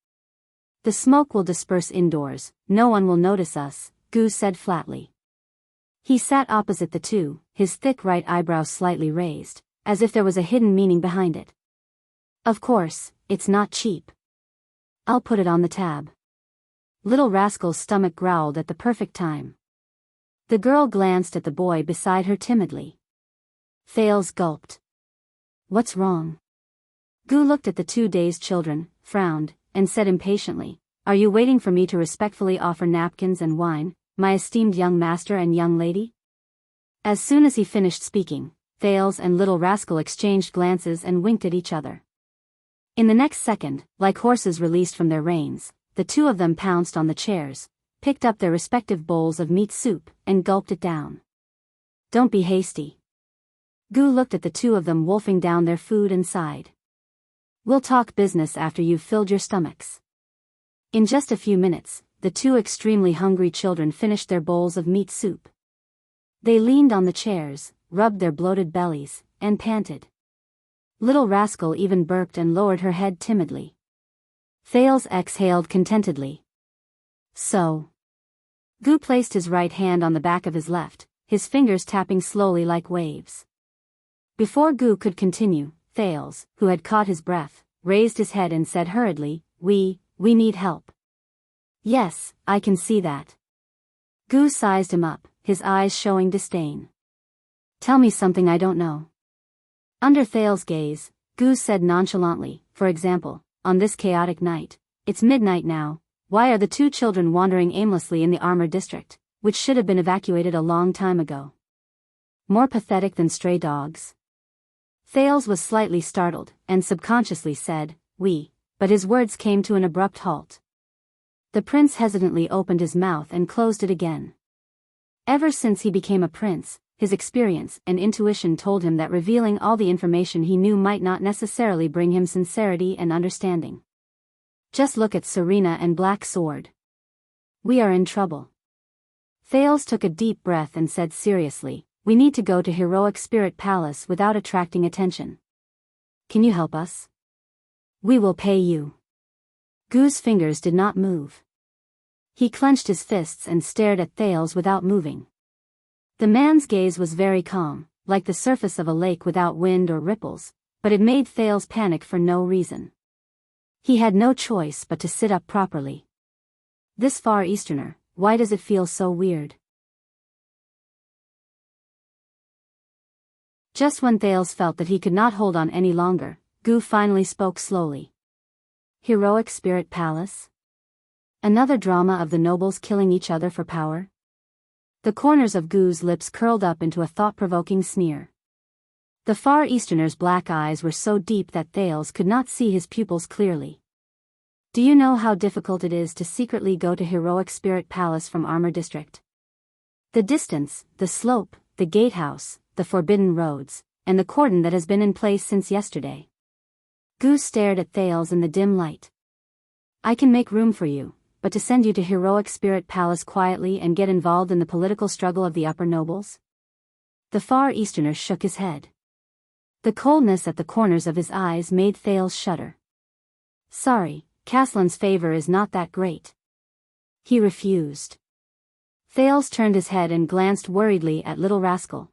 S1: The smoke will disperse indoors, no one will notice us, Goo said flatly. He sat opposite the 2, his thick right eyebrow slightly raised, as if there was a hidden meaning behind it. Of course, it's not cheap. I'll put it on the tab. Little Rascal's stomach growled at the perfect time. The girl glanced at the boy beside her timidly. Thales gulped. What's wrong? Goo looked at the 2 dazed children, frowned, and said impatiently, Are you waiting for me to respectfully offer napkins and wine, my esteemed young master and young lady? As soon as he finished speaking, Thales and Little Rascal exchanged glances and winked at each other. In the next second, like horses released from their reins, the 2 of them pounced on the chairs, picked up their respective bowls of meat soup, and gulped it down. Don't be hasty. Goo looked at the 2 of them wolfing down their food and sighed. We'll talk business after you've filled your stomachs. In just a few minutes, the 2 extremely hungry children finished their bowls of meat soup. They leaned on the chairs, rubbed their bloated bellies, and panted. Little Rascal even burped and lowered her head timidly. Thales exhaled contentedly. So. Goo placed his right hand on the back of his left, his fingers tapping slowly like waves. Before Goo could continue, Thales, who had caught his breath, raised his head and said hurriedly, We need help. Yes, I can see that. Goo sized him up, his eyes showing disdain. Tell me something I don't know. Under Thales' gaze, Goo said nonchalantly, for example, on this chaotic night, it's midnight now, why are the 2 children wandering aimlessly in the armored district, which should have been evacuated a long time ago? More pathetic than stray dogs? Thales was slightly startled, and subconsciously said, but his words came to an abrupt halt. The prince hesitantly opened his mouth and closed it again. Ever since he became a prince, his experience and intuition told him that revealing all the information he knew might not necessarily bring him sincerity and understanding. Just look at Serena and Black Sword. We are in trouble. Thales took a deep breath and said seriously, We need to go to Heroic Spirit Palace without attracting attention. Can you help us? We will pay you. Goo's fingers did not move. He clenched his fists and stared at Thales without moving. The man's gaze was very calm, like the surface of a lake without wind or ripples, but it made Thales panic for no reason. He had no choice but to sit up properly. This Far Easterner, why does it feel so weird? Just when Thales felt that he could not hold on any longer, Gu finally spoke slowly. Heroic Spirit Palace? Another drama of the nobles killing each other for power? The corners of Gu's lips curled up into a thought-provoking sneer. The Far Easterner's black eyes were so deep that Thales could not see his pupils clearly. Do you know how difficult it is to secretly go to Heroic Spirit Palace from Armor District? The distance, the slope, the gatehouse, the forbidden roads, and the cordon that has been in place since yesterday. Gu stared at Thales in the dim light. I can make room for you, but to send you to Heroic Spirit Palace quietly and get involved in the political struggle of the upper nobles? The Far Easterner shook his head. The coldness at the corners of his eyes made Thales shudder. Sorry, Caslin's favor is not that great. He refused. Thales turned his head and glanced worriedly at Little Rascal.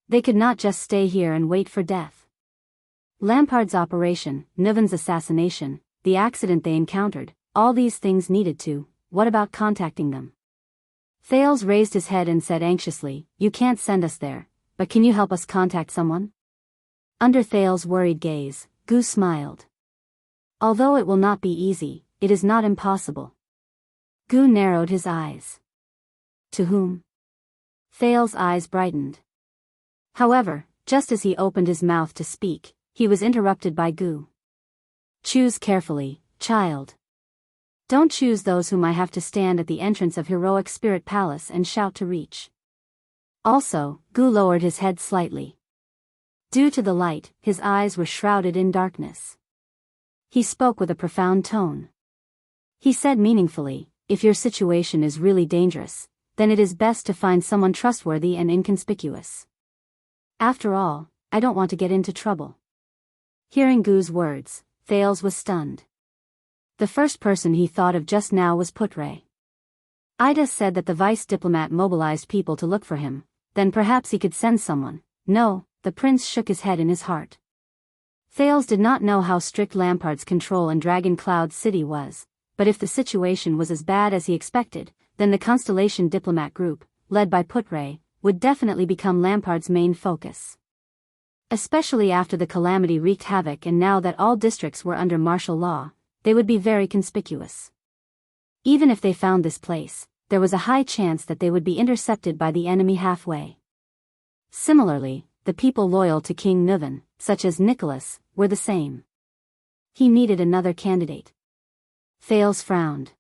S1: They could not just stay here and wait for death. Lampard's operation, Niven's assassination, the accident they encountered, all these things needed to, what about contacting them? Thales raised his head and said anxiously, you can't send us there, but can you help us contact someone? Under Thales' worried gaze, Gu smiled. Although it will not be easy, it is not impossible. Gu narrowed his eyes. To whom? Thales' eyes brightened. However, just as he opened his mouth to speak, he was interrupted by Gu. Choose carefully, child. Don't choose those whom I have to stand at the entrance of Heroic Spirit Palace and shout to reach. Also, Gu lowered his head slightly. Due to the light, his eyes were shrouded in darkness. He spoke with a profound tone. He said meaningfully, if your situation is really dangerous, then it is best to find someone trustworthy and inconspicuous. After all, I don't want to get into trouble. Hearing Gu's words, Thales was stunned. The first person he thought of just now was Putre. Ida said that the vice diplomat mobilized people to look for him, then perhaps he could send someone. No, the prince shook his head in his heart. Thales did not know how strict Lampard's control in Dragon Cloud City was, but if the situation was as bad as he expected, then the Constellation Diplomat Group, led by Putre, would definitely become Lampard's main focus. Especially after the calamity wreaked havoc and now that all districts were under martial law, they would be very conspicuous. Even if they found this place, there was a high chance that they would be intercepted by the enemy halfway. Similarly, the people loyal to King Nuven, such as Nicholas, were the same. He needed another candidate. Thales frowned.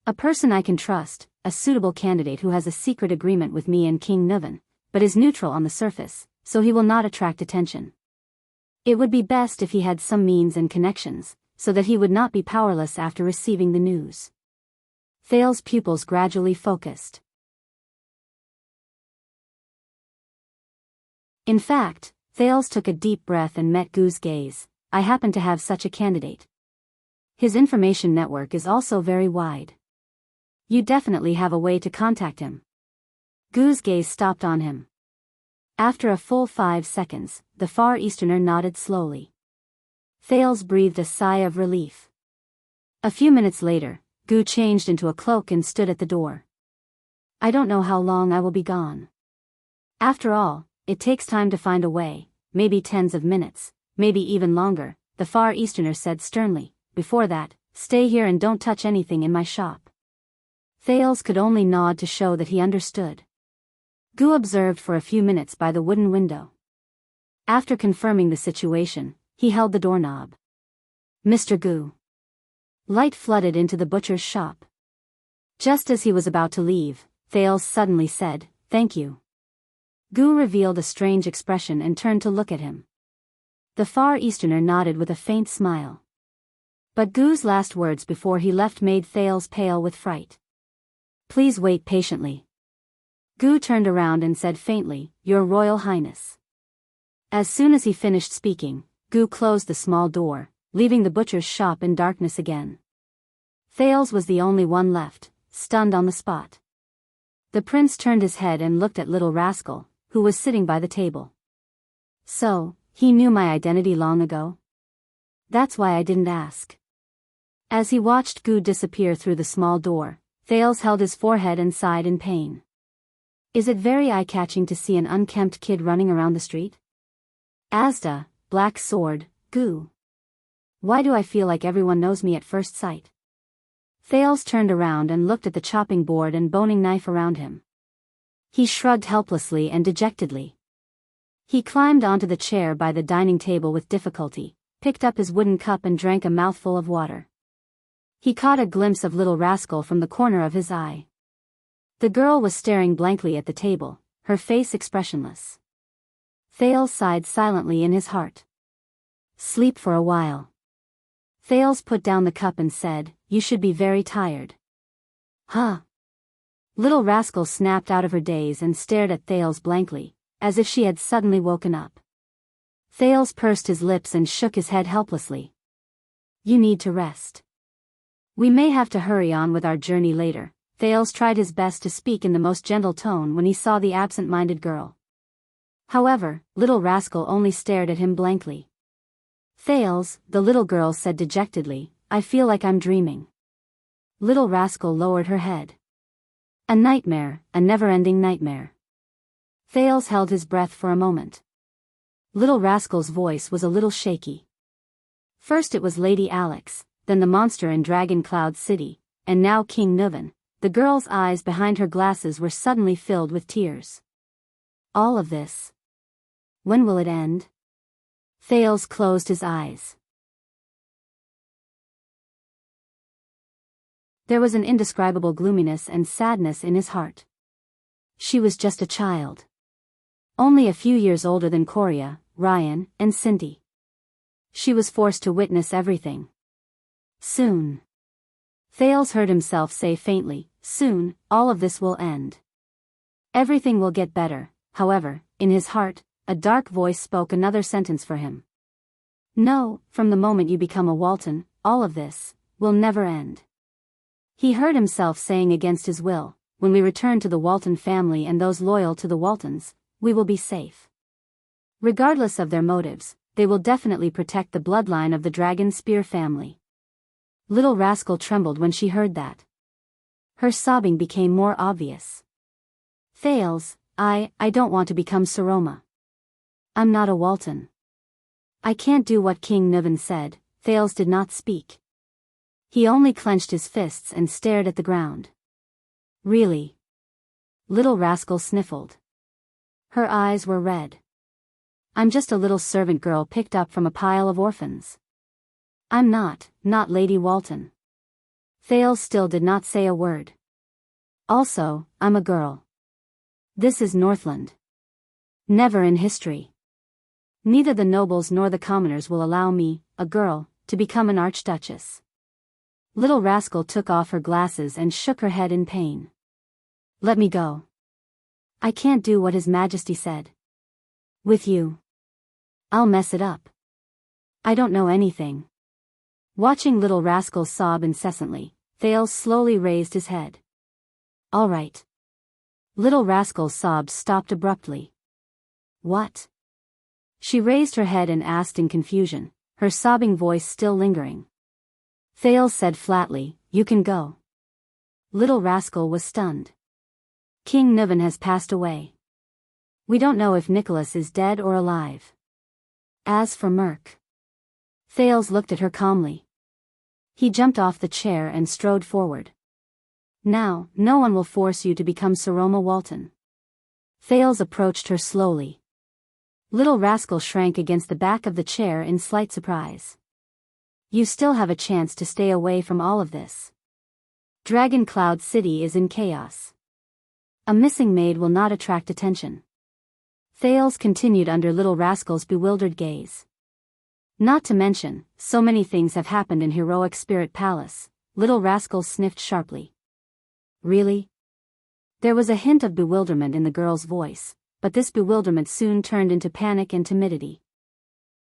S1: A person I can trust, a suitable candidate who has a secret agreement with me and King Nuven, but is neutral on the surface, so he will not attract attention. It would be best if he had some means and connections, so that he would not be powerless after receiving the news. Thales' pupils gradually focused. In fact, Thales took a deep breath and met Gu's gaze. I happen to have such a candidate. His information network is also very wide. You definitely have a way to contact him. Gu's gaze stopped on him. After a full 5 seconds, the Far Easterner nodded slowly. Thales breathed a sigh of relief. A few minutes later, Gu changed into a cloak and stood at the door. I don't know how long I will be gone. After all, it takes time to find a way, maybe tens of minutes, maybe even longer, the Far Easterner said sternly. Before that, stay here and don't touch anything in my shop. Thales could only nod to show that he understood. Gu observed for a few minutes by the wooden window. After confirming the situation, he held the doorknob. Mr. Gu. Light flooded into the butcher's shop. Just as he was about to leave, Thales suddenly said, "Thank you." Gu revealed a strange expression and turned to look at him. The Far Easterner nodded with a faint smile. But Gu's last words before he left made Thales pale with fright. "Please wait patiently." Gu turned around and said faintly, "Your Royal Highness." As soon as he finished speaking, Gu closed the small door, leaving the butcher's shop in darkness again. Thales was the only one left, stunned on the spot. The prince turned his head and looked at Little Rascal, who was sitting by the table. "So, he knew my identity long ago? That's why I didn't ask." As he watched Gu disappear through the small door, Thales held his forehead and sighed in pain. Is it very eye-catching to see an unkempt kid running around the street? Asda, Black Sword, Gu. Why do I feel like everyone knows me at first sight? Thales turned around and looked at the chopping board and boning knife around him. He shrugged helplessly and dejectedly. He climbed onto the chair by the dining table with difficulty, picked up his wooden cup and drank a mouthful of water. He caught a glimpse of Little Rascal from the corner of his eye. The girl was staring blankly at the table, her face expressionless. Thales sighed silently in his heart. Sleep for a while. Thales put down the cup and said, You should be very tired. Huh? Little Rascal snapped out of her daze and stared at Thales blankly, as if she had suddenly woken up. Thales pursed his lips and shook his head helplessly. You need to rest. We may have to hurry on with our journey later. Thales tried his best to speak in the most gentle tone when he saw the absent-minded girl. However, Little Rascal only stared at him blankly. Thales, the little girl said dejectedly, I feel like I'm dreaming. Little Rascal lowered her head. A nightmare, a never-ending nightmare. Thales held his breath for a moment. Little Rascal's voice was a little shaky. First it was Lady Alex, then the monster in Dragon Cloud City, and now King Nuven. The girl's eyes behind her glasses were suddenly filled with tears. All of this. When will it end? Thales closed his eyes. There was an indescribable gloominess and sadness in his heart. She was just a child. Only a few years older than Korea, Ryan, and Cindy. She was forced to witness everything. Soon. Thales heard himself say faintly, soon, all of this will end. Everything will get better. However, in his heart, a dark voice spoke another sentence for him. No, from the moment you become a Walton, all of this will never end. He heard himself saying against his will, when we return to the Walton family and those loyal to the Waltons, we will be safe. Regardless of their motives, they will definitely protect the bloodline of the Dragon Spear family. Little Rascal trembled when she heard that. Her sobbing became more obvious. Thales, I don't want to become Saroma. I'm not a Walton. I can't do what King Nuven said. Thales did not speak. He only clenched his fists and stared at the ground. Really? Little Rascal sniffled. Her eyes were red. I'm just a little servant girl picked up from a pile of orphans. I'm not Lady Walton. Thales still did not say a word. Also, I'm a girl. This is Northland. Never in history. Neither the nobles nor the commoners will allow me, a girl, to become an archduchess. Little Rascal took off her glasses and shook her head in pain. Let me go. I can't do what His Majesty said. With you. I'll mess it up. I don't know anything. Watching Little Rascal sob incessantly, Thales slowly raised his head. All right. Little Rascal's sobs stopped abruptly. What? She raised her head and asked in confusion, her sobbing voice still lingering. Thales said flatly, You can go. Little Rascal was stunned. King Nuven has passed away. We don't know if Nicholas is dead or alive. As for Merc. Thales looked at her calmly. He jumped off the chair and strode forward. Now, no one will force you to become Saroma Walton. Thales approached her slowly. Little Rascal shrank against the back of the chair in slight surprise. You still have a chance to stay away from all of this. Dragon Cloud City is in chaos. A missing maid will not attract attention. Thales continued under Little Rascal's bewildered gaze. Not to mention, so many things have happened in Heroic Spirit Palace. Little Rascal sniffed sharply. Really? There was a hint of bewilderment in the girl's voice, but this bewilderment soon turned into panic and timidity.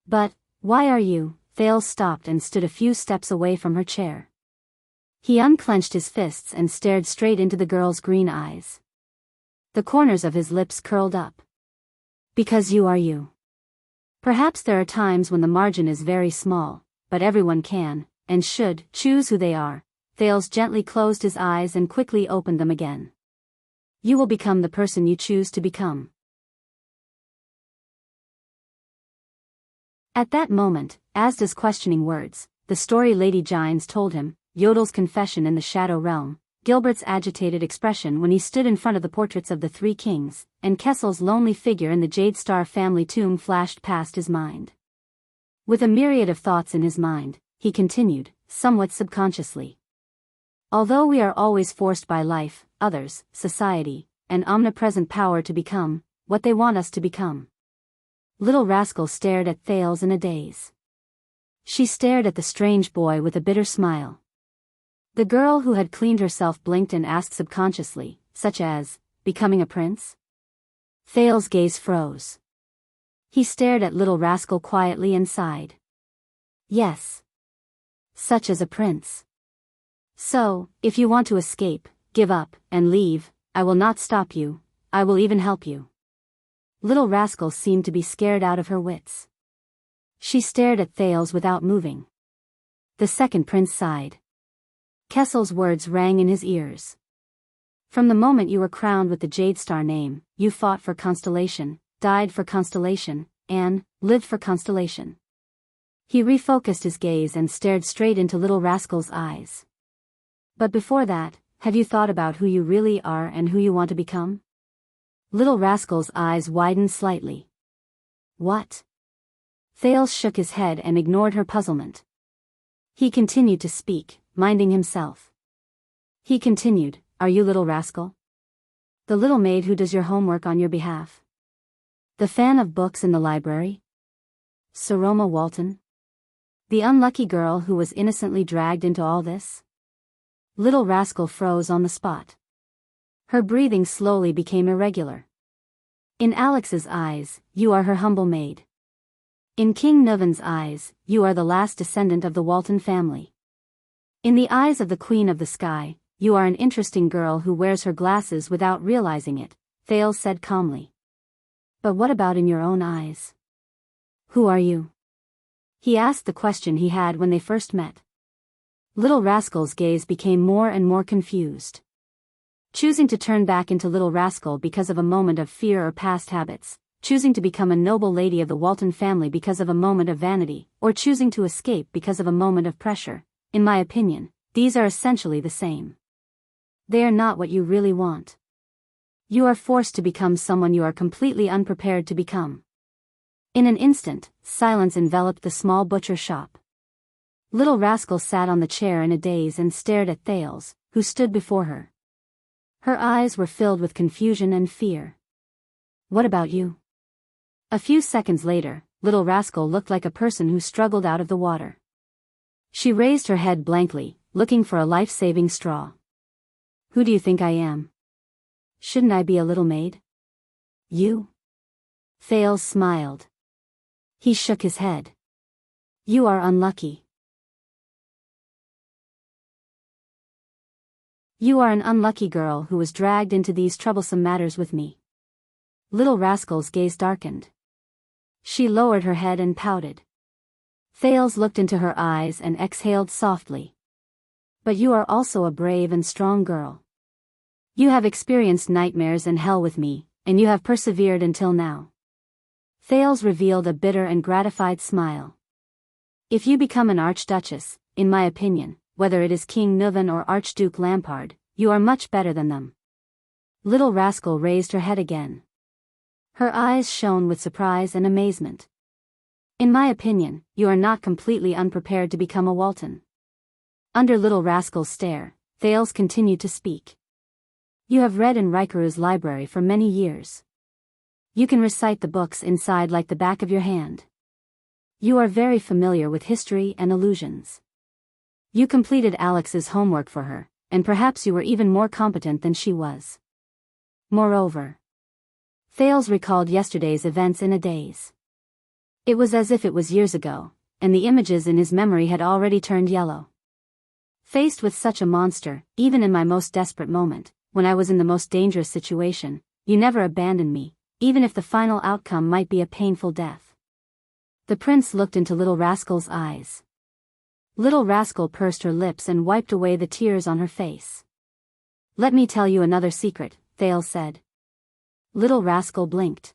S1: But, why are you? Thales stopped and stood a few steps away from her chair. He unclenched his fists and stared straight into the girl's green eyes. The corners of his lips curled up. Because you are you. Perhaps there are times when the margin is very small, but everyone can, and should, choose who they are. Thales gently closed his eyes and quickly opened them again. You will become the person you choose to become. At that moment, Asda's questioning words, the story Lady Gines told him, Yodel's confession in the Shadow Realm, Gilbert's agitated expression when he stood in front of the portraits of the three kings, and Kessel's lonely figure in the Jade Star family tomb flashed past his mind. With a myriad of thoughts in his mind, he continued, somewhat subconsciously. Although we are always forced by life, others, society, and omnipresent power to become what they want us to become. Little Rascal stared at Thales in a daze. She stared at the strange boy with a bitter smile. The girl who had cleaned herself blinked and asked subconsciously, such as, becoming a prince? Thales' gaze froze. He stared at Little Rascal quietly and sighed. Yes. Such as a prince. So, if you want to escape, give up, and leave, I will not stop you, I will even help you. Little Rascal seemed to be scared out of her wits. She stared at Thales without moving. The second prince sighed. Kessel's words rang in his ears. From the moment you were crowned with the Jade Star name, you fought for Constellation, died for Constellation, and lived for Constellation. He refocused his gaze and stared straight into Little Rascal's eyes. But before that, have you thought about who you really are and who you want to become? Little Rascal's eyes widened slightly. What? Thales shook his head and ignored her puzzlement. He continued to speak, minding himself. He continued, are you Little Rascal? The little maid who does your homework on your behalf? The fan of books in the library? Saroma Walton? The unlucky girl who was innocently dragged into all this? Little Rascal froze on the spot. Her breathing slowly became irregular. In Alex's eyes, you are her humble maid. In King Nuvan's eyes, you are the last descendant of the Walton family. In the eyes of the Queen of the Sky, you are an interesting girl who wears her glasses without realizing it, Thales said calmly. But what about in your own eyes? Who are you? He asked the question he had when they first met. Little Rascal's gaze became more and more confused. Choosing to turn back into Little Rascal because of a moment of fear or past habits, choosing to become a noble lady of the Walton family because of a moment of vanity, or choosing to escape because of a moment of pressure, in my opinion, these are essentially the same. They are not what you really want. You are forced to become someone you are completely unprepared to become. In an instant, silence enveloped the small butcher shop. Little Rascal sat on the chair in a daze and stared at Thales, who stood before her. Her eyes were filled with confusion and fear. What about you? A few seconds later, Little Rascal looked like a person who struggled out of the water. She raised her head blankly, looking for a life-saving straw. Who do you think I am? Shouldn't I be a little maid? You? Thales smiled. He shook his head. You are unlucky. You are an unlucky girl who was dragged into these troublesome matters with me. Little Rascal's gaze darkened. She lowered her head and pouted. Thales looked into her eyes and exhaled softly. But you are also a brave and strong girl. You have experienced nightmares and hell with me, and you have persevered until now. Thales revealed a bitter and gratified smile. If you become an archduchess, in my opinion, whether it is King Nuvan or Archduke Lampard, you are much better than them. Little Rascal raised her head again. Her eyes shone with surprise and amazement. In my opinion, you are not completely unprepared to become a Walton. Under Little Rascal's stare, Thales continued to speak. You have read in Rikuru's library for many years. You can recite the books inside like the back of your hand. You are very familiar with history and illusions. You completed Alex's homework for her, and perhaps you were even more competent than she was. Moreover, Thales recalled yesterday's events in a daze. It was as if it was years ago, and the images in his memory had already turned yellow. Faced with such a monster, even in my most desperate moment, when I was in the most dangerous situation, you never abandoned me, even if the final outcome might be a painful death. The prince looked into Little Rascal's eyes. Little Rascal pursed her lips and wiped away the tears on her face. "Let me tell you another secret," Thales said. Little Rascal blinked.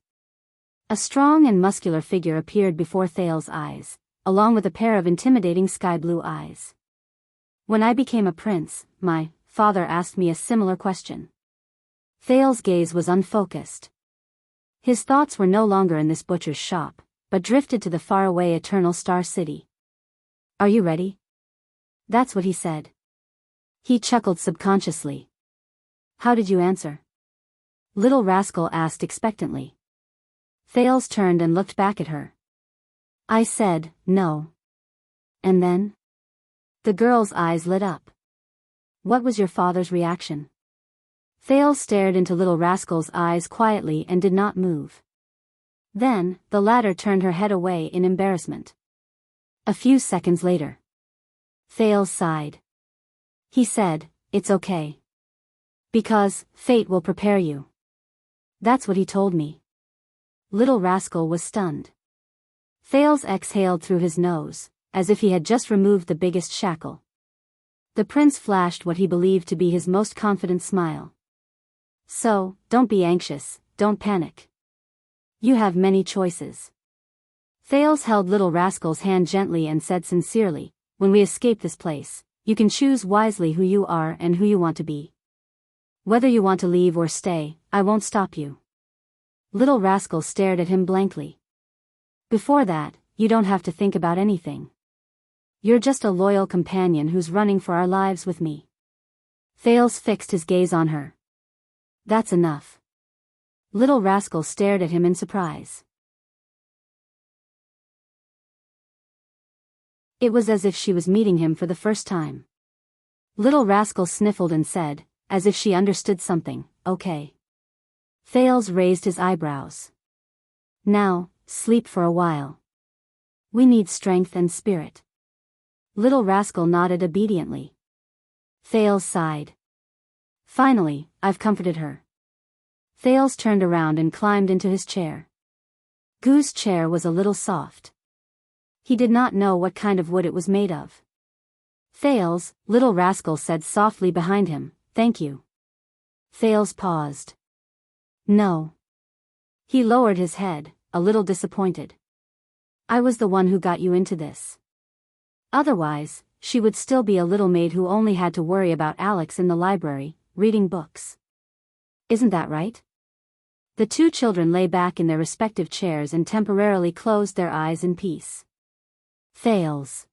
S1: A strong and muscular figure appeared before Thales' eyes, along with a pair of intimidating sky-blue eyes. "When I became a prince, my father asked me a similar question." Thales' gaze was unfocused. His thoughts were no longer in this butcher's shop, but drifted to the faraway Eternal Star City. "Are you ready?" That's what he said. He chuckled subconsciously. "How did you answer?" Little Rascal asked expectantly. Thales turned and looked back at her. "I said, no." "And then?" The girl's eyes lit up. "What was your father's reaction?" Thales stared into Little Rascal's eyes quietly and did not move. Then, the latter turned her head away in embarrassment. A few seconds later, Thales sighed. He said, "It's okay. Because, fate will prepare you." That's what he told me. Little Rascal was stunned. Thales exhaled through his nose, as if he had just removed the biggest shackle. The prince flashed what he believed to be his most confident smile. "So, don't be anxious, don't panic. You have many choices." Thales held Little Rascal's hand gently and said sincerely, "When we escape this place, you can choose wisely who you are and who you want to be. Whether you want to leave or stay, I won't stop you." Little Rascal stared at him blankly. "Before that, you don't have to think about anything. You're just a loyal companion who's running for our lives with me." Thales fixed his gaze on her. "That's enough." Little Rascal stared at him in surprise. It was as if she was meeting him for the first time. Little Rascal sniffled and said, as if she understood something, "Okay." Thales raised his eyebrows. "Now, sleep for a while. We need strength and spirit." Little Rascal nodded obediently. Thales sighed. "Finally, I've comforted her." Thales turned around and climbed into his chair. Goo's chair was a little soft. He did not know what kind of wood it was made of. "Thales," Little Rascal said softly behind him, "thank you." Thales paused. "No." He lowered his head, a little disappointed. "I was the one who got you into this. Otherwise, she would still be a little maid who only had to worry about Alex in the library, reading books. Isn't that right?" The two children lay back in their respective chairs and temporarily closed their eyes in peace. Thales.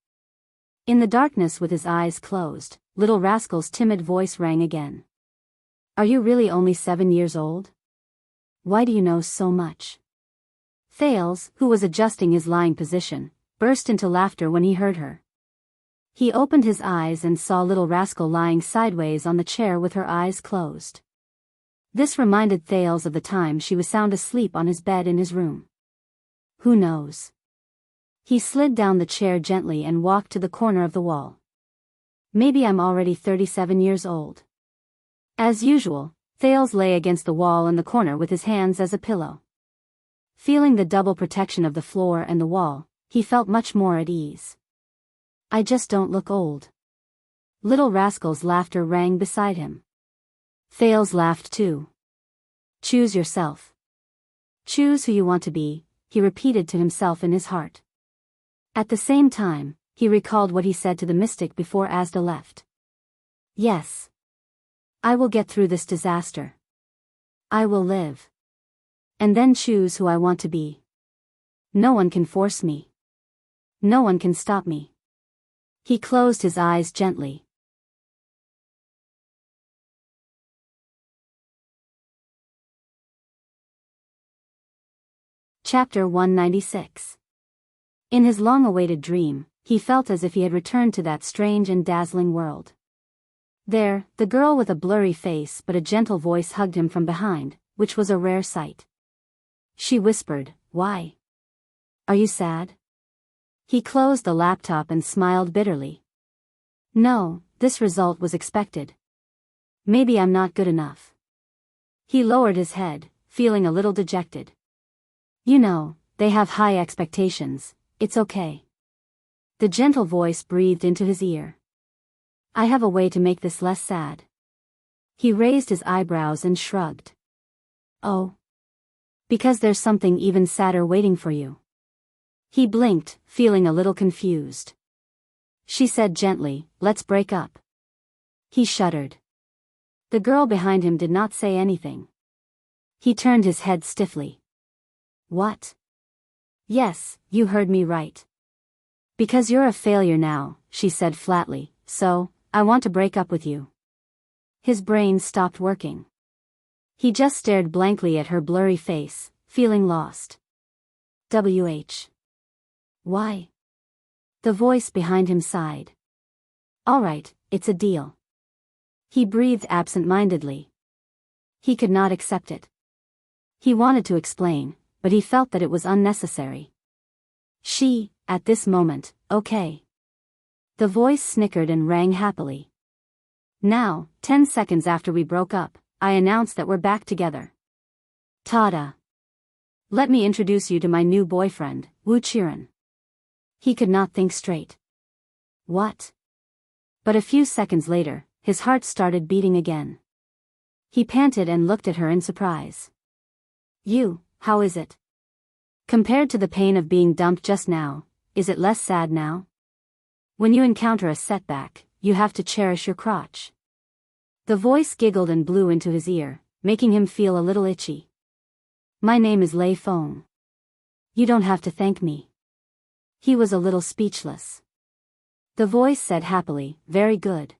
S1: In the darkness with his eyes closed, Little Rascal's timid voice rang again. "Are you really only 7 years old? Why do you know so much?" Thales, who was adjusting his lying position, burst into laughter when he heard her. He opened his eyes and saw Little Rascal lying sideways on the chair with her eyes closed. This reminded Thales of the time she was sound asleep on his bed in his room. Who knows? He slid down the chair gently and walked to the corner of the wall. "Maybe I'm already 37 years old." As usual, Thales lay against the wall in the corner with his hands as a pillow. Feeling the double protection of the floor and the wall, he felt much more at ease. "I just don't look old." Little Rascal's laughter rang beside him. Thales laughed too. "Choose yourself. Choose who you want to be," he repeated to himself in his heart. At the same time, he recalled what he said to the mystic before Asda left. "Yes. I will get through this disaster. I will live. And then choose who I want to be. No one can force me. No one can stop me." He closed his eyes gently. Chapter 196. In his long-awaited dream, he felt as if he had returned to that strange and dazzling world. There, the girl with a blurry face but a gentle voice hugged him from behind, which was a rare sight. She whispered, "Why? Are you sad?" He closed the laptop and smiled bitterly. "No, this result was expected. Maybe I'm not good enough." He lowered his head, feeling a little dejected. "You know, they have high expectations, it's okay." The gentle voice breathed into his ear. I have a way to make this less sad. He raised his eyebrows and shrugged. Oh. Because there's something even sadder waiting for you. He blinked, feeling a little confused. She said gently, let's break up. He shuddered. The girl behind him did not say anything. He turned his head stiffly. What? Yes, you heard me right. Because you're a failure now, she said flatly, so, I want to break up with you. His brain stopped working. He just stared blankly at her blurry face, feeling lost. Why? The voice behind him sighed. All right, it's a deal. He breathed absent-mindedly. He could not accept it. He wanted to explain, but he felt that it was unnecessary. She, at this moment, okay. The voice snickered and rang happily. Now, 10 seconds after we broke up, I announced that we're back together. Tada. Let me introduce you to my new boyfriend, Wuxia. He could not think straight. What? But a few seconds later, his heart started beating again. He panted and looked at her in surprise. You, how is it? Compared to the pain of being dumped just now, is it less sad now? When you encounter a setback, you have to cherish your crotch. The voice giggled and blew into his ear, making him feel a little itchy. My name is Lei Feng. You don't have to thank me. He was a little speechless. The voice said happily, very good.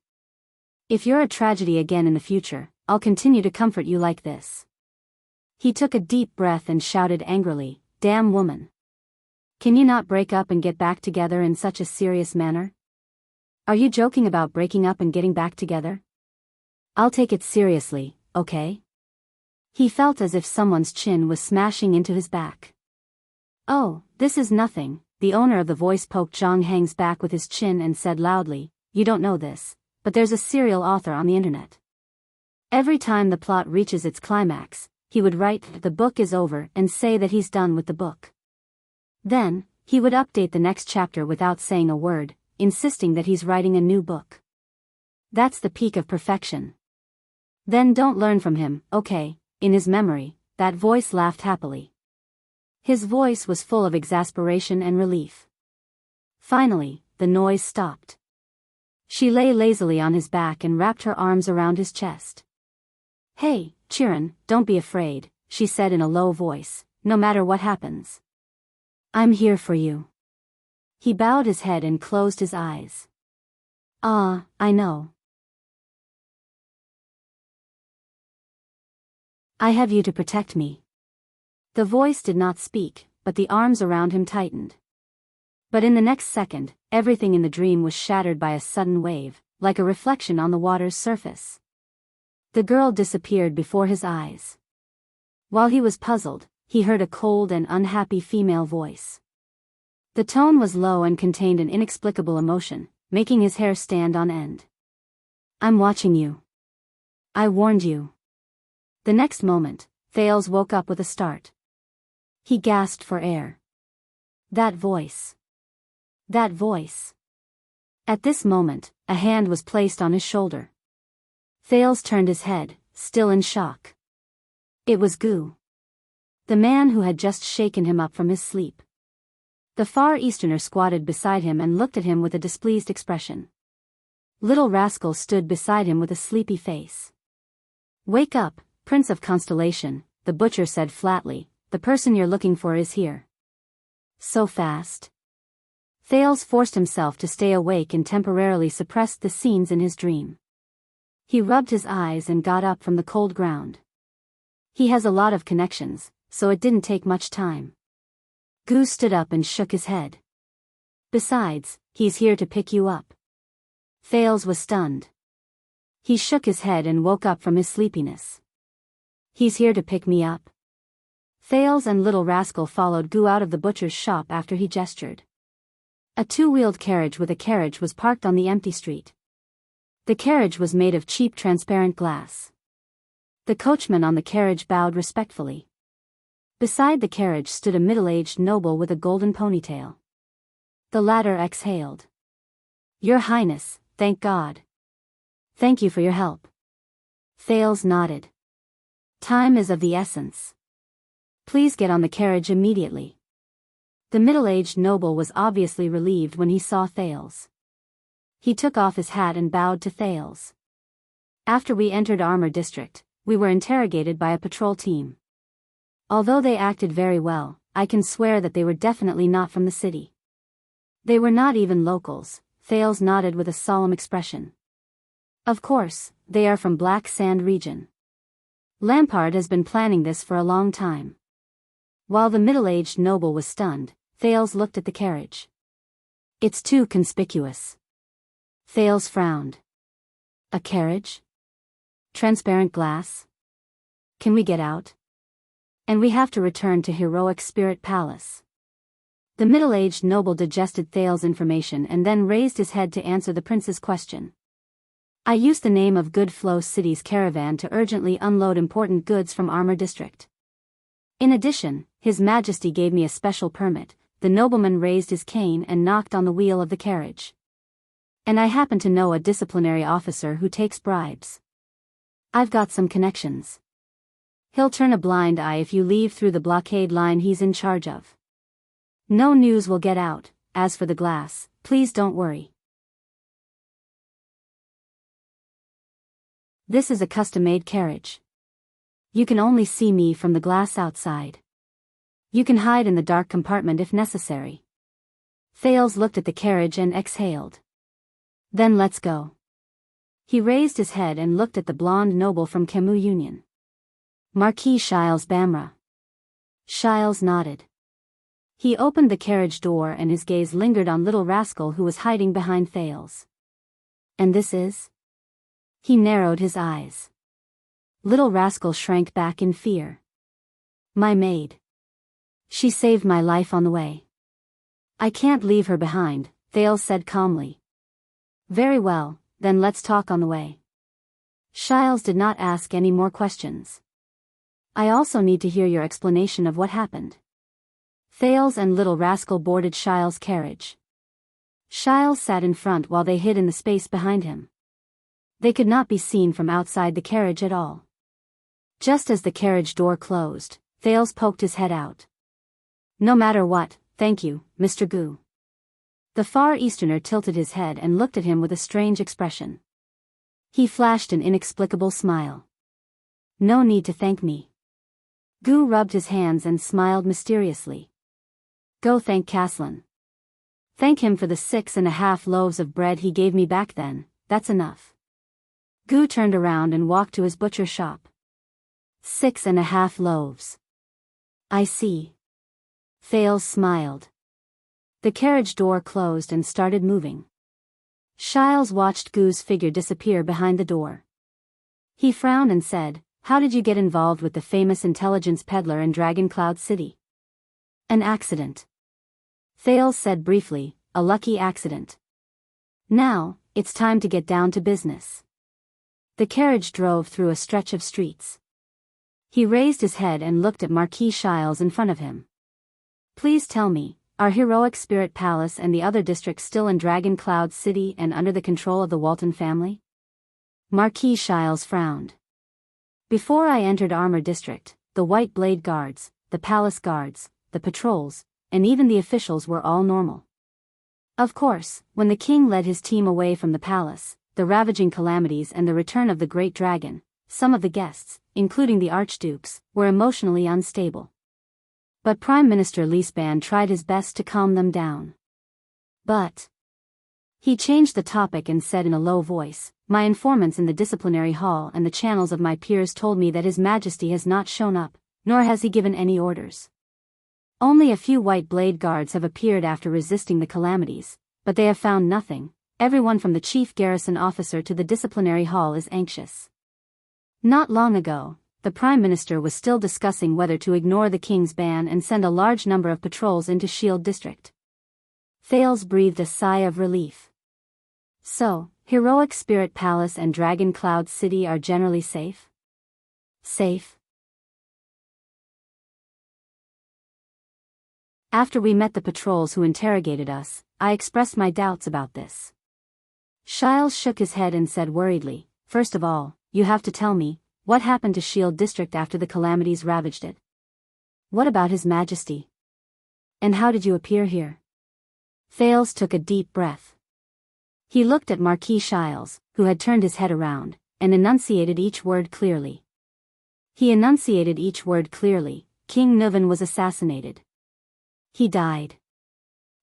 S1: If you're a tragedy again in the future, I'll continue to comfort you like this. He took a deep breath and shouted angrily, damn woman. Can you not break up and get back together in such a serious manner? Are you joking about breaking up and getting back together? I'll take it seriously, okay? He felt as if someone's chin was smashing into his back. Oh, this is nothing, the owner of the voice poked Zhang Heng's back with his chin and said loudly, you don't know this, but there's a serial author on the internet. Every time the plot reaches its climax, he would write, the book is over, and say that he's done with the book. Then, he would update the next chapter without saying a word, insisting that he's writing a new book. That's the peak of perfection. Then don't learn from him, okay? In his memory, that voice laughed happily. His voice was full of exasperation and relief. Finally, the noise stopped. She lay lazily on his back and wrapped her arms around his chest. Hey, Chiron, don't be afraid, she said in a low voice, no matter what happens. I'm here for you. He bowed his head and closed his eyes. Ah, I know. I have you to protect me. The voice did not speak, but the arms around him tightened. But in the next second, everything in the dream was shattered by a sudden wave, like a reflection on the water's surface. The girl disappeared before his eyes. While he was puzzled, he heard a cold and unhappy female voice. The tone was low and contained an inexplicable emotion, making his hair stand on end. I'm watching you. I warned you. The next moment, Thales woke up with a start. He gasped for air. That voice. That voice. At this moment, a hand was placed on his shoulder. Thales turned his head, still in shock. It was Gu. The man who had just shaken him up from his sleep. The Far Easterner squatted beside him and looked at him with a displeased expression. Little Rascal stood beside him with a sleepy face. Wake up, Prince of Constellation, the butcher said flatly, the person you're looking for is here. So fast? Thales forced himself to stay awake and temporarily suppressed the scenes in his dream. He rubbed his eyes and got up from the cold ground. He has a lot of connections, so it didn't take much time. Gu stood up and shook his head. Besides, he's here to pick you up. Thales was stunned. He shook his head and woke up from his sleepiness. He's here to pick me up. Thales and Little Rascal followed Gu out of the butcher's shop after he gestured. A two-wheeled carriage with a carriage was parked on the empty street. The carriage was made of cheap transparent glass. The coachman on the carriage bowed respectfully. Beside the carriage stood a middle-aged noble with a golden ponytail. The latter exhaled. Your Highness, thank God. Thank you for your help. Thales nodded. Time is of the essence. Please get on the carriage immediately. The middle-aged noble was obviously relieved when he saw Thales. He took off his hat and bowed to Thales. After we entered Armor District, we were interrogated by a patrol team. Although they acted very well, I can swear that they were definitely not from the city. They were not even locals. Thales nodded with a solemn expression. Of course, they are from Black Sand region. Lampard has been planning this for a long time. While the middle-aged noble was stunned, Thales looked at the carriage. It's too conspicuous. Thales frowned. A carriage? Transparent glass? Can we get out? And we have to return to Heroic Spirit Palace. The middle-aged noble digested Thales' information and then raised his head to answer the prince's question. I used the name of Good Flow City's caravan to urgently unload important goods from Armor District. In addition, His Majesty gave me a special permit. The nobleman raised his cane and knocked on the wheel of the carriage. And I happen to know a disciplinary officer who takes bribes. I've got some connections. He'll turn a blind eye if you leave through the blockade line he's in charge of. No news will get out. As for the glass, please don't worry. This is a custom-made carriage. You can only see me from the glass outside. You can hide in the dark compartment if necessary. Thales looked at the carriage and exhaled. Then let's go. He raised his head and looked at the blonde noble from Camus Union. Marquis Shiles Bamra. Shiles nodded. He opened the carriage door and his gaze lingered on Little Rascal who was hiding behind Thales. And this is? He narrowed his eyes. Little Rascal shrank back in fear. My maid. She saved my life on the way. I can't leave her behind, Thales said calmly. Very well, then let's talk on the way. Shiles did not ask any more questions. I also need to hear your explanation of what happened. Thales and Little Rascal boarded Shiles' carriage. Shiles sat in front while they hid in the space behind him. They could not be seen from outside the carriage at all. Just as the carriage door closed, Thales poked his head out. No matter what, thank you, Mr. Gu. The Far Easterner tilted his head and looked at him with a strange expression. He flashed an inexplicable smile. No need to thank me. Gu rubbed his hands and smiled mysteriously. Go thank Caslin. Thank him for the 6.5 loaves of bread he gave me back then, that's enough. Gu turned around and walked to his butcher shop. 6.5 loaves. I see. Thales smiled. The carriage door closed and started moving. Shiles watched Gu's figure disappear behind the door. He frowned and said, How did you get involved with the famous intelligence peddler in Dragon Cloud City? An accident. Thales said briefly, a lucky accident. Now, it's time to get down to business. The carriage drove through a stretch of streets. He raised his head and looked at Marquis Shiles in front of him. Please tell me, are Heroic Spirit Palace and the other districts still in Dragon Cloud City and under the control of the Walton family? Marquis Shiles frowned. Before I entered Armor District, the White Blade Guards, the Palace Guards, the patrols, and even the officials were all normal. Of course, when the king led his team away from the palace, the ravaging calamities and the return of the Great Dragon, some of the guests, including the archdukes, were emotionally unstable. But Prime Minister Leespan tried his best to calm them down. But he changed the topic and said in a low voice, My informants in the disciplinary hall and the channels of my peers told me that His Majesty has not shown up, nor has he given any orders. Only a few White Blade Guards have appeared after resisting the calamities, but they have found nothing. Everyone from the chief garrison officer to the disciplinary hall is anxious. Not long ago, the Prime Minister was still discussing whether to ignore the king's ban and send a large number of patrols into Shield District. Thales breathed a sigh of relief. So, Heroic Spirit Palace and Dragon Cloud City are generally safe? Safe? After we met the patrols who interrogated us, I expressed my doubts about this. Shiles shook his head and said worriedly, "First of all, you have to tell me, what happened to Shield District after the calamities ravaged it? What about His Majesty? And how did you appear here?" Thales took a deep breath. He looked at Marquis Shiles, who had turned his head around, and enunciated each word clearly. King Nuvan was assassinated. He died.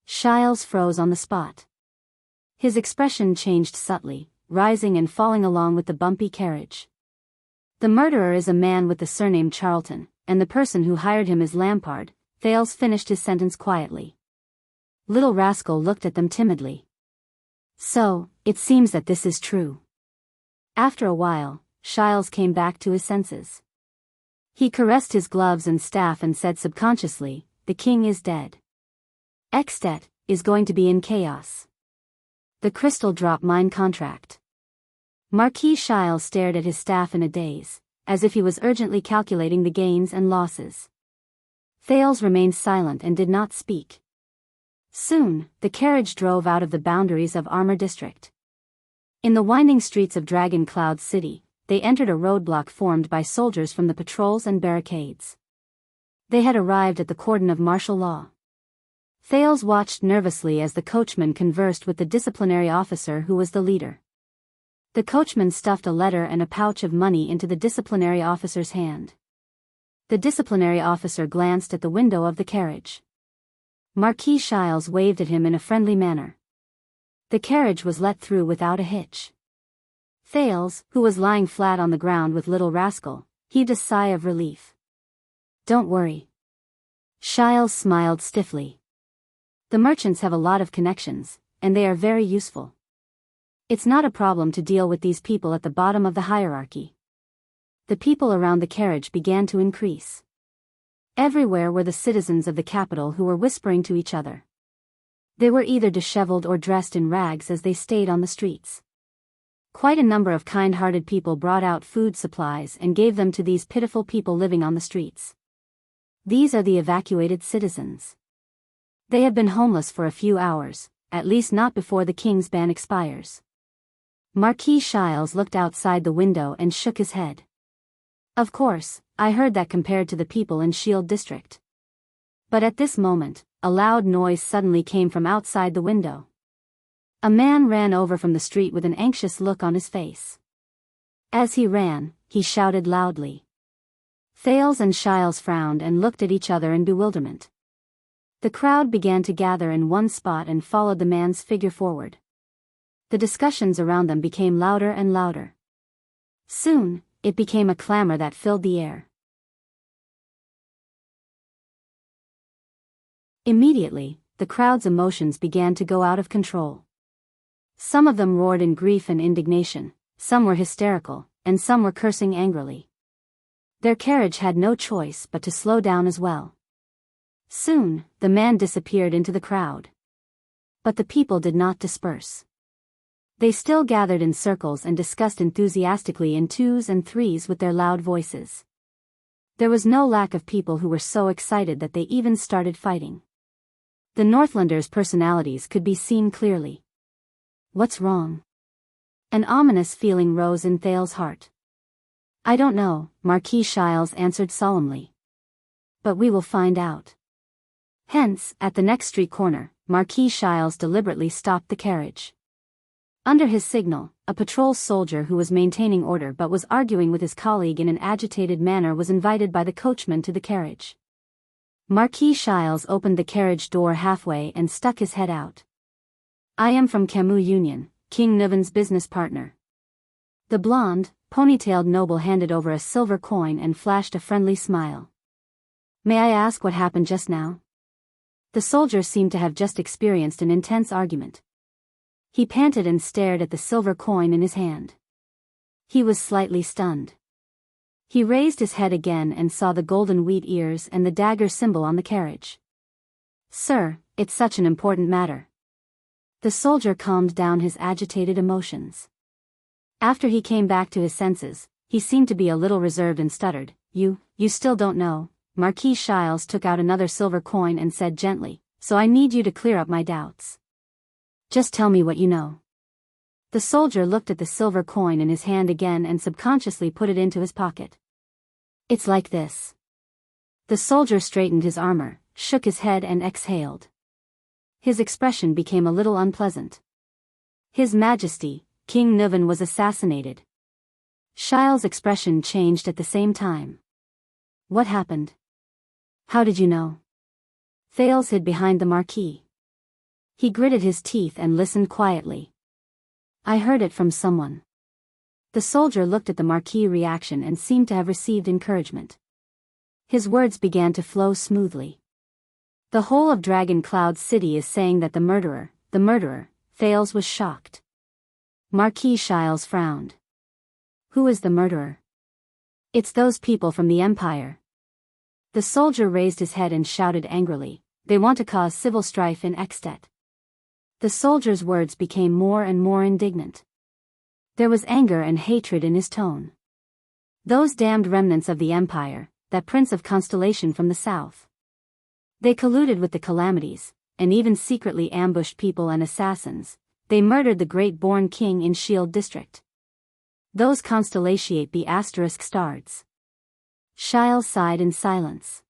S1: Shiles froze on the spot. His expression changed subtly, rising and falling along with the bumpy carriage. "The murderer is a man with the surname Charlton, and the person who hired him is Lampard." Thales finished his sentence quietly. Little Rascal looked at them timidly. "So, it seems that this is true." After a while, Shiles came back to his senses. He caressed his gloves and staff and said subconsciously, "The king is dead. Extet is going to be in chaos. The crystal drop mine contract." Marquis Shiles stared at his staff in a daze, as if he was urgently calculating the gains and losses. Thales remained silent and did not speak. Soon, the carriage drove out of the boundaries of Armor District. In the winding streets of Dragon Cloud City, they entered a roadblock formed by soldiers from the patrols and barricades. They had arrived at the cordon of martial law. Thales watched nervously as the coachman conversed with the disciplinary officer who was the leader. The coachman stuffed a letter and a pouch of money into the disciplinary officer's hand. The disciplinary officer glanced at the window of the carriage. Marquis Shiles waved at him in a friendly manner. The carriage was let through without a hitch. Thales, who was lying flat on the ground with Little Rascal, heaved a sigh of relief. "Don't worry." Shiles smiled stiffly. "The merchants have a lot of connections, and they are very useful. It's not a problem to deal with these people at the bottom of the hierarchy." The people around the carriage began to increase. Everywhere were the citizens of the capital who were whispering to each other. They were either disheveled or dressed in rags as they stayed on the streets. Quite a number of kind-hearted people brought out food supplies and gave them to these pitiful people living on the streets. These are the evacuated citizens. They have been homeless for a few hours, at least not before the king's ban expires. Marquis Shiles looked outside the window and shook his head. "Of course, I heard that compared to the people in Shield District." But at this moment, a loud noise suddenly came from outside the window. A man ran over from the street with an anxious look on his face. As he ran, he shouted loudly. Thales and Shiles frowned and looked at each other in bewilderment. The crowd began to gather in one spot and followed the man's figure forward. The discussions around them became louder and louder. Soon, it became a clamor that filled the air. Immediately, the crowd's emotions began to go out of control. Some of them roared in grief and indignation, some were hysterical, and some were cursing angrily. Their carriage had no choice but to slow down as well. Soon, the man disappeared into the crowd. But the people did not disperse. They still gathered in circles and discussed enthusiastically in twos and threes with their loud voices. There was no lack of people who were so excited that they even started fighting. The Northlanders' personalities could be seen clearly. "What's wrong?" An ominous feeling rose in Thales' heart. "I don't know," Marquis Shiles answered solemnly. "But we will find out." Hence, at the next street corner, Marquis Shiles deliberately stopped the carriage. Under his signal, a patrol soldier who was maintaining order but was arguing with his colleague in an agitated manner was invited by the coachman to the carriage. Marquis Shiles opened the carriage door halfway and stuck his head out. "I am from Camus Union, King Nuvan's business partner." The blonde, ponytailed noble handed over a silver coin and flashed a friendly smile. "May I ask what happened just now?" The soldier seemed to have just experienced an intense argument. He panted and stared at the silver coin in his hand. He was slightly stunned. He raised his head again and saw the golden wheat ears and the dagger symbol on the carriage. "Sir, it's such an important matter." The soldier calmed down his agitated emotions. After he came back to his senses, he seemed to be a little reserved and stuttered, You still don't know, Marquis Shiles took out another silver coin and said gently, "So I need you to clear up my doubts. Just tell me what you know." The soldier looked at the silver coin in his hand again and subconsciously put it into his pocket. "It's like this." The soldier straightened his armor, shook his head and exhaled. His expression became a little unpleasant. His Majesty, King Nuvan was assassinated. Shiles' expression changed at the same time. "What happened? How did you know?" Thales hid behind the Marquis. He gritted his teeth and listened quietly. "I heard it from someone." The soldier looked at the Marquis' reaction and seemed to have received encouragement. His words began to flow smoothly. "The whole of Dragon Cloud City is saying that the murderer, Thales was shocked." Marquis Shiles frowned. "Who is the murderer?" "It's those people from the Empire." The soldier raised his head and shouted angrily, "They want to cause civil strife in Extet." The soldier's words became more and more indignant. There was anger and hatred in his tone. "Those damned remnants of the Empire, that prince of constellation from the south. They colluded with the Calamities, and even secretly ambushed people and assassins. They murdered the great-born king in Shield District. Those constellatiate be asterisk stars." Shiles sighed in silence.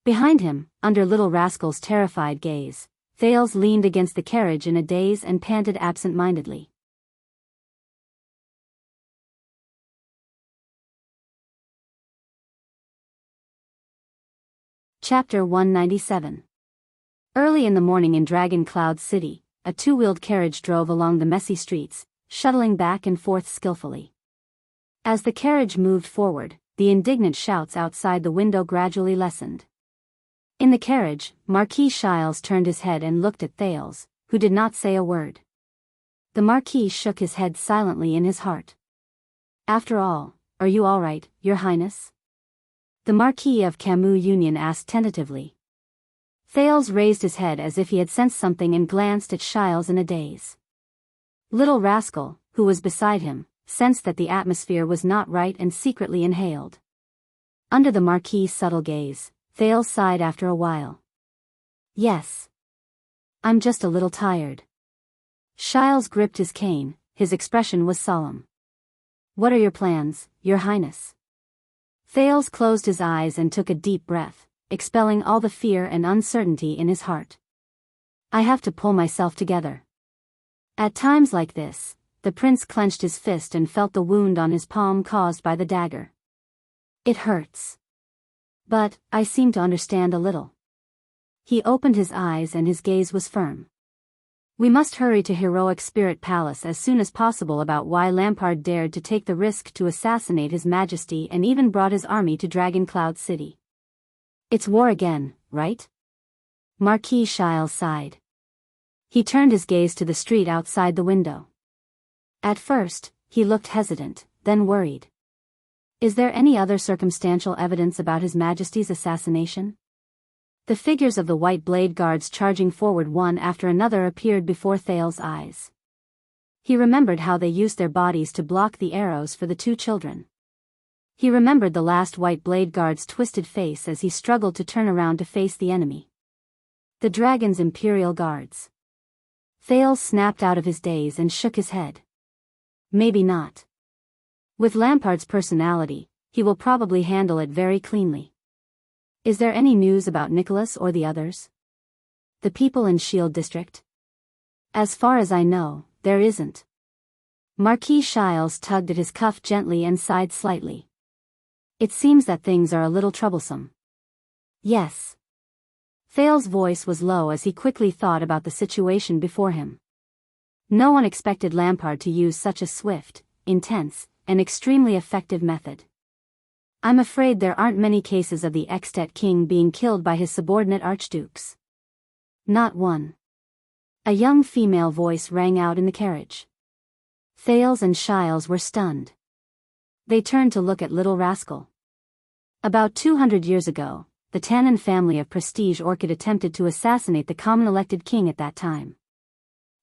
S1: Behind him, under Little Rascal's terrified gaze, Thales leaned against the carriage in a daze and panted absent-mindedly. Chapter 197. Early in the morning in Dragon Cloud City, a two-wheeled carriage drove along the messy streets, shuttling back and forth skillfully. As the carriage moved forward, the indignant shouts outside the window gradually lessened. In the carriage, Marquis Shiles turned his head and looked at Thales, who did not say a word. The Marquis shook his head silently in his heart. "After all, are you all right, Your Highness?" the Marquis of Camus Union asked tentatively. Thales raised his head as if he had sensed something and glanced at Shiles in a daze. Little Rascal, who was beside him, sensed that the atmosphere was not right and secretly inhaled. Under the Marquis' subtle gaze, Thales sighed after a while. "Yes. I'm just a little tired." Shiles gripped his cane, his expression was solemn. "What are your plans, Your Highness?" Thales closed his eyes and took a deep breath, expelling all the fear and uncertainty in his heart. "I have to pull myself together." At times like this, the prince clenched his fist and felt the wound on his palm caused by the dagger. "It hurts. But, I seem to understand a little." He opened his eyes and his gaze was firm. "We must hurry to Heroic Spirit Palace as soon as possible about why Lampard dared to take the risk to assassinate His Majesty and even brought his army to Dragon Cloud City." "It's war again, right?" Marquis Shiles sighed. He turned his gaze to the street outside the window. At first, he looked hesitant, then worried. "Is there any other circumstantial evidence about His Majesty's assassination?" The figures of the White Blade Guards charging forward one after another appeared before Thales' eyes. He remembered how they used their bodies to block the arrows for the two children. He remembered the last White Blade Guard's twisted face as he struggled to turn around to face the enemy. The dragon's Imperial Guards. Thales snapped out of his daze and shook his head. "Maybe not. With Lampard's personality, he will probably handle it very cleanly." "Is there any news about Nicholas or the others? The people in Shield District?" "As far as I know, there isn't." Marquis Shiles tugged at his cuff gently and sighed slightly. "It seems that things are a little troublesome." "Yes." Thales' voice was low as he quickly thought about the situation before him. No one expected Lampard to use such a swift, intense, and extremely effective method. "I'm afraid there aren't many cases of the Extet king being killed by his subordinate archdukes." "Not one." A young female voice rang out in the carriage. Thales and Shiles were stunned. They turned to look at Little Rascal. About 200 years ago, the Tannen family of Prestige Orchid attempted to assassinate the common elected king at that time.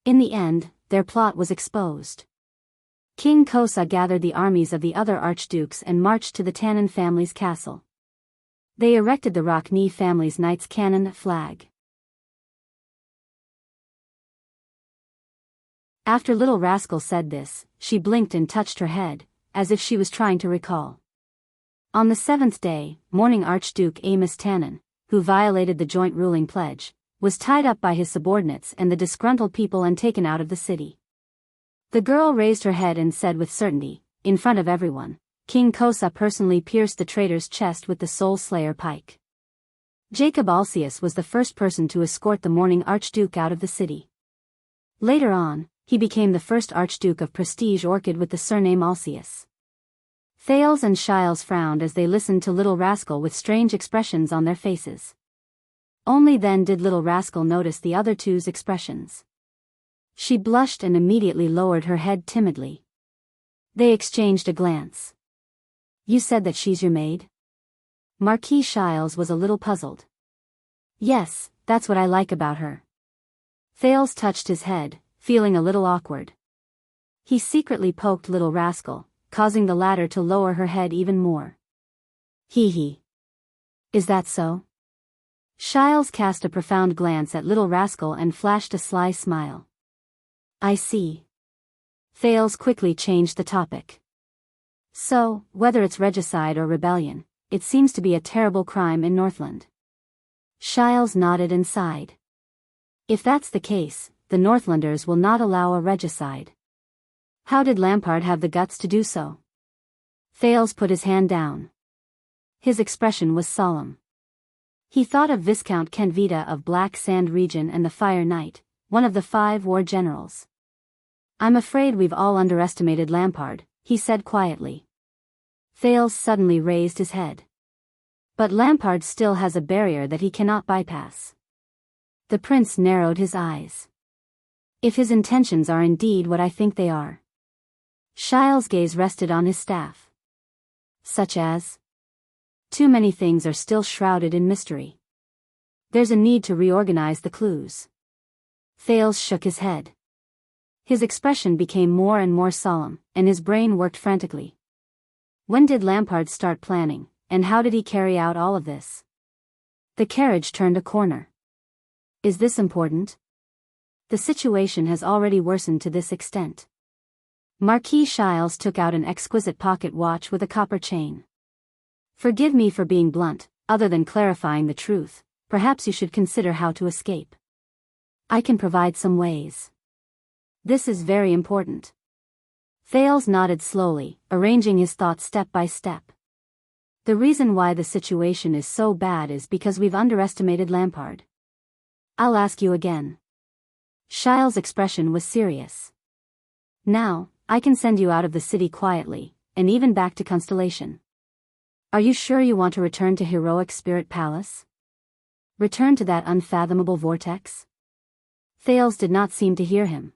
S1: In the end, their plot was exposed. King Kosa gathered the armies of the other archdukes and marched to the Tannen family's castle. They erected the Rockne family's Knights Cannon flag. After Little Rascal said this, she blinked and touched her head, as if she was trying to recall. On the 7th day, mourning Archduke Amos Tannen, who violated the joint ruling pledge, was tied up by his subordinates and the disgruntled people and taken out of the city. The girl raised her head and said with certainty, in front of everyone, King Kosa personally pierced the traitor's chest with the Soul Slayer pike. Jacob Alcius was the first person to escort the mourning Archduke out of the city. Later on, he became the first Archduke of Prestige Orchid with the surname Alcius. Thales and Shiles frowned as they listened to Little Rascal with strange expressions on their faces. Only then did Little Rascal notice the other two's expressions. She blushed and immediately lowered her head timidly. They exchanged a glance. "You said that she's your maid?" Marquis Shiles was a little puzzled. "Yes, that's what I like about her." Thales touched his head, feeling a little awkward. He secretly poked Little Rascal, causing the latter to lower her head even more. Hee. Is that so?" Shiles cast a profound glance at Little Rascal and flashed a sly smile. "I see." Thales quickly changed the topic. "So, whether it's regicide or rebellion, it seems to be a terrible crime in Northland." Shiles nodded and sighed. "If that's the case, the Northlanders will not allow a regicide." "How did Lampard have the guts to do so?" Thales put his hand down. His expression was solemn. He thought of Viscount Kenvita of Black Sand Region and the Fire Knight, one of the 5 war generals. "I'm afraid we've all underestimated Lampard," he said quietly. Thales suddenly raised his head. "But Lampard still has a barrier that he cannot bypass." The prince narrowed his eyes. "If his intentions are indeed what I think they are." Shiles' gaze rested on his staff. "Such as?" "Too many things are still shrouded in mystery. There's a need to reorganize the clues." Thales shook his head. His expression became more and more solemn, and his brain worked frantically. When did Lampard start planning, and how did he carry out all of this? The carriage turned a corner. "Is this important?" "The situation has already worsened to this extent." Marquis Shiles took out an exquisite pocket watch with a copper chain. "Forgive me for being blunt, other than clarifying the truth, perhaps you should consider how to escape. I can provide some ways. This is very important." Thales nodded slowly, arranging his thoughts step by step. "The reason why the situation is so bad is because we've underestimated Lampard." "I'll ask you again." Shiles' expression was serious. "Now, I can send you out of the city quietly, and even back to Constellation. Are you sure you want to return to Heroic Spirit Palace? Return to that unfathomable vortex?" Thales did not seem to hear him.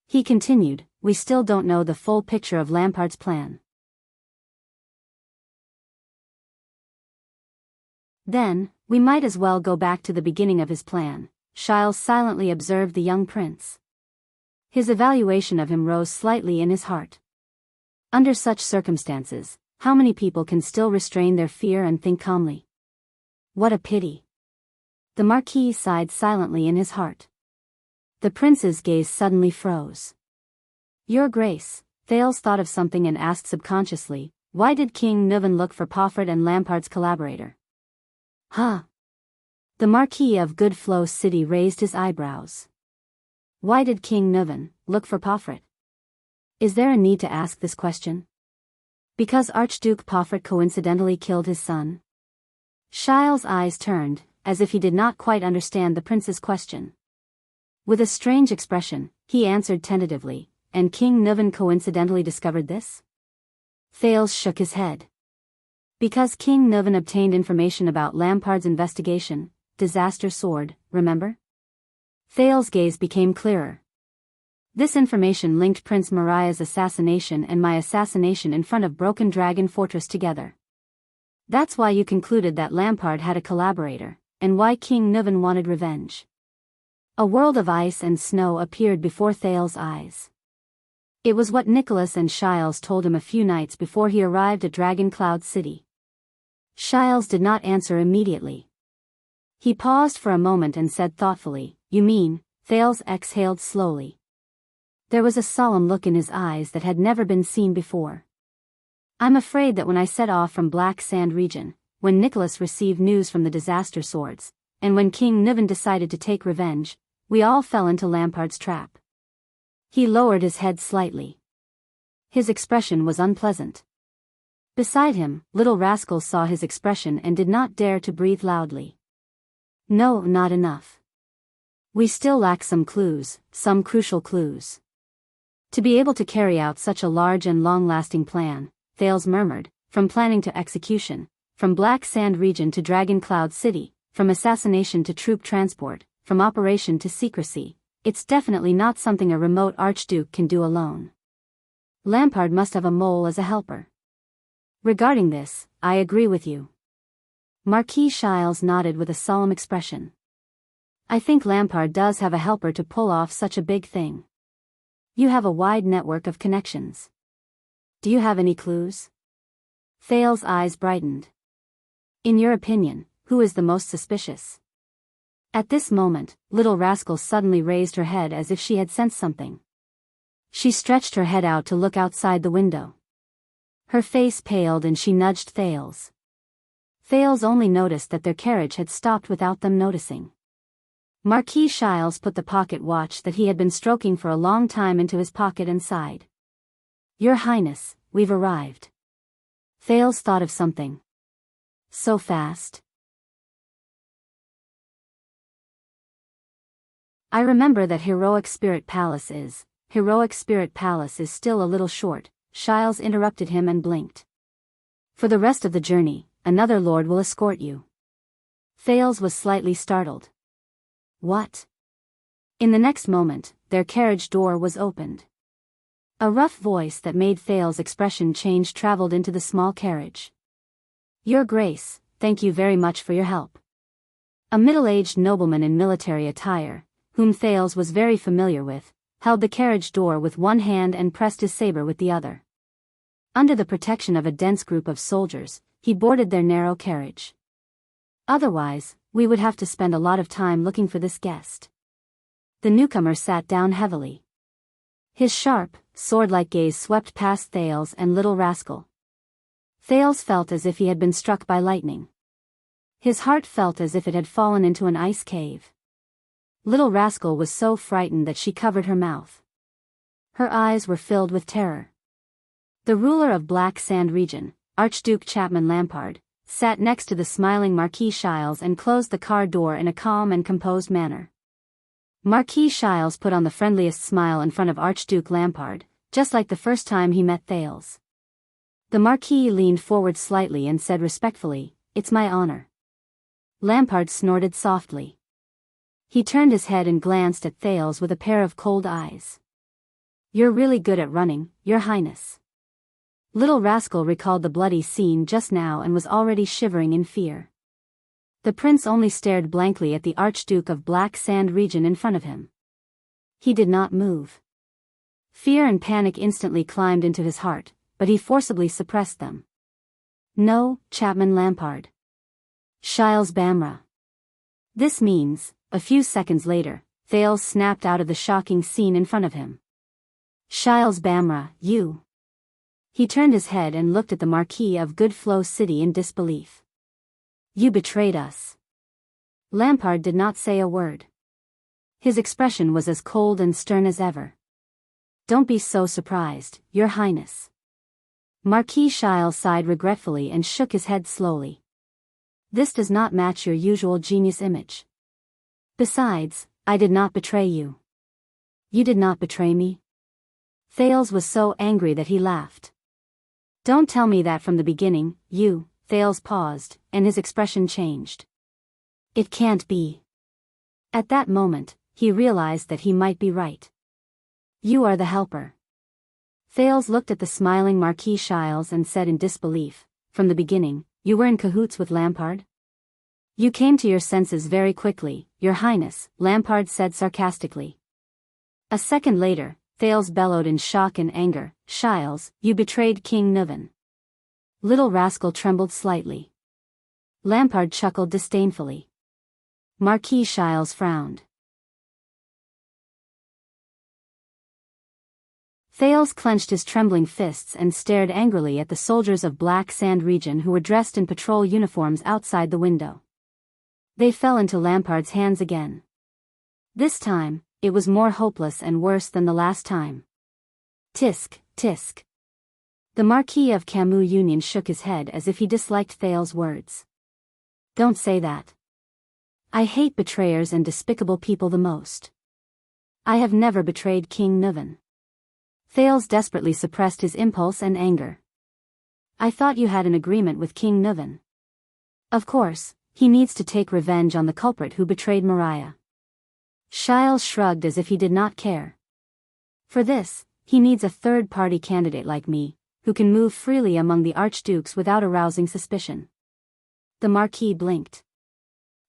S1: He continued, "We still don't know the full picture of Lampard's plan." "Then, we might as well go back to the beginning of his plan," Shiles silently observed the young prince. His evaluation of him rose slightly in his heart. Under such circumstances, how many people can still restrain their fear and think calmly? What a pity. The Marquis sighed silently in his heart. The prince's gaze suddenly froze. "Your Grace," Thales thought of something and asked subconsciously, "why did King Nuvan look for Poffert and Lampard's collaborator?" "Huh?" The Marquis of Goodflow City raised his eyebrows. "Why did King Nuvan look for Poffert? Is there a need to ask this question? Because Archduke Poffert coincidentally killed his son?" Shiles' eyes turned, as if he did not quite understand the prince's question. With a strange expression, he answered tentatively, "And King Nuvan coincidentally discovered this?" Thales shook his head. "Because King Nuvan obtained information about Lampard's investigation, Disaster Sword, remember?" Thales' gaze became clearer. "This information linked Prince Mariah's assassination and my assassination in front of Broken Dragon Fortress together. That's why you concluded that Lampard had a collaborator, and why King Nuvan wanted revenge." A world of ice and snow appeared before Thales' eyes. It was what Nicholas and Shiles told him a few nights before he arrived at Dragon Cloud City. Shiles did not answer immediately. He paused for a moment and said thoughtfully, "You mean?" Thales exhaled slowly. There was a solemn look in his eyes that had never been seen before. "I'm afraid that when I set off from Black Sand region, when Nicholas received news from the disaster swords, and when King Niven decided to take revenge, we all fell into Lampard's trap." He lowered his head slightly. His expression was unpleasant. Beside him, Little Rascal saw his expression and did not dare to breathe loudly. "No, not enough. We still lack some clues, some crucial clues. To be able to carry out such a large and long-lasting plan," Thales murmured, "from planning to execution, from Black Sand region to Dragon Cloud City, from assassination to troop transport, from operation to secrecy, it's definitely not something a remote archduke can do alone. Lampard must have a mole as a helper." "Regarding this, I agree with you." Marquis Shiles nodded with a solemn expression. "I think Lampard does have a helper to pull off such a big thing. You have a wide network of connections. Do you have any clues?" Thales' eyes brightened. "In your opinion, who is the most suspicious?" At this moment, Little Rascal suddenly raised her head as if she had sensed something. She stretched her head out to look outside the window. Her face paled and she nudged Thales. Thales only noticed that their carriage had stopped without them noticing. Marquis Shiles put the pocket watch that he had been stroking for a long time into his pocket and sighed. "Your Highness, we've arrived." Thales thought of something. "So fast?" "I remember that Heroic Spirit Palace is still a little short," Shiles interrupted him and blinked. "For the rest of the journey, another lord will escort you." Thales was slightly startled. "What?" In the next moment, their carriage door was opened. A rough voice that made Thales' expression change traveled into the small carriage. "Your Grace, thank you very much for your help." A middle-aged nobleman in military attire, whom Thales was very familiar with, held the carriage door with one hand and pressed his saber with the other. Under the protection of a dense group of soldiers, he boarded their narrow carriage. "Otherwise, we would have to spend a lot of time looking for this guest." The newcomer sat down heavily. His sharp, sword-like gaze swept past Thales and Little Rascal. Thales felt as if he had been struck by lightning. His heart felt as if it had fallen into an ice cave. Little Rascal was so frightened that she covered her mouth. Her eyes were filled with terror. The ruler of Black Sand region, Archduke Chapman Lampard, sat next to the smiling Marquis Shiles and closed the car door in a calm and composed manner. Marquis Shiles put on the friendliest smile in front of Archduke Lampard, just like the first time he met Thales. The Marquis leaned forward slightly and said respectfully, "It's my honor." Lampard snorted softly. He turned his head and glanced at Thales with a pair of cold eyes. "You're really good at running, Your Highness." Little Rascal recalled the bloody scene just now and was already shivering in fear. The prince only stared blankly at the Archduke of Black Sand region in front of him. He did not move. Fear and panic instantly climbed into his heart, but he forcibly suppressed them. "No, Chapman Lampard. Shiles Bamra." This means, a few seconds later, Thales snapped out of the shocking scene in front of him. "Shiles Bamra, you." He turned his head and looked at the Marquis of Good Flow City in disbelief. "You betrayed us." Lampard did not say a word. His expression was as cold and stern as ever. "Don't be so surprised, Your Highness." Marquis Shiles sighed regretfully and shook his head slowly. "This does not match your usual genius image. Besides, I did not betray you." "You did not betray me?" Thales was so angry that he laughed. "Don't tell me that from the beginning, you." Thales paused, and his expression changed. "It can't be." At that moment, he realized that he might be right. "You are the helper." Thales looked at the smiling Marquis Shiles and said in disbelief, "From the beginning, you were in cahoots with Lampard?" "You came to your senses very quickly, Your Highness," Lampard said sarcastically. A second later, Thales bellowed in shock and anger. Shiles, you betrayed King Nuvan. Little rascal trembled slightly. Lampard chuckled disdainfully. Marquis Shiles frowned. Thales clenched his trembling fists and stared angrily at the soldiers of Black Sand region who were dressed in patrol uniforms outside the window. They fell into Lampard's hands again. This time, it was more hopeless and worse than the last time. Tisk, tisk. The Marquis of Camus Union shook his head as if he disliked Thales' words. Don't say that. I hate betrayers and despicable people the most. I have never betrayed King Nuvan. Thales desperately suppressed his impulse and anger. I thought you had an agreement with King Nuvan. Of course, he needs to take revenge on the culprit who betrayed Maria. Shiles shrugged as if he did not care. For this, he needs a third-party candidate like me, who can move freely among the archdukes without arousing suspicion. The Marquis blinked.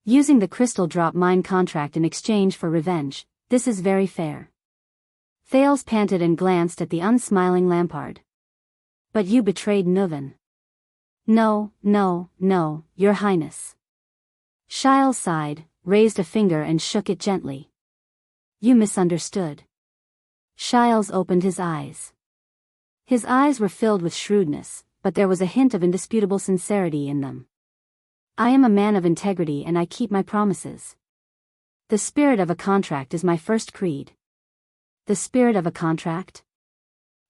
S1: Using the crystal drop mine contract in exchange for revenge, this is very fair. Thales panted and glanced at the unsmiling Lampard. But you betrayed Nuvan. No, no, no, Your Highness. Shiles sighed, raised a finger and shook it gently. You misunderstood. Shiles opened his eyes. His eyes were filled with shrewdness, but there was a hint of indisputable sincerity in them. I am a man of integrity and I keep my promises. The spirit of a contract is my first creed. The spirit of a contract?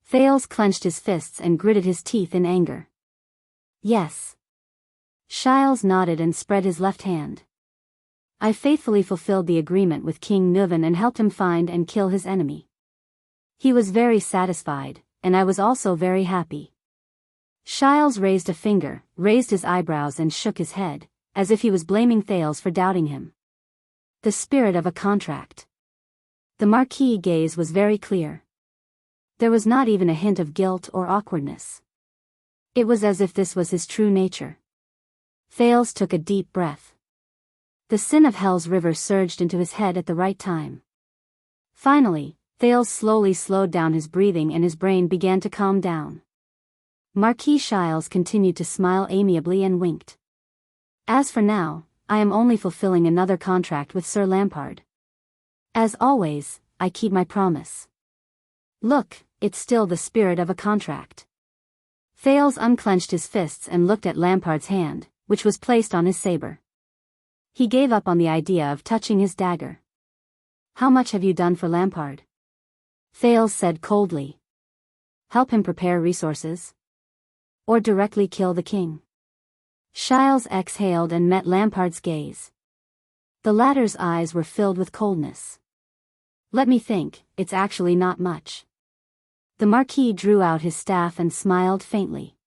S1: Thales clenched his fists and gritted his teeth in anger. Yes. Shiles nodded and spread his left hand. I faithfully fulfilled the agreement with King Nuvan and helped him find and kill his enemy. He was very satisfied, and I was also very happy. Shiles raised a finger, raised his eyebrows and shook his head, as if he was blaming Thales for doubting him. The spirit of a contract. The Marquis' gaze was very clear. There was not even a hint of guilt or awkwardness. It was as if this was his true nature. Thales took a deep breath. The sin of Hell's river surged into his head at the right time. Finally, Thales slowly slowed down his breathing and his brain began to calm down. Marquis Shiles continued to smile amiably and winked. As for now, I am only fulfilling another contract with Sir Lampard. As always, I keep my promise. Look, it's still the spirit of a contract. Thales unclenched his fists and looked at Lampard's hand, which was placed on his saber. He gave up on the idea of touching his dagger. How much have you done for Lampard? Thales said coldly. Help him prepare resources? Or directly kill the king? Shiles exhaled and met Lampard's gaze. The latter's eyes were filled with coldness. Let me think, it's actually not much. The Marquis drew out his staff and smiled faintly.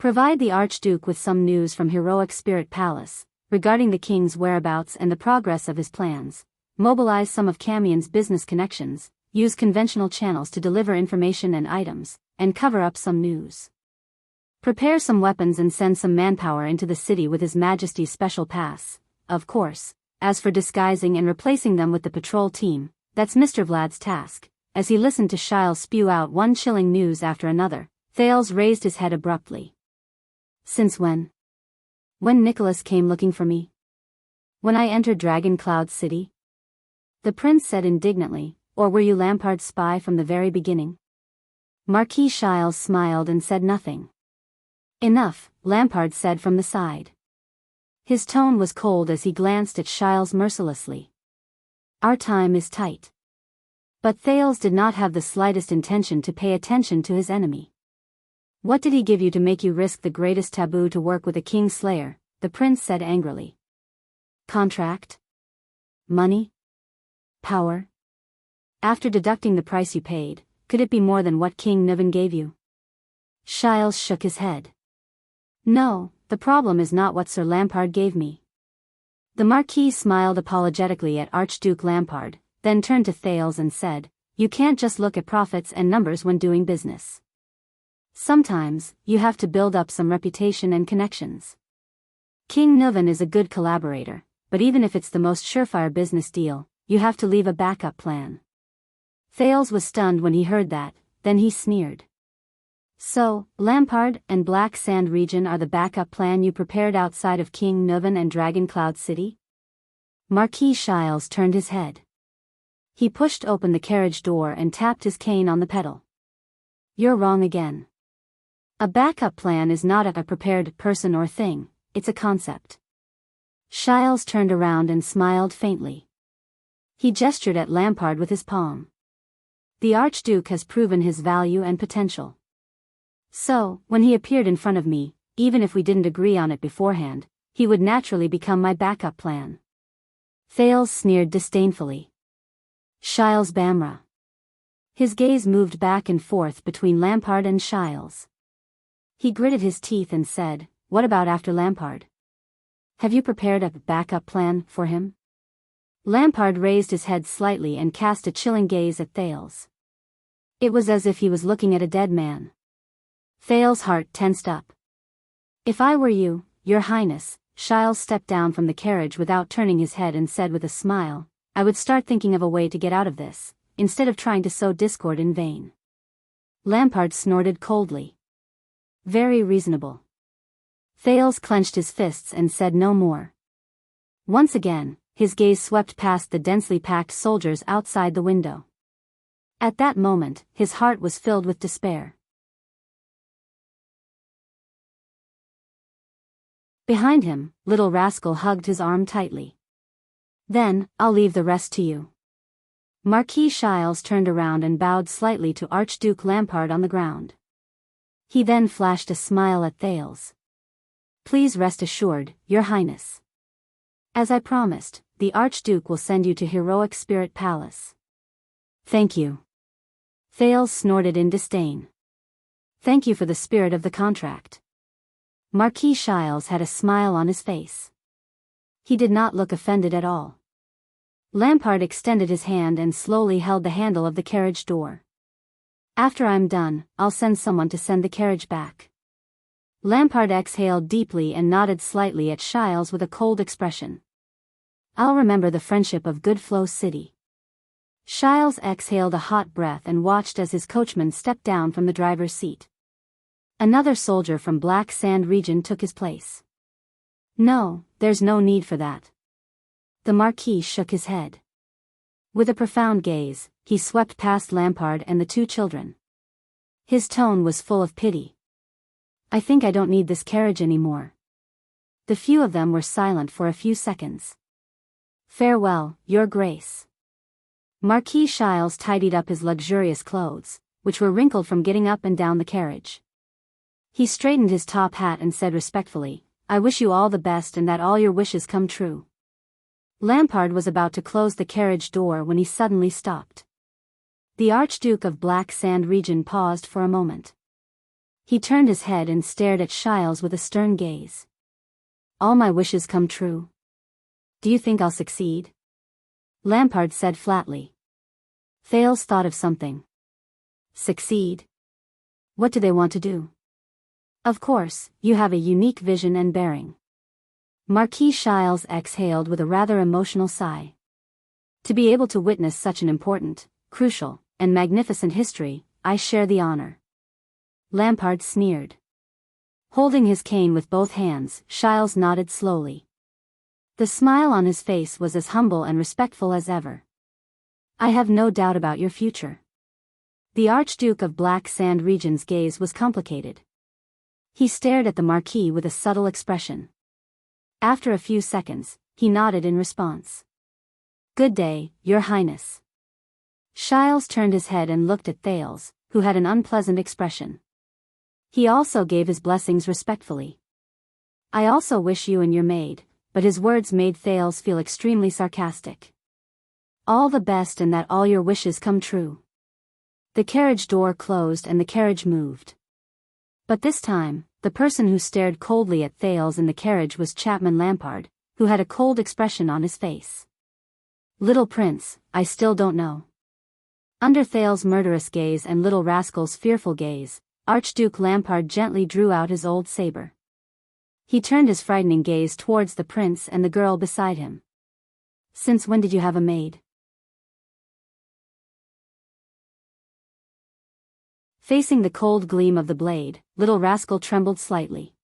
S1: Provide the Archduke with some news from Heroic Spirit Palace, regarding the king's whereabouts and the progress of his plans. Mobilize some of Camion's business connections, use conventional channels to deliver information and items, and cover up some news. Prepare some weapons and send some manpower into the city with His Majesty's special pass, of course. As for disguising and replacing them with the patrol team, that's Mr. Vlad's task. As he listened to Shiles spew out one chilling news after another, Thales raised his head abruptly. Since when? When Nicholas came looking for me? When I entered Dragon Cloud City? The prince said indignantly, or were you Lampard's spy from the very beginning? Marquis Shiles smiled and said nothing. Enough, Lampard said from the side. His tone was cold as he glanced at Shiles mercilessly. Our time is tight. But Thales did not have the slightest intention to pay attention to his enemy. What did he give you to make you risk the greatest taboo to work with a king slayer? The prince said angrily. Contract? Money? Power? After deducting the price you paid, could it be more than what King Nuvan gave you? Shiles shook his head. No, the problem is not what Sir Lampard gave me. The Marquis smiled apologetically at Archduke Lampard, then turned to Thales and said, you can't just look at profits and numbers when doing business. Sometimes, you have to build up some reputation and connections. King Nuvan is a good collaborator, but even if it's the most surefire business deal, you have to leave a backup plan. Thales was stunned when he heard that, then he sneered. So, Lampard and Black Sand region are the backup plan you prepared outside of King Nuven and Dragon Cloud City? Marquis Shiles turned his head. He pushed open the carriage door and tapped his cane on the pedal. You're wrong again. A backup plan is not a prepared person or thing, it's a concept. Shiles turned around and smiled faintly. He gestured at Lampard with his palm. The Archduke has proven his value and potential. So, when he appeared in front of me, even if we didn't agree on it beforehand, he would naturally become my backup plan. Thales sneered disdainfully. Shiles Bamra. His gaze moved back and forth between Lampard and Shiles. He gritted his teeth and said, what about after Lampard? Have you prepared a backup plan for him? Lampard raised his head slightly and cast a chilling gaze at Thales. It was as if he was looking at a dead man. Thales' heart tensed up. If I were you, Your Highness, Shiles stepped down from the carriage without turning his head and said with a smile, I would start thinking of a way to get out of this, instead of trying to sow discord in vain. Lampard snorted coldly. Very reasonable. Thales clenched his fists and said no more. Once again, his gaze swept past the densely packed soldiers outside the window. At that moment, his heart was filled with despair. Behind him, Little Rascal hugged his arm tightly. Then, I'll leave the rest to you. Marquis Shiles turned around and bowed slightly to Archduke Lampard on the ground. He then flashed a smile at Thales. Please rest assured, Your Highness. As I promised, the Archduke will send you to Heroic Spirit Palace. Thank you. Thales snorted in disdain. Thank you for the spirit of the contract. Marquis Shiles had a smile on his face. He did not look offended at all. Lampard extended his hand and slowly held the handle of the carriage door. After I'm done, I'll send someone to send the carriage back. Lampard exhaled deeply and nodded slightly at Shiles with a cold expression. I'll remember the friendship of Goodflow City. Shiles exhaled a hot breath and watched as his coachman stepped down from the driver's seat. Another soldier from Black Sand region took his place. No, there's no need for that. The Marquis shook his head. With a profound gaze, he swept past Lampard and the two children. His tone was full of pity. I think I don't need this carriage anymore. The few of them were silent for a few seconds. Farewell, Your Grace. Marquis Shiles tidied up his luxurious clothes, which were wrinkled from getting up and down the carriage. He straightened his top hat and said respectfully, I wish you all the best and that all your wishes come true. Lampard was about to close the carriage door when he suddenly stopped. The Archduke of Black Sand region paused for a moment. He turned his head and stared at Shiles with a stern gaze. All my wishes come true. Do you think I'll succeed? Lampard said flatly. Thales thought of something. Succeed? What do they want to do? Of course, you have a unique vision and bearing. Marquis Shiles exhaled with a rather emotional sigh. To be able to witness such an important, crucial, and magnificent history, I share the honor. Lampard sneered. Holding his cane with both hands, Shiles nodded slowly. The smile on his face was as humble and respectful as ever. I have no doubt about your future. The Archduke of Black Sand region's gaze was complicated. He stared at the Marquis with a subtle expression. After a few seconds, he nodded in response. Good day, Your Highness. Shiles turned his head and looked at Thales, who had an unpleasant expression. He also gave his blessings respectfully. I also wish you and your maid, but his words made Thales feel extremely sarcastic. All the best and that all your wishes come true. The carriage door closed and the carriage moved. But this time, the person who stared coldly at Thales in the carriage was Chapman Lampard, who had a cold expression on his face. Little Prince, I still don't know. Under Thales' murderous gaze and Little Rascal's fearful gaze, Archduke Lampard gently drew out his old saber. He turned his frightening gaze towards the prince and the girl beside him. Since when did you have a maid? Facing the cold gleam of the blade, little rascal trembled slightly.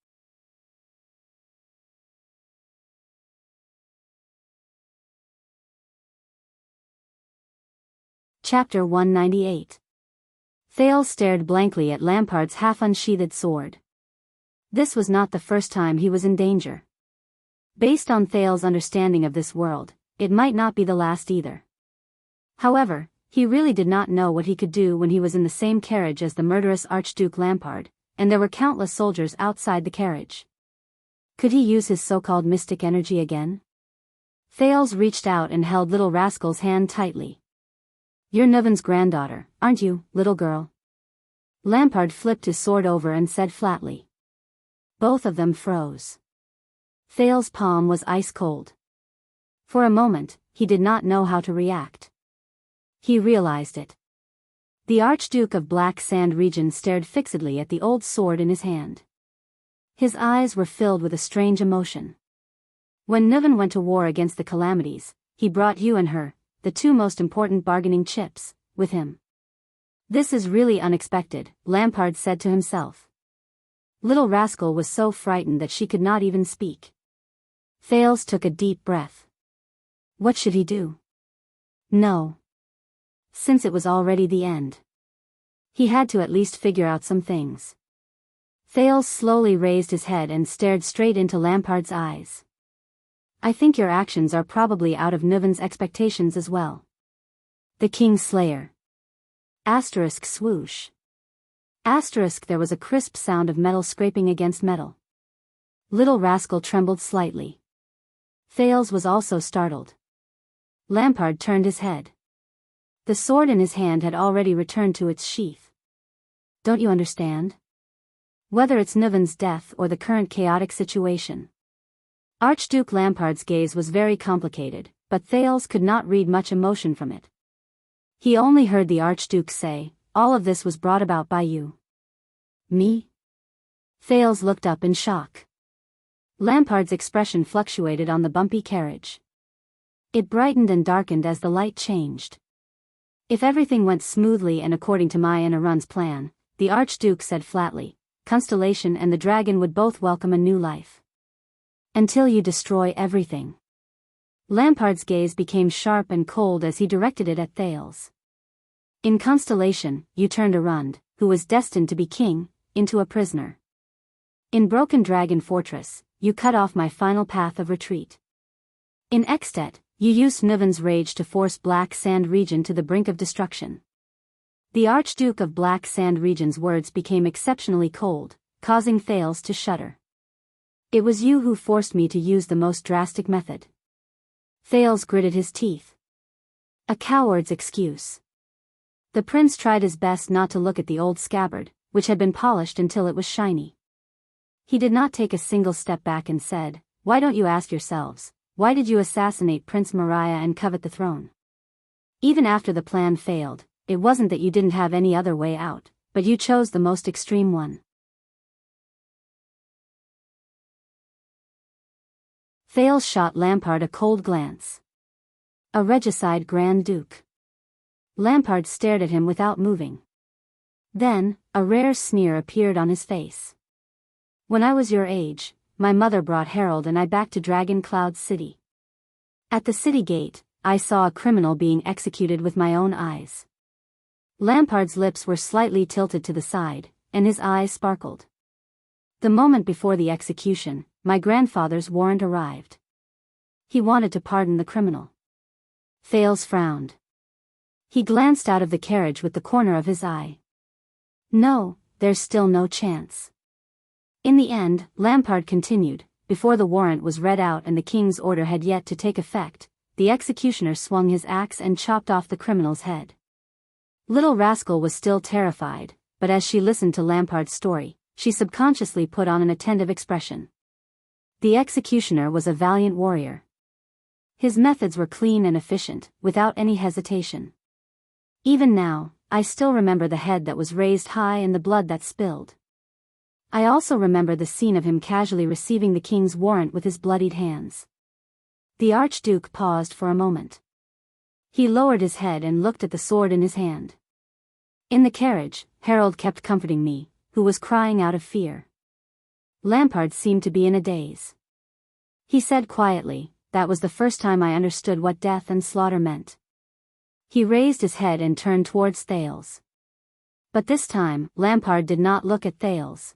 S1: Chapter 198. Thales stared blankly at Lampard's half-unsheathed sword. This was not the first time he was in danger. Based on Thales' understanding of this world, it might not be the last either. However, he really did not know what he could do when he was in the same carriage as the murderous Archduke Lampard, and there were countless soldiers outside the carriage. Could he use his so-called mystic energy again? Thales reached out and held little rascal's hand tightly. You're Nuven's granddaughter, aren't you, little girl? Lampard flipped his sword over and said flatly. Both of them froze. Thales' palm was ice cold. For a moment, he did not know how to react. He realized it. The Archduke of Black Sand region stared fixedly at the old sword in his hand. His eyes were filled with a strange emotion. When Nuven went to war against the calamities, he brought you and her, the two most important bargaining chips, with him. This is really unexpected, Lampard said to himself. Little rascal was so frightened that she could not even speak. Thales took a deep breath. What should he do? No. Since it was already the end. He had to at least figure out some things. Thales slowly raised his head and stared straight into Lampard's eyes. I think your actions are probably out of Nuven's expectations as well. The King's Slayer. Asterisk swoosh. Asterisk there was a crisp sound of metal scraping against metal. Little rascal trembled slightly. Thales was also startled. Lampard turned his head. The sword in his hand had already returned to its sheath. Don't you understand? Whether it's Nuven's death or the current chaotic situation. Archduke Lampard's gaze was very complicated, but Thales could not read much emotion from it. He only heard the Archduke say, all of this was brought about by you. Me? Thales looked up in shock. Lampard's expression fluctuated on the bumpy carriage. It brightened and darkened as the light changed. If everything went smoothly and according to my and Arun's plan, the Archduke said flatly, Constellation and the dragon would both welcome a new life. Until you destroy everything. Lampard's gaze became sharp and cold as he directed it at Thales. In Constellation, you turned Arund, who was destined to be king, into a prisoner. In Broken Dragon Fortress, you cut off my final path of retreat. In Extet, you used Nuven's rage to force Black Sand region to the brink of destruction. The Archduke of Black Sand region's words became exceptionally cold, causing Thales to shudder. It was you who forced me to use the most drastic method. Thales gritted his teeth. A coward's excuse. The prince tried his best not to look at the old scabbard, which had been polished until it was shiny. He did not take a single step back and said, why don't you ask yourselves, why did you assassinate Prince Mariah and covet the throne? Even after the plan failed, it wasn't that you didn't have any other way out, but you chose the most extreme one. Thales shot Lampard a cold glance. A regicide Grand Duke. Lampard stared at him without moving. Then, a rare sneer appeared on his face. When I was your age, my mother brought Harold and I back to Dragon Cloud City. At the city gate, I saw a criminal being executed with my own eyes. Lampard's lips were slightly tilted to the side, and his eyes sparkled. The moment before the execution, my grandfather's warrant arrived. He wanted to pardon the criminal. Thales frowned. He glanced out of the carriage with the corner of his eye. No, there's still no chance. In the end, Lampard continued, before the warrant was read out and the king's order had yet to take effect, the executioner swung his axe and chopped off the criminal's head. Little rascal was still terrified, but as she listened to Lampard's story, she subconsciously put on an attentive expression. The executioner was a valiant warrior. His methods were clean and efficient, without any hesitation. Even now, I still remember the head that was raised high and the blood that spilled. I also remember the scene of him casually receiving the king's warrant with his bloodied hands. The Archduke paused for a moment. He lowered his head and looked at the sword in his hand. In the carriage, Harold kept comforting me, who was crying out of fear. Lampard seemed to be in a daze. He said quietly, "That was the first time I understood what death and slaughter meant." He raised his head and turned towards Thales. But this time, Lampard did not look at Thales.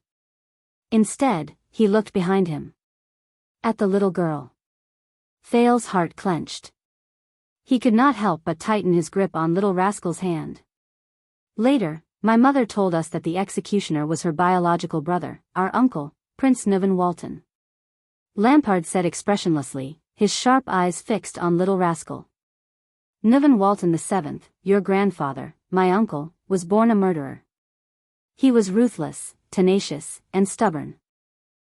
S1: Instead, he looked behind him. At the little girl. Thales' heart clenched. He could not help but tighten his grip on little rascal's hand. Later, my mother told us that the executioner was her biological brother, our uncle, Prince Nuvan Walton. Lampard said expressionlessly, his sharp eyes fixed on little rascal. Nuvan Walton VII, your grandfather, my uncle, was born a murderer. He was ruthless, tenacious, and stubborn.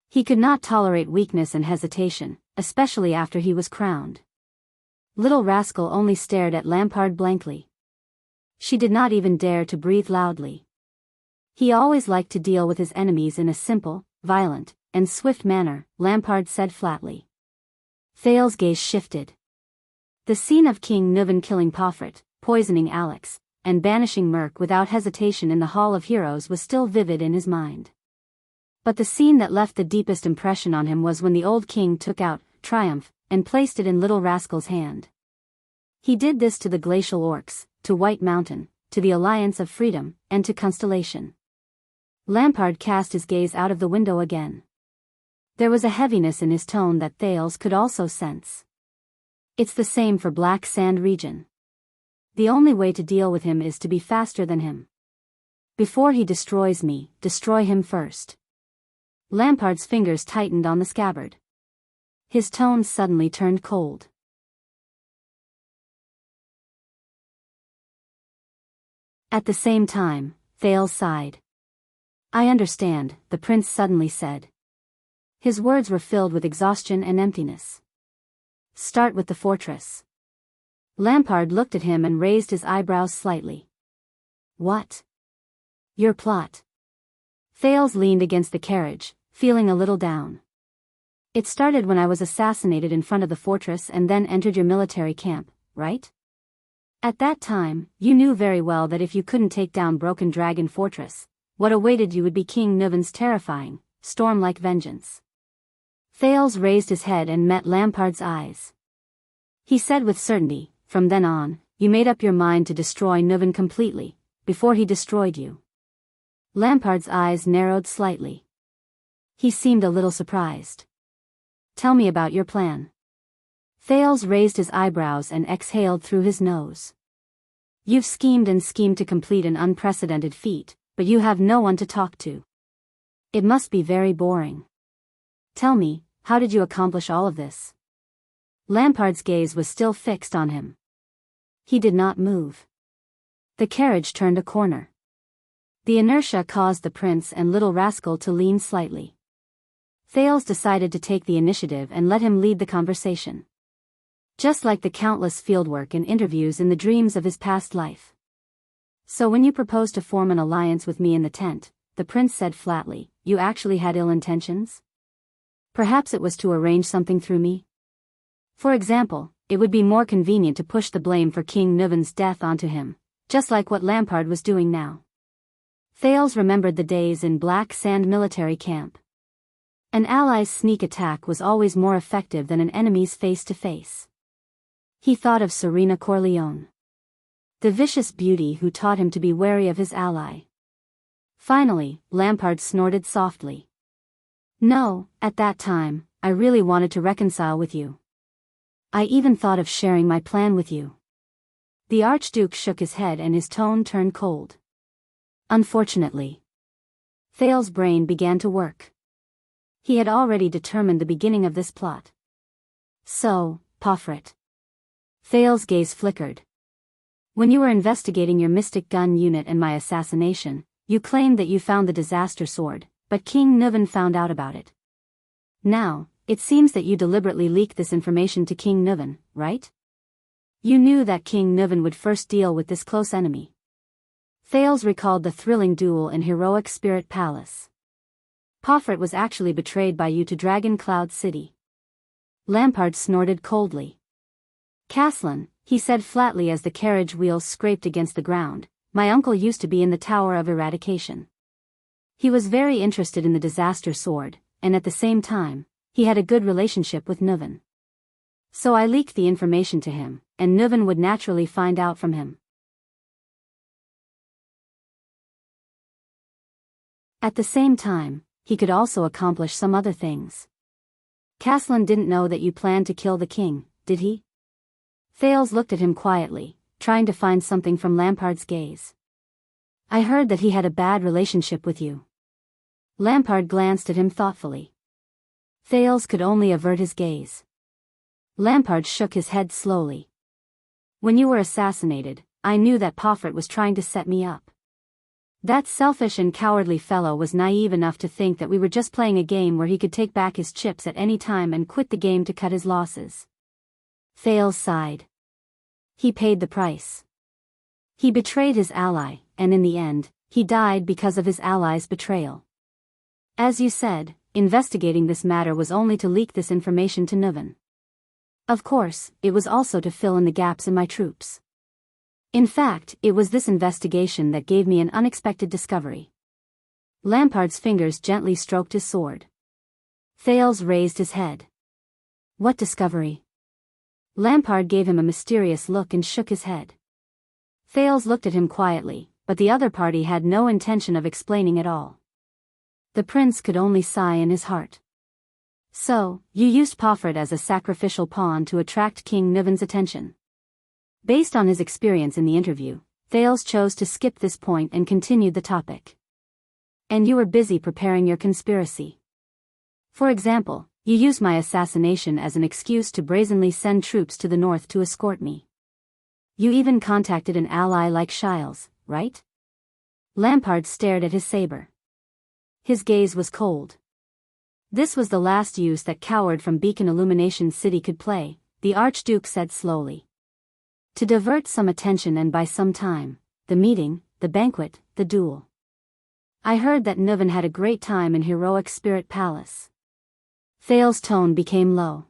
S1: He could not tolerate weakness and hesitation, especially after he was crowned. Little rascal only stared at Lampard blankly. She did not even dare to breathe loudly. He always liked to deal with his enemies in a simple, violent, and swift manner, Lampard said flatly. Thales' gaze shifted. The scene of King Nuvan killing Pofret, poisoning Alex, and banishing Merc without hesitation in the Hall of Heroes was still vivid in his mind. But the scene that left the deepest impression on him was when the old king took out Triumph and placed it in little rascal's hand. He did this to the glacial orcs, to White Mountain, to the Alliance of Freedom, and to Constellation. Lampard cast his gaze out of the window again. There was a heaviness in his tone that Thales could also sense. It's the same for Black Sand region. The only way to deal with him is to be faster than him. Before he destroys me, destroy him first. Lampard's fingers tightened on the scabbard. His tone suddenly turned cold. At the same time, Thales sighed. I understand, the prince suddenly said. His words were filled with exhaustion and emptiness. Start with the fortress. Lampard looked at him and raised his eyebrows slightly. What? Your plot. Thales leaned against the carriage, feeling a little down. It started when I was assassinated in front of the fortress and then entered your military camp, right? At that time, you knew very well that if you couldn't take down Broken Dragon Fortress, what awaited you would be King Nuvan's terrifying, storm-like vengeance. Thales raised his head and met Lampard's eyes. He said with certainty, from then on, you made up your mind to destroy Nuvan completely, before he destroyed you. Lampard's eyes narrowed slightly. He seemed a little surprised. Tell me about your plan. Thales raised his eyebrows and exhaled through his nose. You've schemed and schemed to complete an unprecedented feat, but you have no one to talk to. It must be very boring. Tell me, how did you accomplish all of this? Lampard's gaze was still fixed on him. He did not move. The carriage turned a corner. The inertia caused the prince and little rascal to lean slightly. Thales decided to take the initiative and let him lead the conversation. Just like the countless fieldwork and interviews in the dreams of his past life. So when you proposed to form an alliance with me in the tent, the prince said flatly, you actually had ill intentions? Perhaps it was to arrange something through me? For example, it would be more convenient to push the blame for King Nuvan's death onto him, just like what Lampard was doing now. Thales remembered the days in Black Sand military camp. An ally's sneak attack was always more effective than an enemy's face-to-face. He thought of Serena Corleone, the vicious beauty who taught him to be wary of his ally. Finally, Lampard snorted softly. No, at that time, I really wanted to reconcile with you. I even thought of sharing my plan with you. The Archduke shook his head and his tone turned cold. Unfortunately. Thales' brain began to work. He had already determined the beginning of this plot. So, Pofret. Thales' gaze flickered. When you were investigating your mystic gun unit and my assassination, you claimed that you found the disaster sword, but King Nuvan found out about it. Now, it seems that you deliberately leaked this information to King Nuvan, right? You knew that King Nuvan would first deal with this close enemy. Thales recalled the thrilling duel in Heroic Spirit Palace. Pomfret was actually betrayed by you to Dragon Cloud City. Lampard snorted coldly. Caslin, he said flatly as the carriage wheels scraped against the ground, my uncle used to be in the Tower of Eradication. He was very interested in the disaster sword, and at the same time, he had a good relationship with Nuven. So I leaked the information to him, and Nuven would naturally find out from him. At the same time, he could also accomplish some other things. Caslin didn't know that you planned to kill the king, did he? Thales looked at him quietly, trying to find something from Lampard's gaze. I heard that he had a bad relationship with you. Lampard glanced at him thoughtfully. Thales could only avert his gaze. Lampard shook his head slowly. When you were assassinated, I knew that Pomfret was trying to set me up. That selfish and cowardly fellow was naive enough to think that we were just playing a game where he could take back his chips at any time and quit the game to cut his losses. Thales sighed. He paid the price. He betrayed his ally, and in the end, he died because of his ally's betrayal. As you said, investigating this matter was only to leak this information to Nuven. Of course, it was also to fill in the gaps in my troops. In fact, it was this investigation that gave me an unexpected discovery. Lampard's fingers gently stroked his sword. Thales raised his head. What discovery? Lampard gave him a mysterious look and shook his head. Thales looked at him quietly, but the other party had no intention of explaining at all. The prince could only sigh in his heart. So, you used Pomfret as a sacrificial pawn to attract King Nuven's attention. Based on his experience in the interview, Thales chose to skip this point and continued the topic. And you were busy preparing your conspiracy. For example, you used my assassination as an excuse to brazenly send troops to the north to escort me. You even contacted an ally like Shiles, right? Lampard stared at his saber. His gaze was cold. This was the last use that coward from Beacon Illumination City could play, the Archduke said slowly. To divert some attention and buy some time, the meeting, the banquet, the duel. I heard that Nuven had a great time in Heroic Spirit Palace. Thales' tone became low.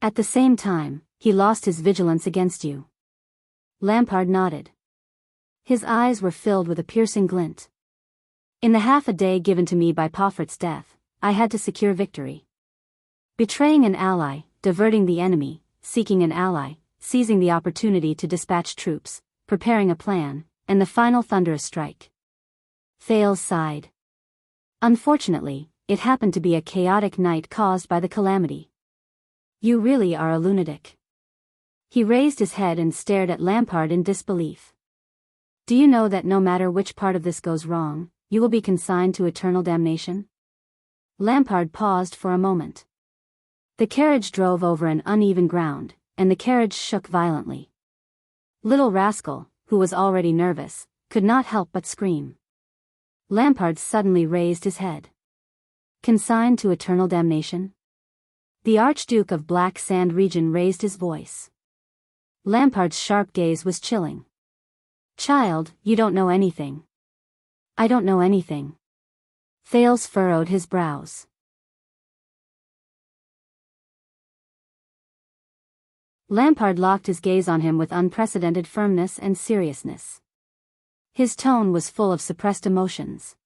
S1: At the same time, he lost his vigilance against you. Lampard nodded. His eyes were filled with a piercing glint. In the half a day given to me by Pomfret's death, I had to secure victory. Betraying an ally, diverting the enemy, seeking an ally, seizing the opportunity to dispatch troops, preparing a plan, and the final thunderous strike. Thales sighed. Unfortunately, it happened to be a chaotic night caused by the calamity. You really are a lunatic. He raised his head and stared at Lampard in disbelief. Do you know that no matter which part of this goes wrong, you will be consigned to eternal damnation? Lampard paused for a moment. The carriage drove over an uneven ground, and the carriage shook violently. Little rascal, who was already nervous, could not help but scream. Lampard suddenly raised his head. Consigned to eternal damnation? The Archduke of Black Sand region raised his voice. Lampard's sharp gaze was chilling. Child, you don't know anything. I don't know anything. Thales furrowed his brows. Lampard locked his gaze on him with unprecedented firmness and seriousness. His tone was full of suppressed emotions.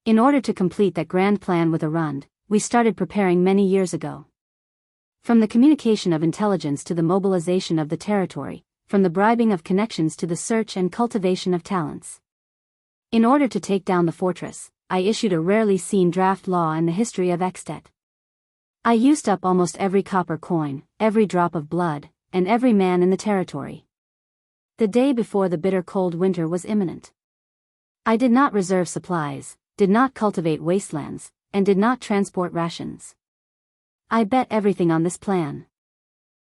S1: In order to complete that grand plan with Arund, we started preparing many years ago. From the communication of intelligence to the mobilization of the territory, from the bribing of connections to the search and cultivation of talents. In order to take down the fortress, I issued a rarely seen draft law in the history of Extet. I used up almost every copper coin, every drop of blood, and every man in the territory. The day before the bitter cold winter was imminent. I did not reserve supplies, did not cultivate wastelands, and did not transport rations. I bet everything on this plan.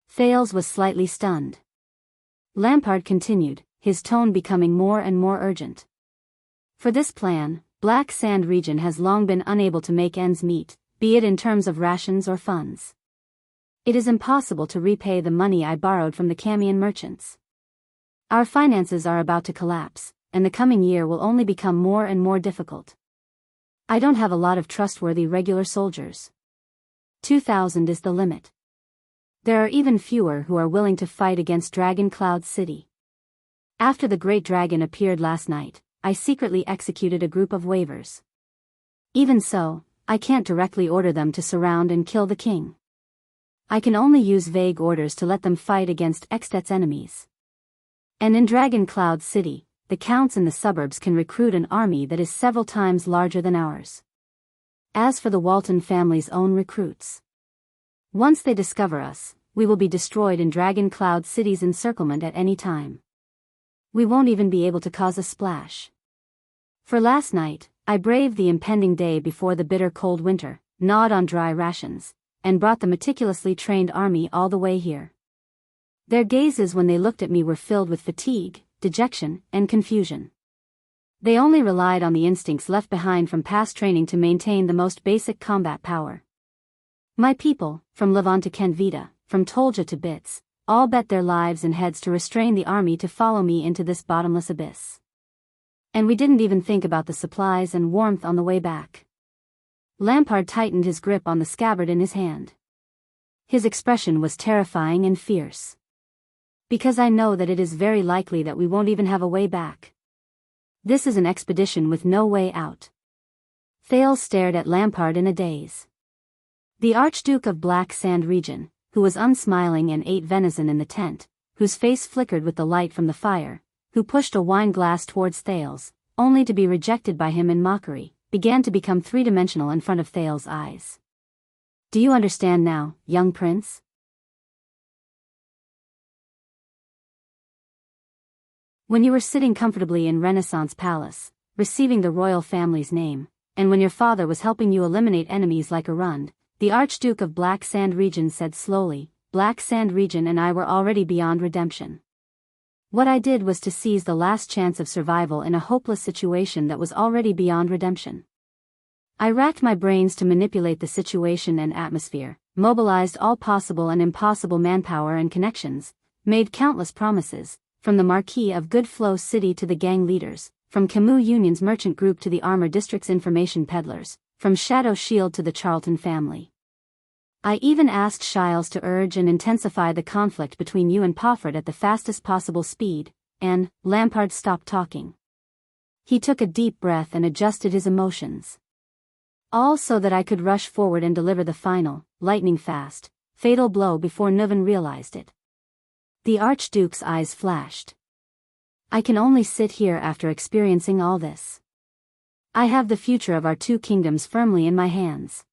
S1: Thales was slightly stunned. Lampard continued, his tone becoming more and more urgent. For this plan, Black Sand region has long been unable to make ends meet, be it in terms of rations or funds. It is impossible to repay the money I borrowed from the Camian merchants. Our finances are about to collapse, and the coming year will only become more and more difficult. I don't have a lot of trustworthy regular soldiers. 2,000 is the limit. There are even fewer who are willing to fight against Dragon Cloud City. After the Great Dragon appeared last night, I secretly executed a group of waivers. Even so, I can't directly order them to surround and kill the king. I can only use vague orders to let them fight against Extet's enemies. And in Dragon Cloud City, the counts in the suburbs can recruit an army that is several times larger than ours. As for the Walton family's own recruits, once they discover us, we will be destroyed in Dragon Cloud City's encirclement at any time. We won't even be able to cause a splash. For last night, I braved the impending day before the bitter cold winter, gnawed on dry rations, and brought the meticulously trained army all the way here. Their gazes when they looked at me were filled with fatigue, dejection, and confusion. They only relied on the instincts left behind from past training to maintain the most basic combat power. My people, from Levant to Kenvita, from Tolja to Bits, all bet their lives and heads to restrain the army to follow me into this bottomless abyss. And we didn't even think about the supplies and warmth on the way back. Lampard tightened his grip on the scabbard in his hand. His expression was terrifying and fierce. Because I know that it is very likely that we won't even have a way back. This is an expedition with no way out. Thales stared at Lampard in a daze. The Archduke of Black Sand Region, who was unsmiling and ate venison in the tent, whose face flickered with the light from the fire, who pushed a wine glass towards Thales, only to be rejected by him in mockery, began to become three-dimensional in front of Thales' eyes. Do you understand now, young prince? When you were sitting comfortably in Renaissance Palace, receiving the royal family's name, and when your father was helping you eliminate enemies like Arund, the Archduke of Black Sand Region said slowly, Black Sand Region and I were already beyond redemption. What I did was to seize the last chance of survival in a hopeless situation that was already beyond redemption. I racked my brains to manipulate the situation and atmosphere, mobilized all possible and impossible manpower and connections, made countless promises, from the Marquis of Good Flow City to the gang leaders, from Camus Union's merchant group to the Armor District's information peddlers, from Shadow Shield to the Charlton family. I even asked Shiles to urge and intensify the conflict between you and Pofford at the fastest possible speed, and Lampard stopped talking. He took a deep breath and adjusted his emotions. All so that I could rush forward and deliver the final, lightning-fast, fatal blow before Nuven realized it. The Archduke's eyes flashed. I can only sit here after experiencing all this. I have the future of our two kingdoms firmly in my hands.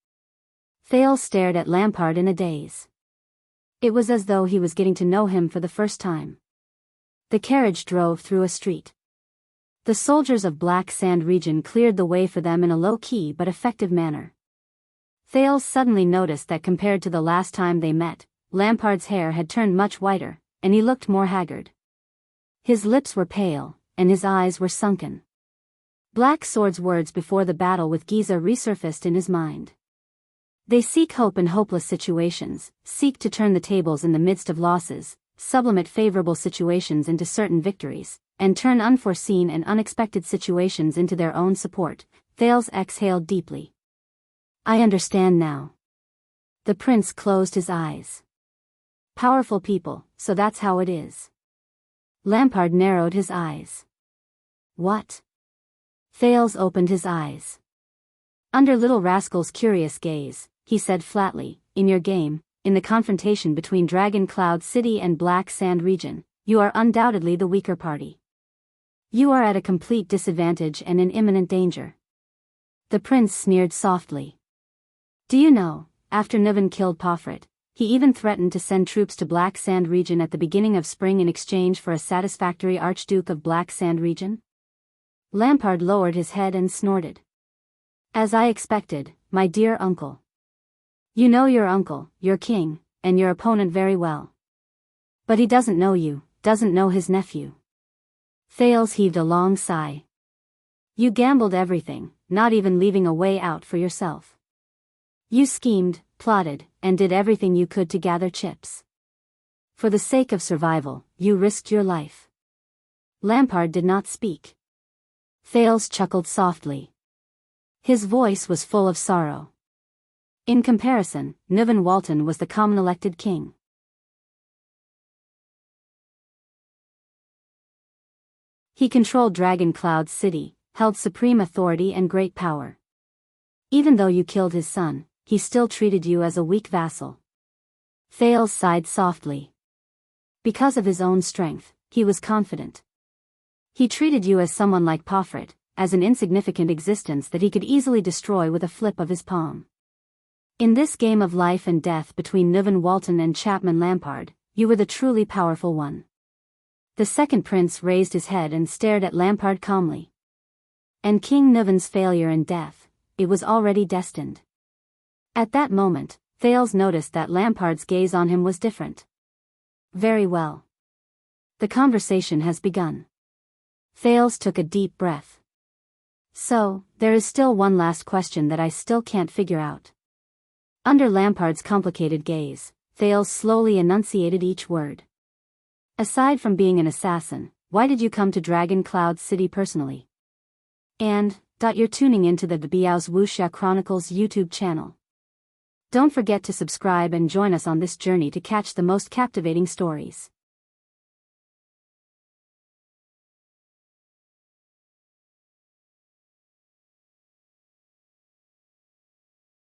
S1: Thales stared at Lampard in a daze. It was as though he was getting to know him for the first time. The carriage drove through a street. The soldiers of Black Sand Region cleared the way for them in a low-key but effective manner. Thales suddenly noticed that compared to the last time they met, Lampard's hair had turned much whiter, and he looked more haggard. His lips were pale, and his eyes were sunken. Black Sword's words before the battle with Giza resurfaced in his mind. They seek hope in hopeless situations, seek to turn the tables in the midst of losses, sublimate favorable situations into certain victories, and turn unforeseen and unexpected situations into their own support. Thales exhaled deeply. I understand now. The prince closed his eyes. Powerful people, so that's how it is. Lampard narrowed his eyes. What? Thales opened his eyes. Under Little Rascal's curious gaze, he said flatly, in your game, in the confrontation between Dragon Cloud City and Black Sand Region, you are undoubtedly the weaker party. You are at a complete disadvantage and in imminent danger. The prince sneered softly. Do you know, after Nuven killed Poffret, he even threatened to send troops to Black Sand Region at the beginning of spring in exchange for a satisfactory Archduke of Black Sand Region? Lampard lowered his head and snorted. As I expected, my dear uncle. You know your uncle, your king, and your opponent very well. But he doesn't know you, doesn't know his nephew. Thales heaved a long sigh. You gambled everything, not even leaving a way out for yourself. You schemed, plotted, and did everything you could to gather chips. For the sake of survival, you risked your life. Lampard did not speak. Thales chuckled softly. His voice was full of sorrow. In comparison, Nuvan Walton was the common elected king. He controlled Dragon Cloud City, held supreme authority and great power. Even though you killed his son, he still treated you as a weak vassal. Thales sighed softly. Because of his own strength, he was confident. He treated you as someone like Pofrit, as an insignificant existence that he could easily destroy with a flip of his palm. In this game of life and death between Nuvan Walton and Chapman Lampard, you were the truly powerful one. The second prince raised his head and stared at Lampard calmly. And King Nuvan's failure and death, it was already destined. At that moment, Thales noticed that Lampard's gaze on him was different. Very well. The conversation has begun. Thales took a deep breath. So, there is still one last question that I still can't figure out. Under Lampard's complicated gaze, Thales slowly enunciated each word. Aside from being an assassin, why did you come to Dragon Cloud City personally? And, you're tuning into the Biyao's Wuxia Chronicles YouTube channel. Don't forget to subscribe and join us on this journey to catch the most captivating stories.